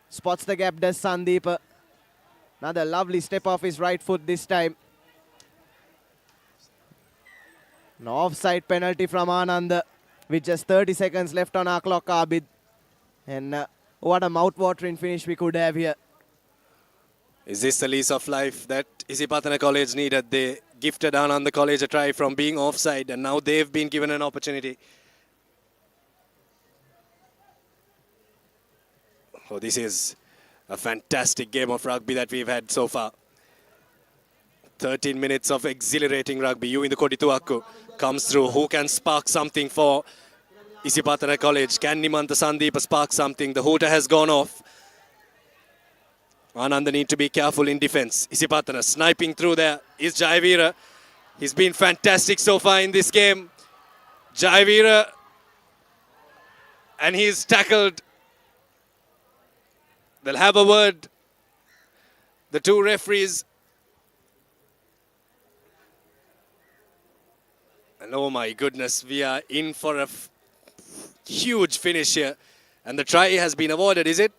spots the gap, does Sandeep. Another lovely step off his right foot this time. An offside penalty from Anand with just 30 seconds left on our clock, Abid. And what a mouth-watering finish we could have here. Is this the lease of life that Isipatana College needed? They gifted Ananda College a try from being offside, and now they've been given an opportunity. Oh, this is a fantastic game of rugby that we've had so far. 13 minutes of exhilarating rugby. You in the Kodituakku comes through. Who can spark something for Isipatana College? Can Nimanta Sandeepa spark something? The hooter has gone off. Ananda need to be careful in defense. Isipatana sniping through there is Jayavira. He's been fantastic so far in this game. Jayavira, and he's tackled. They'll have a word. The two referees. And oh my goodness, we are in for a huge finish here. And the try has been awarded, is it?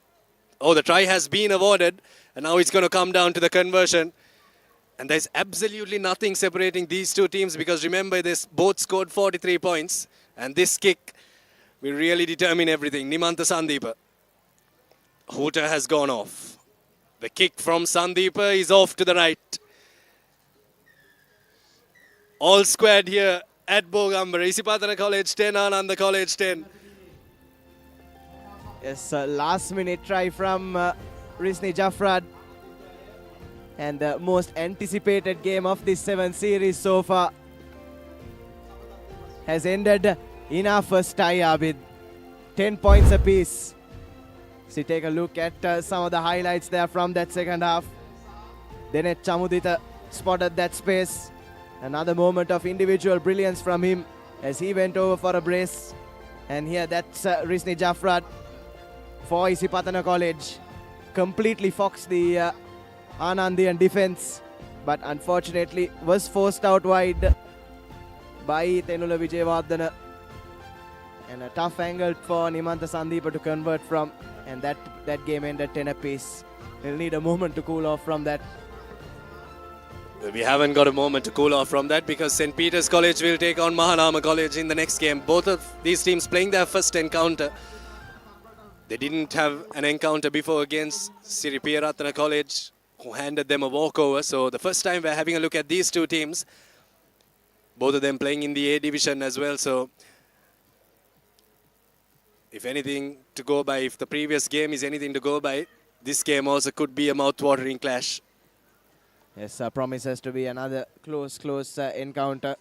Oh, the try has been awarded. And now it's going to come down to the conversion. And there's absolutely nothing separating these two teams, because remember, they both scored 43 points. And this kick will really determine everything. Nimanta Sandeepa. Hooter has gone off. The kick from Sandeepa is off to the right. All squared here at Bogambara. Isipatana College 10, Ananda College 10. Yes, last minute try from Risni Jaffrad. And the most anticipated game of this 7 series so far has ended in our first tie, Abid. 10 points apiece. So take a look at some of the highlights there from that second half. Denet Chamudita spotted that space. Another moment of individual brilliance from him as he went over for a brace. And here that's Risni Jaffrad for Isipatana College. Completely foxed the Anandian defense, but unfortunately was forced out wide by Tenula Vijayawardena. And a tough angle for Nimanta Sandeepa to convert from, and that game ended 10 apiece. He'll need a moment to cool off from that. We haven't got a moment to cool off from that, because St. Peter's College will take on Mahanama College in the next game. Both of these teams playing their first encounter. They didn't have an encounter before against Siripiyaratana College, who handed them a walkover. So the first time we're having a look at these two teams. Both of them playing in the A division as well. So if anything to go by, if the previous game is anything to go by, this game also could be a mouth-watering clash. Yes, promises to be another close encounter.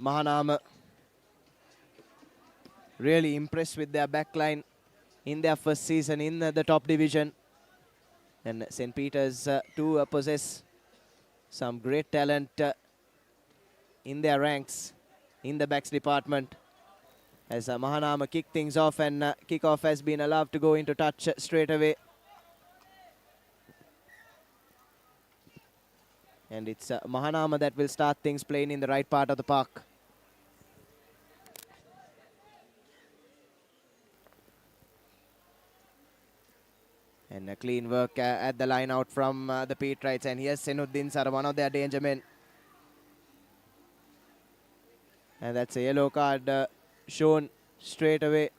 Mahanama really impressed with their backline in their first season in the top division. And St. Peter's too possess some great talent in their ranks in the backs department. As Mahanama kicked things off, and kickoff has been allowed to go into touch straight away. And it's Mahanama that will start things playing in the right part of the park. And a clean work at the line out from the Peterites. And here's Senuddin Sar, one of their danger men. And that's a yellow card shown straight away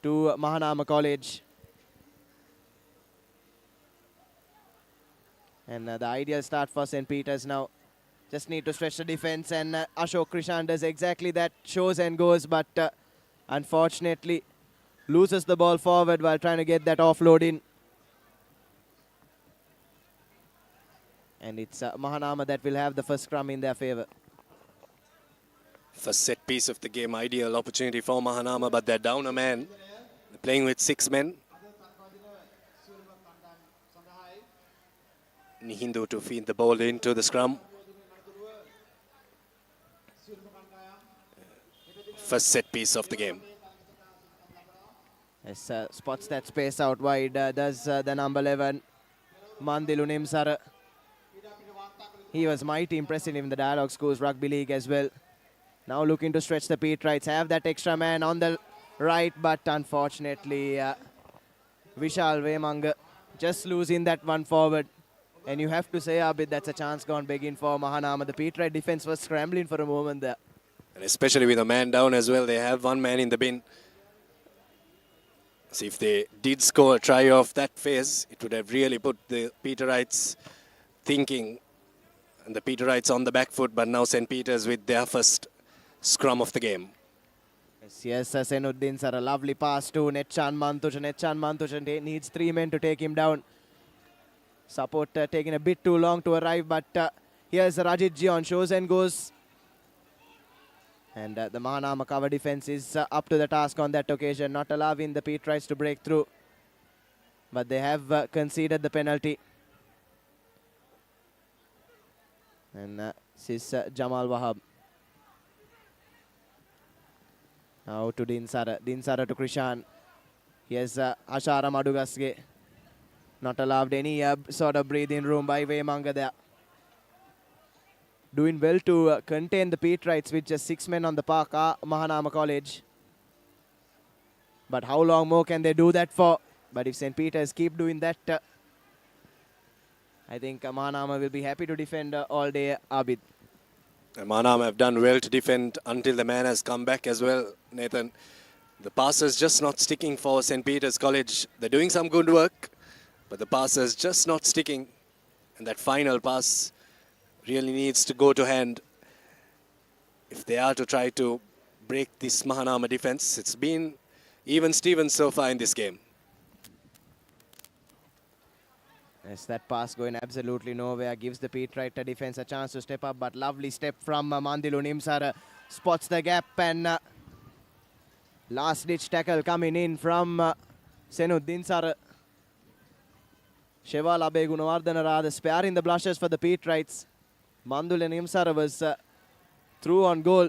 to Mahanama College. And the ideal start for St. Peter's now. Just need to stretch the defense, and Ashok Krishan does exactly that, shows and goes, but unfortunately loses the ball forward while trying to get that offload in. And it's Mahanama that will have the first scrum in their favour. First set piece of the game, ideal opportunity for Mahanama, but they're down a man. They're playing with 6 men. Nihindu to feed the ball into the scrum. First set piece of the game. Yes, spots that space out wide, does the number 11, Mandilu Nimsara. He was mighty impressive in the Dialogue Schools Rugby League as well. Now looking to stretch the Peterites, have that extra man on the right, but unfortunately Vishal Vemanga just losing that one forward. And you have to say, Abid, that's a chance gone begging for Mahanama. The Peterite defense was scrambling for a moment there. And especially with a man down as well, they have one man in the bin. So if they did score a try off that phase, it would have really put the Peterites thinking, and the Peterites on the back foot. But now St. Peter's with their first scrum of the game. Yes, Senuddin sir, a lovely pass to Netchan Mantushan. Netchan Mantushan needs 3 men to take him down. Support taking a bit too long to arrive, but here's Rajit Jion, shows and goes. And the Mahanama cover defense is up to the task on that occasion, not allowing the Petrites to break through. But they have conceded the penalty. And this is Jamal Wahab. Now to Dinsara. Dinsara to Krishan. Here's Ashara Madugasge. Not allowed any sort of breathing room by Vemanga there. Doing well to contain the Petrites with just 6 men on the park, Mahanama College. But how long more can they do that for? But if St. Peter's keep doing that, I think Mahanama will be happy to defend all day, Abid. Mahanama have done well to defend until the man has come back as well, Nathan. The passes just not sticking for St. Peter's College. They're doing some good work, but the passes just not sticking. And that final pass really needs to go to hand if they are to try to break this Mahanama defense. It's been even Stevens so far in this game. Yes, that pass going absolutely nowhere, gives the Petrite defense a chance to step up, but lovely step from Mandilu Nimsar, spots the gap, and last ditch tackle coming in from Senuddin sir. Sheval Abe Gunawardana rather sparing the blushes for the Petrites. Mandul Nimsar was through on goal.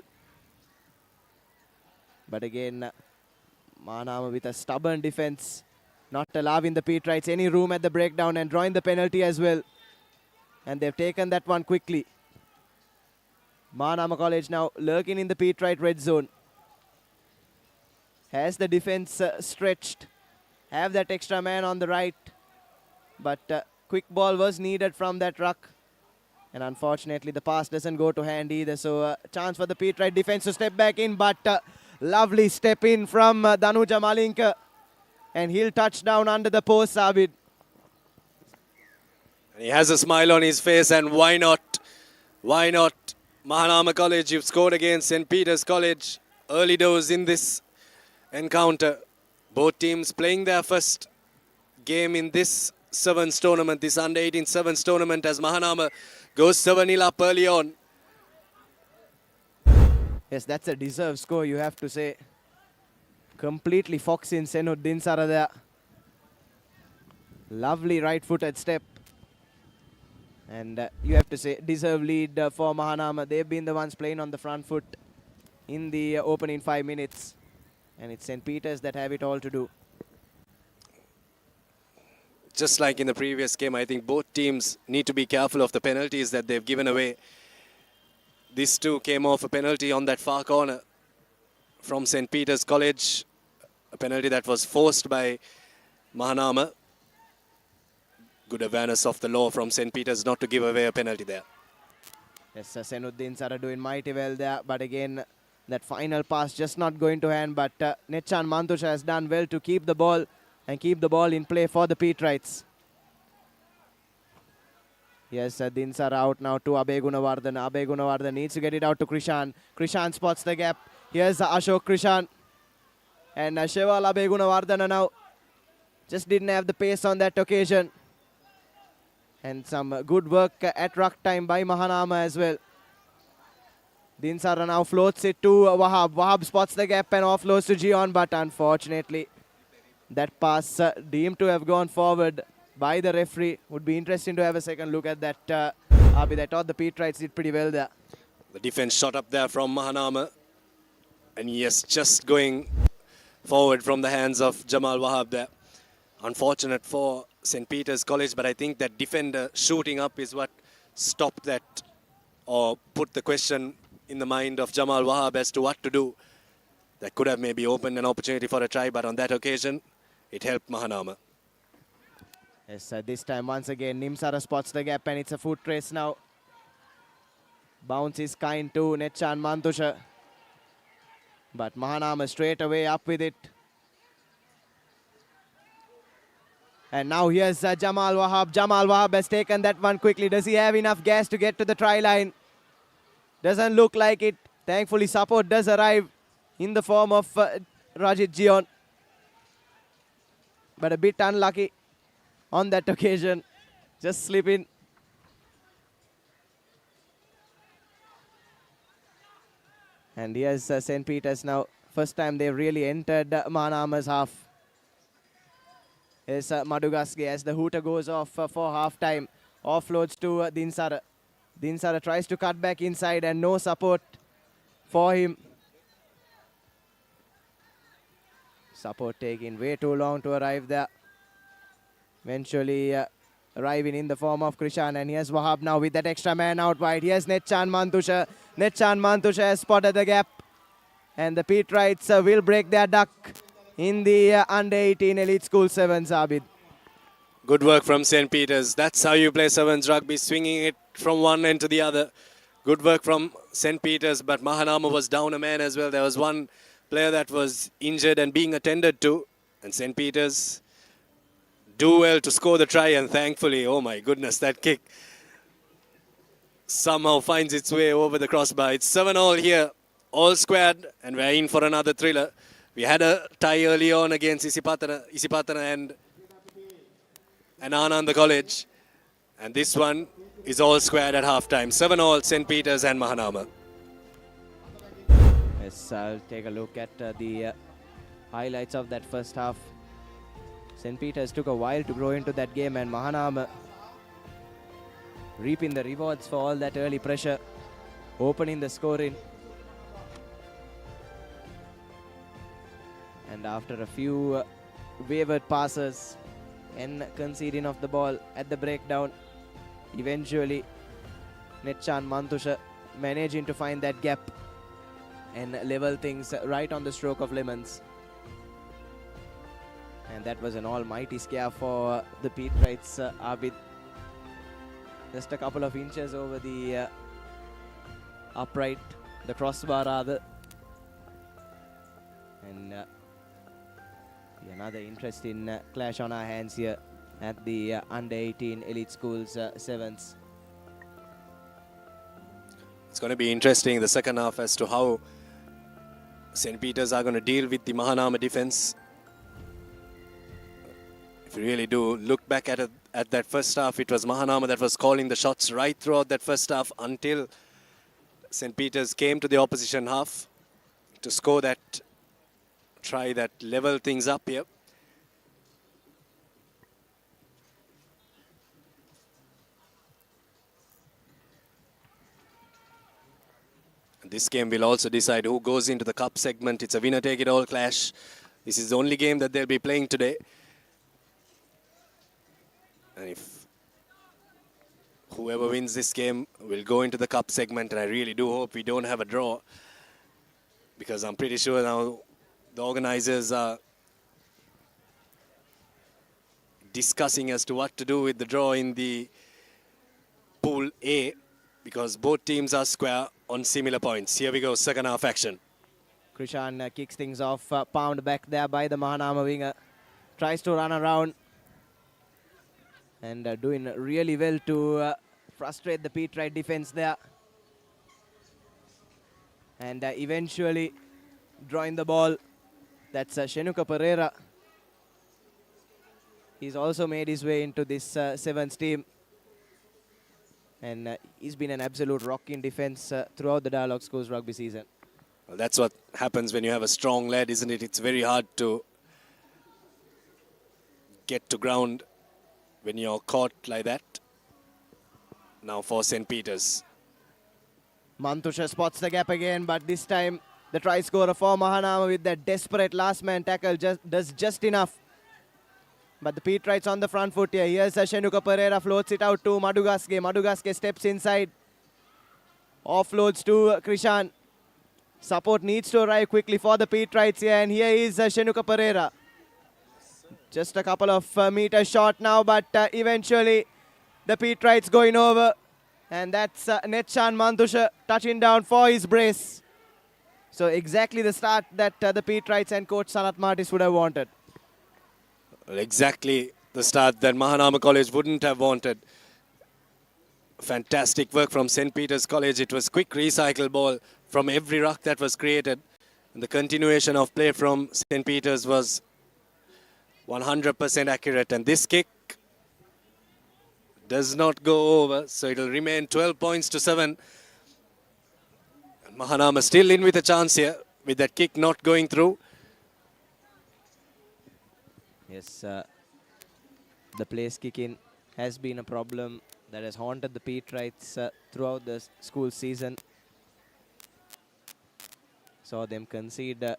But again, Mahanama with a stubborn defense, not allowing the Petrites any room at the breakdown and drawing the penalty as well. And they've taken that one quickly. Mahanama College now lurking in the Petrite red zone. Has the defense stretched, have that extra man on the right. But quick ball was needed from that ruck. And unfortunately, the pass doesn't go to hand either. So chance for the Petrite defense to step back in. But lovely step in from Danuja Malinka. And he'll touch down under the post, Abid. He has a smile on his face, and why not? Why not? Mahanama College, you've scored against St. Peter's College. Early doors in this encounter. Both teams playing their first game in this sevens tournament, this under-18 sevens tournament, as Mahanama goes 7-0 up early on. Yes, that's a deserved score, you have to say. Completely foxing Senuddin sir there. Lovely right-footed step. And you have to say, deserved lead for Mahanama. They've been the ones playing on the front foot in the opening 5 minutes. And it's St. Peter's that have it all to do. Just like in the previous game, I think both teams need to be careful of the penalties that they've given away. This too came off a penalty on that far corner from St. Peter's College. A penalty that was forced by Mahanama. Good awareness of the law from St. Peter's not to give away a penalty there. Yes, Senuddin sir are doing mighty well there. But again, that final pass just not going to hand. But Netchan Mantusha has done well to keep the ball and keep the ball in play for the Petrites. Yes, Dinsar out now to Abe Gunawardhan. Abe Gunawardhan needs to get it out to Krishan. Krishan spots the gap. Here's Ashok Krishan. And Sheval Abe Gunawardhan now just didn't have the pace on that occasion. And some good work at ruck time by Mahanama as well. Dinsar now floats it to Wahab. Wahab spots the gap and offloads to Gion, but unfortunately that pass deemed to have gone forward by the referee. Would be interesting to have a second look at that. Abid, I thought the Petrites did pretty well there. The defense shot up there from Mahanama. And yes, just going forward from the hands of Jamal Wahab there. Unfortunate for St. Peter's College, but I think that defender shooting up is what stopped that, or put the question in the mind of Jamal Wahab as to what to do. That could have maybe opened an opportunity for a try, but on that occasion, it helped Mahanama. Yes, this time once again, Nimsara spots the gap and it's a foot race now. Bounce is kind to Netchan Mantusha. But Mahanama straight away up with it. And now here's Jamal Wahab. Jamal Wahab has taken that one quickly. Does he have enough gas to get to the try line? Doesn't look like it. Thankfully, support does arrive. in the form of Rajit Gion. But a bit unlucky on that occasion. Just slipping. And here's St. Peter's now. First time they've really entered Mahanama's half. Here's Madugaske as the hooter goes off for half-time. Offloads to Dinsara. Dinsara tries to cut back inside and no support for him. Support taking way too long to arrive there. Eventually arriving in the form of Krishan, and here's Wahab now with that extra man out wide. Here's Netchan Mantusha. Netchan Mantusha has spotted the gap, and the Peterites will break their duck in the under-18 Elite School 7s, Abid. Good work from St. Peter's. That's how you play sevens rugby, swinging it from one end to the other. Good work from St. Peter's, but Mahanama was down a man as well. There was one player that was injured and being attended to, and St. Peter's do well to score the try, and thankfully, oh my goodness, that kick somehow finds its way over the crossbar. It's 7-all here, all squared, and we're in for another thriller. We had a tie early on against Isipatana and Ananda College, and this one is all squared at halftime. 7-all, St. Peter's and Mahanama. Yes, I'll take a look at the highlights of that first half. St. Peter's took a while to grow into that game, and Mahanama reaping the rewards for all that early pressure, opening the scoring. And after a few wavered passes and conceding of the ball at the breakdown, eventually Netchan Mantusha managing to find that gap and level things right on the stroke of Lemons. And that was an almighty scare for the Peterites, Abid. Just a couple of inches over the upright, the crossbar rather. And another interesting clash on our hands here at the under-18 Elite Schools 7s. It's going to be interesting the second half as to how St. Peter's are going to deal with the Mahanama defense. If you really do look back at that first half, it was Mahanama that was calling the shots right throughout that first half until St. Peter's came to the opposition half to score that try that level things up here. This game will also decide who goes into the cup segment. It's a winner-take-it-all clash. This is the only game that they'll be playing today. And if whoever wins this game will go into the cup segment, and I really do hope we don't have a draw, because I'm pretty sure now the organizers are discussing as to what to do with the draw in the Pool A, because both teams are square on similar points. Here we go, second half action. Krishan kicks things off, pound back there by the Mahanama winger. Tries to run around and doing really well to frustrate the Peterite defense there. And eventually drawing the ball. That's Shenuka Pereira. He's also made his way into this sevens team. And he's been an absolute rock in defense throughout the Dialogue Schools rugby season. Well, that's what happens when you have a strong lead, isn't it? It's very hard to get to ground when you're caught like that. Now for St. Peter's. Mantusha spots the gap again, but this time the try scorer for Mahanama with that desperate last man tackle does just enough. But the Peterites on the front foot here. Here's Shenuka Pereira, floats it out to Madugaske. Madugaske steps inside. Offloads to Krishan. Support needs to arrive quickly for the Peterites here. And here is Shenuka Pereira. Just a couple of meters short now, but eventually the Peterites going over. And that's Netchan Mantusha touching down for his brace. So exactly the start that the Peterites and coach Sanat Martis would have wanted. Well, exactly the start that Mahanama College wouldn't have wanted. Fantastic work from St. Peter's College. It was quick recycle ball from every ruck that was created. And the continuation of play from St. Peter's was 100% accurate. And this kick does not go over, so it will remain 12 points to 7. Mahanama still in with a chance here, with that kick not going through. Yes, the place kicking has been a problem that has haunted the Peterites throughout the school season. Saw them concede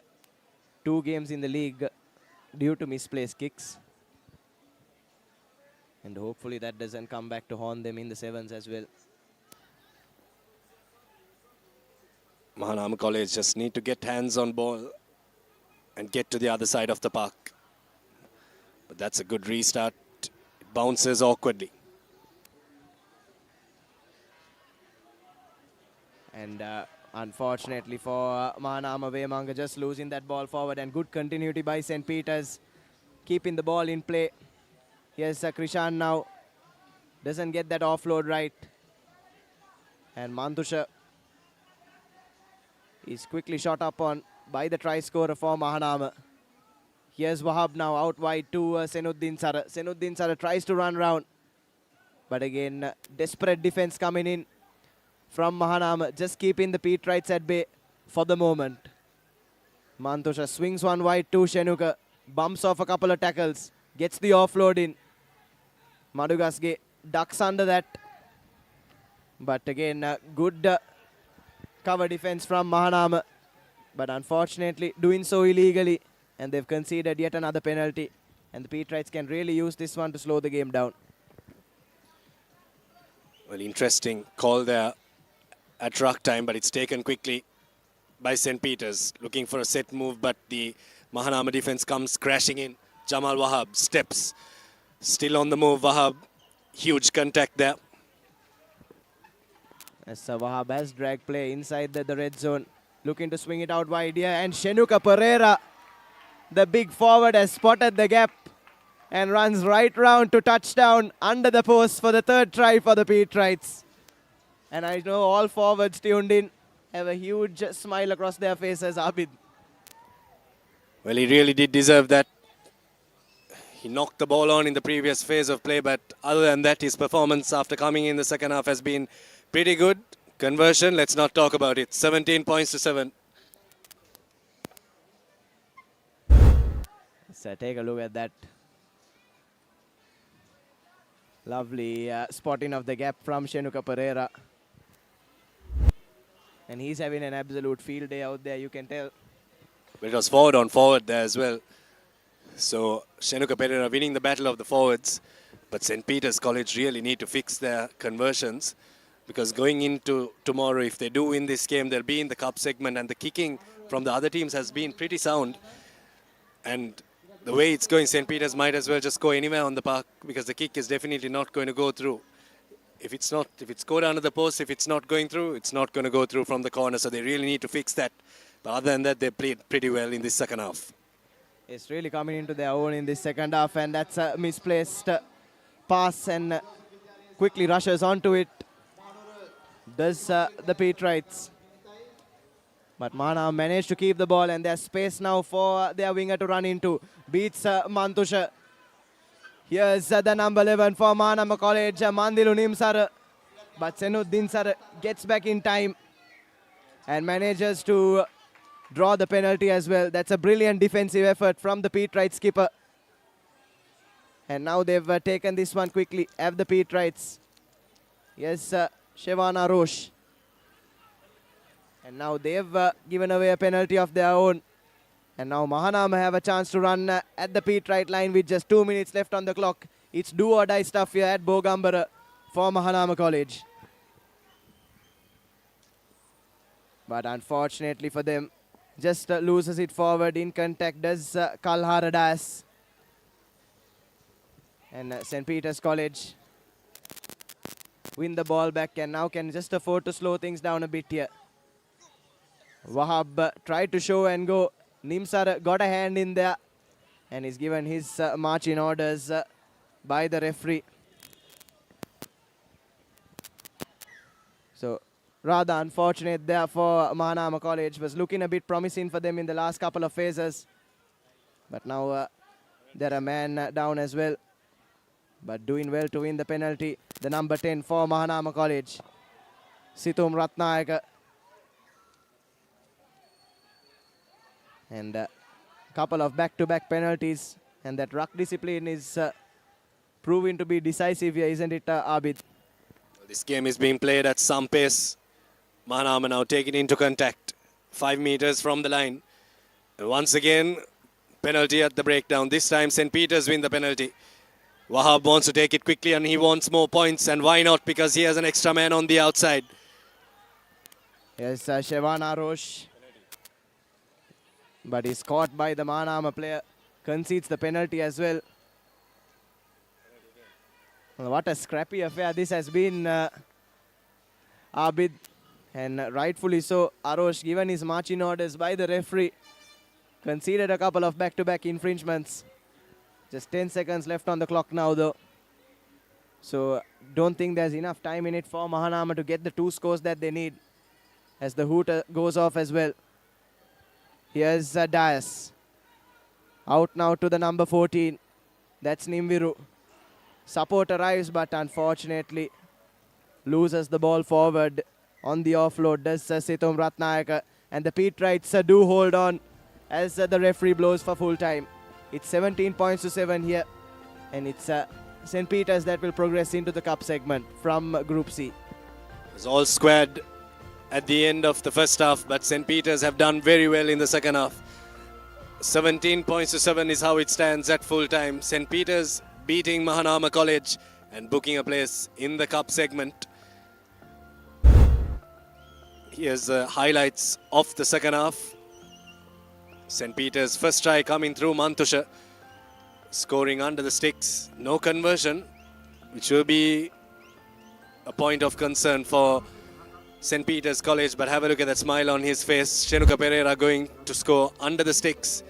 2 games in the league due to misplaced kicks. And hopefully that doesn't come back to haunt them in the 7s as well. Mahanama College just need to get hands on ball and get to the other side of the park. But that's a good restart. It bounces awkwardly. And unfortunately for Mahanama, Vemanga just losing that ball forward, and good continuity by St. Peter's, keeping the ball in play. Here's Krishan now, doesn't get that offload right. And Mantusha is quickly shot up on by the try scorer for Mahanama. Here's Wahab now out wide to Senuddin Sara. Senuddin Sara tries to run round, but again desperate defense coming in from Mahanama, just keeping the Peterites at bay for the moment. Mantusha swings one wide to Shenuka, bumps off a couple of tackles, gets the offload in. Madugasge ducks under that, but again good cover defense from Mahanama, but unfortunately doing so illegally, and they've conceded yet another penalty, and the Peterites can really use this one to slow the game down. Well, interesting call there at ruck time, but it's taken quickly by St. Peter's, looking for a set move, but the Mahanama defense comes crashing in. Jamal Wahab steps, still on the move. Wahab, huge contact there. As Wahab has drag play inside the red zone, looking to swing it out wide here, and Shenuka Pereira, the big forward, has spotted the gap and runs right round to touchdown under the post for the 3rd try for the Peterites. And I know all forwards tuned in have a huge smile across their faces, Abid. Well, he really did deserve that. He knocked the ball on in the previous phase of play, but other than that, his performance after coming in the second half has been pretty good. Conversion, let's not talk about it. 17 points to 7. So take a look at that. Lovely spotting of the gap from Shenuka Pereira. And he's having an absolute field day out there, you can tell. But it was forward on forward there as well. So Shenuka Pereira winning the battle of the forwards. But St. Peter's College really need to fix their conversions, because going into tomorrow, if they do win this game, they'll be in the cup segment, and the kicking from the other teams has been pretty sound. And the way it's going, St. Peter's might as well just go anywhere on the park, because the kick is definitely not going to go through. If it's scored under the post, if it's not going through, it's not going to go through from the corner. So they really need to fix that. But other than that, they played pretty well in this second half. It's really coming into their own in this second half, and that's a misplaced pass, and quickly rushes onto it. Does the Peterites. But Mana managed to keep the ball, and there's space now for their winger to run into. Beats Mantusha. Here's the number 11 for Mahanama College, Mandilu Nimsar. But Senuddin Sar gets back in time and manages to draw the penalty as well. That's a brilliant defensive effort from the Peterites skipper. And now they've taken this one quickly, have the Peterites. Yes, Shevana Roche. And now they've given away a penalty of their own. And now Mahanama have a chance to run at the Peterite line with just 2 minutes left on the clock. It's do or die stuff here at Bogambara for Mahanama College. But unfortunately for them, just loses it forward. In contact does Kalhara Das. And St. Peter's College win the ball back, and now can just afford to slow things down a bit here. Wahab tried to show and go. Nimsar got a hand in there and is given his marching orders by the referee. So rather unfortunate there for Mahanama College. Was looking a bit promising for them in the last couple of phases. But now they're a man down as well. But doing well to win the penalty. The number 10 for Mahanama College, Situm Ratnayaka. And a couple of back-to-back penalties. And that ruck discipline is proving to be decisive here, isn't it, Abid? This game is being played at some pace. Mahanama now taking into contact 5 meters from the line. And once again, penalty at the breakdown. This time St. Peter's win the penalty. Wahab wants to take it quickly and he wants more points. And why not? Because he has an extra man on the outside. Yes, Shevana Roche. But he's caught by the Mahanama player. Concedes the penalty as well. Well, what a scrappy affair this has been, Abid. And rightfully so, Arosh, given his marching orders by the referee, conceded a couple of back-to-back infringements. Just 10 seconds left on the clock now, though. So, don't think there's enough time in it for Mahanama to get the 2 scores that they need, as the hoot goes off as well. Here's Dias. Out now to the number 14. That's Nimviru. Support arrives, but unfortunately loses the ball forward. On the offload does Situm Ratnayaka. And the Pete Wrights do hold on as the referee blows for full time. It's 17 points to 7 here. And it's St. Peter's that will progress into the cup segment from Group C. It's all squared at the end of the first half, but St. Peter's have done very well in the second half. 17 points to 7 is how it stands at full time. St. Peter's beating Mahanama College and booking a place in the cup segment. Here's the highlights of the second half. St. Peter's first try coming through Mantusha, scoring under the sticks. No conversion, which will be a point of concern for St. Peter's College, but have a look at that smile on his face. Shenuka Pereira going to score under the sticks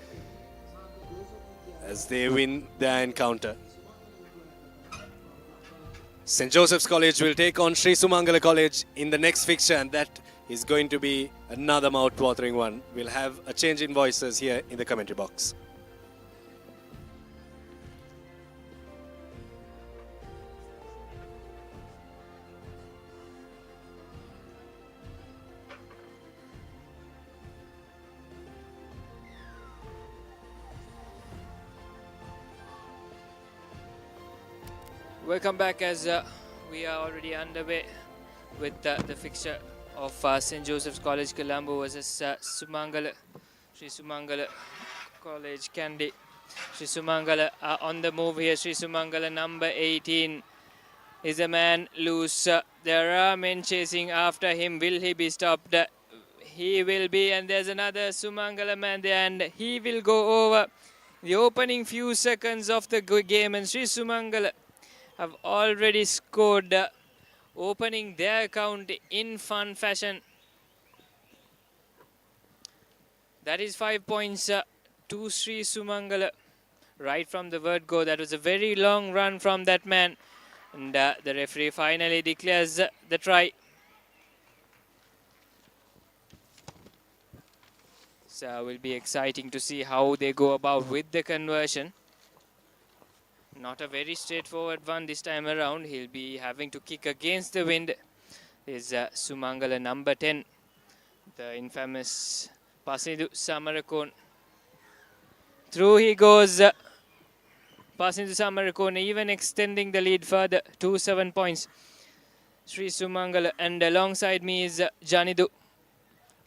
as they win their encounter. St. Joseph's College will take on Sri Sumangala College in the next fixture, and that is going to be another mouth-watering one. We'll have a change in voices here in the commentary box. Welcome back, as we are already underway with the fixture of St. Joseph's College Colombo versus Sumangala, Sri Sumangala College Kandy. Sri Sumangala on the move here. Sri Sumangala number 18 is a man loose. There are men chasing after him. Will he be stopped? He will be, and there's another Sumangala man there, and he will go over the opening few seconds of the game, and Sri Sumangala have already scored, opening their account in fun fashion. That is 5 points to Sri Sumangala right from the word go. That was a very long run from that man, and the referee finally declares the try. So it will be exciting to see how they go about with the conversion. Not a very straightforward one this time around. He'll be having to kick against the wind. Is Sumangala number 10, the infamous Pasindu Samarakon. Through he goes. Pasindu Samarakon even extending the lead further to 7 points. Sri Sumangala, and alongside me is Janidu.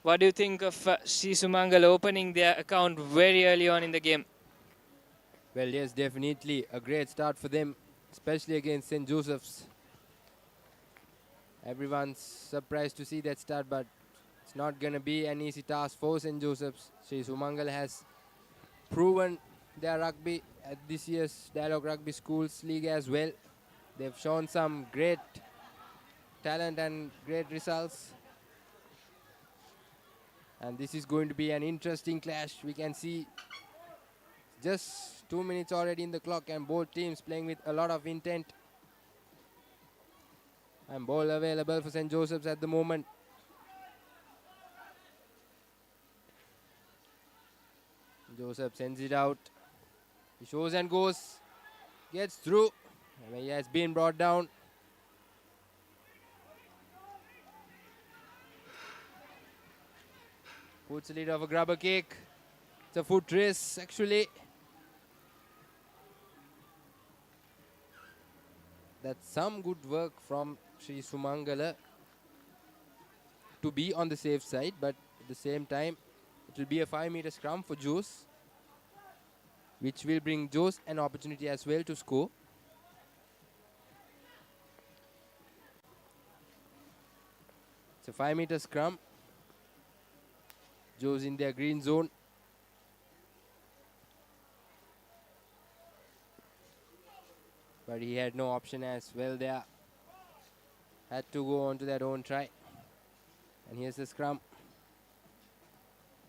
What do you think of Sri Sumangala opening their account very early on in the game? Well, yes, definitely a great start for them, especially against St. Joseph's. Everyone's surprised to see that start, but it's not going to be an easy task for St. Joseph's. Sri Sumangala has proven their rugby at this year's Dialogue Rugby Schools League as well. They've shown some great talent and great results. And this is going to be an interesting clash. We can see just 2 minutes already in the clock, and both teams playing with a lot of intent. And ball available for St. Joseph's at the moment. Joseph sends it out. He shows and goes. Gets through. And he has been brought down. Puts a lead of a grubber kick. It's a foot race actually. That's some good work from Sri Sumangala to be on the safe side, but at the same time it will be a 5-meter scrum for Jose, which will bring Jose an opportunity as well to score. It's a 5-meter scrum. Jose in their green zone. But he had no option as well there. Had to go on to that own try. And here's the scrum.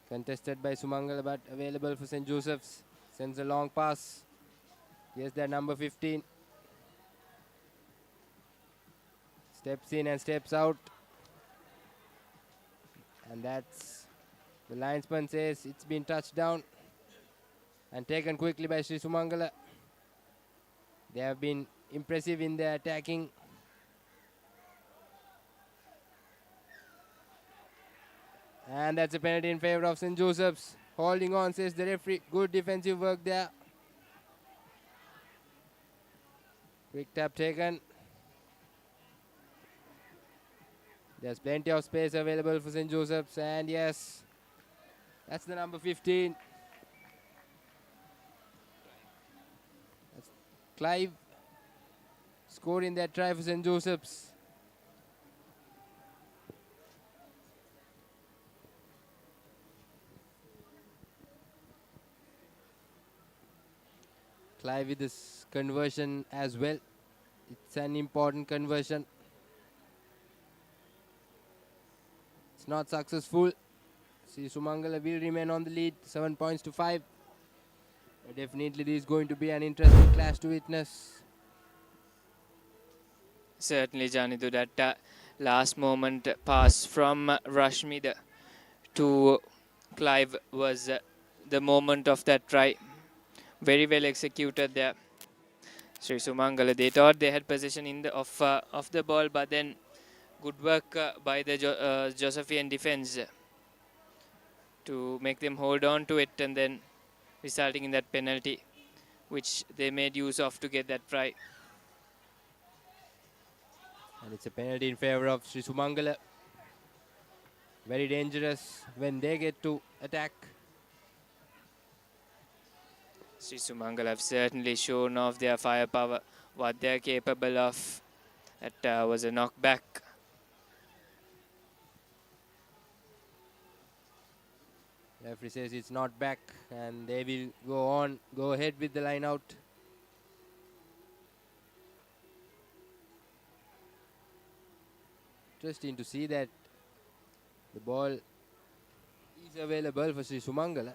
Contested by Sumangala but available for St. Joseph's. Sends a long pass. Here's their number 15. Steps in and steps out. And that's, the linesman says it's been touched down and taken quickly by Sri Sumangala. They have been impressive in their attacking. And that's a penalty in favor of St. Joseph's. Holding on, says the referee. Good defensive work there. Quick tap taken. There's plenty of space available for St. Joseph's. And yes, that's the number 15. That's Clive scoring that try for St. Joseph's. Clive with this conversion as well. It's an important conversion. It's not successful. See, Sumangala will remain on the lead, 7 points to 5. But definitely this is going to be an interesting clash to witness. Certainly, Janidu, that last moment pass from Rashmid to Clive was the moment of that try. Very well executed there. Sri Sumangala, they thought they had possession in the of the ball, but then good work by the Josephian defense to make them hold on to it, and then resulting in that penalty, which they made use of to get that try. And it's a penalty in favor of Sri Sumangala. Very dangerous when they get to attack. Sri Sumangala have certainly shown off their firepower, what they are capable of. That was a knockback. Referee says it's not back, and they will go ahead with the line out. Interesting to see that the ball is available for Sri Sumangala,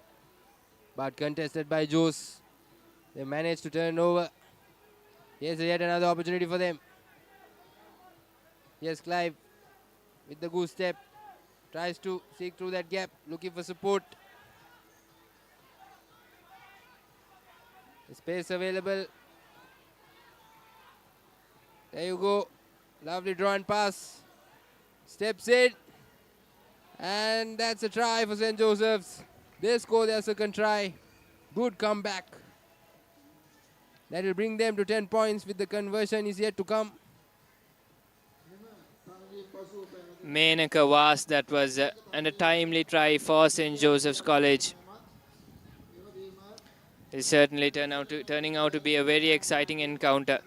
but contested by Jose. They managed to turn over. Here's yet another opportunity for them. Yes, Clive with the goose step tries to seek through that gap, looking for support. The space available. There you go. Lovely drawn pass. Steps in. And that's a try for St. Joseph's. They score their second try. Good comeback. That will bring them to 10 points, with the conversion is yet to come. Menaka was, that was and a timely try for St. Joseph's College. It's certainly turning out to be a very exciting encounter.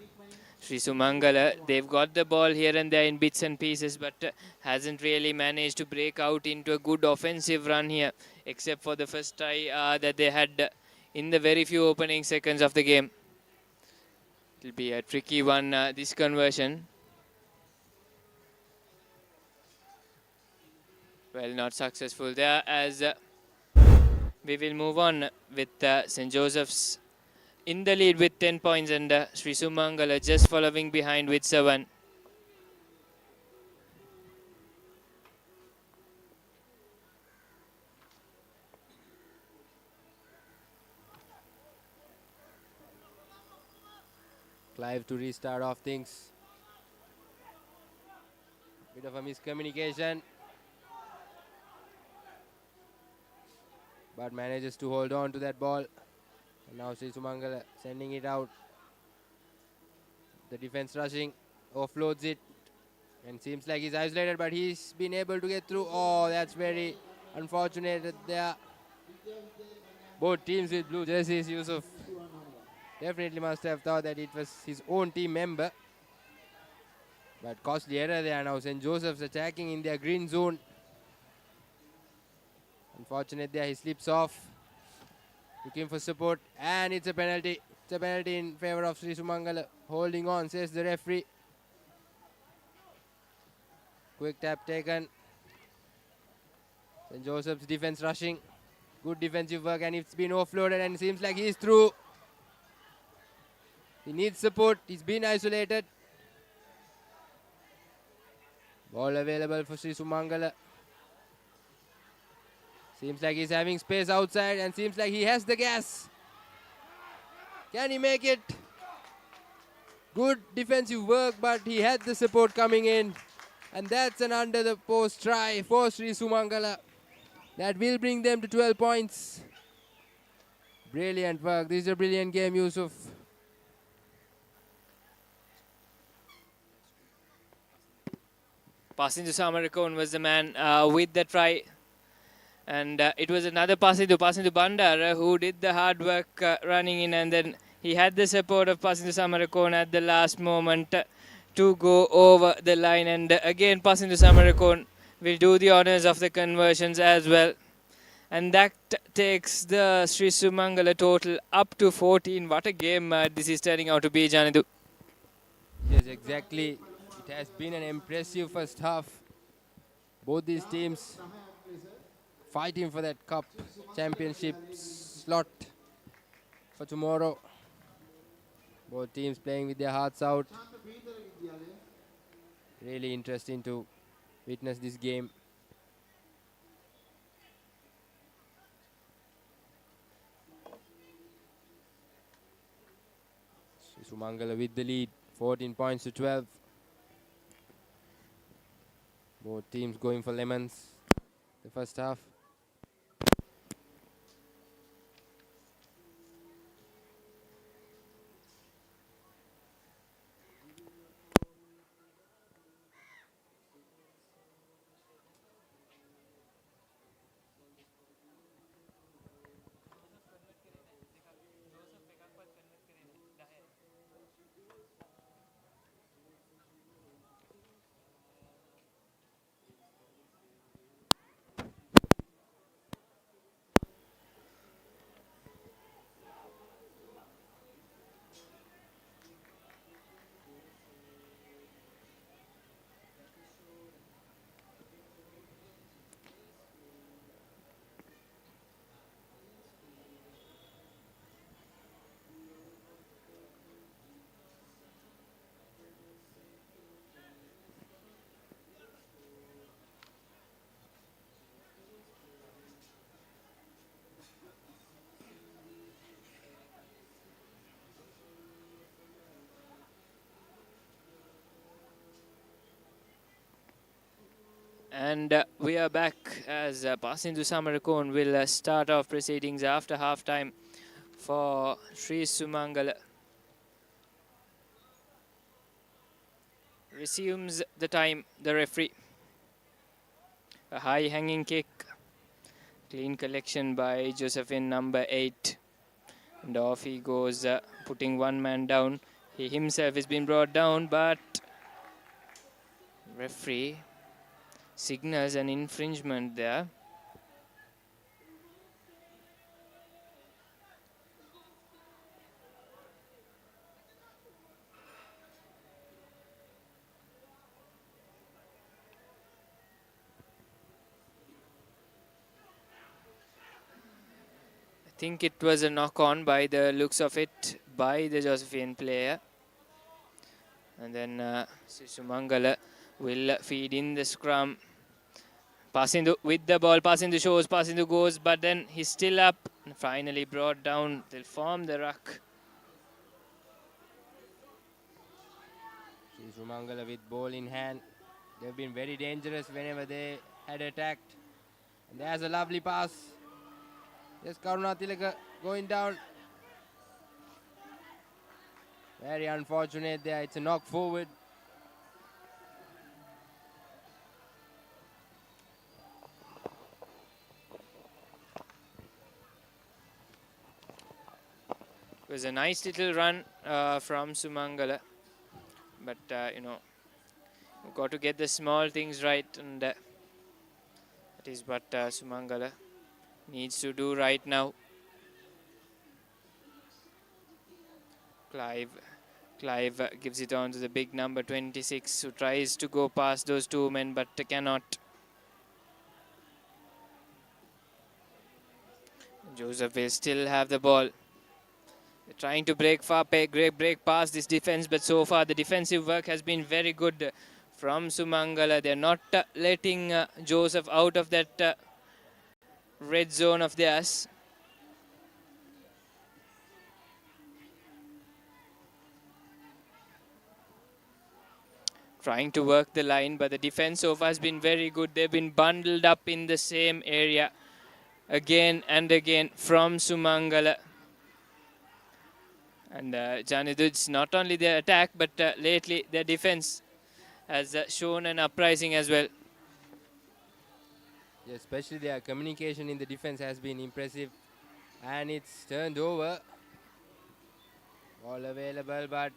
Sri Sumangala, they've got the ball here and there in bits and pieces, but hasn't really managed to break out into a good offensive run here, except for the first try that they had in the very few opening seconds of the game. It'll be a tricky one, this conversion. Well, not successful there, as we will move on with St. Joseph's in the lead with 10 points, and Sri Sumangala just following behind with 7. Clive to restart off things. Bit of a miscommunication. But manages to hold on to that ball. And now Sri Sumangala sending it out. The defense rushing, offloads it. And seems like he's isolated, but he's been able to get through. Oh, that's very unfortunate there. Both teams with blue jerseys, Yusuf definitely must have thought that it was his own team member. But costly error there now. St. Joseph's attacking in their green zone. Unfortunate there, he slips off. Looking for support, and it's a penalty. It's a penalty in favor of Sri Sumangala. Holding on, says the referee. Quick tap taken. St. Joseph's defense rushing. Good defensive work, and it's been offloaded, and it seems like he's through. He needs support. He's been isolated. Ball available for Sri Sumangala. Seems like he's having space outside, and seems like he has the gas. Can he make it? Good defensive work, but he had the support coming in. And that's an under the post try for Sri Sumangala. That will bring them to 12 points. Brilliant work. This is a brilliant game, Yusuf. Passing to Samarakon was the man with the try. And it was another passing to Bandara, who did the hard work running in, and then he had the support of passing to Samarakon at the last moment to go over the line. And again, passing to Samarakon will do the honors of the conversions as well. And that takes the Sri Sumangala total up to 14. What a game this is turning out to be, Janidu. Yes, exactly. It has been an impressive first half. Both these teams fighting for that cup championship slot for tomorrow. Both teams playing with their hearts out. Really interesting to witness this game. Sumangala with the lead, 14 points to 12. Both teams going for lemons the first half. And we are back as Pasindu Samarakon will start off proceedings after half-time for Sri Sumangala. Resumes the time, the referee. A high hanging kick. Clean collection by Josephine, number 8. And off he goes, putting one man down. He himself has been brought down, but referee signals an infringement there. I think it was a knock-on by the looks of it by the Josephine player. And then Sumangala will feed in the scrum. Passing with the ball, passing the shows, passing the goes, but then he's still up. Finally brought down. They'll form the ruck. Sumangala with ball in hand. They've been very dangerous whenever they had attacked. And there's a lovely pass. Yes, Karunatilaka going down. Very unfortunate there. It's a knock forward. It was a nice little run from Sumangala. But, you know, we've got to get the small things right. And that is what Sumangala needs to do right now. Clive gives it on to the big number 26, who tries to go past those two men but cannot. Joseph will still have the ball. They're trying to break past this defense, but so far the defensive work has been very good from Sumangala. They're not letting Joseph out of that red zone of theirs. Trying to work the line, but the defense so far has been very good. They've been bundled up in the same area again and again from Sumangala. And Janidu's not only their attack, but lately their defense has shown an uprising as well. Yeah, especially their communication in the defense has been impressive. And it's turned over. All available, but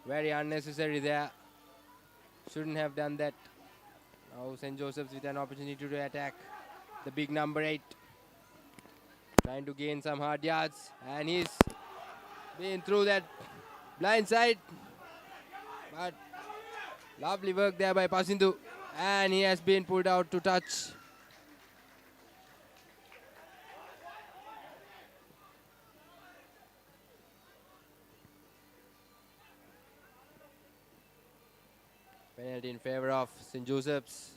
very unnecessary there. Shouldn't have done that. Now St. Joseph's with an opportunity to attack the big number 8. Trying to gain some hard yards. And he's been through that blind side. But lovely work there by Pasindu. And he has been pulled out to touch. Penalty in favor of St. Joseph's.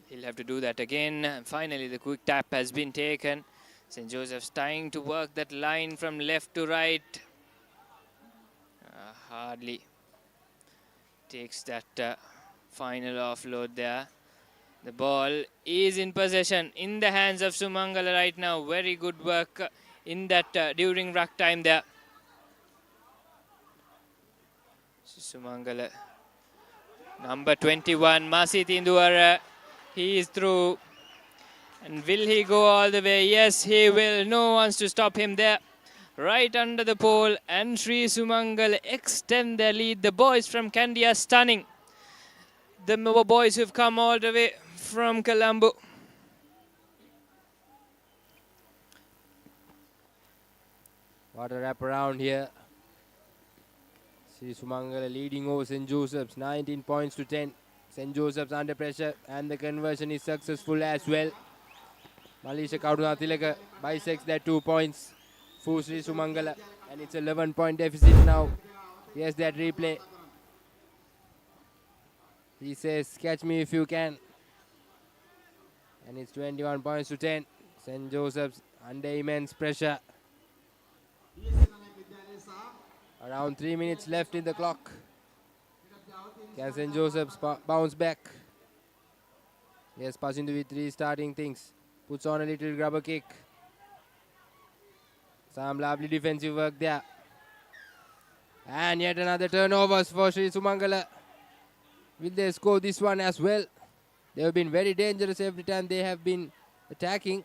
He'll have to do that again. And finally, the quick tap has been taken. St. Joseph's trying to work that line from left to right. Hardly takes that final offload there. The ball is in possession in the hands of Sumangala right now. Very good work in that during ruck time there. Sumangala. Number 21, Masit Induara. He is through. And will he go all the way? Yes, he will. No one wants to stop him there. Right under the pole. And Sri Sumangala extend their lead. The boys from Kandy are stunning. The boys who've come all the way from Colombo. What a wrap around here. Sri Sumangala leading over St. Joseph's 19 points to 10. St. Joseph's under pressure and the conversion is successful as well. Malisha Karunatilaka bisects their 2 points for Sri Sumangala and it's 11-point deficit now. Here's that replay. He says, catch me if you can. And it's 21 points to 10. St. Joseph's under immense pressure. Around 3 minutes left in the clock. Can St. Joseph's bounce back? Yes, Pasindu with restarting things. Puts on a little grubber kick. Some lovely defensive work there. And yet another turnovers for Sri Sumangala. Will they score this one as well? They have been very dangerous every time they have been attacking.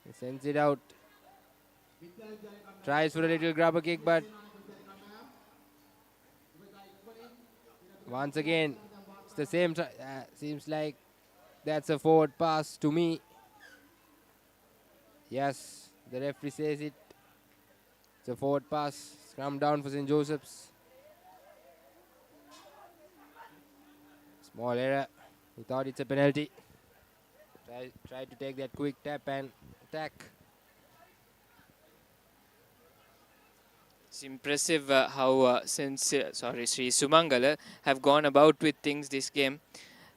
He sends it out. Tries for a little grubber kick, but once again, it's the same. Seems like that's a forward pass to me. Yes, the referee says it. It's a forward pass. Scrum down for St. Joseph's. Small error. He thought it's a penalty. Tried to take that quick tap and attack. It's impressive how Sri Sumangala have gone about with things this game.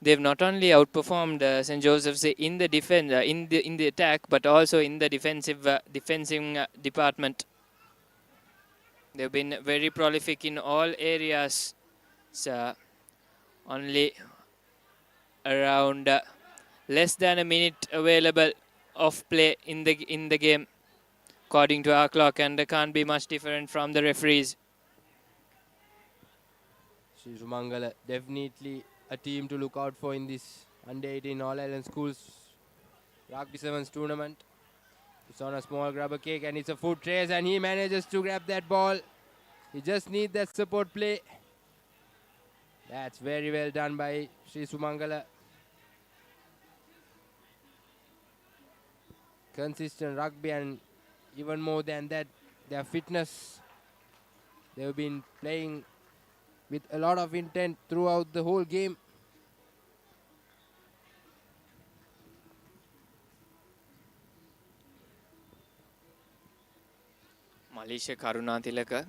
They've not only outperformed St. Joseph's in the defense, in the attack, but also in the defensive department. They've been very prolific in all areas. So only around less than a minute available of play in the game, according to our clock, and can't be much different from the referees. Sri Sumangala definitely a team to look out for in this under-18 All Island Schools Rugby Sevens tournament. It's on a small grabber kick and it's a foot race and he manages to grab that ball. He just needs that support play. That's very well done by Sri Sumangala. Consistent rugby and even more than that, their fitness. They've been playing with a lot of intent throughout the whole game. Malaysia Karunatilaka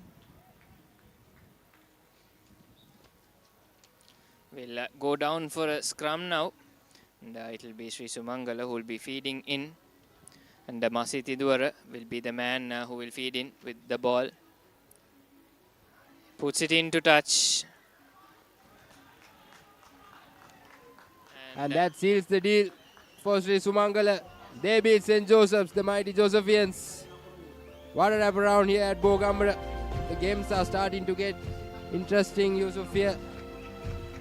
will go down for a scrum now, and it will be Sri Sumangala who will be feeding in, and Masiti Duara will be the man who will feed in with the ball. Puts it into touch. And that seals the deal for Sri Sumangala. They beat St. Joseph's, the mighty Josephians. What a wrap around here at Bogambara. The games are starting to get interesting, Yusuf here.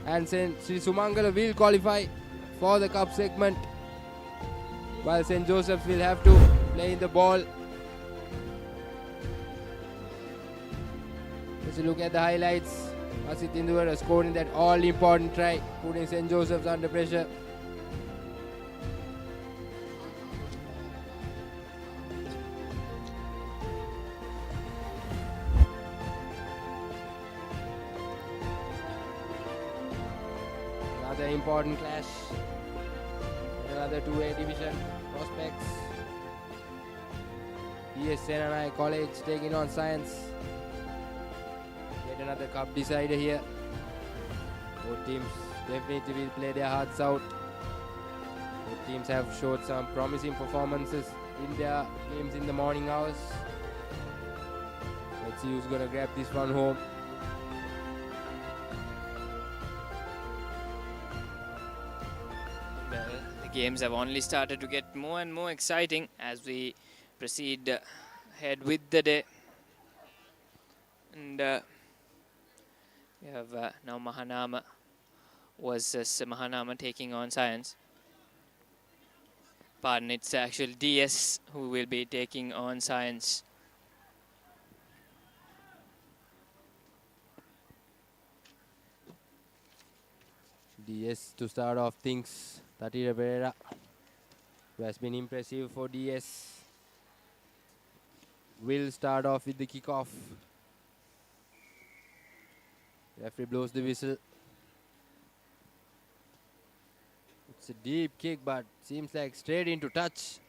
And Sri Sumangala will qualify for the cup segment, while St. Joseph's will have to play in the ball. Let's look at the highlights. Masit Induvara scoring that all-important try, putting St. Joseph's under pressure. Another important clash. Another 2A division prospects. ESNI College taking on Science. Yet another cup decider here. Both teams definitely will play their hearts out. Both teams have showed some promising performances in their games in the morning hours. Let's see who's gonna grab this one home. Well, the games have only started to get more and more exciting as we proceed ahead with the day. And we have now Mahanama versus Mahanama taking on Science. Pardon, it's actually DS who will be taking on Science. DS to start off things. Tatira Pereira, who has been impressive for DS, will start off with the kickoff. Referee blows the whistle. It's a deep kick, but seems like straight into touch.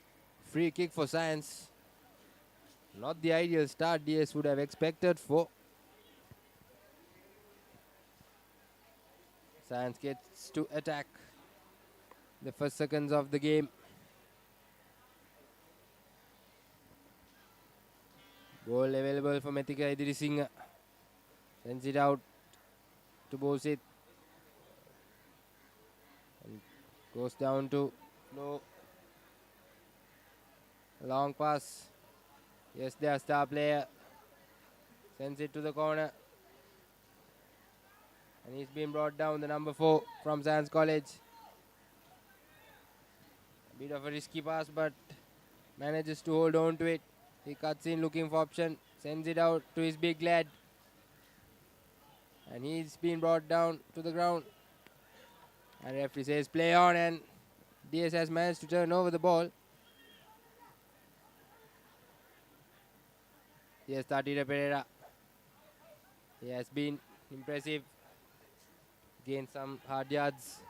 Free kick for Science. Not the ideal start DS would have expected for. Science gets to attack the first seconds of the game. Goal available for Methika Idirisinghe. Sends it out to Bosit. And goes down to Flo. Long pass. Yes, their star player. Sends it to the corner. And he's been brought down, the number 4 from Science College. A bit of a risky pass, but manages to hold on to it. He cuts in looking for option, sends it out to his big lad. And he's been brought down to the ground. And referee says play on, and DS has managed to turn over the ball. Yes, Tatira Pereira. He has been impressive. Gained some hard yards.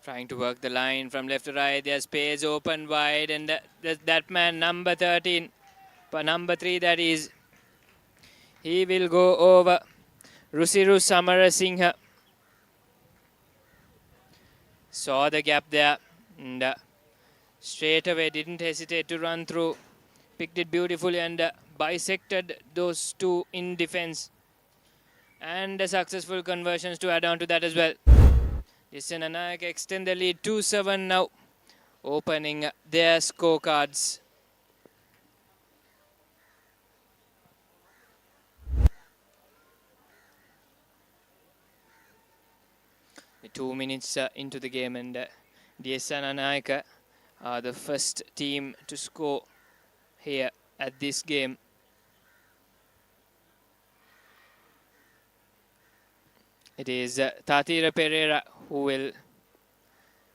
Trying to work the line from left to right. There's space open wide, and that man, number 13, number 3, that is, he will go over. Rusiru Samarasinghe saw the gap there, and straight away didn't hesitate to run through. Picked it beautifully and bisected those two in defense. And successful conversions to add on to that as well. Dissananayake extend the lead 2-7 now, opening their scorecards. The 2 minutes into the game, and Dissananayake are the first team to score here at this game. It is Tatira Pereira who will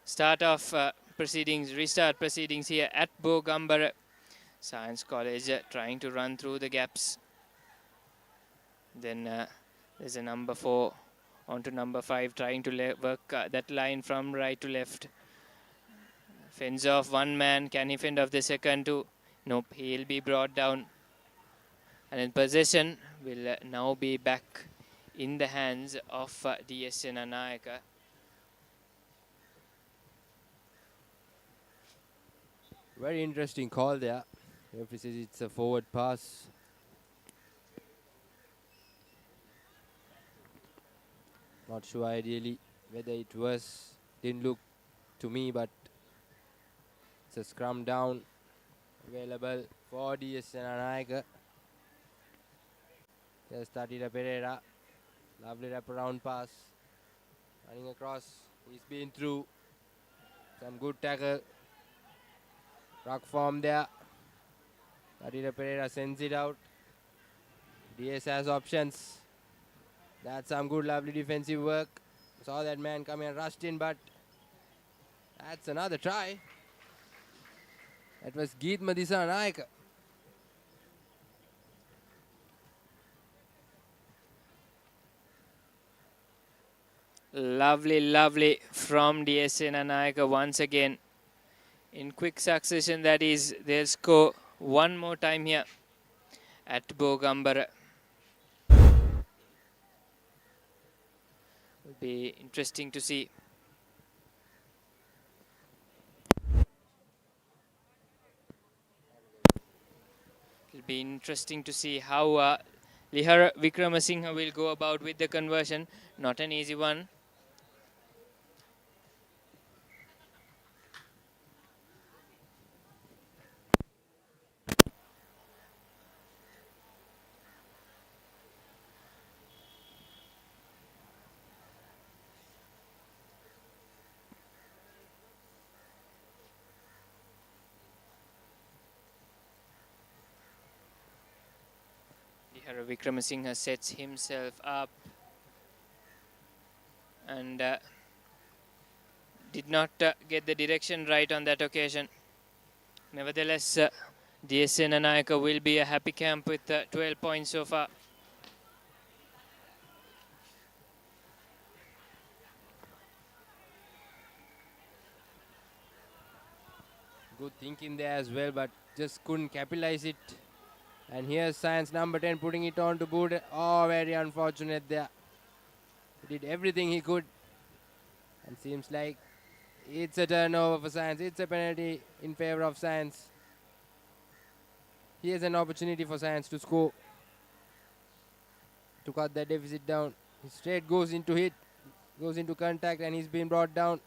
start off restart proceedings here at Bogambara Science College, trying to run through the gaps. Then there's a number 4 onto number 5, trying to work that line from right to left. Fends off one man. Can he fend off the second too? Nope, he'll be brought down. And in possession will now be back in the hands of Dissananayake. Very interesting call there. Referee says it's a forward pass. Not sure ideally whether it was. Didn't look to me, but it's a scrum down available for Dissananayake. There's Tatira Pereira. Lovely wraparound pass. Running across. He's been through. Some good tackle. Ruck form there. Tatira Pereira sends it out. DS has options. That's some good, lovely defensive work. Saw that man come and rushed in, but that's another try. That was Geethma Dissananayake. Lovely, lovely from Dissananayake once again. In quick succession, that is, they'll score one more time here at Bogambara. Will be interesting to see. It'll be interesting to see how Lihara Vikramasinghe will go about with the conversion. Not an easy one. Lihara Vikramasinghe sets himself up and did not get the direction right on that occasion. Nevertheless, Dissananayake will be a happy camp with 12 points so far. Good thinking there as well, but just couldn't capitalize it. And here's Science number 10 putting it on to boot. Oh, very unfortunate there. He did everything he could. And seems like it's a turnover for Science. It's a penalty in favor of Science. Here's an opportunity for Science to score, to cut that deficit down. He straight goes into hit, goes into contact, and he's been brought down.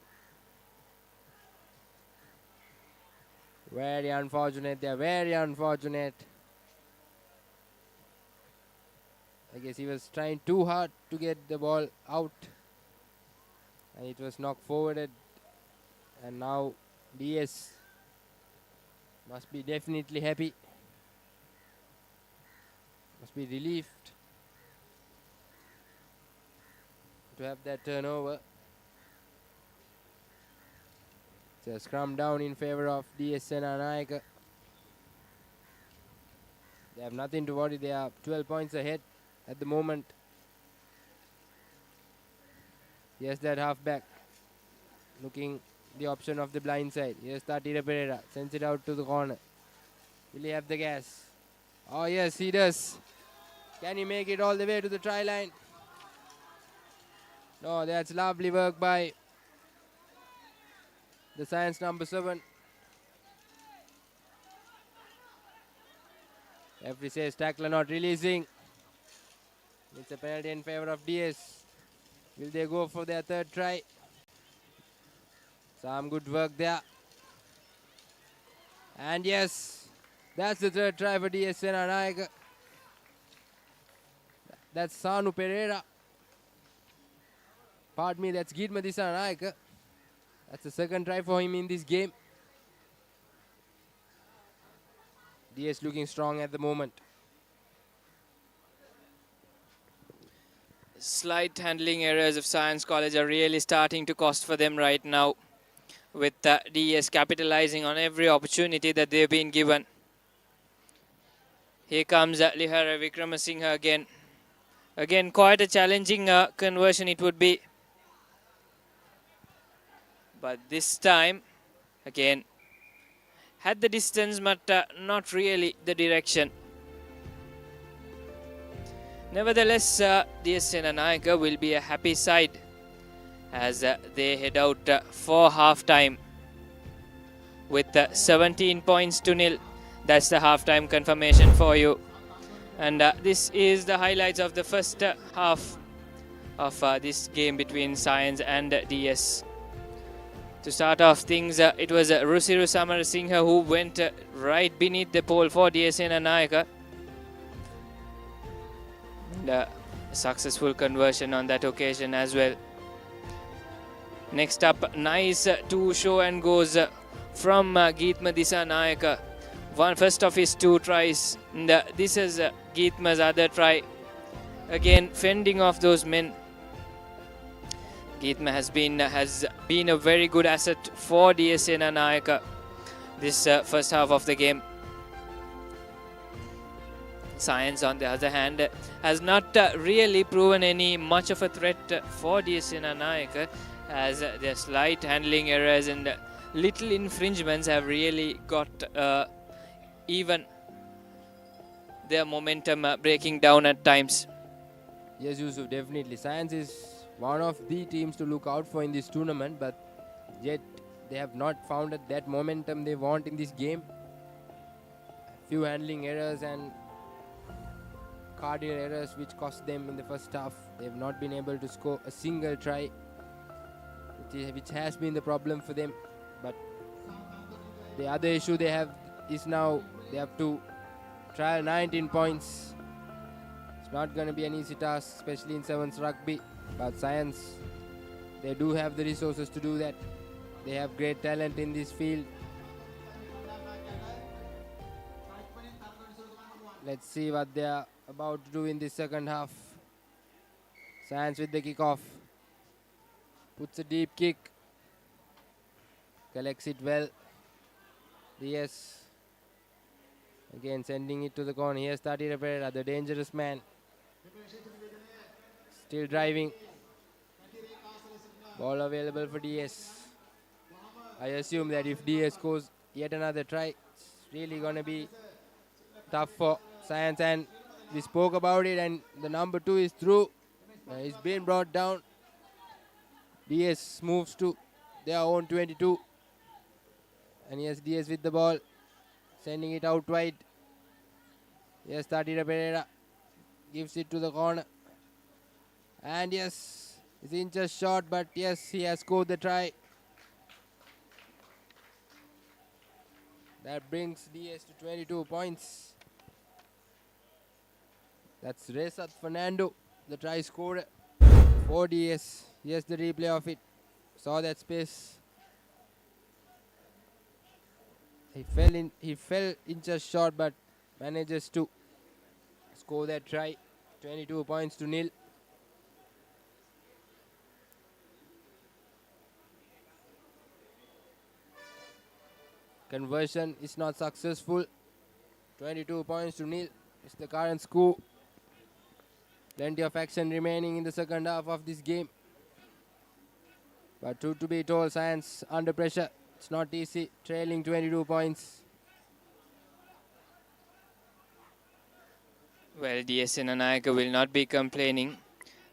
Very unfortunate there, very unfortunate. I guess he was trying too hard to get the ball out, and it was knocked forwarded. And now DS must be definitely happy, must be relieved to have that turnover. It's a scrum down in favor of Dissananayake. They have nothing to worry. They are 12 points ahead at the moment. Yes, that halfback. looking the option of the blind side. Here's Tatira Pereira, sends it out to the corner. Will he have the gas? Oh yes, he does. Can he make it all the way to the try line? No, that's lovely work by the Science number 7. Referee says tackler not releasing. It's a penalty in favor of DS. Will they go for their third try? Some good work there. And yes, that's the third try for DS Senanaika. That's Sanu Pereira. Pardon me, that's Gidma Disanaika. That's the second try for him in this game. DS looking strong at the moment. Slight handling errors of Science College are really starting to cost for them right now, with DS capitalizing on every opportunity that they've been given. Here comes Lihara Vikramasinghe again. Again, quite a challenging conversion it would be. But this time, again, had the distance but not really the direction. Nevertheless, DS Senanaika will be a happy side as they head out for half-time with 17 points to nil. That's the half-time confirmation for you. And this is the highlights of the first half of this game between Science and DS. To start off things, it was Rusiru Samarasinghe who went right beneath the pole for DS Senanaika. And a successful conversion on that occasion as well. Next up, nice two show and goes from Geethma Disanaika. First of his 2 tries. And, this is Geethma's other try. Again, fending off those men. Geethma has been a very good asset for DS Senanaika this first half of the game. Science, on the other hand, has not really proven any much of a threat for DS Senanaika, as their slight handling errors and little infringements have really got even their momentum breaking down at times. Yes, Yusuf, definitely. Science is one of the teams to look out for in this tournament, but yet they have not found that momentum they want in this game. A few handling errors and cardinal errors which cost them in the first half. They have not been able to score a single try, which has been the problem for them. But the other issue they have is now they have to trial 19 points. It's not going to be an easy task, especially in Sevens Rugby. But Science, they do have the resources to do that. They have great talent in this field. Let's see what they are about to do in this second half. Science with the kickoff. Puts a deep kick. Collects it well. DS. Again sending it to the corner. Here's Tatira Pereira, the dangerous man. Still driving. Ball available for DS. I assume that if DS scores yet another try, it's really going to be tough for Science, and we spoke about it, and the number 2 is through. He's been brought down. DS moves to their own 22. And yes, DS with the ball, sending it out wide. Yes, Tatira Pereira gives it to the corner. And yes, he's inches short, but yes, he has scored the try. That brings DS to 22 points. That's Resat Fernando, the try scorer for DS. Yes, the replay of it. Saw that space. He fell inches short, but manages to score that try. 22 points to nil. Conversion is not successful. 22 points to nil is the current score. Plenty of action remaining in the second half of this game. But truth to be told, Science under pressure. It's not easy. Trailing 22 points. Well, DS Senanayaka will not be complaining.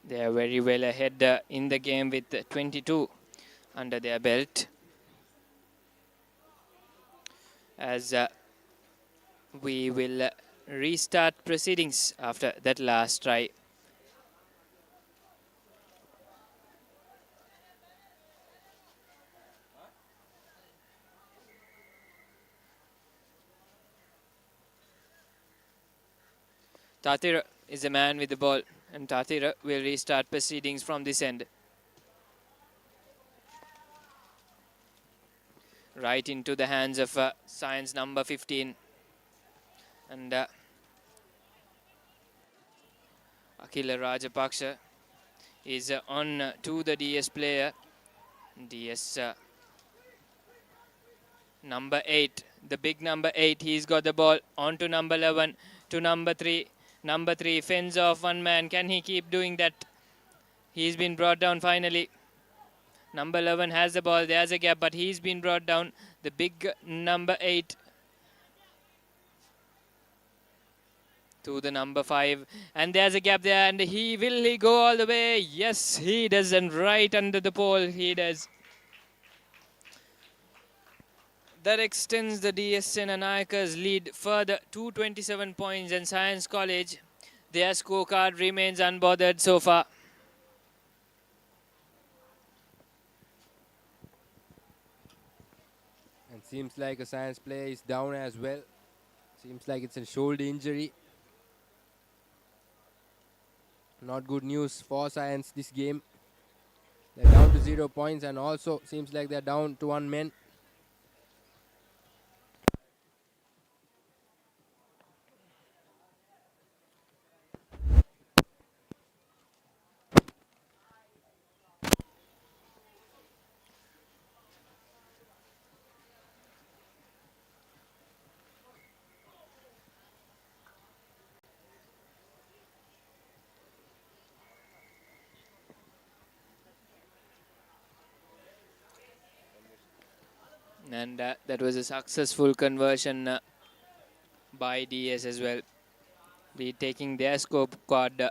They are very well ahead in the game with 22 under their belt. As we will restart proceedings after that last try. Tatira is the man with the ball, and Tatira will restart proceedings from this end. Right into the hands of Science number 15. And Akila Rajapaksha is on to the DS player. DS number 8, the big number 8. He's got the ball on to number 11, to number 3. Number 3 fends off one man. Can he keep doing that? He's been brought down finally. Number 11 has the ball. There's a gap, but he's been brought down. The big number 8 to the number 5. And there's a gap there. And will he go all the way? Yes, he does. And right under the pole, he does. That extends the DS Senanayaka's lead further to 27 points, and Science College, their scorecard remains unbothered so far. And seems like a Science player is down as well. Seems like it's a shoulder injury. Not good news for Science this game. They're down to 0 points, and also seems like they're down to 1 man. And that was a successful conversion by DS as well. Be taking their scorecard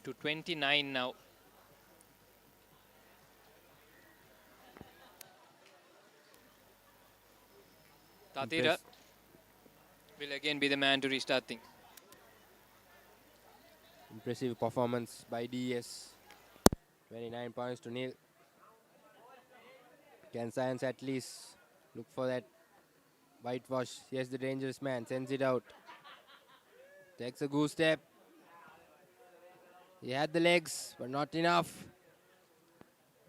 to 29 now. Tatira will again be the man to restart things. Impressive performance by DS. 29 points to nil. Can Science at least look for that whitewash? Here's the dangerous man. Sends it out. Takes a goose step. He had the legs, but not enough.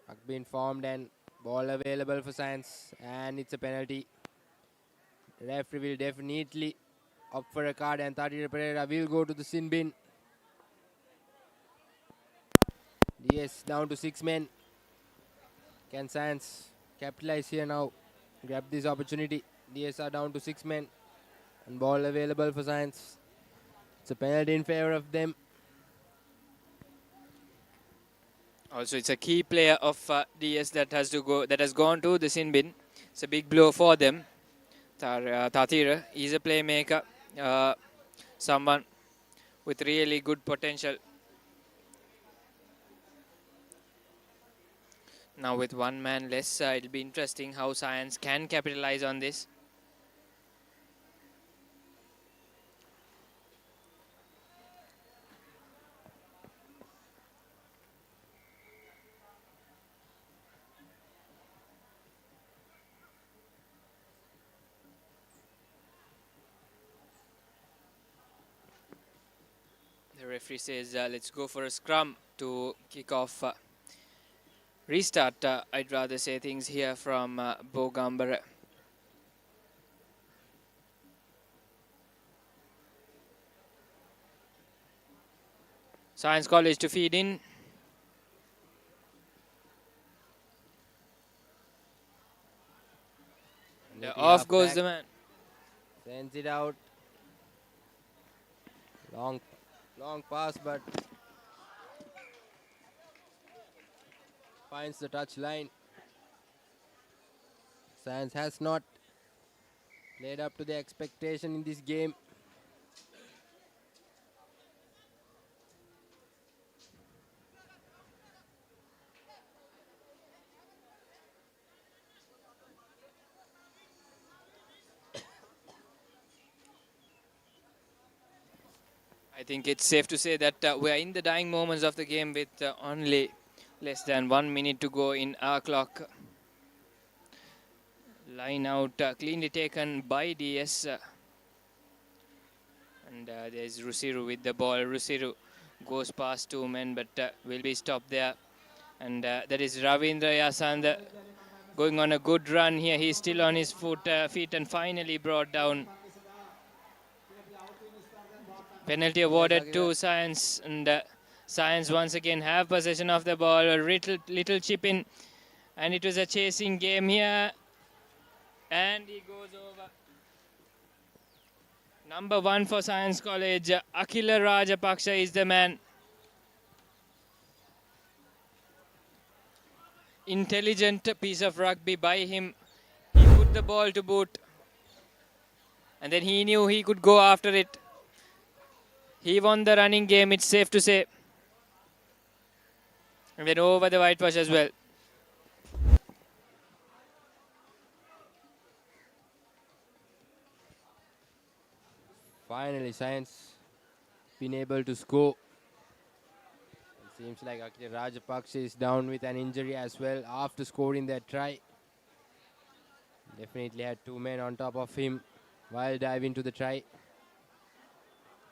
Puck being formed and ball available for Science. And it's a penalty. The referee will definitely opt for a card, and Tatira Pereira will go to the sin bin. DS down to 6 men. Can Science capitalize here now? Grab this opportunity. DS are down to 6 men. And ball available for Science. It's a penalty in favor of them. Also, it's a key player of DS that has gone to the sin bin. It's a big blow for them. Tatira is a playmaker, someone with really good potential. Now with 1 man less, it'll be interesting how Science can capitalize on this. The referee says let's go for a scrum to kick off. Restart, I'd rather say, things here from Bogambara. Science College to feed in. Off goes the man. Sends it out. Long pass, but finds the touch line. Science has not played up to the expectation in this game. I think it's safe to say that we are in the dying moments of the game with only less than 1 minute to go in our clock. Line out cleanly taken by DS. And there's Rusiru with the ball. Rusiru goes past 2 men but will be stopped there. And that is Ravindra Yasand going on a good run here. He's still on his feet and finally brought down. Penalty awarded to Science, and Science once again have possession of the ball. A little chip in, and it was a chasing game here. And he goes over. Number 1 for Science College, Akila Rajapaksha is the man. Intelligent piece of rugby by him. He put the ball to boot, and then he knew he could go after it. He won the running game, it's safe to say. And then over the whitewash as well. Finally, Science been able to score. It seems like Akira Rajapaksa is down with an injury as well after scoring that try. Definitely had 2 men on top of him while diving to the try.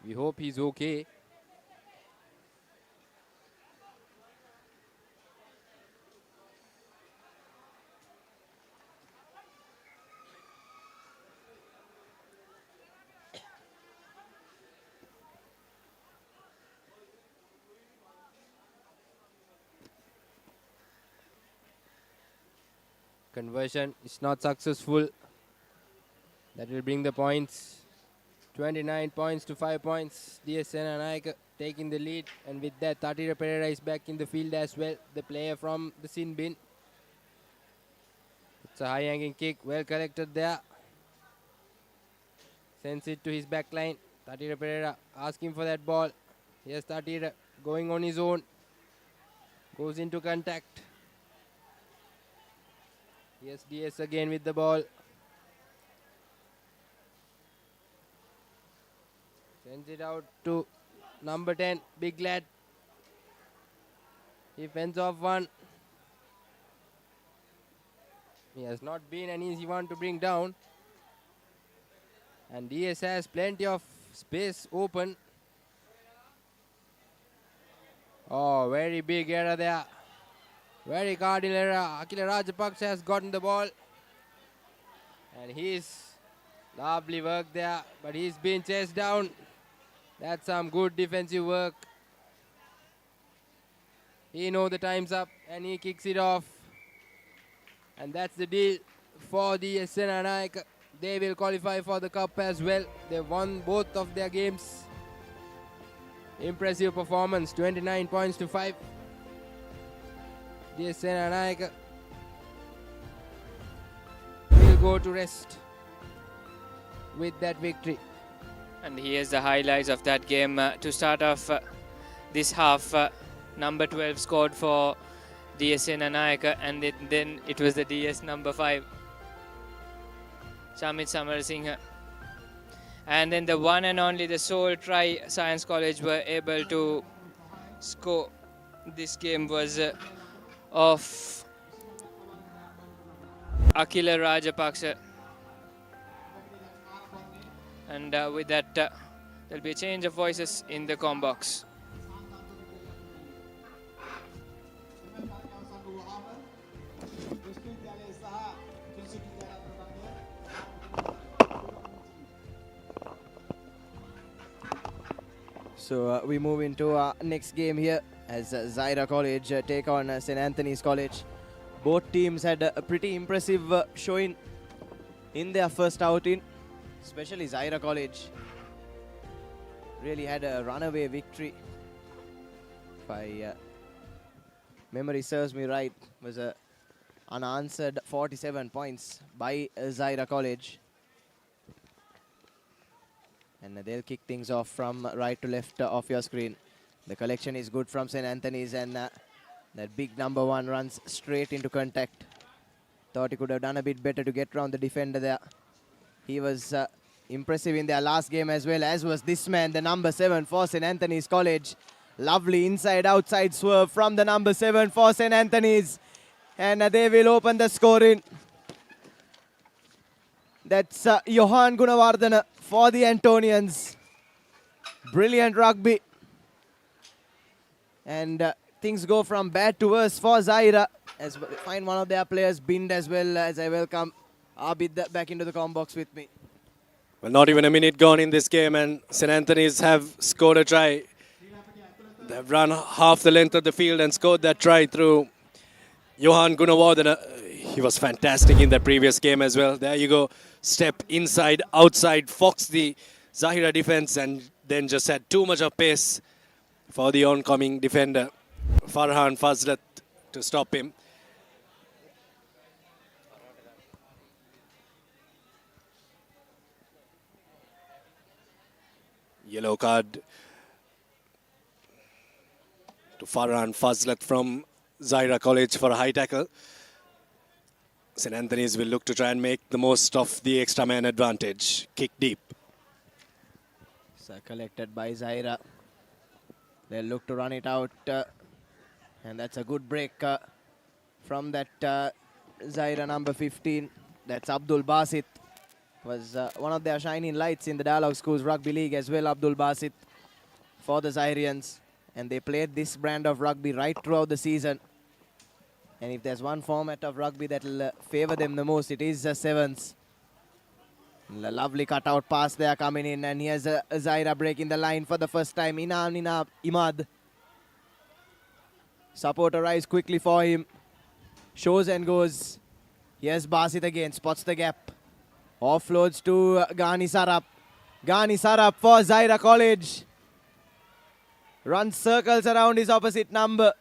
We hope he's okay. Conversion is not successful. That will bring the points. 29 points to 5 points. DSN and Naik taking the lead. And with that, Tatira Pereira is back in the field as well. The player from the sin bin. It's a high-hanging kick. Well collected there. Sends it to his back line. Tatira Pereira asking for that ball. Yes, Tatira going on his own. Goes into contact. Yes, DS again with the ball. Sends it out to number 10, Big Lad. He fends off one. He has not been an easy one to bring down. And DS has plenty of space open. Oh, very big error there. Very cardinal error. Akila Rajapaksa has gotten the ball. And he's lovely work there. But he's been chased down. That's some good defensive work. He knows the time's up and he kicks it off. And that's the deal for the SN Naik. They will qualify for the cup as well. They won both of their games. Impressive performance, 29 points to 5. The SN Naik will go to rest with that victory. And here's the highlights of that game. To start off this half, number 12 scored for DSN Anayaka, and then it was the DS number 5, Shamit Samarsingh. And then the one and only, the sole try Science College were able to score this game was of Akila Rajapaksa. And with that, there'll be a change of voices in the comm box. So we move into our next game here as Zaira College take on St. Anthony's College. Both teams had a pretty impressive showing in their first outing, especially Zaira College. Really had a runaway victory. If I memory serves me right, was a unanswered 47 points by Zaira College. And they'll kick things off from right to left of your screen. The collection is good from St. Anthony's, and that big number 1 runs straight into contact. Thought he could have done a bit better to get around the defender there. He was impressive in their last game as well, as was this man, the number 7 for St. Anthony's College. Lovely inside-outside swerve from the number 7 for St. Anthony's. And they will open the scoring. That's Johan Gunawardena for the Antonians. Brilliant rugby. And things go from bad to worse for Zaira. As we find one of their players binned as well, as I welcome Abid back into the comm box with me. Well, not even a minute gone in this game, and St. Anthony's have scored a try. They've run half the length of the field and scored that try through Johan Gunawardena. He was fantastic in the previous game as well. There you go. Step inside, outside, fox the Zahira defense, and then just had too much of pace for the oncoming defender, Farhan Fazlat, to stop him. Yellow card to Farhan Fazlat from Zaira College for a high tackle. St. Anthony's will look to try and make the most of the extra man advantage. Kick deep. So collected by Zaira. They'll look to run it out. And that's a good break from that Zaira number 15. That's Abdul Basit. Was one of their shining lights in the Dialogue Schools Rugby League as well, Abdul Basit, for the Zairians. And they played this brand of rugby right throughout the season. And if there's one format of rugby that will favor them the most, it is sevens. A lovely cutout pass there coming in, and here's Zaira breaking the line for the first time. Imad. Support arrives quickly for him. Shows and goes. Here's Basit again, spots the gap. Offloads to Ghani Sarap. Ghani Sarap for Zaira College. Runs circles around his opposite number.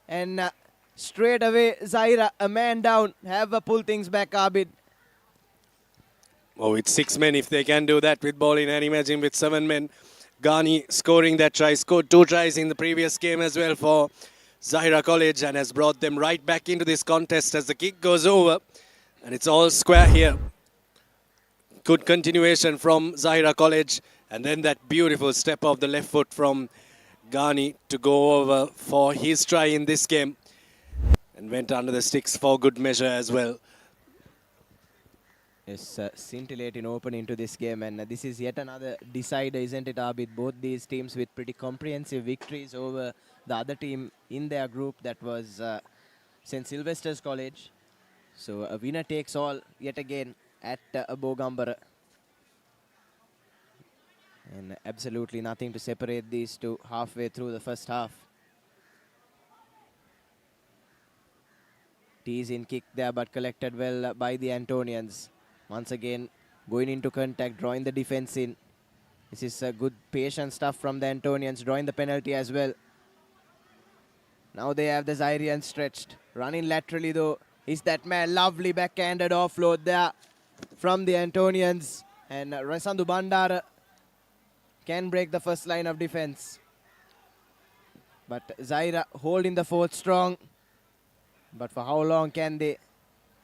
And straight away, Zaira, a man down. Have a pull things back, Abid. Oh, it's 6 men if they can do that with ball in hand. Imagine with 7 men. Ghani scoring that try. Scored 2 tries in the previous game as well for Zahira College, and has brought them right back into this contest as the kick goes over. And it's all square here. Good continuation from Zahira College. And then that beautiful step of the left foot from Ghani to go over for his try in this game. And went under the sticks for good measure as well. Yes, scintillating open into this game, and this is yet another decider, isn't it, Abid? Both these teams with pretty comprehensive victories over the other team in their group, that was St. Sylvester's College. So a winner takes all yet again at Bogambara. And absolutely nothing to separate these two halfway through the first half. Tees in kick there, but collected well by the Antonians. Once again, going into contact, drawing the defense in. This is good patient stuff from the Antonians, drawing the penalty as well. Now they have the Zairians stretched. Running laterally though is that man. Lovely backhanded offload there from the Antonians. And Resandu Bandara can break the first line of defense. But Zaira holding the fourth strong. But for how long can they?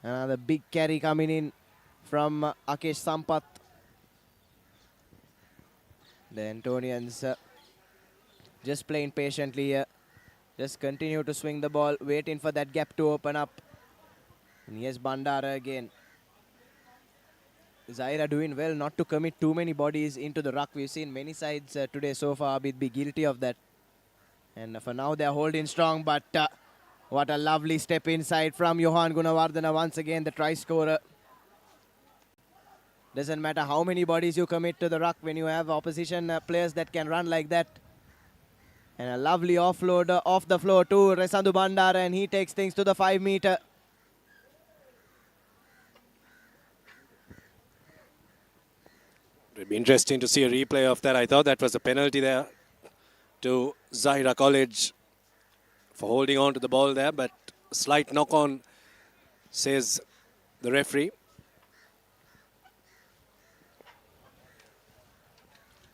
Another big carry coming in from Akesh Sampath. The Antonians just playing patiently here. Just continue to swing the ball, waiting for that gap to open up. And here's Bandara again. Zaira doing well not to commit too many bodies into the ruck. We've seen many sides today so far be guilty of that. And for now they're holding strong, but what a lovely step inside from Johan Gunawardena. Once again, the try scorer. Doesn't matter how many bodies you commit to the ruck when you have opposition players that can run like that. And a lovely offload off the floor to Resandu Bandara, and he takes things to the 5 meter. It'd be interesting to see a replay of that. I thought that was a penalty there to Zahira College for holding on to the ball there, but slight knock on says the referee.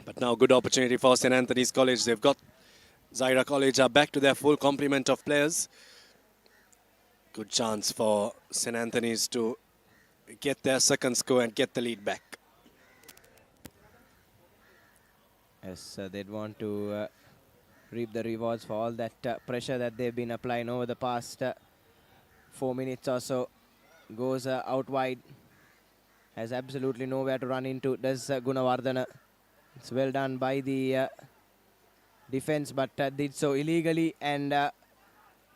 But now good opportunity for St. Anthony's College. They've got Zaira College are back to their full complement of players. Good chance for St. Anthony's to get their second score and get the lead back. Yes, they'd want to reap the rewards for all that pressure that they've been applying over the past 4 minutes or so. Goes out wide. Has absolutely nowhere to run into. Does Gunawardana. It's well done by the defense, but did so illegally and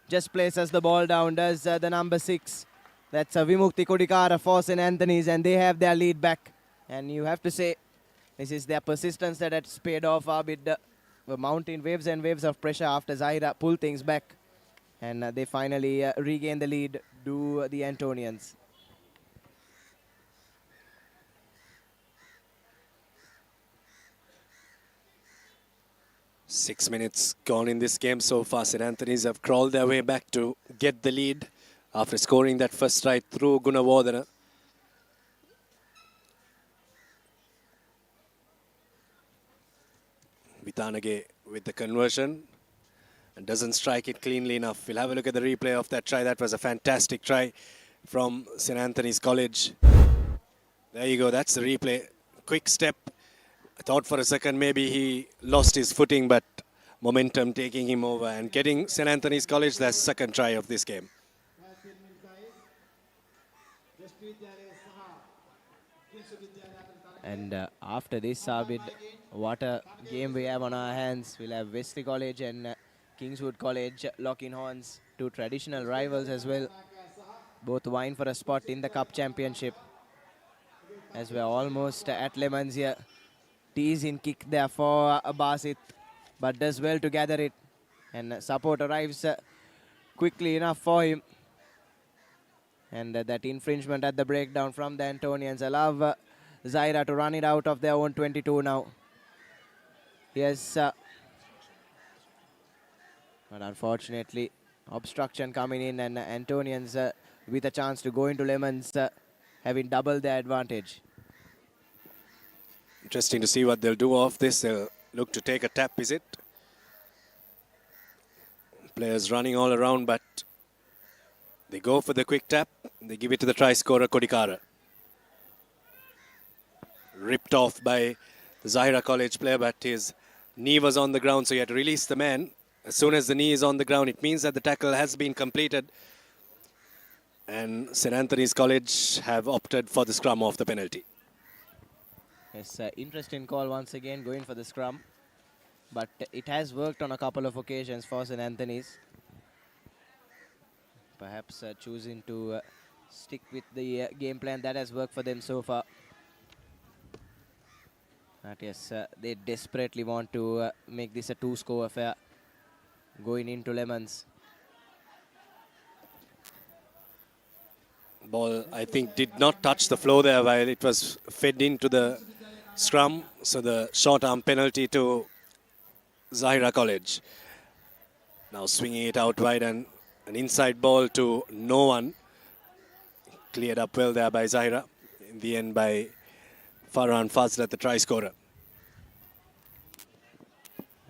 just places the ball down. Does the number 6. That's Vimukti Kodikara for St. Anthony's, and they have their lead back. And you have to say, this is their persistence that has paid off a bit. Mounting waves and waves of pressure after Zaira pull things back. And they finally regain the lead, do the Antonians. Six minutes gone in this game so far. St. Anthony's have crawled their way back to get the lead after scoring that first strike through Gunawardana. Vitanage with the conversion and doesn't strike it cleanly enough. We'll have a look at the replay of that try. That was a fantastic try from St. Anthony's College. There you go. That's the replay. Quick step. I thought for a second maybe he lost his footing, but momentum taking him over and getting St. Anthony's College their second try of this game. And after this, Abid, what a game we have on our hands. We'll have Wesley College and Kingswood College locking horns, two traditional rivals as well. Both vying for a spot in the Cup Championship. As we're almost at Lemons here. Tease in kick there for Basit, but does well to gather it. And support arrives quickly enough for him. And that infringement at the breakdown from the Antonians allow Zaira to run it out of their own 22 now. Yes, but unfortunately, obstruction coming in, and Antonians with a chance to go into Lemons, having doubled their advantage. Interesting to see what they'll do off this. They'll look to take a tap, is it? Players running all around, but they go for the quick tap. They give it to the try scorer, Kodikara. Ripped off by the Zaira College player, but his knee was on the ground, so he had to release the man. As soon as the knee is on the ground, it means that the tackle has been completed. And St. Anthony's College have opted for the scrum off the penalty. Yes, interesting call once again, going for the scrum. But it has worked on a couple of occasions for St. Anthony's. Perhaps choosing to stick with the game plan that has worked for them so far. But yes, they desperately want to make this a two-score affair going into Lemons. Ball, I think, did not touch the floor there while it was fed into the scrum. So the short arm penalty to Zaira College. Now swinging it out wide and an inside ball to no one. Cleared up well there by Zaira. In the end by Farhan Fazl, the try scorer.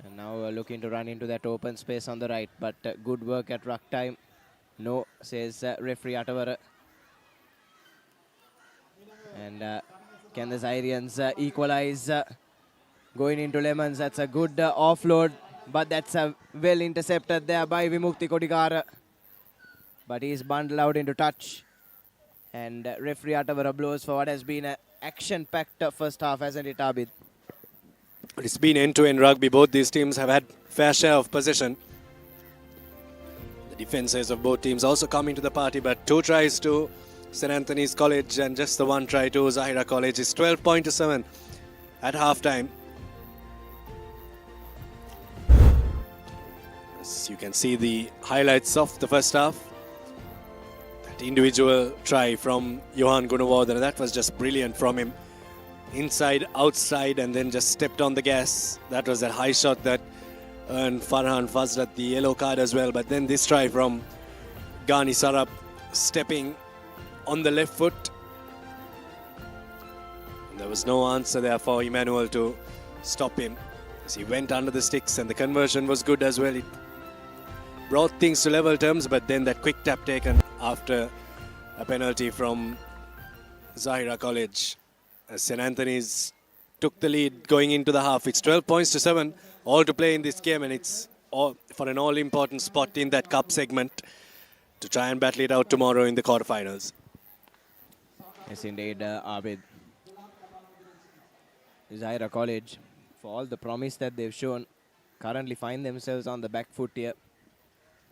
And now looking to run into that open space on the right, but good work at ruck time. No, says referee Atavara. And can the Zairians equalize going into Lemons? That's a good offload, but that's well intercepted there by Vimukti Kodikara. But he's bundled out into touch. And referee Atavara blows for what has been an action-packed first half, hasn't it, Abid? It's been end-to-end rugby. Both these teams have had fair share of possession. The defenses of both teams also coming to the party, but 2 tries to St. Anthony's College and just the 1 try to Zaira College. Is 12-7 at halftime. As you can see the highlights of the first half. That individual try from Johan Gunawardana, that was just brilliant from him. Inside, outside, and then just stepped on the gas. That was that high shot that earned Farhan Fazlat the yellow card as well. But then this try from Ghani Sarab, stepping on the left foot. And there was no answer there for Emmanuel to stop him as he went under the sticks, and the conversion was good as well. It brought things to level terms, but then that quick tap taken after a penalty from Zahira College as St. Anthony's took the lead going into the half. It's 12 points to 7, all to play in this game, and it's all for an all-important spot in that cup segment to try and battle it out tomorrow in the quarterfinals. Yes, indeed, Abid. Zahira College, for all the promise that they've shown, currently find themselves on the back foot here.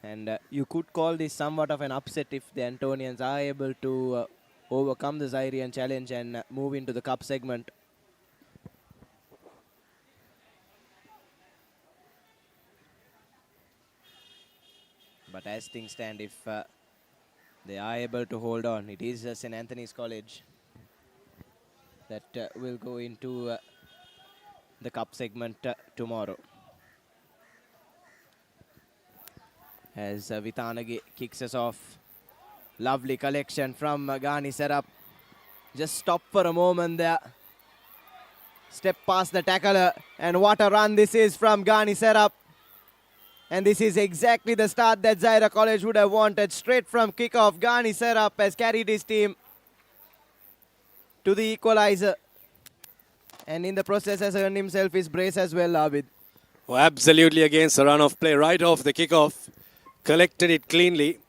And you could call this somewhat of an upset if the Antonians are able to overcome the Zairian challenge and move into the cup segment. But as things stand, if they are able to hold on, it is St. Anthony's College that will go into the cup segment tomorrow. As Vitanagi kicks us off. Lovely collection from Ghani Serap. Just stop for a moment there. Step past the tackler, and what a run this is from Ghani Serap. And this is exactly the start that Zahira College would have wanted. Straight from kickoff, Ghani Serap has carried his team to the equalizer. And in the process has earned himself his brace as well, Abid. Oh, absolutely against the run-off play right off the kickoff. Collected it cleanly.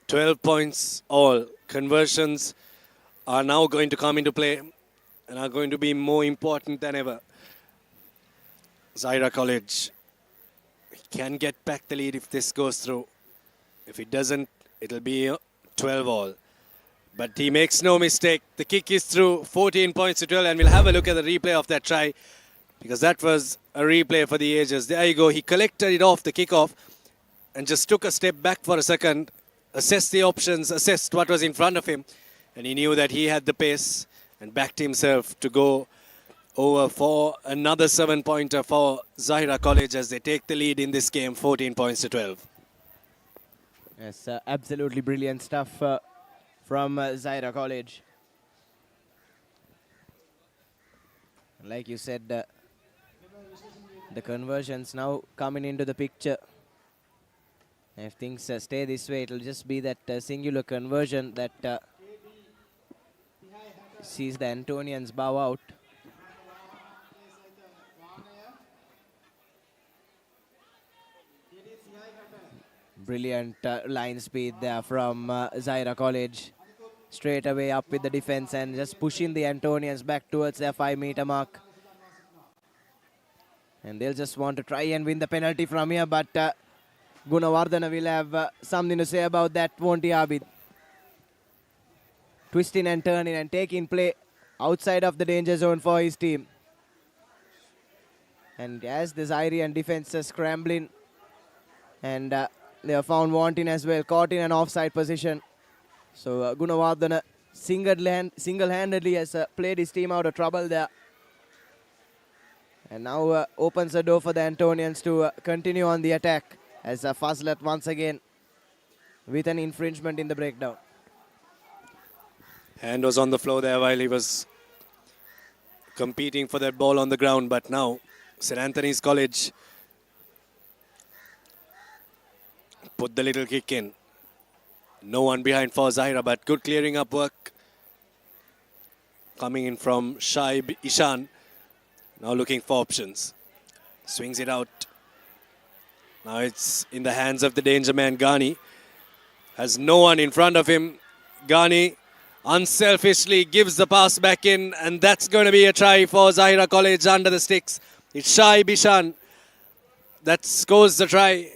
12 points all. Conversions are now going to come into play and are going to be more important than ever. Zahira College can get back the lead if this goes through. If it doesn't, it'll be 12 all. But he makes no mistake. The kick is through, 14 points to 12, and we'll have a look at the replay of that try, because that was a replay for the ages. There you go. He collected it off the kickoff and just took a step back for a second, assessed the options, assessed what was in front of him, and he knew that he had the pace and backed himself to go over for another 7-pointer for Zahira College as they take the lead in this game, 14 points to 12. Yes, absolutely brilliant stuff from Zahira College. Like you said, the conversions now coming into the picture. If things stay this way, it'll just be that singular conversion that sees the Antonians bow out. Brilliant line speed there from Zahira College. Straight away up with the defense and just pushing the Antonians back towards their 5-meter mark. And they'll just want to try and win the penalty from here, but Gunawardana will have something to say about that, won't he, Abid? Twisting and turning and taking play outside of the danger zone for his team. And as the Zairian defense is scrambling, and they are found wanting as well, caught in an offside position. So Gunawardana single-handedly has played his team out of trouble there. And now opens the door for the Antonians to continue on the attack as Fazlat once again with an infringement in the breakdown. Hand was on the floor there while he was competing for that ball on the ground, but now St. Anthony's College put the little kick in. No one behind for Zahira, but good clearing up work coming in from Shaib Ishan. Now looking for options. Swings it out. Now it's in the hands of the danger man, Ghani. Has no one in front of him. Ghani unselfishly gives the pass back in, and that's going to be a try for Zahira College under the sticks. It's Shaib Ishan that scores the try.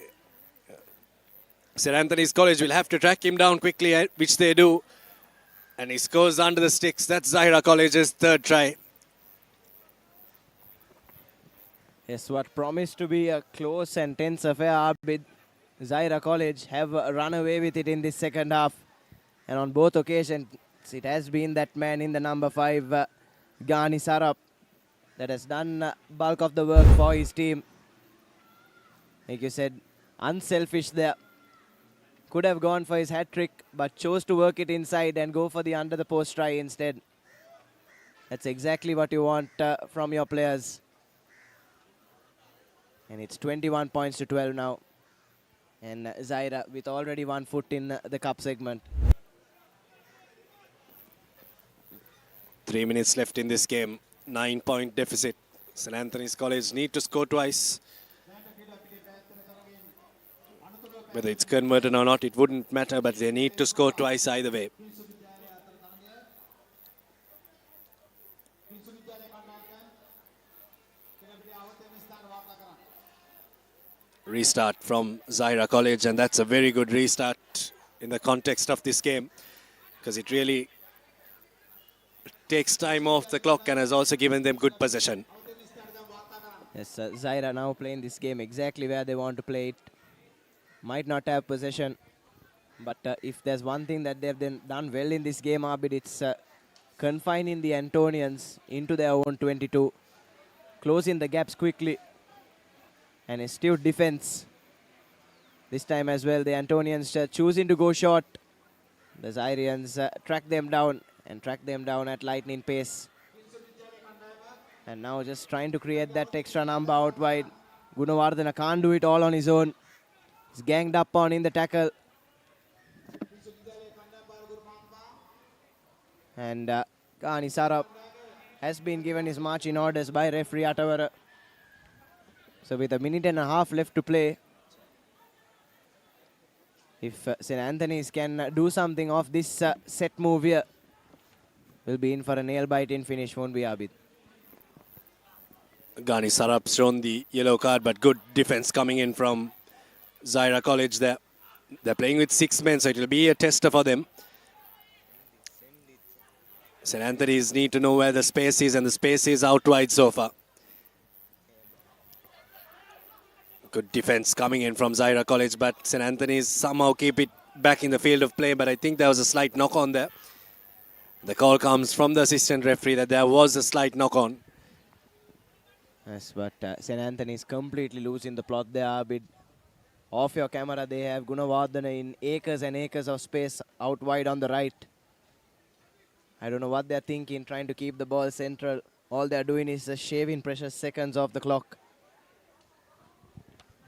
St. Anthony's College will have to track him down quickly, which they do. And he scores under the sticks. That's Zahira College's third try. Yes, what promised to be a close and tense affair, Abid, Zahira College have run away with it in this second half. And on both occasions, it has been that man in the number 5, Ghani Serap, that has done bulk of the work for his team. Like you said, unselfish there. could have gone for his hat trick, but chose to work it inside and go for the under the post try instead. That's exactly what you want from your players. And it's 21 points to 12 now. And Zaira with already 1 foot in the cup segment. 3 minutes left in this game. 9-point deficit. St. Anthony's College need to score twice. Whether it's converted or not, it wouldn't matter, but they need to score twice either way. Restart from Zaira College, and that's a very good restart in the context of this game, because it really takes time off the clock and has also given them good possession. Yes, Zaira now playing this game exactly where they want to play it. Might not have possession, but if there's one thing that they've done well in this game, Abid, it's confining the Antonians into their own 22, closing the gaps quickly. An astute defense this time as well. The Antonians choosing to go short. The Zairians track them down at lightning pace. And now just trying to create that extra number out wide. Gunawardena can't do it all on his own. He's ganged up on in the tackle. And Kani Sarap has been given his marching orders by referee Atawara. So with 1.5 minutes left to play, if St. Anthony's can do something off this set move here, we'll be in for a nail-biting finish, won't we, Abid? Ghani Sarab's shown the yellow card, but good defense coming in from Zaira College there. They're playing with 6 men, so it will be a tester for them. St. Anthony's need to know where the space is, and the space is out wide so far. Good defense coming in from Zaira College, but St. Anthony's somehow keep it back in the field of play, but I think there was a slight knock-on there. The call comes from the assistant referee that there was a slight knock-on. Yes, but St. Anthony's completely losing the plot there, Abid. Off your camera, they have Gunawardena in acres and acres of space out wide on the right. I don't know what they're thinking, trying to keep the ball central. All they're doing is shaving precious seconds off the clock.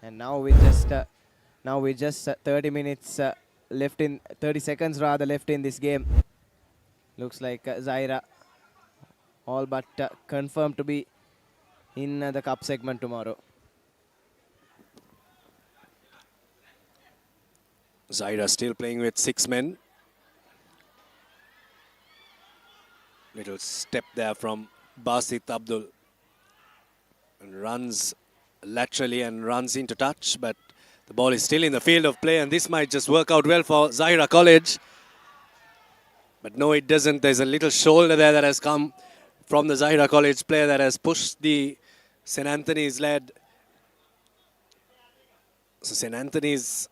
And now with just 30 minutes left in 30 seconds rather left in this game. Looks like Zaira all but confirmed to be in the cup segment tomorrow. Zaira still playing with 6 men. Little step there from Basit Abdul. And runs laterally and runs into touch, but the ball is still in the field of play, and this might just work out well for Zaira College. But no, it doesn't. There's a little shoulder there that has come from the Zaira College player that has pushed the St. Anthony's lad. So St. Anthony's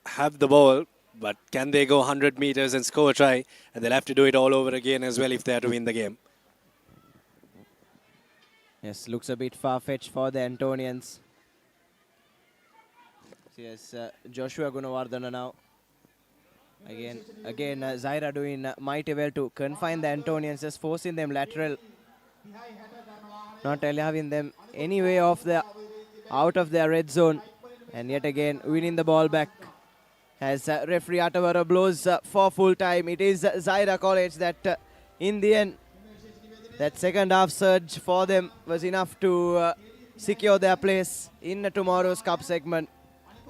have the ball, but can they go 100 meters and score a try? And they'll have to do it all over again as well if they are to win the game. Yes, looks a bit far-fetched for the Antonians. Yes, Joshua Gunawardena now. Again, Zaira doing mighty well to confine the Antonians, just forcing them lateral. Not allowing them any way out of their red zone. And yet again, winning the ball back. As referee Atawara blows for full time. It is Zaira College that in the end, that second half surge for them was enough to secure their place in tomorrow's cup segment.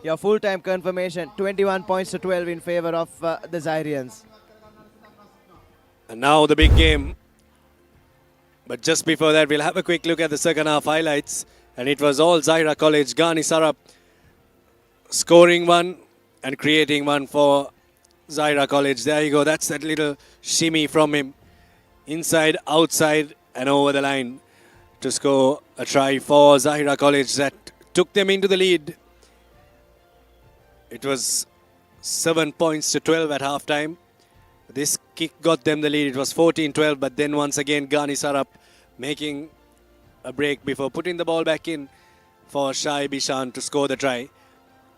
Your full-time confirmation, 21 points to 12 in favor of the Zairians. And now the big game. But just before that, we'll have a quick look at the second half highlights. And it was all Zaira College. Ghani Sarap scoring one and creating one for Zaira College. There you go. That's that little shimmy from him. Inside, outside, and over the line to score a try for Zaira College that took them into the lead. It was 7 points to 12 at halftime. This kick got them the lead. It was 14-12, but then once again, Ghani Sarap making a break before putting the ball back in for Shai Bishan to score the try.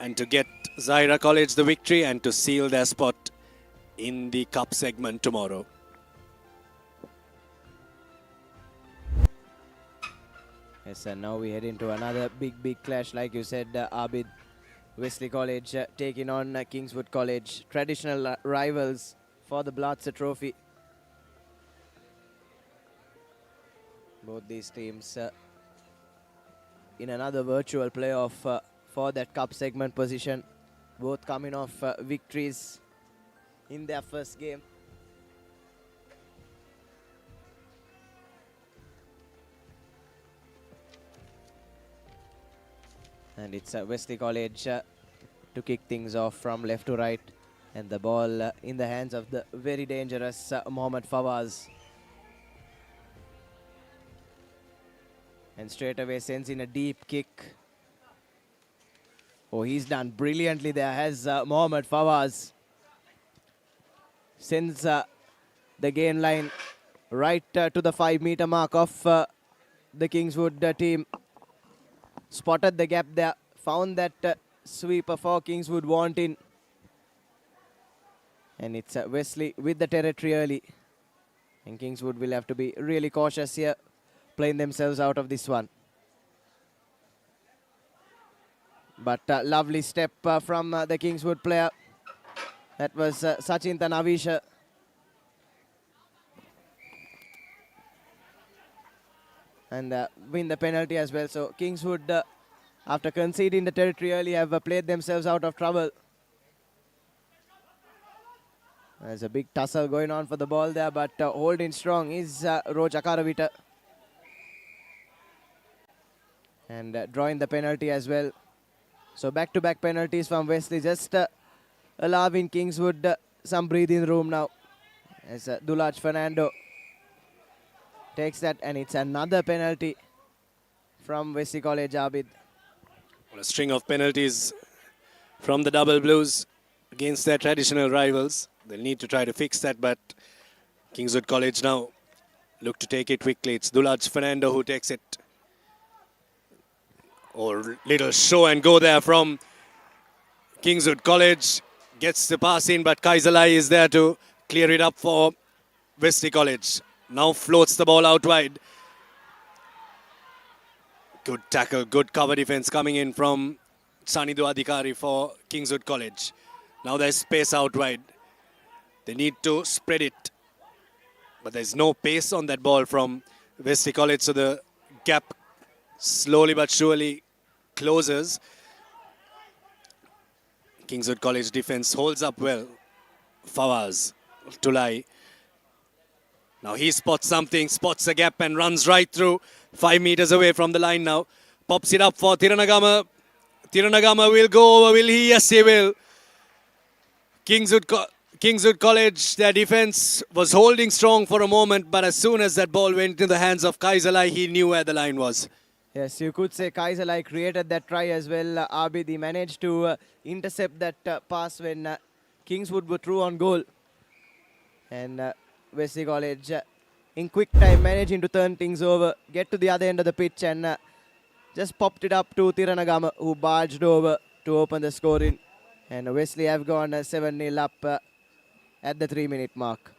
and to get Zaira College the victory and to seal their spot in the cup segment tomorrow. Yes, and now we head into another big clash, like you said, Abid. Wesley College taking on Kingswood College, traditional rivals for the Blatzer Trophy. Both these teams in another virtual playoff for that cup segment position. Both coming off victories in their first game. And it's Wesley College to kick things off from left to right. And the ball in the hands of the very dangerous Mohammad Fawaz. And straight away sends in a deep kick. Oh, he's done brilliantly there, has Mohammad Fawaz. Sends the gain line right to the 5-meter mark of the Kingswood team. Spotted the gap there, found that sweeper for Kingswood wanting. And it's Wesley with the territory early. And Kingswood will have to be really cautious here, playing themselves out of this one. But lovely step from the Kingswood player. That was Sachin Tanavisha. And win the penalty as well. So Kingswood, after conceding the territory early, have played themselves out of trouble. There's a big tussle going on for the ball there, but holding strong is Roja Karavita. And drawing the penalty as well. So back-to-back penalties from Wesley, just allowing Kingswood some breathing room now. As Dulaj Fernando takes that, and it's another penalty from Wesley College, Abid. Well, a string of penalties from the Double Blues against their traditional rivals. They'll need to try to fix that, but Kingswood College now look to take it quickly. It's Dulaj Fernando who takes it. Or little show and go there from Kingswood College. Gets the pass in, but Kaisalai is there to clear it up for Wesley College. Now floats the ball out wide. Good tackle, good cover defense coming in from Sanidu Adhikari for Kingswood College. Now there's space out wide. They need to spread it. But there's no pace on that ball from Wesley College, so the gap slowly but surely closes. Kingswood College defense holds up well. Fawaz, Tulai. Now he spots something, spots a gap and runs right through. 5 meters away from the line now. Pops it up for Tiranagama. Tiranagama will go over, will he? Yes, he will. Kingswood College, their defense was holding strong for a moment, but as soon as that ball went into the hands of Kaisalai, he knew where the line was. Yes, you could say Kaisalai created that try as well. Abid, he managed to intercept that pass when Kingswood were through on goal. And Wesley College, in quick time, managing to turn things over, get to the other end of the pitch and just popped it up to Tiranagama, who barged over to open the scoring. And Wesley have gone 7-0 up at the 3-minute mark.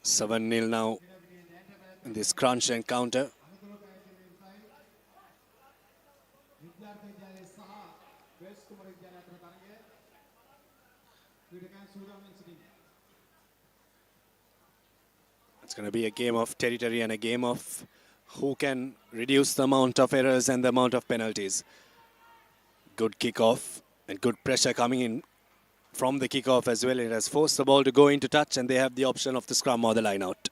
$7-0 now in this crunch encounter. It's going to be a game of territory and a game of who can reduce the amount of errors and the amount of penalties. Good kickoff and good pressure coming in from the kickoff as well. It has forced the ball to go into touch and they have the option of the scrum or the line out.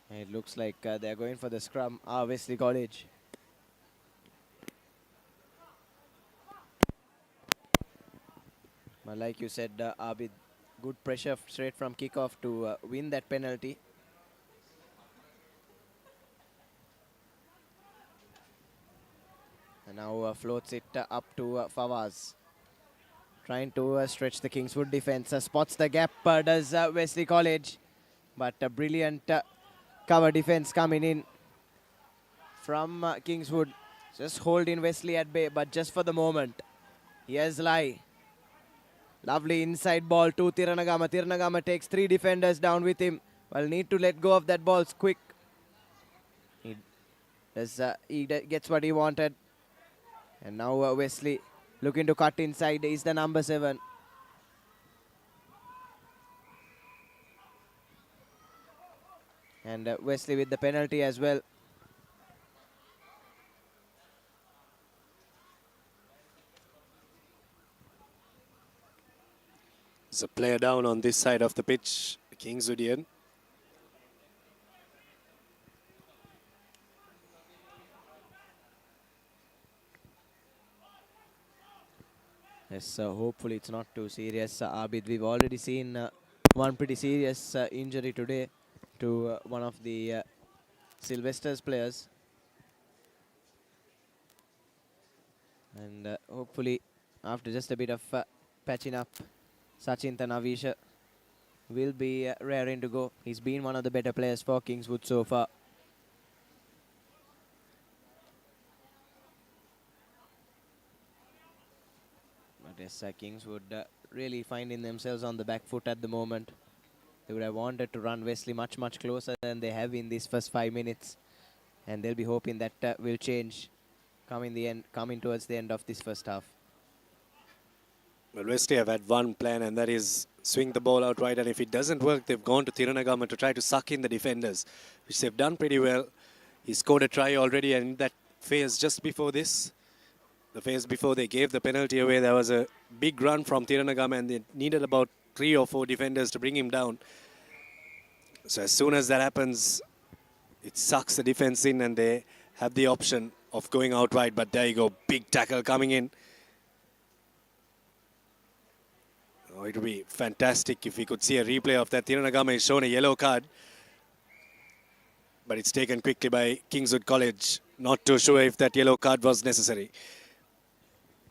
It looks like they're going for the scrum, Wesley College. But like you said, Abid, good pressure straight from kickoff to win that penalty. And now floats it up to Fawaz. Trying to stretch the Kingswood defense. Spots the gap, does Wesley College. But a brilliant cover defense coming in from Kingswood. Just holding Wesley at bay, but just for the moment. Here's Lai. Lovely inside ball to Tiranagama. Tiranagama takes 3 defenders down with him. Well, need to let go of that ball quick. He gets what he wanted. And now Wesley looking to cut inside is the number 7. And Wesley with the penalty as well. There's a player down on this side of the pitch, Kingswoodian. Yes, hopefully it's not too serious, Abid. We've already seen one pretty serious injury today to one of the Sylvester's players. And hopefully, after just a bit of patching up, Sachin Tanavisha will be raring to go. He's been one of the better players for Kingswood so far. But yes, Kingswood really finding themselves on the back foot at the moment. They would have wanted to run Wesley much closer than they have in these first 5 minutes. And they'll be hoping that will change coming towards the end of this first half. Well, Wesley have had one plan, and that is swing the ball out right. And if it doesn't work, they've gone to Tiranagama to try to suck in the defenders, which they've done pretty well. He scored a try already, and in that phase just before this, the phase before they gave the penalty away, there was a big run from Tiranagama, and they needed about 3 or 4 defenders to bring him down. So as soon as that happens, it sucks the defense in, and they have the option of going out wide. But there you go, big tackle coming in. Oh, it would be fantastic if we could see a replay of that. Tiranagama is shown a yellow card, but it's taken quickly by Kingswood College. Not too sure if that yellow card was necessary.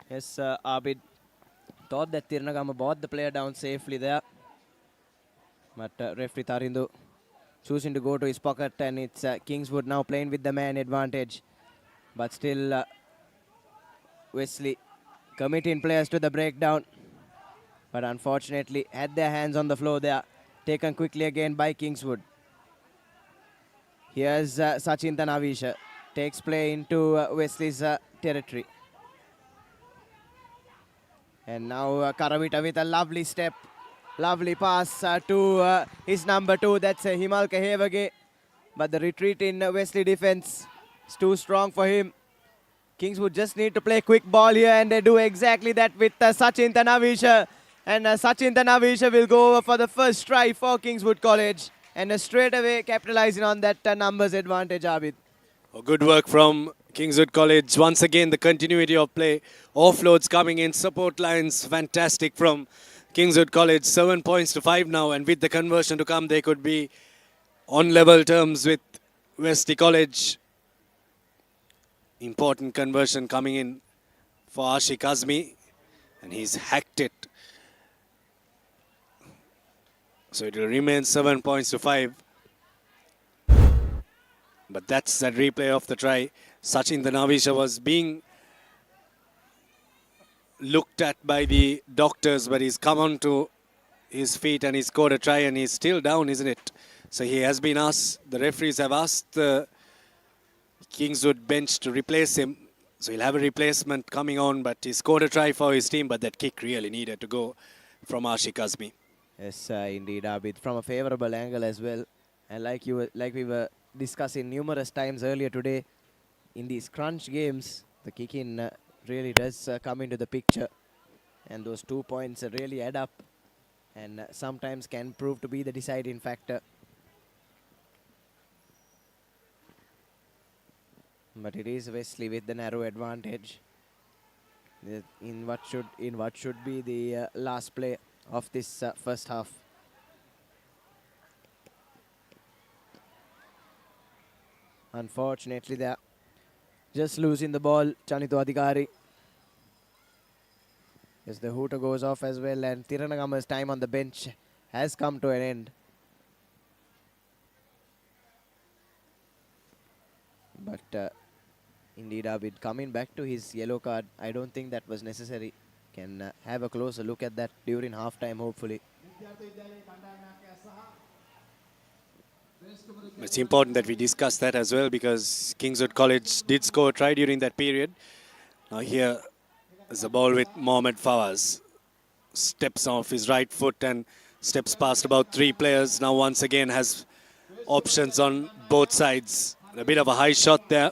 Yes, Abid thought that Tiranagama brought the player down safely there. But referee Tarindu choosing to go to his pocket, and it's Kingswood now playing with the man advantage. But still, Wesley committing players to the breakdown. But unfortunately, had their hands on the floor there. Taken quickly again by Kingswood. Here's Sachin Tanavisha. Takes play into Wesley's territory. And now Karavita with a lovely step. Lovely pass to his number 2. That's Himal Kahevage. But the retreat in Wesley defense is too strong for him. Kingswood just need to play quick ball here, and they do exactly that with Sachin Tanavisha. And Sachin Tanavisha will go over for the first try for Kingswood College. And straight away capitalizing on that numbers advantage, Abid. Oh, good work from Kingswood College. Once again, the continuity of play. Offloads coming in, support lines, fantastic from Kingswood College. 7 points to 5 now, and with the conversion to come, they could be on level terms with Wesley College. Important conversion coming in for Ashik Azmi, and he's hacked it. So it will remain 7 points to 5. But that's that replay of the try. Sachin Tanavisha was being looked at by the doctors, but he's come on to his feet and he scored a try, and he's still down, isn't it? So he has been asked, the referees have asked the Kingswood bench to replace him. So he'll have a replacement coming on, but he scored a try for his team, but that kick really needed to go from Ashik Azmi. Yes, indeed, Abid, from a favorable angle as well. And like we were discussing numerous times earlier today, in these crunch games, the kick-in really does come into the picture. And those 2 points really add up and sometimes can prove to be the deciding factor. But it is Wesley with the narrow advantage in what should be the last play of this first half. Unfortunately, they are just losing the ball. Chanito Adhikari. Yes, the hooter goes off as well, and Tiranagama's time on the bench has come to an end. But indeed, Abid coming back to his yellow card. I don't think that was necessary. Can have a closer look at that during halftime, hopefully. It's important that we discuss that as well, because Kingswood College did score a try during that period. Now here is the ball with Mohamed Fawaz. Steps off his right foot and steps past about 3 players. Now once again has options on both sides. A bit of a high shot there.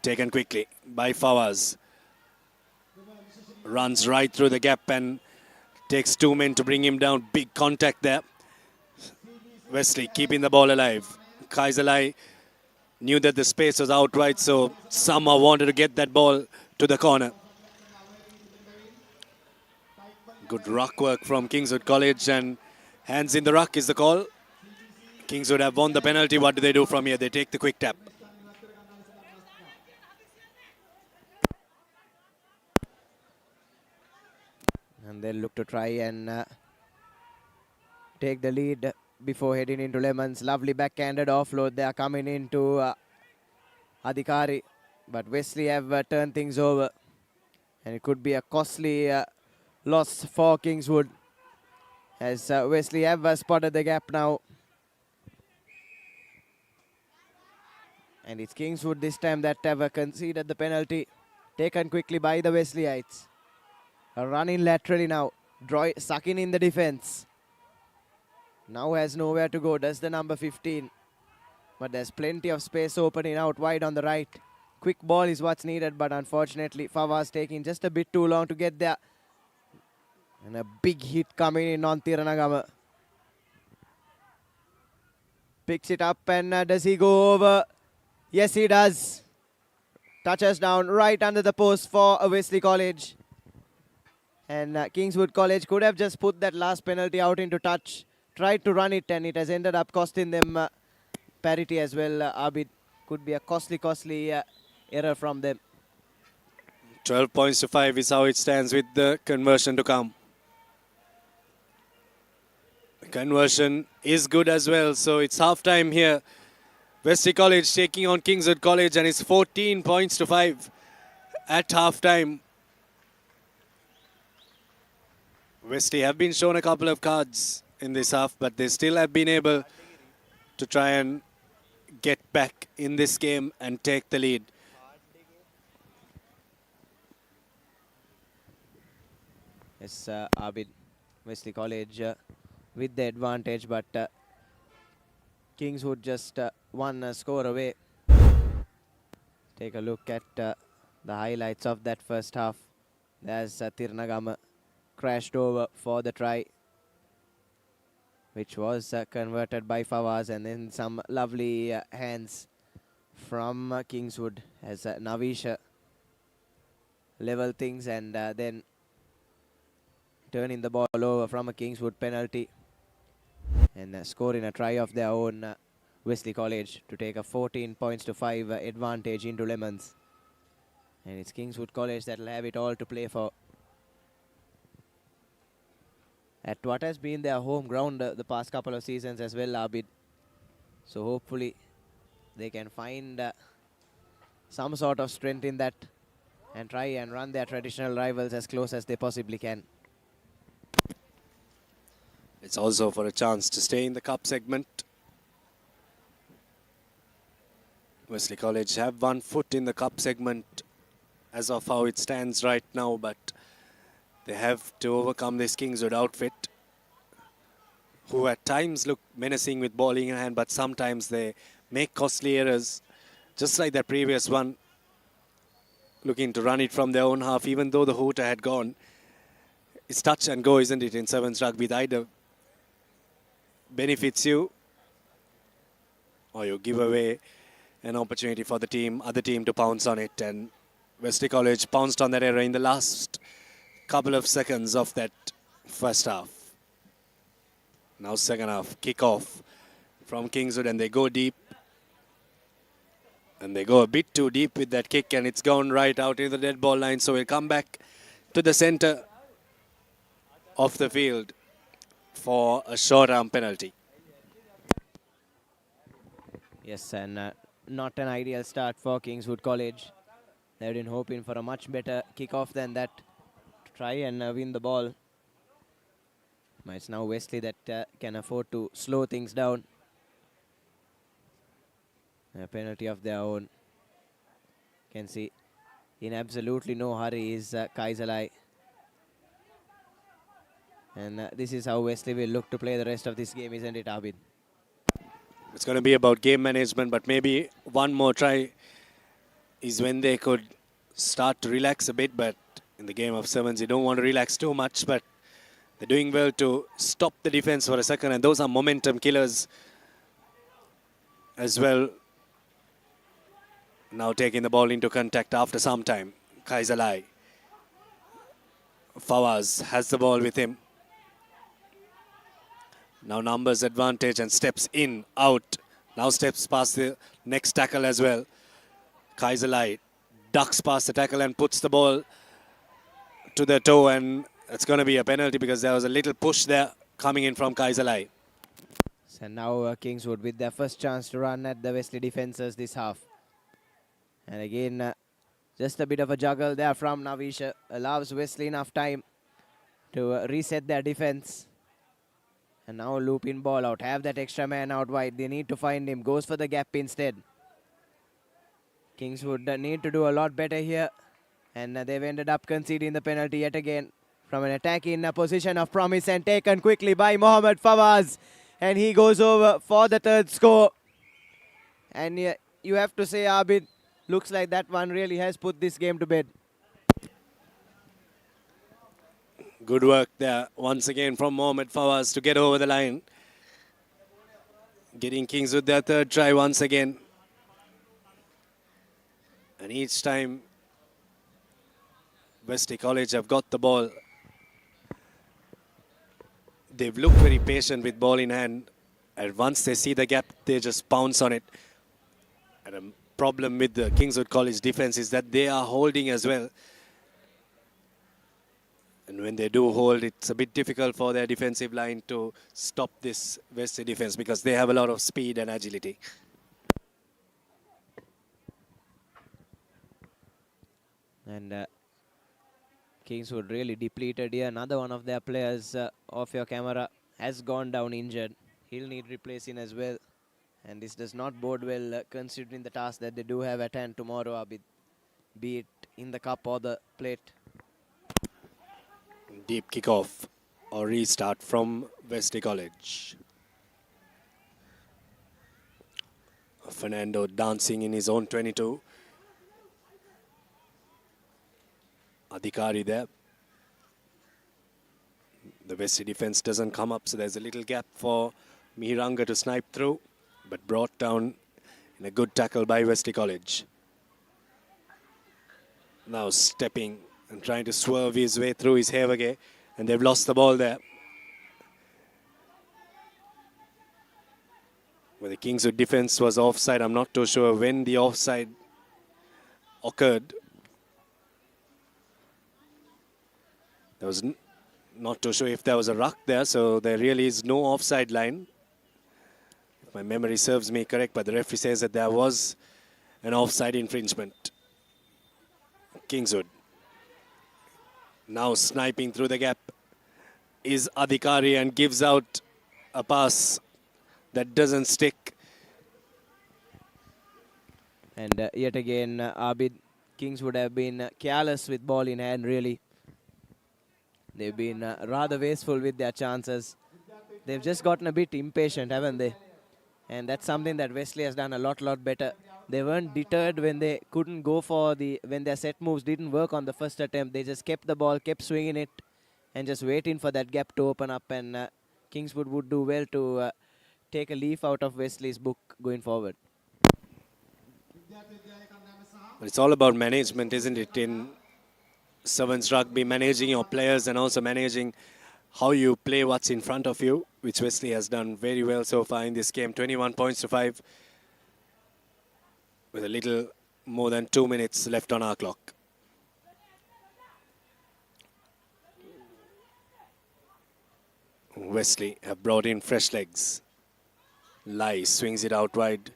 Taken quickly by Fawaz. Runs right through the gap and takes 2 men to bring him down. Big contact there. Wesley keeping the ball alive. Kaiserlei knew that the space was out wide, so somehow wanted to get that ball to the corner. Good ruck work from Kingswood College, and hands in the ruck is the call. Kingswood have won the penalty. What do they do from here? They take the quick tap. And they'll look to try and take the lead before heading into Lemons. Lovely backhanded offload. They are coming into Adhikari. But Wesley have turned things over. And it could be a costly loss for Kingswood, as Wesley have spotted the gap now. And it's Kingswood this time that have conceded the penalty. Taken quickly by the Wesleyites. Running laterally now. Sucking in the defense. Now has nowhere to go. Does the number 15. But there's plenty of space opening out wide on the right. Quick ball is what's needed, but unfortunately Fawaz taking just a bit too long to get there. And a big hit coming in on Tiranagama. Picks it up and does he go over? Yes, he does. Touches down right under the post for Wesley College. And Kingswood College could have just put that last penalty out into touch. Tried to run it, and it has ended up costing them parity as well. Abid, could be a costly error from them. 12 points to 5 is how it stands with the conversion to come. The conversion is good as well, so it's half time here. Wesley College taking on Kingswood College, and it's 14 points to 5 at half time. Wesley have been shown a couple of cards in this half, but they still have been able to try and get back in this game and take the lead. Yes, Abid, Wesley College with the advantage, but Kingswood just one score away. Take a look at the highlights of that first half. There's Tirnagama crashed over for the try, which was converted by Fawaz, and then some lovely hands from Kingswood as Navisha level things and then turning the ball over from a Kingswood penalty and scoring a try of their own. Wesley College to take a 14 points to 5 advantage into Lemons. And it's Kingswood College that will have it all to play for at what has been their home ground the past couple of seasons as well, Abid. So hopefully they can find some sort of strength in that and try and run their traditional rivals as close as they possibly can. It's also for a chance to stay in the cup segment. Wesley College have 1 foot in the cup segment as of how it stands right now, but they have to overcome this Kingswood outfit, who at times look menacing with ball in hand, but sometimes they make costly errors, just like that previous one, looking to run it from their own half, even though the hooter had gone. It's touch and go, isn't it, in sevens rugby? It either benefits you or you give away an opportunity for the other team to pounce on it, and Wesley College pounced on that error in the last couple of seconds of that first half. Now second half, kick off from Kingswood, and they go deep. And they go a bit too deep with that kick, and it's gone right out into the dead ball line. So we'll come back to the center of the field for a short arm penalty. Yes, and not an ideal start for Kingswood College. They've been hoping for a much better kickoff than that to try and win the ball. But it's now Wesley that can afford to slow things down. A penalty of their own. Can see in absolutely no hurry is Kaisalai. And this is how Wesley will look to play the rest of this game, isn't it, Abid? It's going to be about game management, but maybe one more try is when they could start to relax a bit. But in the game of sevens, you don't want to relax too much, but they're doing well to stop the defense for a second, and those are momentum killers as well. Now taking the ball into contact after some time. Kaisalai. Fawaz has the ball with him. Now numbers advantage and steps in, out. Now steps past the next tackle as well. Kaisalai ducks past the tackle and puts the ball to the toe, and it's going to be a penalty because there was a little push there coming in from Kaisalai. So now Kingswood with their first chance to run at the Wesley defences this half. And again, just a bit of a juggle there from Navisha. Allows Wesley enough time to reset their defense. And now looping ball out. Have that extra man out wide. They need to find him. Goes for the gap instead. Kingswood need to do a lot better here. And they've ended up conceding the penalty yet again from an attack in a position of promise and taken quickly by Mohammad Fawaz. And he goes over for the third score. And you have to say, Abid, looks like that one really has put this game to bed. Good work there once again from Mohammad Fawaz to get over the line. Getting Kingswood their third try once again. And each time Wesley College have got the ball, they've looked very patient with ball in hand. And once they see the gap, they just pounce on it. And a problem with the Kingswood College defense is that they are holding as well. And when they do hold, it's a bit difficult for their defensive line to stop this Wesley defense because they have a lot of speed and agility. And Kingswood really depleted here. Another one of their players off your camera has gone down injured. He'll need replacing as well. And this does not bode well considering the task that they do have at hand tomorrow, Abid, be it in the cup or the plate. Deep kickoff or restart from Wesley College. Fernando dancing in his own 22. Adhikari there. The Wesley defense doesn't come up, so there's a little gap for Mihiranga to snipe through, but brought down in a good tackle by Wesley College. Now stepping and trying to swerve his way through his Hevage, and they've lost the ball there. Well, the Kingswood defense was offside. I'm not too sure when the offside occurred. There was not too sure if there was a ruck there, so there really is no offside line. If my memory serves me correct, but the referee says that there was an offside infringement. Kingswood. Now sniping through the gap is Adhikari and gives out a pass that doesn't stick. And yet again, Abid, Kings would have been careless with ball in hand, really. They've been rather wasteful with their chances. They've just gotten a bit impatient, haven't they? And that's something that Wesley has done a lot better. They weren't deterred when they couldn't go for when their set moves didn't work on the first attempt. They just kept the ball, kept swinging it, and just waiting for that gap to open up. And Kingswood would do well to take a leaf out of Wesley's book going forward. But it's all about management, isn't it? In sevens rugby, managing your players and also managing how you play what's in front of you, which Wesley has done very well so far in this game. 21 points to 5 with a little more than 2 minutes left on our clock. Wesley have brought in fresh legs. Lai swings it out wide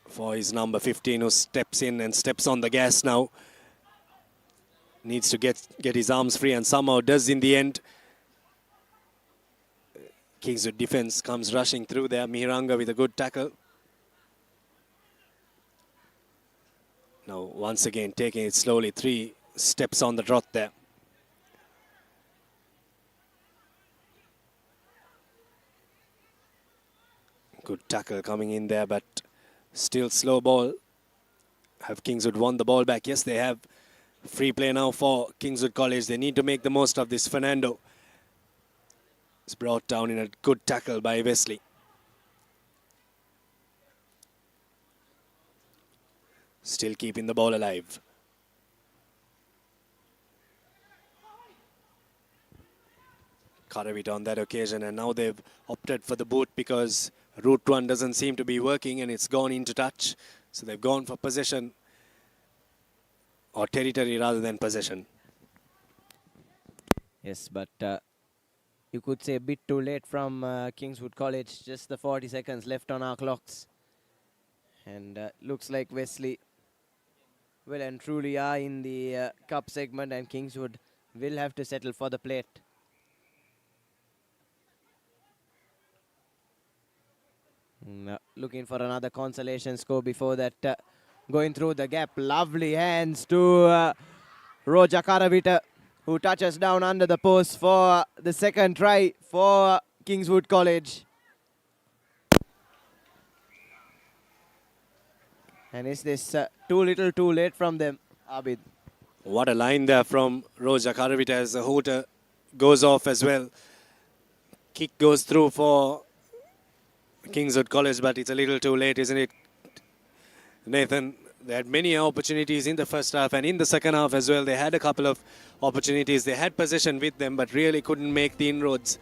for his number 15, who steps in and steps on the gas now. Needs to get his arms free and somehow does in the end. Kingswood defense comes rushing through there. Mihiranga with a good tackle. Now once again taking it slowly, 3 steps on the trot there. Good tackle coming in there, but still slow ball. Have Kingswood won the ball back? Yes, they have. Free play now for Kingswood College. They need to make the most of this. Fernando is brought down in a good tackle by Wesley. Still keeping the ball alive. Karavita on that occasion, and now they've opted for the boot because route 1 doesn't seem to be working and it's gone into touch. So they've gone for possession, or territory rather than possession. Yes, but you could say a bit too late from Kingswood College. Just the 40 seconds left on our clocks. And looks like Wesley well and truly are in the cup segment, and Kingswood will have to settle for the plate. Looking for another consolation score before that. Going through the gap. Lovely hands to Roja Karavita, who touches down under the post for the second try for Kingswood College. And is this too little too late from them, Abid? What a line there from Roja Karavita as the hooter goes off as well. Kick goes through for Kingswood College, but it's a little too late, isn't it, Nathan? They had many opportunities in the first half and in the second half as well. They had a couple of opportunities. They had possession with them, but really couldn't make the inroads.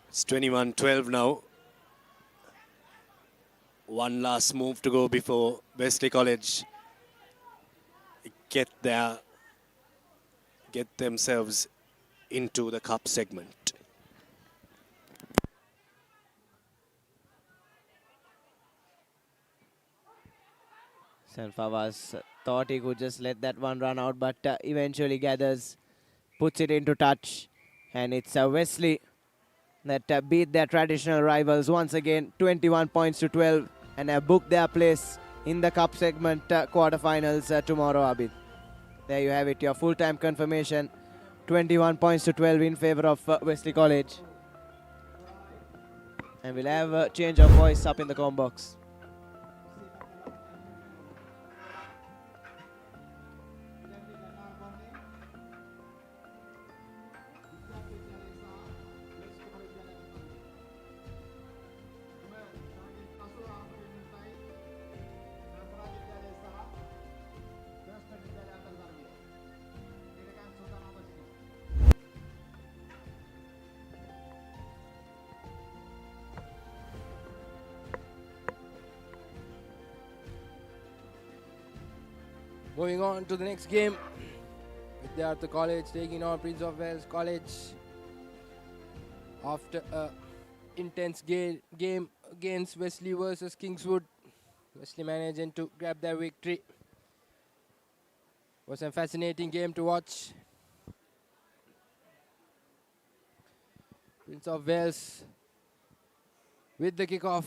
It's 21-12 now. One last move to go before Wesley College get themselves into the cup segment. Fawaz thought he could just let that one run out, but eventually gathers, puts it into touch, and it's Wesley that beat their traditional rivals once again, 21 points to 12, and have booked their place in the cup segment quarterfinals tomorrow, Abid. There you have it, your full-time confirmation. 21 points to 12 in favor of Wesley College. And we'll have a change of voice up in the com box. Moving on to the next game. Vidyartha College taking on Prince of Wales College. After a intense game against Wesley versus Kingswood, Wesley managing to grab their victory. Was a fascinating game to watch. Prince of Wales with the kickoff.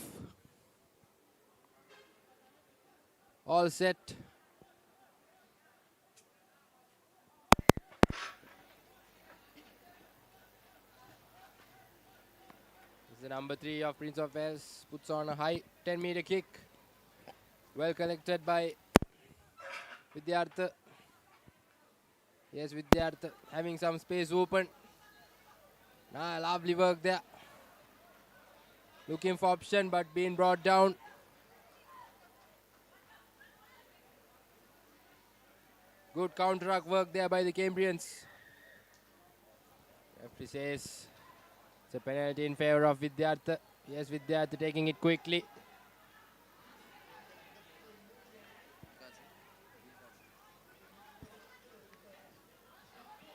All set. The number 3 of Prince of Wales puts on a high 10-meter kick. Well collected by Vidyartha. Yes, Vidyartha having some space open. Lovely work there. Looking for option but being brought down. Good counter-ruck work there by the Cambrians. Referee says it's a penalty in favor of Vidyartha. Yes, Vidyartha taking it quickly.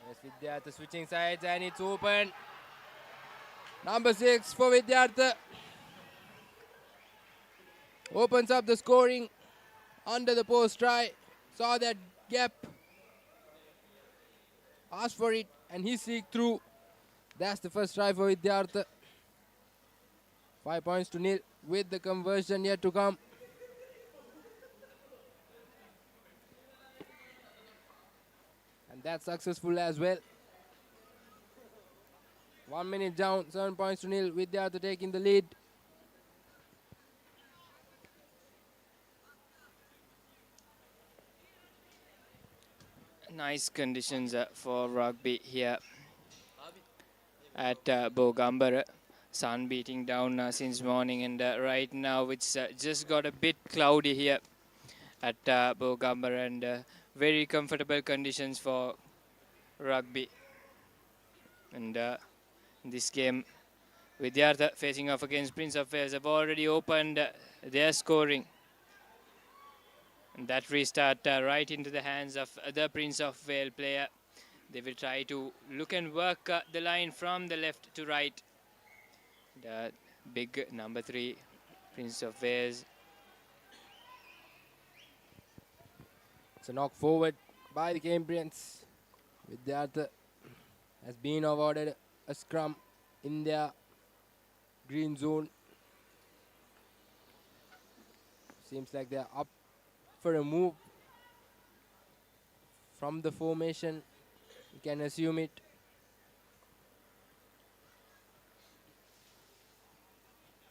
Yes, Vidyartha switching sides and it's open. Number 6 for Vidyartha. Opens up the scoring under the post try. Saw that gap. Asked for it and he seeked through. That's the first try for Vidyartha. 5 points to nil with the conversion yet to come. And that's successful as well. 1 minute down, 7 points to nil. Vidyartha taking the lead. Nice conditions for rugby here at Bogambara. Sun beating down since morning, and right now it's just got a bit cloudy here at Bogambara, and very comfortable conditions for rugby. And in this game, Vidyartha facing off against Prince of Wales have already opened their scoring. And that restart right into the hands of the Prince of Wales player. They will try to look and work the line from the left to right. The big number 3, Prince of Wales. It's a knock forward by the Cambrians. Vidyartha has been awarded a scrum in their green zone. Seems like they're up for a move from the formation. You can assume it.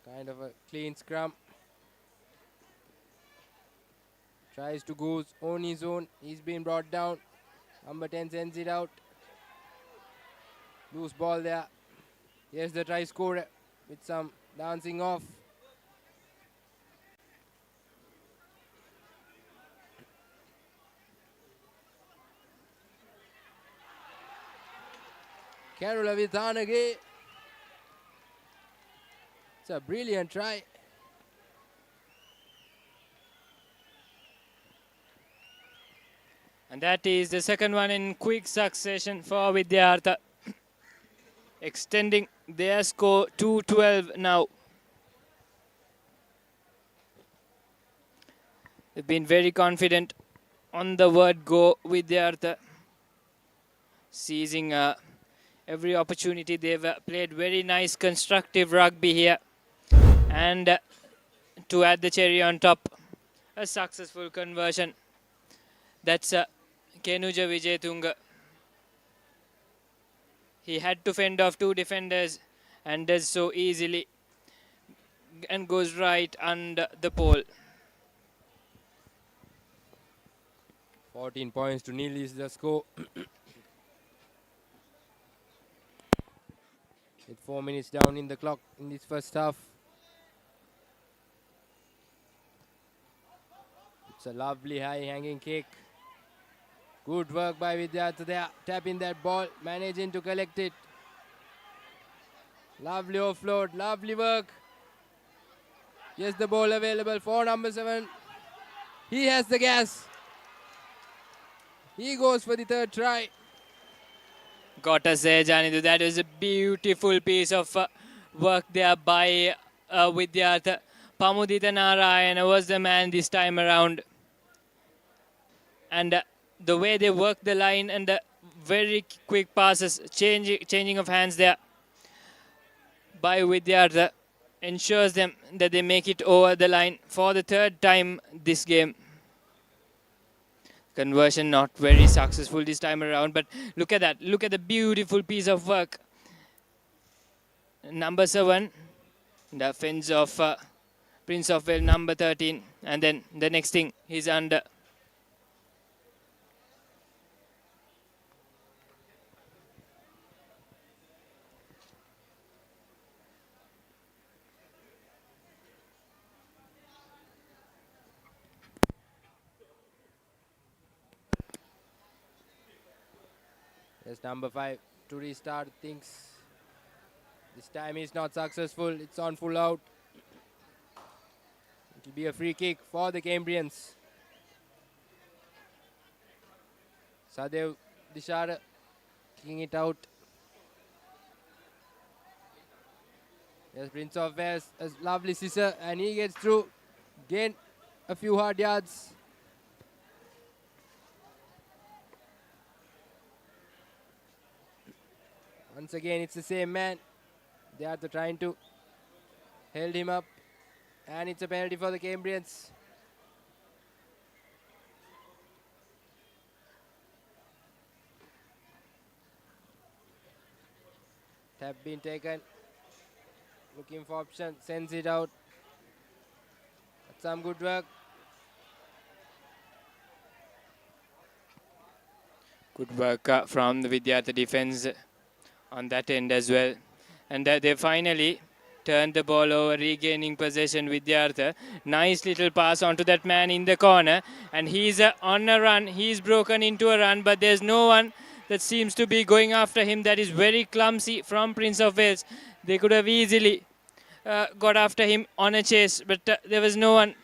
Kind of a clean scrum. Tries to go on his own. He's been brought down. Number 10 sends it out. Loose ball there. Here's the try scorer with some dancing off. Kerala with Anage. It's a brilliant try. And that is the second one in quick succession for Vidyartha, extending their score to 12 now. They've been very confident on the word go. Vidyartha seizing every opportunity. They've played very nice constructive rugby here. And to add the cherry on top, a successful conversion. That's Kenuja Vijayatunga. He had to fend off 2 defenders and does so easily and goes right under the pole. 14 points to nil is the score. With 4 minutes down in the clock in this first half. It's a lovely high hanging kick. Good work by Vidyartha there, tapping that ball, managing to collect it. Lovely offload, lovely work. Yes, the ball available for number 7. He has the gas. He goes for the third try. Got us there, Janidu. That was a beautiful piece of work there by Vidyartha. Pamudita Narayana was the man this time around. And the way they work the line and the very quick passes, changing of hands there by Vidyartha ensures them that they make it over the line for the third time this game. Conversion not very successful this time around, but look at that. Look at the beautiful piece of work. Number 7, the fence of Prince of Wales, number 13. And then the next thing, he's under. There's number 5 to restart things. This time is not successful. It's on full out. It will be a free kick for the Cambrians. Sadev Dishara kicking it out. Yes, Prince of Wales, a lovely scissor, and he gets through. Gain a few hard yards. Once again, it's the same man. They are trying to hold him up, and it's a penalty for the Cambrians. Tap been taken. Looking for option, sends it out. That's some good work. Good work from the Vidyartha defense on that end as well. And they finally turned the ball over, regaining possession. Vidyartha, nice little pass onto that man in the corner, and he's on a run. He's broken into a run, but there's no one that seems to be going after him. That is very clumsy from Prince of Wales. They could have easily got after him on a chase, but there was no one.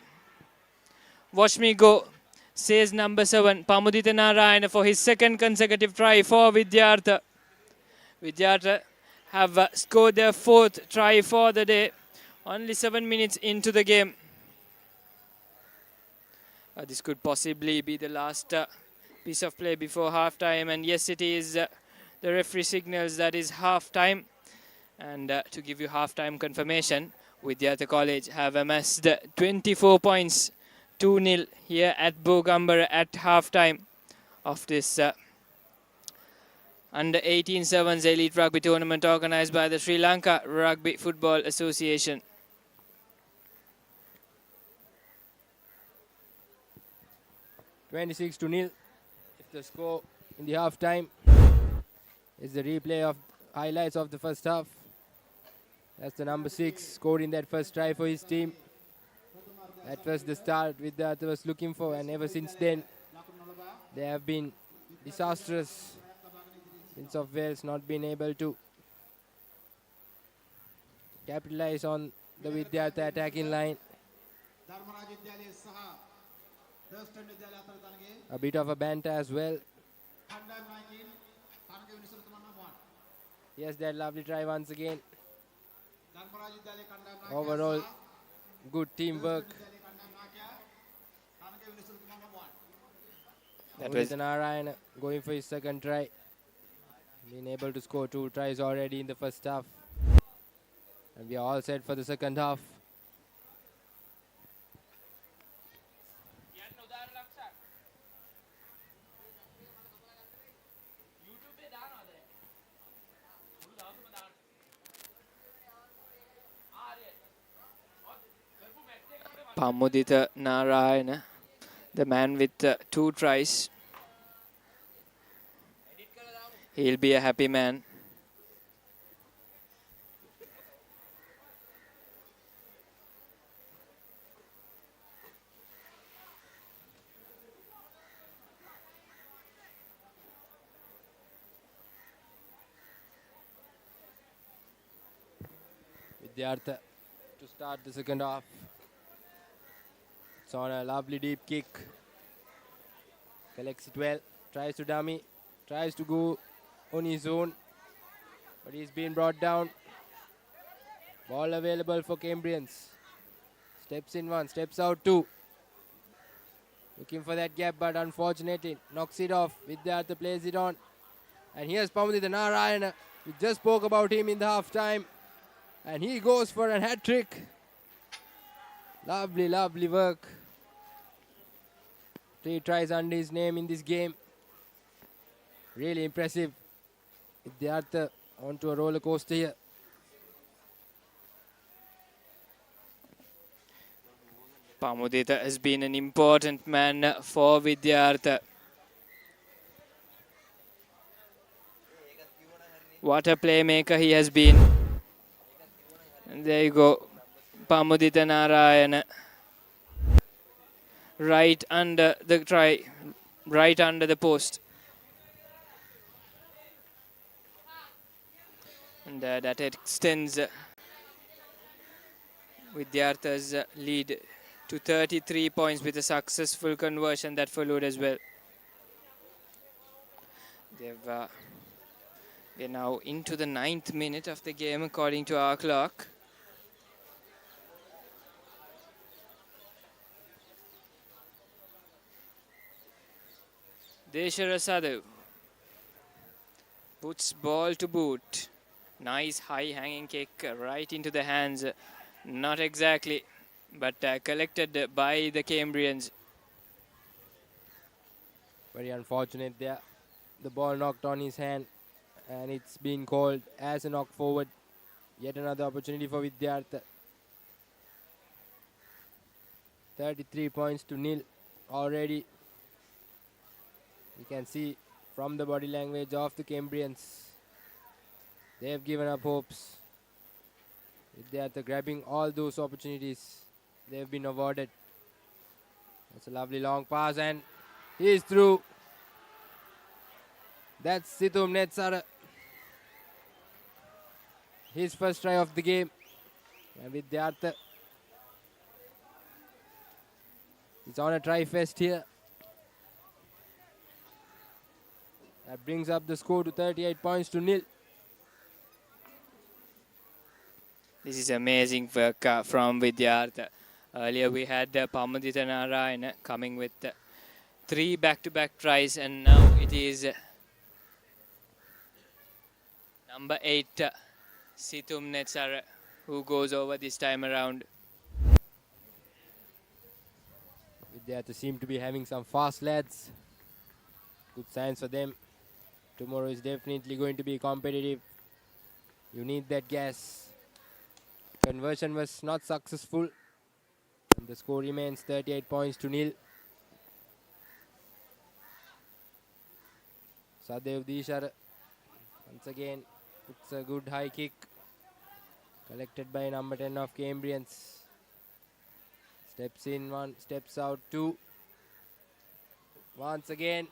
Watch me go, says number 7, Pamuditha Narayana, for his second consecutive try for Vidyartha. Vidyartha have scored their 4th try for the day, only 7 minutes into the game. This could possibly be the last piece of play before half-time, and yes, it is. The referee signals that is half-time. And to give you half-time confirmation, Vidyartha College have amassed 24 points, 2-0 here at Bogambara at half-time of this Under-18 Sevens Elite Rugby Tournament organised by the Sri Lanka Rugby Football Association. (26-0). If the score in the half-time is the replay of highlights of the first half. That's the number 6 scored in that first try for his team. That was the start Vidyartha was looking for, and ever since then they have been disastrous. Prince of Wales not been able to capitalize on the Vidyartha attacking line. A bit of a banter as well. Yes, that lovely try once again. Overall, good teamwork. That was Narayana going for his second try. Been able to score 2 tries already in the first half. And we are all set for the second half. Pamuditha Narayana, the man with 2 tries. He'll be a happy man. Vidyartha to start the second half. It's on a lovely deep kick. Collects it well. Tries to dummy. Tries to go on his own. But he's been brought down. Ball available for Cambrians. Steps in 1. Steps out 2. Looking for that gap, but unfortunately knocks it off. Vidyartha plays it on. And here's Pamuditha Narayana. We just spoke about him in the half time. And he goes for a hat-trick. Lovely, lovely work. 3 tries under his name in this game. Really impressive. Vidyartha onto a roller coaster here. Pamuditha has been an important man for Vidyartha. What a playmaker he has been. And there you go. Pamuditha Narayana. Right under the try. Right under the post. And that extends Vidyartha's lead to 33 points with a successful conversion that followed as well. We're now into the 9th minute of the game according to our clock. Deshara Sadhu puts ball to boot. Nice high hanging kick right into the hands. Not exactly, but collected by the Cambrians. Very unfortunate there. The ball knocked on his hand and it's been called as a knock forward. Yet another opportunity for Vidyartha. 33 points to nil already. You can see from the body language of the Cambrians, they have given up hopes. Vidyartha grabbing all those opportunities they have been awarded. That's a lovely long pass and he is through. That's Situm Netsara. His first try of the game. And Vidyartha is on a try fest here. That brings up the score to 38 points to nil. This is amazing work from Vidyartha. Earlier we had Pamaditha Narayana coming with 3 back-to-back tries, and now it is number 8, Situm Netsara, who goes over this time around. Vidyartha seem to be having some fast lads. Good signs for them. Tomorrow is definitely going to be competitive. You need that gas. Conversion was not successful. And the score remains 38 points to nil. Sadev Dishar once again puts a good high kick. Collected by number 10 of Cambrians. Steps in 1, steps out 2. Once again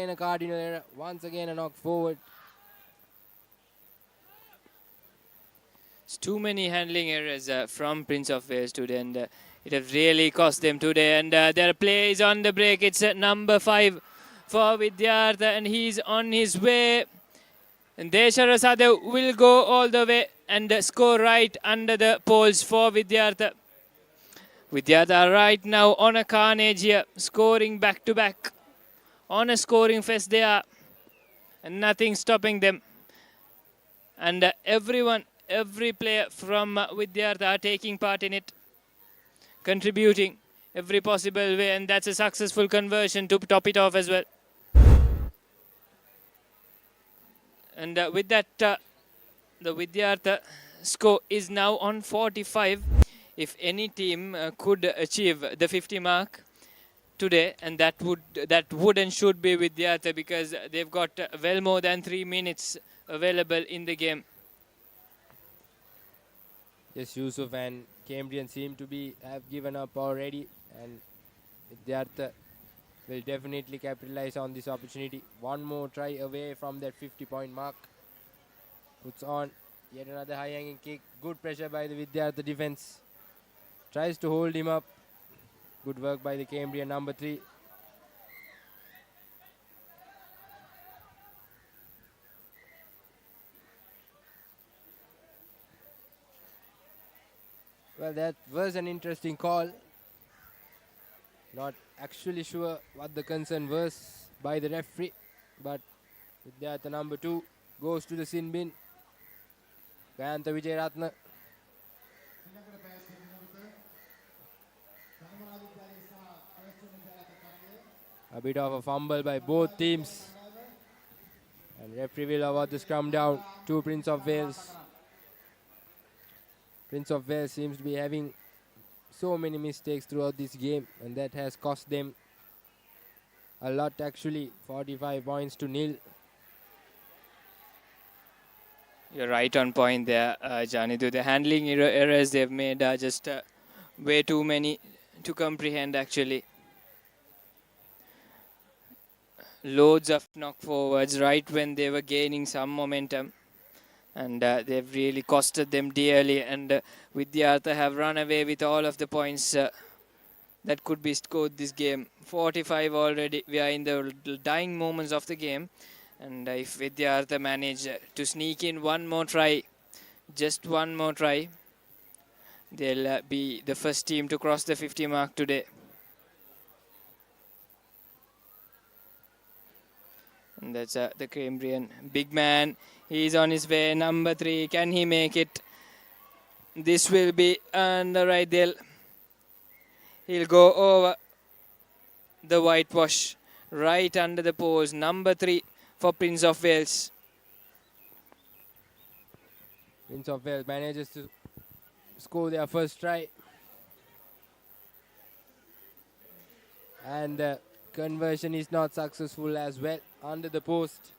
a cardinal error. Once again a knock forward. It's too many handling errors from Prince of Wales today, and it has really cost them today. And their play is on the break. It's number 5 for Vidyartha, and he's on his way. And Deshara Sadhu will go all the way and score right under the poles for Vidyartha. Vidyartha right now on a carnage here, scoring back to back. On a scoring fest they are, and nothing stopping them. And every player from Vidyartha are taking part in it, contributing every possible way, and that's a successful conversion to top it off as well. And with that, the Vidyartha score is now on 45. If any team could achieve the 50 mark today, and that would and should be Vidyartha, because they've got well more than 3 minutes available in the game. Yes, Yusuf and Cambrian seem to have given up already, and Vidyartha will definitely capitalize on this opportunity. One more try away from that 50-point mark. Puts on yet another high-hanging kick. Good pressure by the Vidyartha defense. Tries to hold him up. Good work by the Cambrian number 3. Well, that was an interesting call. Not actually sure what the concern was by the referee, but Vidyartha number 2 goes to the sin bin. Kayantha Wijayaratna. A bit of a fumble by both teams. And referee will award the scrum down to Prince of Wales. Prince of Wales seems to be having so many mistakes throughout this game, and that has cost them a lot actually. 45 points to nil. You're right on point there, Janidu. The handling errors they've made are just way too many to comprehend actually. Loads of knock forwards right when they were gaining some momentum, and they've really costed them dearly, and Vidyartha have run away with all of the points that could be scored this game. 45 already. We are in the dying moments of the game, and if Vidyartha manage to sneak in one more try, just one more try, they'll be the first team to cross the 50 mark today. And that's the Cambrian big man. He's on his way. Number 3. Can he make it? This will be under right there. He'll go over the whitewash right under the post. Number 3 for Prince of Wales. Prince of Wales manages to score their first try. And the conversion is not successful as well under the post.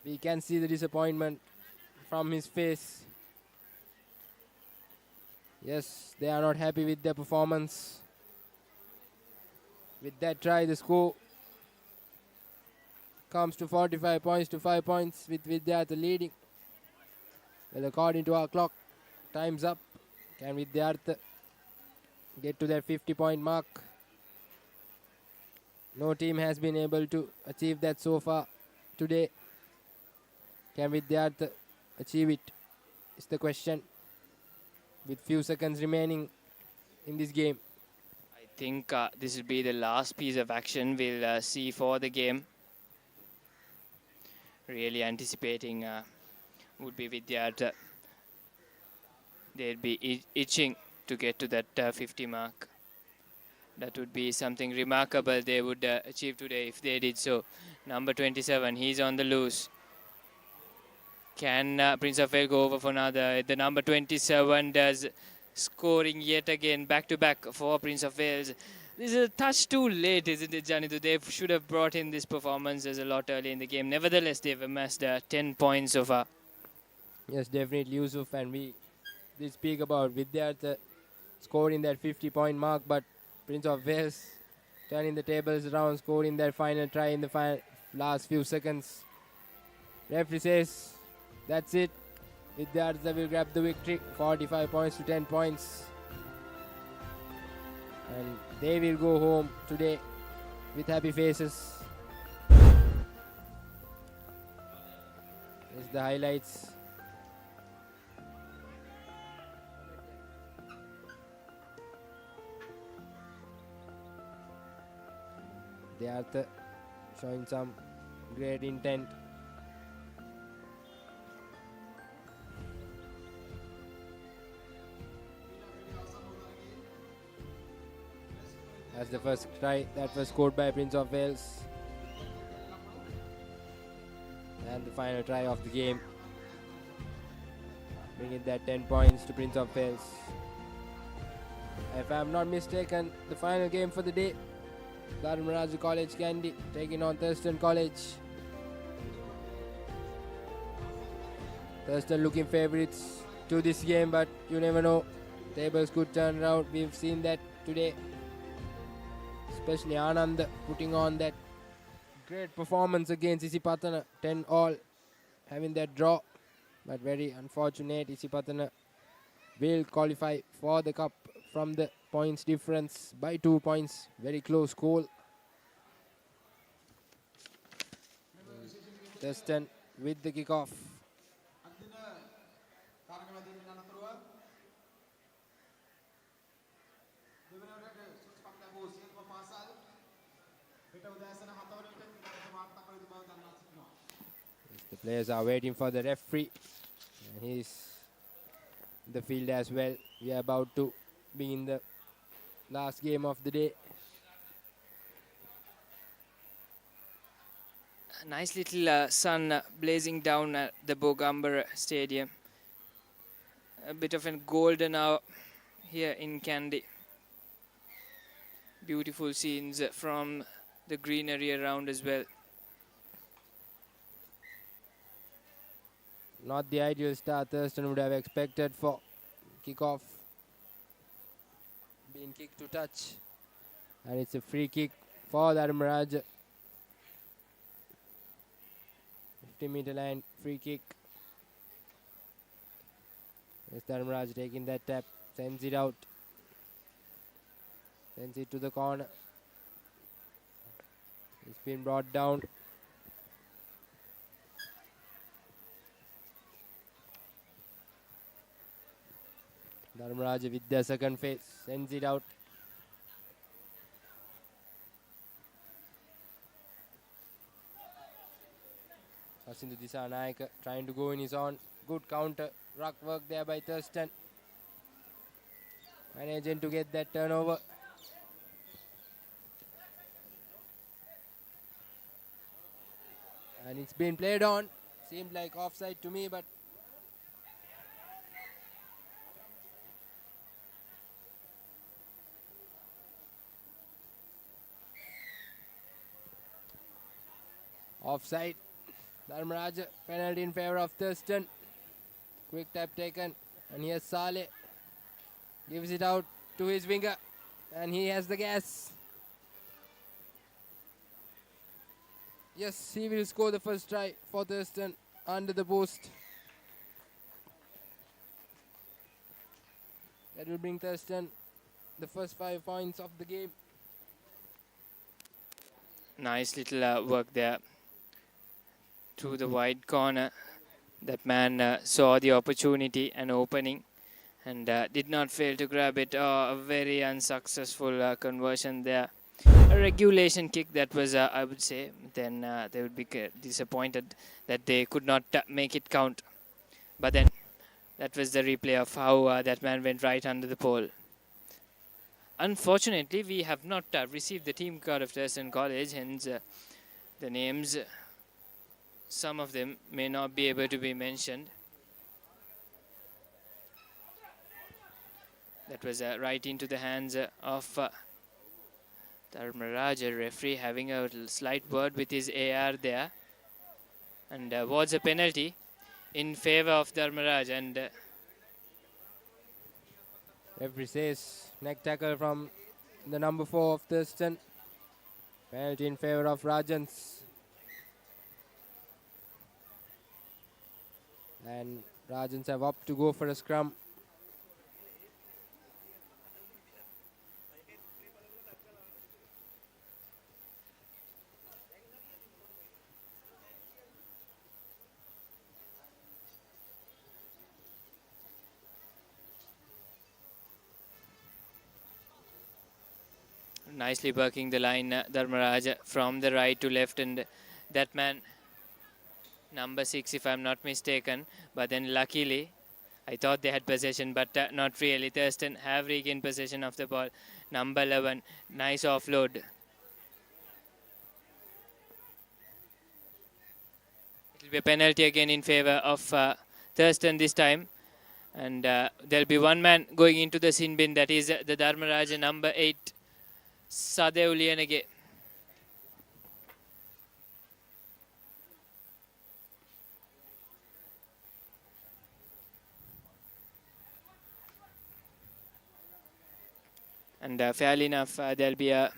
We can see the disappointment from his face. Yes, they are not happy with their performance. With that try, the score comes to 45 points to 5 points with Vidyartha leading. Well, according to our clock, time's up. Can Vidyartha get to that 50-point mark? No team has been able to achieve that so far today. Can Vidyartha achieve it? Is the question. With few seconds remaining in this game. I think this will be the last piece of action we'll see for the game. Really anticipating would be Vidyartha. They'd be itching to get to that 50 mark. That would be something remarkable they would achieve today if they did so. Number 27, he's on the loose. Can Prince of Wales go over for another? The number 27 does, scoring yet again, back-to-back for Prince of Wales. This is a touch too late, isn't it, Janitu? They should have brought in this performance a lot early in the game. Nevertheless, they've amassed 10 points so far. Yes, definitely, Yusuf, and we did speak about Vidyartha scoring that 50-point mark, but Prince of Wales turning the tables around, scoring their final try in the last few seconds. Referee says that's it. Vidyartha will grab the victory, 45 points to 10 points. And they will go home today with happy faces. Here's the highlights. Vidyartha showing some great intent. That's the first try that was scored by Prince of Wales. And the final try of the game. Bringing that 10 points to Prince of Wales. If I'm not mistaken, the final game for the day. Dharmaraja College Kandy taking on Thurston College. Thurston looking favourites to this game, but you never know. Tables could turn around. We've seen that today. Especially Anand putting on that great performance against Isipatana, 10 all, having that draw. But very unfortunate, Isipatana will qualify for the cup from the points difference by 2 points. Very close goal. Thurston with the kickoff. The players are waiting for the referee. And he's in the field as well. We are about to be in the last game of the day. A nice little sun blazing down at the Bogambara Stadium. A bit of a golden hour here in Kandy. Beautiful scenes from the greenery around as well. Not the ideal start Thurston would have expected for kickoff. Being kicked to touch. And it's a free kick for Dharmaraj. 50-meter line free kick. Yes, Dharmaraj taking that tap. Sends it out. Sends it to the corner. It's been brought down. Dharmaraj with the second phase, sends it out. Asindu Disanayaka trying to go in his own. Good counter. Ruck work there by Thurston. Managing to get that turnover. And it's been played on. Seemed like offside to me, but offside. Dharmaraja, penalty in favor of Thurston. Quick tap taken. And here's Saleh. Gives it out to his winger. And he has the gas. Yes, he will score the first try for Thurston under the post. That will bring Thurston the first 5 points of the game. Nice little work there to the wide corner. That man saw the opportunity and opening and did not fail to grab it. A very unsuccessful conversion there. A regulation kick that was, I would say, then they would be disappointed that they could not make it count. But then that was the replay of how that man went right under the pole. Unfortunately, we have not received the team card of Thurston College, hence the names, some of them may not be able to be mentioned. That was right into the hands of Dharmaraja, referee having a slight word with his AR there. And was a penalty in favor of Dharmaraja. And Referee says neck tackle from the number 4 of Thurston. Penalty in favor of Rajans. And Rajans have up to go for a scrum. nicely working the line, Dharmaraja, from the right to left, and that man, number 6 if I'm not mistaken, but then luckily I thought they had possession, but not really. Thurston have regained possession of the ball. Number 11, nice offload. It will be a penalty again in favor of Thurston this time. And there'll be one man going into the sin bin. That is the Dharmaraja number 8, Sadev Lianage. And fairly enough, there'll be a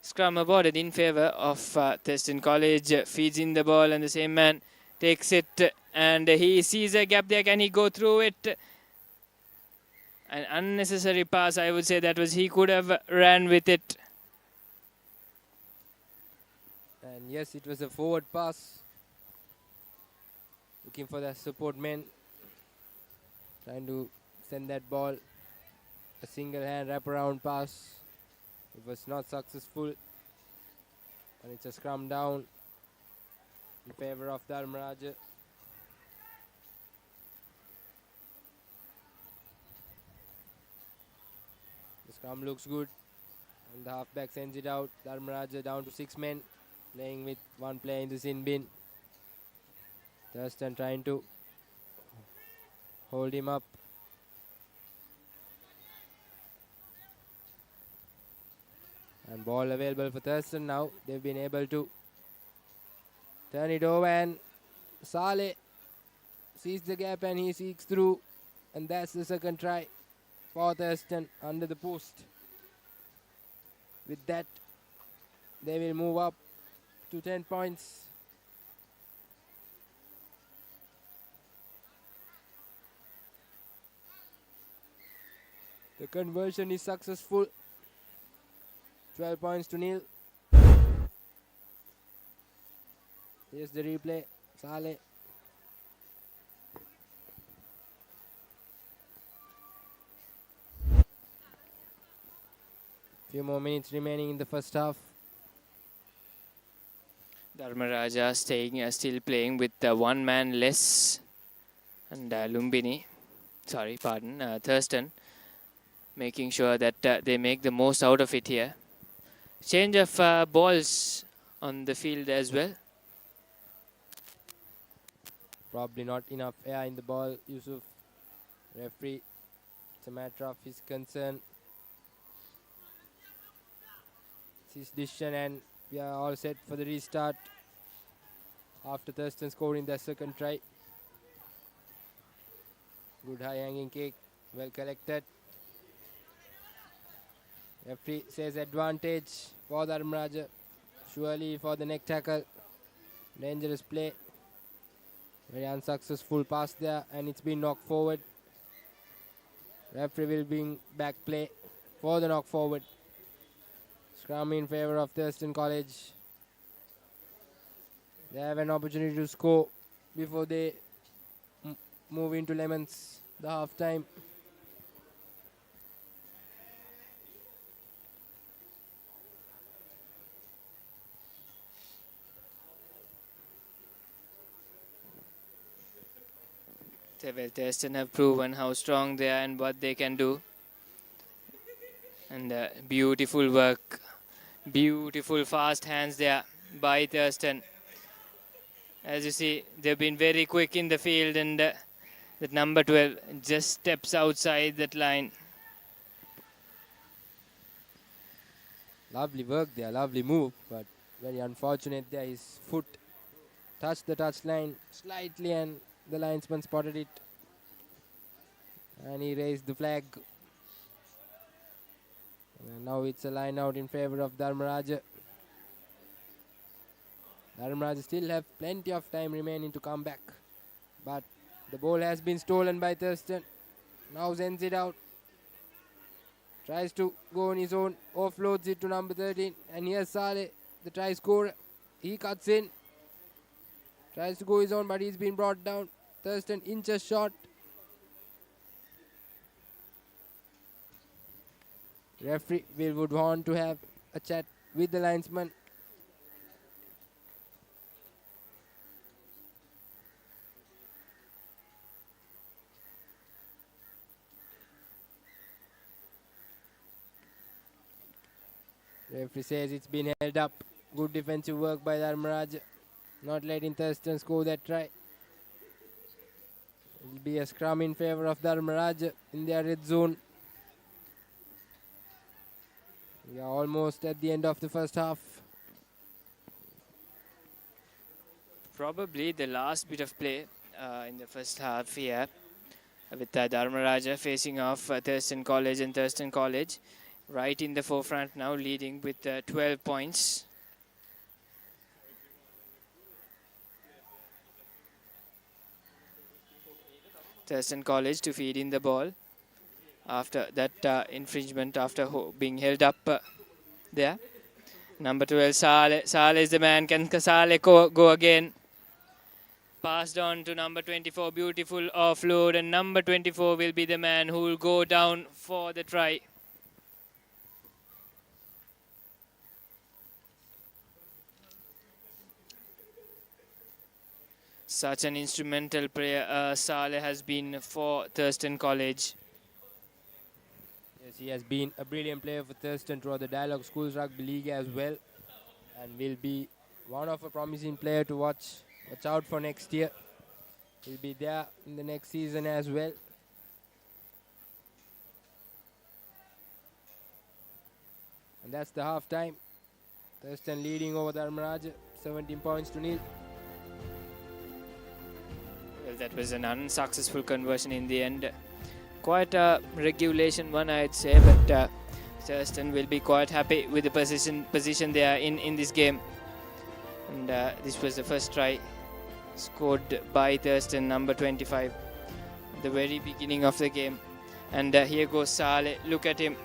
scrum awarded in favor of Thurston College. Feeds in the ball and the same man takes it, and he sees a gap there. Can he go through it? An unnecessary pass, I would say that was. He could have ran with it. And yes, it was a forward pass. Looking for the support man. Trying to send that ball. A single hand wraparound pass. It was not successful. And it's a scrum down in favor of Dharmaraja. The scrum looks good. And the halfback sends it out. Dharmaraja down to 6 men. Playing with one player in the sin bin. Thurston trying to hold him up. And ball available for Thurston now. They've been able to turn it over, and Saleh sees the gap and he seeks through. And that's the second try for Thurston under the post. With that, they will move up to 10 points. The conversion is successful. 12 points to nil. Here's the replay. Saleh. Few more minutes remaining in the first half. Dharmaraja still playing with one man less, and Thurston making sure that they make the most out of it here. Change of balls on the field as well. Probably not enough air in the ball, Yusuf. Referee, it's a matter of his concern. It's his decision, and we are all set for the restart after Thurston scoring their second try. Good high hanging kick, well collected. Referee says advantage for Dharmaraja, surely for the neck tackle. Dangerous play. Very unsuccessful pass there, and it's been knocked forward. Referee will bring back play for the knock forward. Scrum in favor of Thurston College. They have an opportunity to score before they move into Lemons, the half time. Thurston have proven how strong they are and what they can do. And beautiful work, beautiful fast hands there by Thurston. As you see, they've been very quick in the field, and that number 12 just steps outside that line. Lovely work there, lovely move, but very unfortunate there. His foot touched the touchline slightly, and the linesman spotted it, and he raised the flag. And now it's a line out in favor of Dharmaraja. Dharmaraja still have plenty of time remaining to come back, but the ball has been stolen by Thurston. Now sends it out. Tries to go on his own, offloads it to number 13, and here's Saleh, the try scorer. He cuts in, tries to go his own, but he's been brought down. Thurston inches short. Referee would want to have a chat with the linesman. Referee says it's been held up. Good defensive work by Dharmaraja, not letting Thurston score that try. It will be a scrum in favor of Dharmaraja in their red zone. We are almost at the end of the first half. Probably the last bit of play in the first half here, with Dharmaraja facing off Thurston College, and Thurston College right in the forefront now, leading with 12 points. Thurston College to feed in the ball after that infringement, after being held up there. Number 12, Saleh. Saleh is the man. Can Saleh go again? Passed on to number 24. Beautiful offload. And number 24 will be the man who will go down for the try. Such an instrumental player Saleh has been for Thurston College. Yes, he has been a brilliant player for Thurston throughout the Dialogue Schools Rugby League as well, and will be one of a promising player to watch out for next year. He'll be there in the next season as well. And that's the half time. Thurston leading over Dharmaraja, 17 points to nil. Well, that was an unsuccessful conversion in the end. Quite a regulation one, I'd say, but Thurston will be quite happy with the position they are in this game. And this was the first try scored by Thurston, number 25, at the very beginning of the game. And here goes Saleh. Look at him.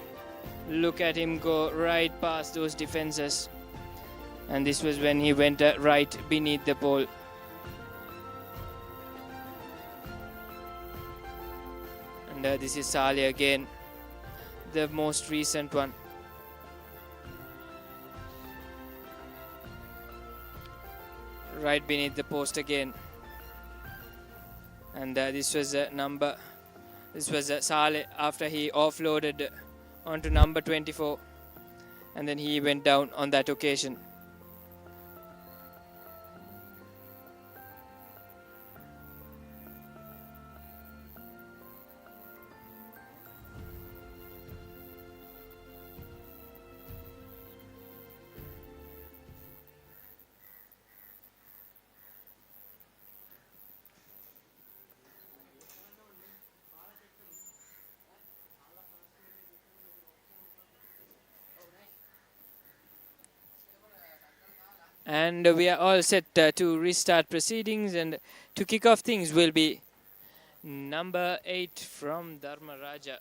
Look at him go right past those defenses. And this was when he went right beneath the pole. And this is Saleh again, the most recent one. right beneath the post again. And this was Saleh after he offloaded onto number 24, and then he went down on that occasion. And we are all set to restart proceedings, and to kick off things will be number 8 from Dharmaraja.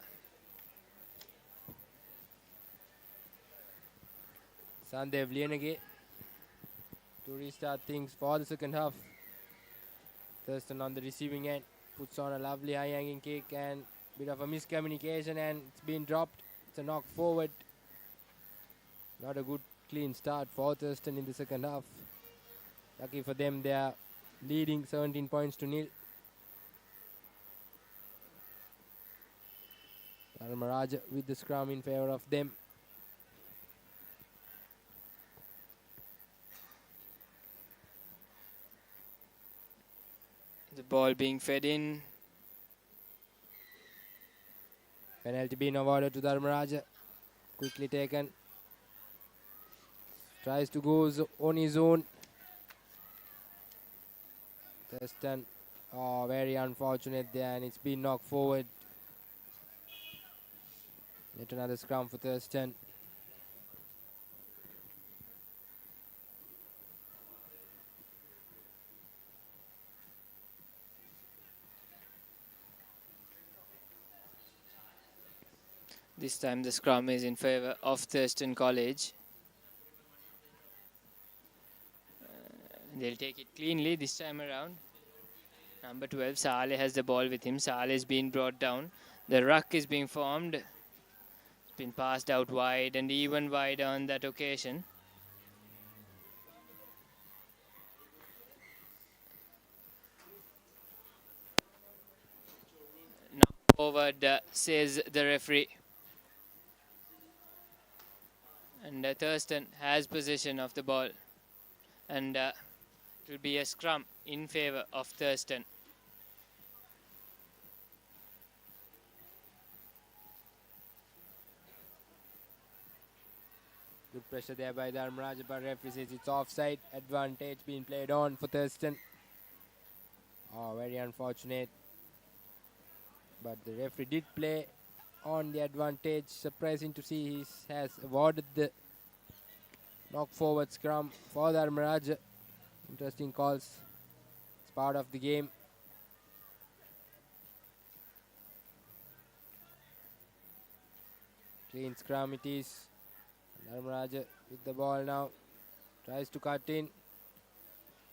Sandev Lienage to restart things for the second half. Thurston on the receiving end puts on a lovely high hanging kick and bit of a miscommunication, and it's been dropped. It's a knock forward. Not a good clean start for Thurston in the second half. Lucky for them, they are leading 17 points to nil. Dharmaraja with the scrum in favor of them. The ball being fed in. Penalty being awarded to Dharmaraja. Quickly taken. Tries to go on his own. Thurston, very unfortunate there, and it's been knocked forward. Yet another scrum for Thurston. This time the scrum is in favor of Thurston College. They'll take it cleanly this time around. Number 12, Saleh has the ball with him. Saleh is being brought down. The ruck is being formed. It's been passed out wide and even wider on that occasion. Now forward, says the referee. And Thurston has possession of the ball. And it will be a scrum in favor of Thurston. Good pressure there by Dharmaraja, but referee says it's offside. Advantage being played on for Thurston. Very unfortunate. But the referee did play on the advantage. Surprising to see he has awarded the knock forward scrum for Dharmaraja. Interesting calls. It's part of the game. Clean scrum it is. Dharmaraja with the ball now. Tries to cut in.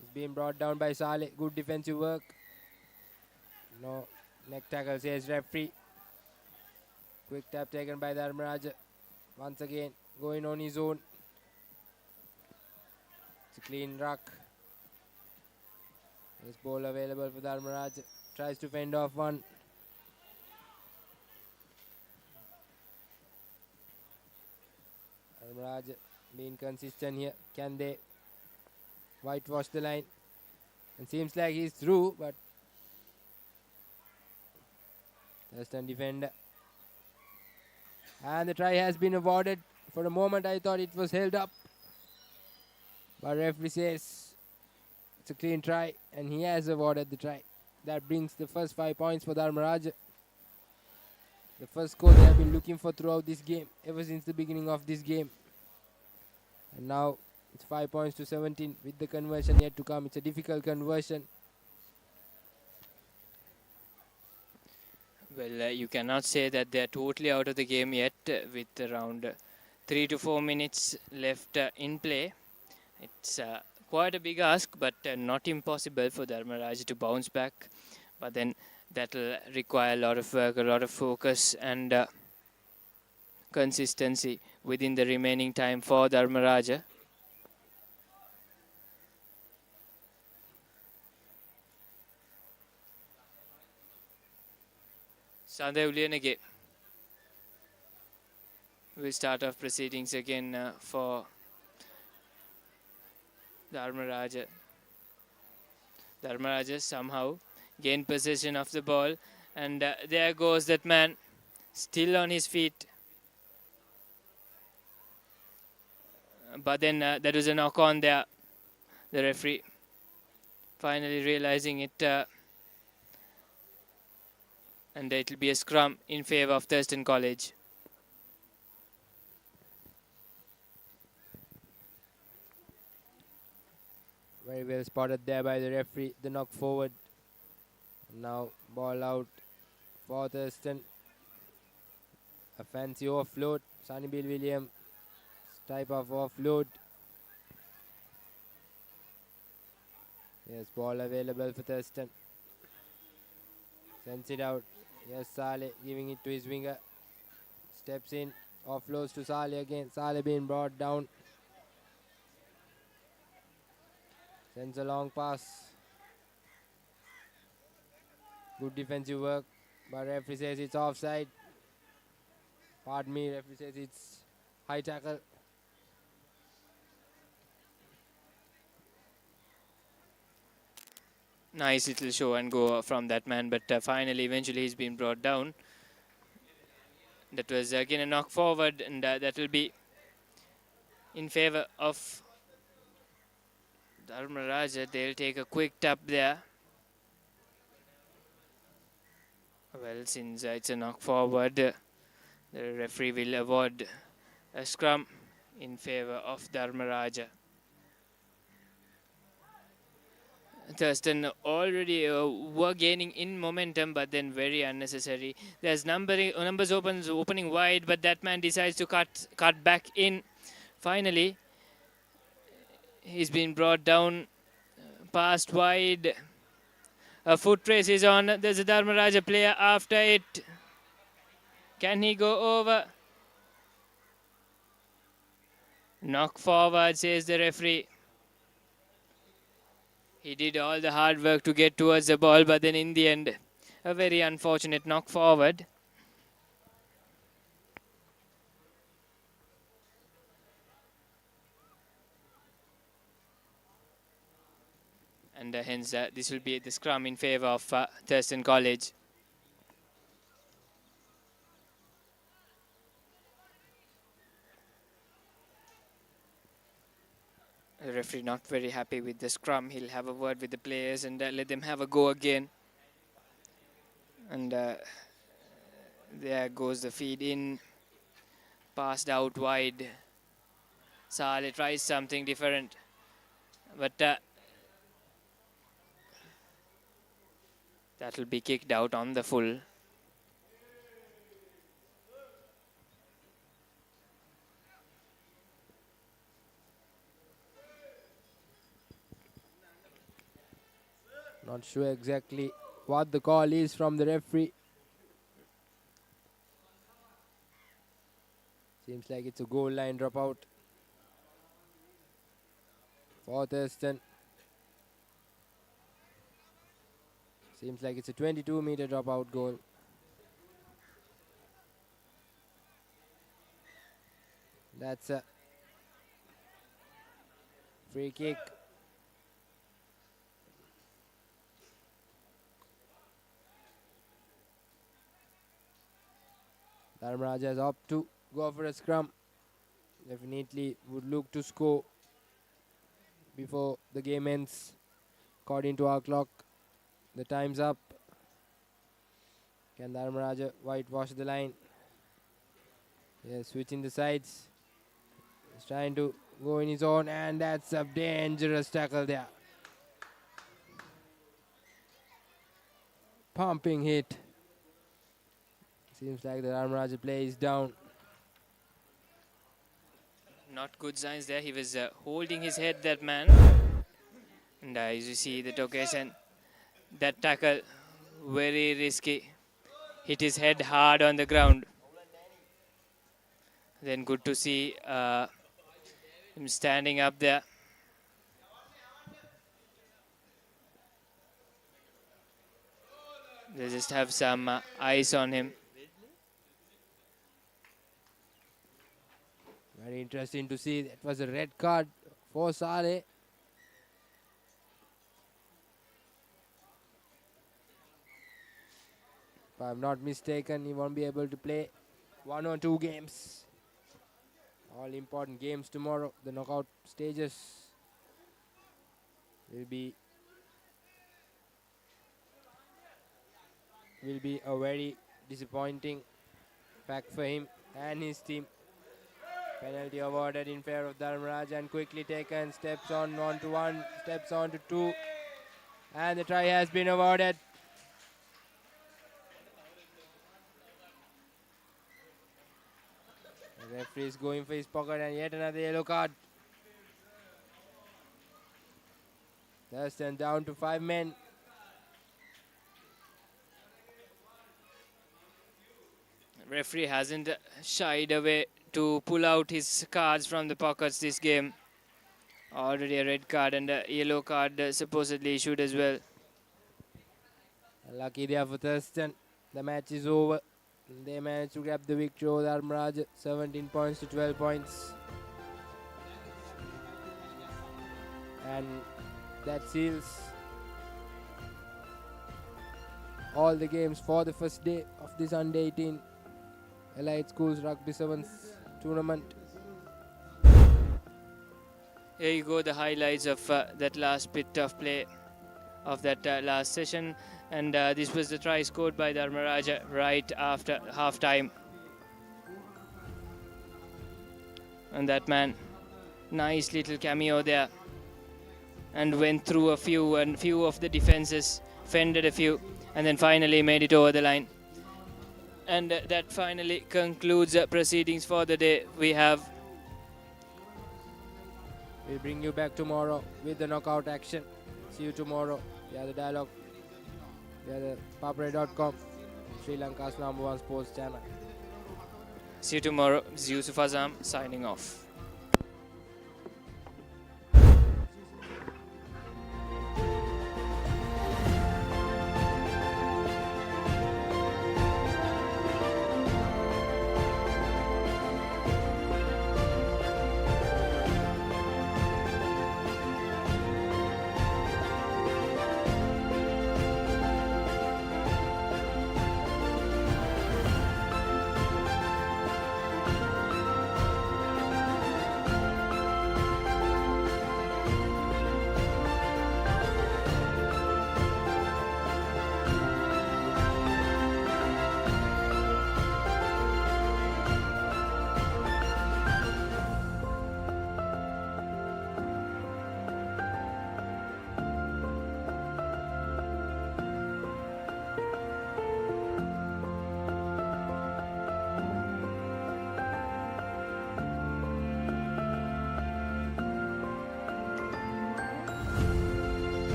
He's being brought down by Saleh. Good defensive work. No neck tackle, says referee. Quick tap taken by Dharmaraja. Once again going on his own. It's a clean ruck. There's ball available for Dharmaraja. Tries to fend off one. Dharmaraja being consistent here. Can they whitewash the line? It seems like he's through, but Thurston defender. And the try has been awarded. For a moment I thought it was held up, but referee says it's a clean try, and he has awarded the try. That brings the first 5 points for Dharmaraja. The first score they have been looking for throughout this game, ever since the beginning of this game. And now it's 5 points to 17 with the conversion yet to come. It's a difficult conversion. Well, you cannot say that they're totally out of the game yet with around 3 to 4 minutes left in play. It's quite a big ask, but not impossible for Dharmaraja to bounce back. But then that will require a lot of work, a lot of focus and consistency within the remaining time for Dharmaraja. Sandha Uliyanage will start off proceedings again for Dharmaraja. Dharmaraja somehow gained possession of the ball, and there goes that man, still on his feet. But then there was a knock on there. The referee finally realizing it, and it will be a scrum in favor of Thurston College. Very well spotted there by the referee. The knock forward. Now ball out for Thurston. A fancy offload. Sonny Bill Williams type of offload. Yes, ball available for Thurston. Sends it out. Yes, Saleh giving it to his winger. Steps in. Offloads to Saleh again. Saleh being brought down. Sends a long pass. Good defensive work. But referee says it's offside. Pardon me, referee says it's high tackle. Nice little show and go from that man, but finally, eventually, he's been brought down. That was again a knock forward, and that will be in favor of Dharmaraja. They'll take a quick tap there. Well, since it's a knock forward, the referee will award a scrum in favor of Dharmaraja. Thurston already were gaining in momentum, but then very unnecessary. There's numbers opening wide, but that man decides to cut back in. Finally, he's been brought down, passed wide. A foot race is on. There's a Dharmaraja player after it. Can he go over? Knock forward, says the referee. He did all the hard work to get towards the ball, but then in the end, a very unfortunate knock forward. And hence, this will be the scrum in favor of Thurston College. The referee not very happy with the scrum. He'll have a word with the players and let them have a go again. And there goes the feed in. Passed out wide. Saleh tries something different. But that will be kicked out on the full. Not sure exactly what the call is from the referee. Seems like it's a goal line dropout for Thurston. Seems like it's a 22-meter dropout goal. That's a free kick. Dharmaraja is up to go for a scrum. Definitely would look to score before the game ends. According to our clock, the time's up. Can Dharmaraja whitewash the line? Yes, switching the sides. He's trying to go in his own, and that's a dangerous tackle there. Pumping hit. Seems like the Dharmaraja play is down. Not good signs there. He was holding his head, that man. And as you see the occasion, that tackle, very risky. Hit his head hard on the ground. Then good to see him standing up there. They just have some eyes on him. Very interesting to see. That was a red card for Saleh. If I'm not mistaken, he won't be able to play 1 or 2 games. All important games tomorrow. The knockout stages will be a very disappointing fact for him and his team. Penalty awarded in favor of Dharmaraj and quickly taken. Steps on 1-1, steps on to 2, and the try has been awarded. The referee is going for his pocket and yet another yellow card. Thurston down to 5 men. Referee hasn't shied away to pull out his cards from the pockets this game. Already a red card and a yellow card supposedly issued as well. Lucky there for Thurston. The match is over. They managed to grab the victory over Dharmaraj, 17 points to 12 points. And that seals all the games for the first day of this Under-18 Elite Schools Rugby Sevens tournament. Here you go, the highlights of that last bit of play of that last session. And this was the try scored by Dharmaraj right after half-time. And that man, nice little cameo there. And went through a few of the defenses, fended a few, and then finally made it over the line. And that finally concludes proceedings for the day. We'll bring you back tomorrow with the knockout action. See you tomorrow. We are the Dialogue. We are the Papare.com, Sri Lanka's #1 sports channel. See you tomorrow. This is Yusuf Azam signing off.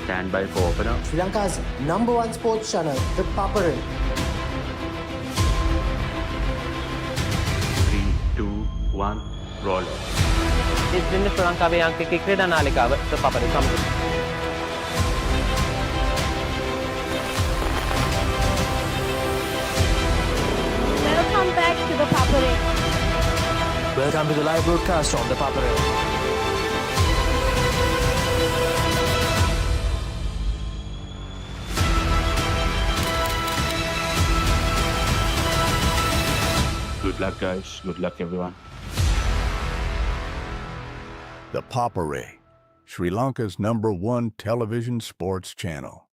Stand by for opener. Sri Lanka's #1 sports channel, the Papare. 3, 2, 1. roll. ඉතින් ශ්‍රී ලංකාවේ අංකික ක්‍රීඩා නාලිකාව Papare සමග. Welcome back to the Papare. Welcome to the live broadcast from the Papare. Good luck, guys. Good luck, everyone. The Papare, Sri Lanka's #1 television sports channel.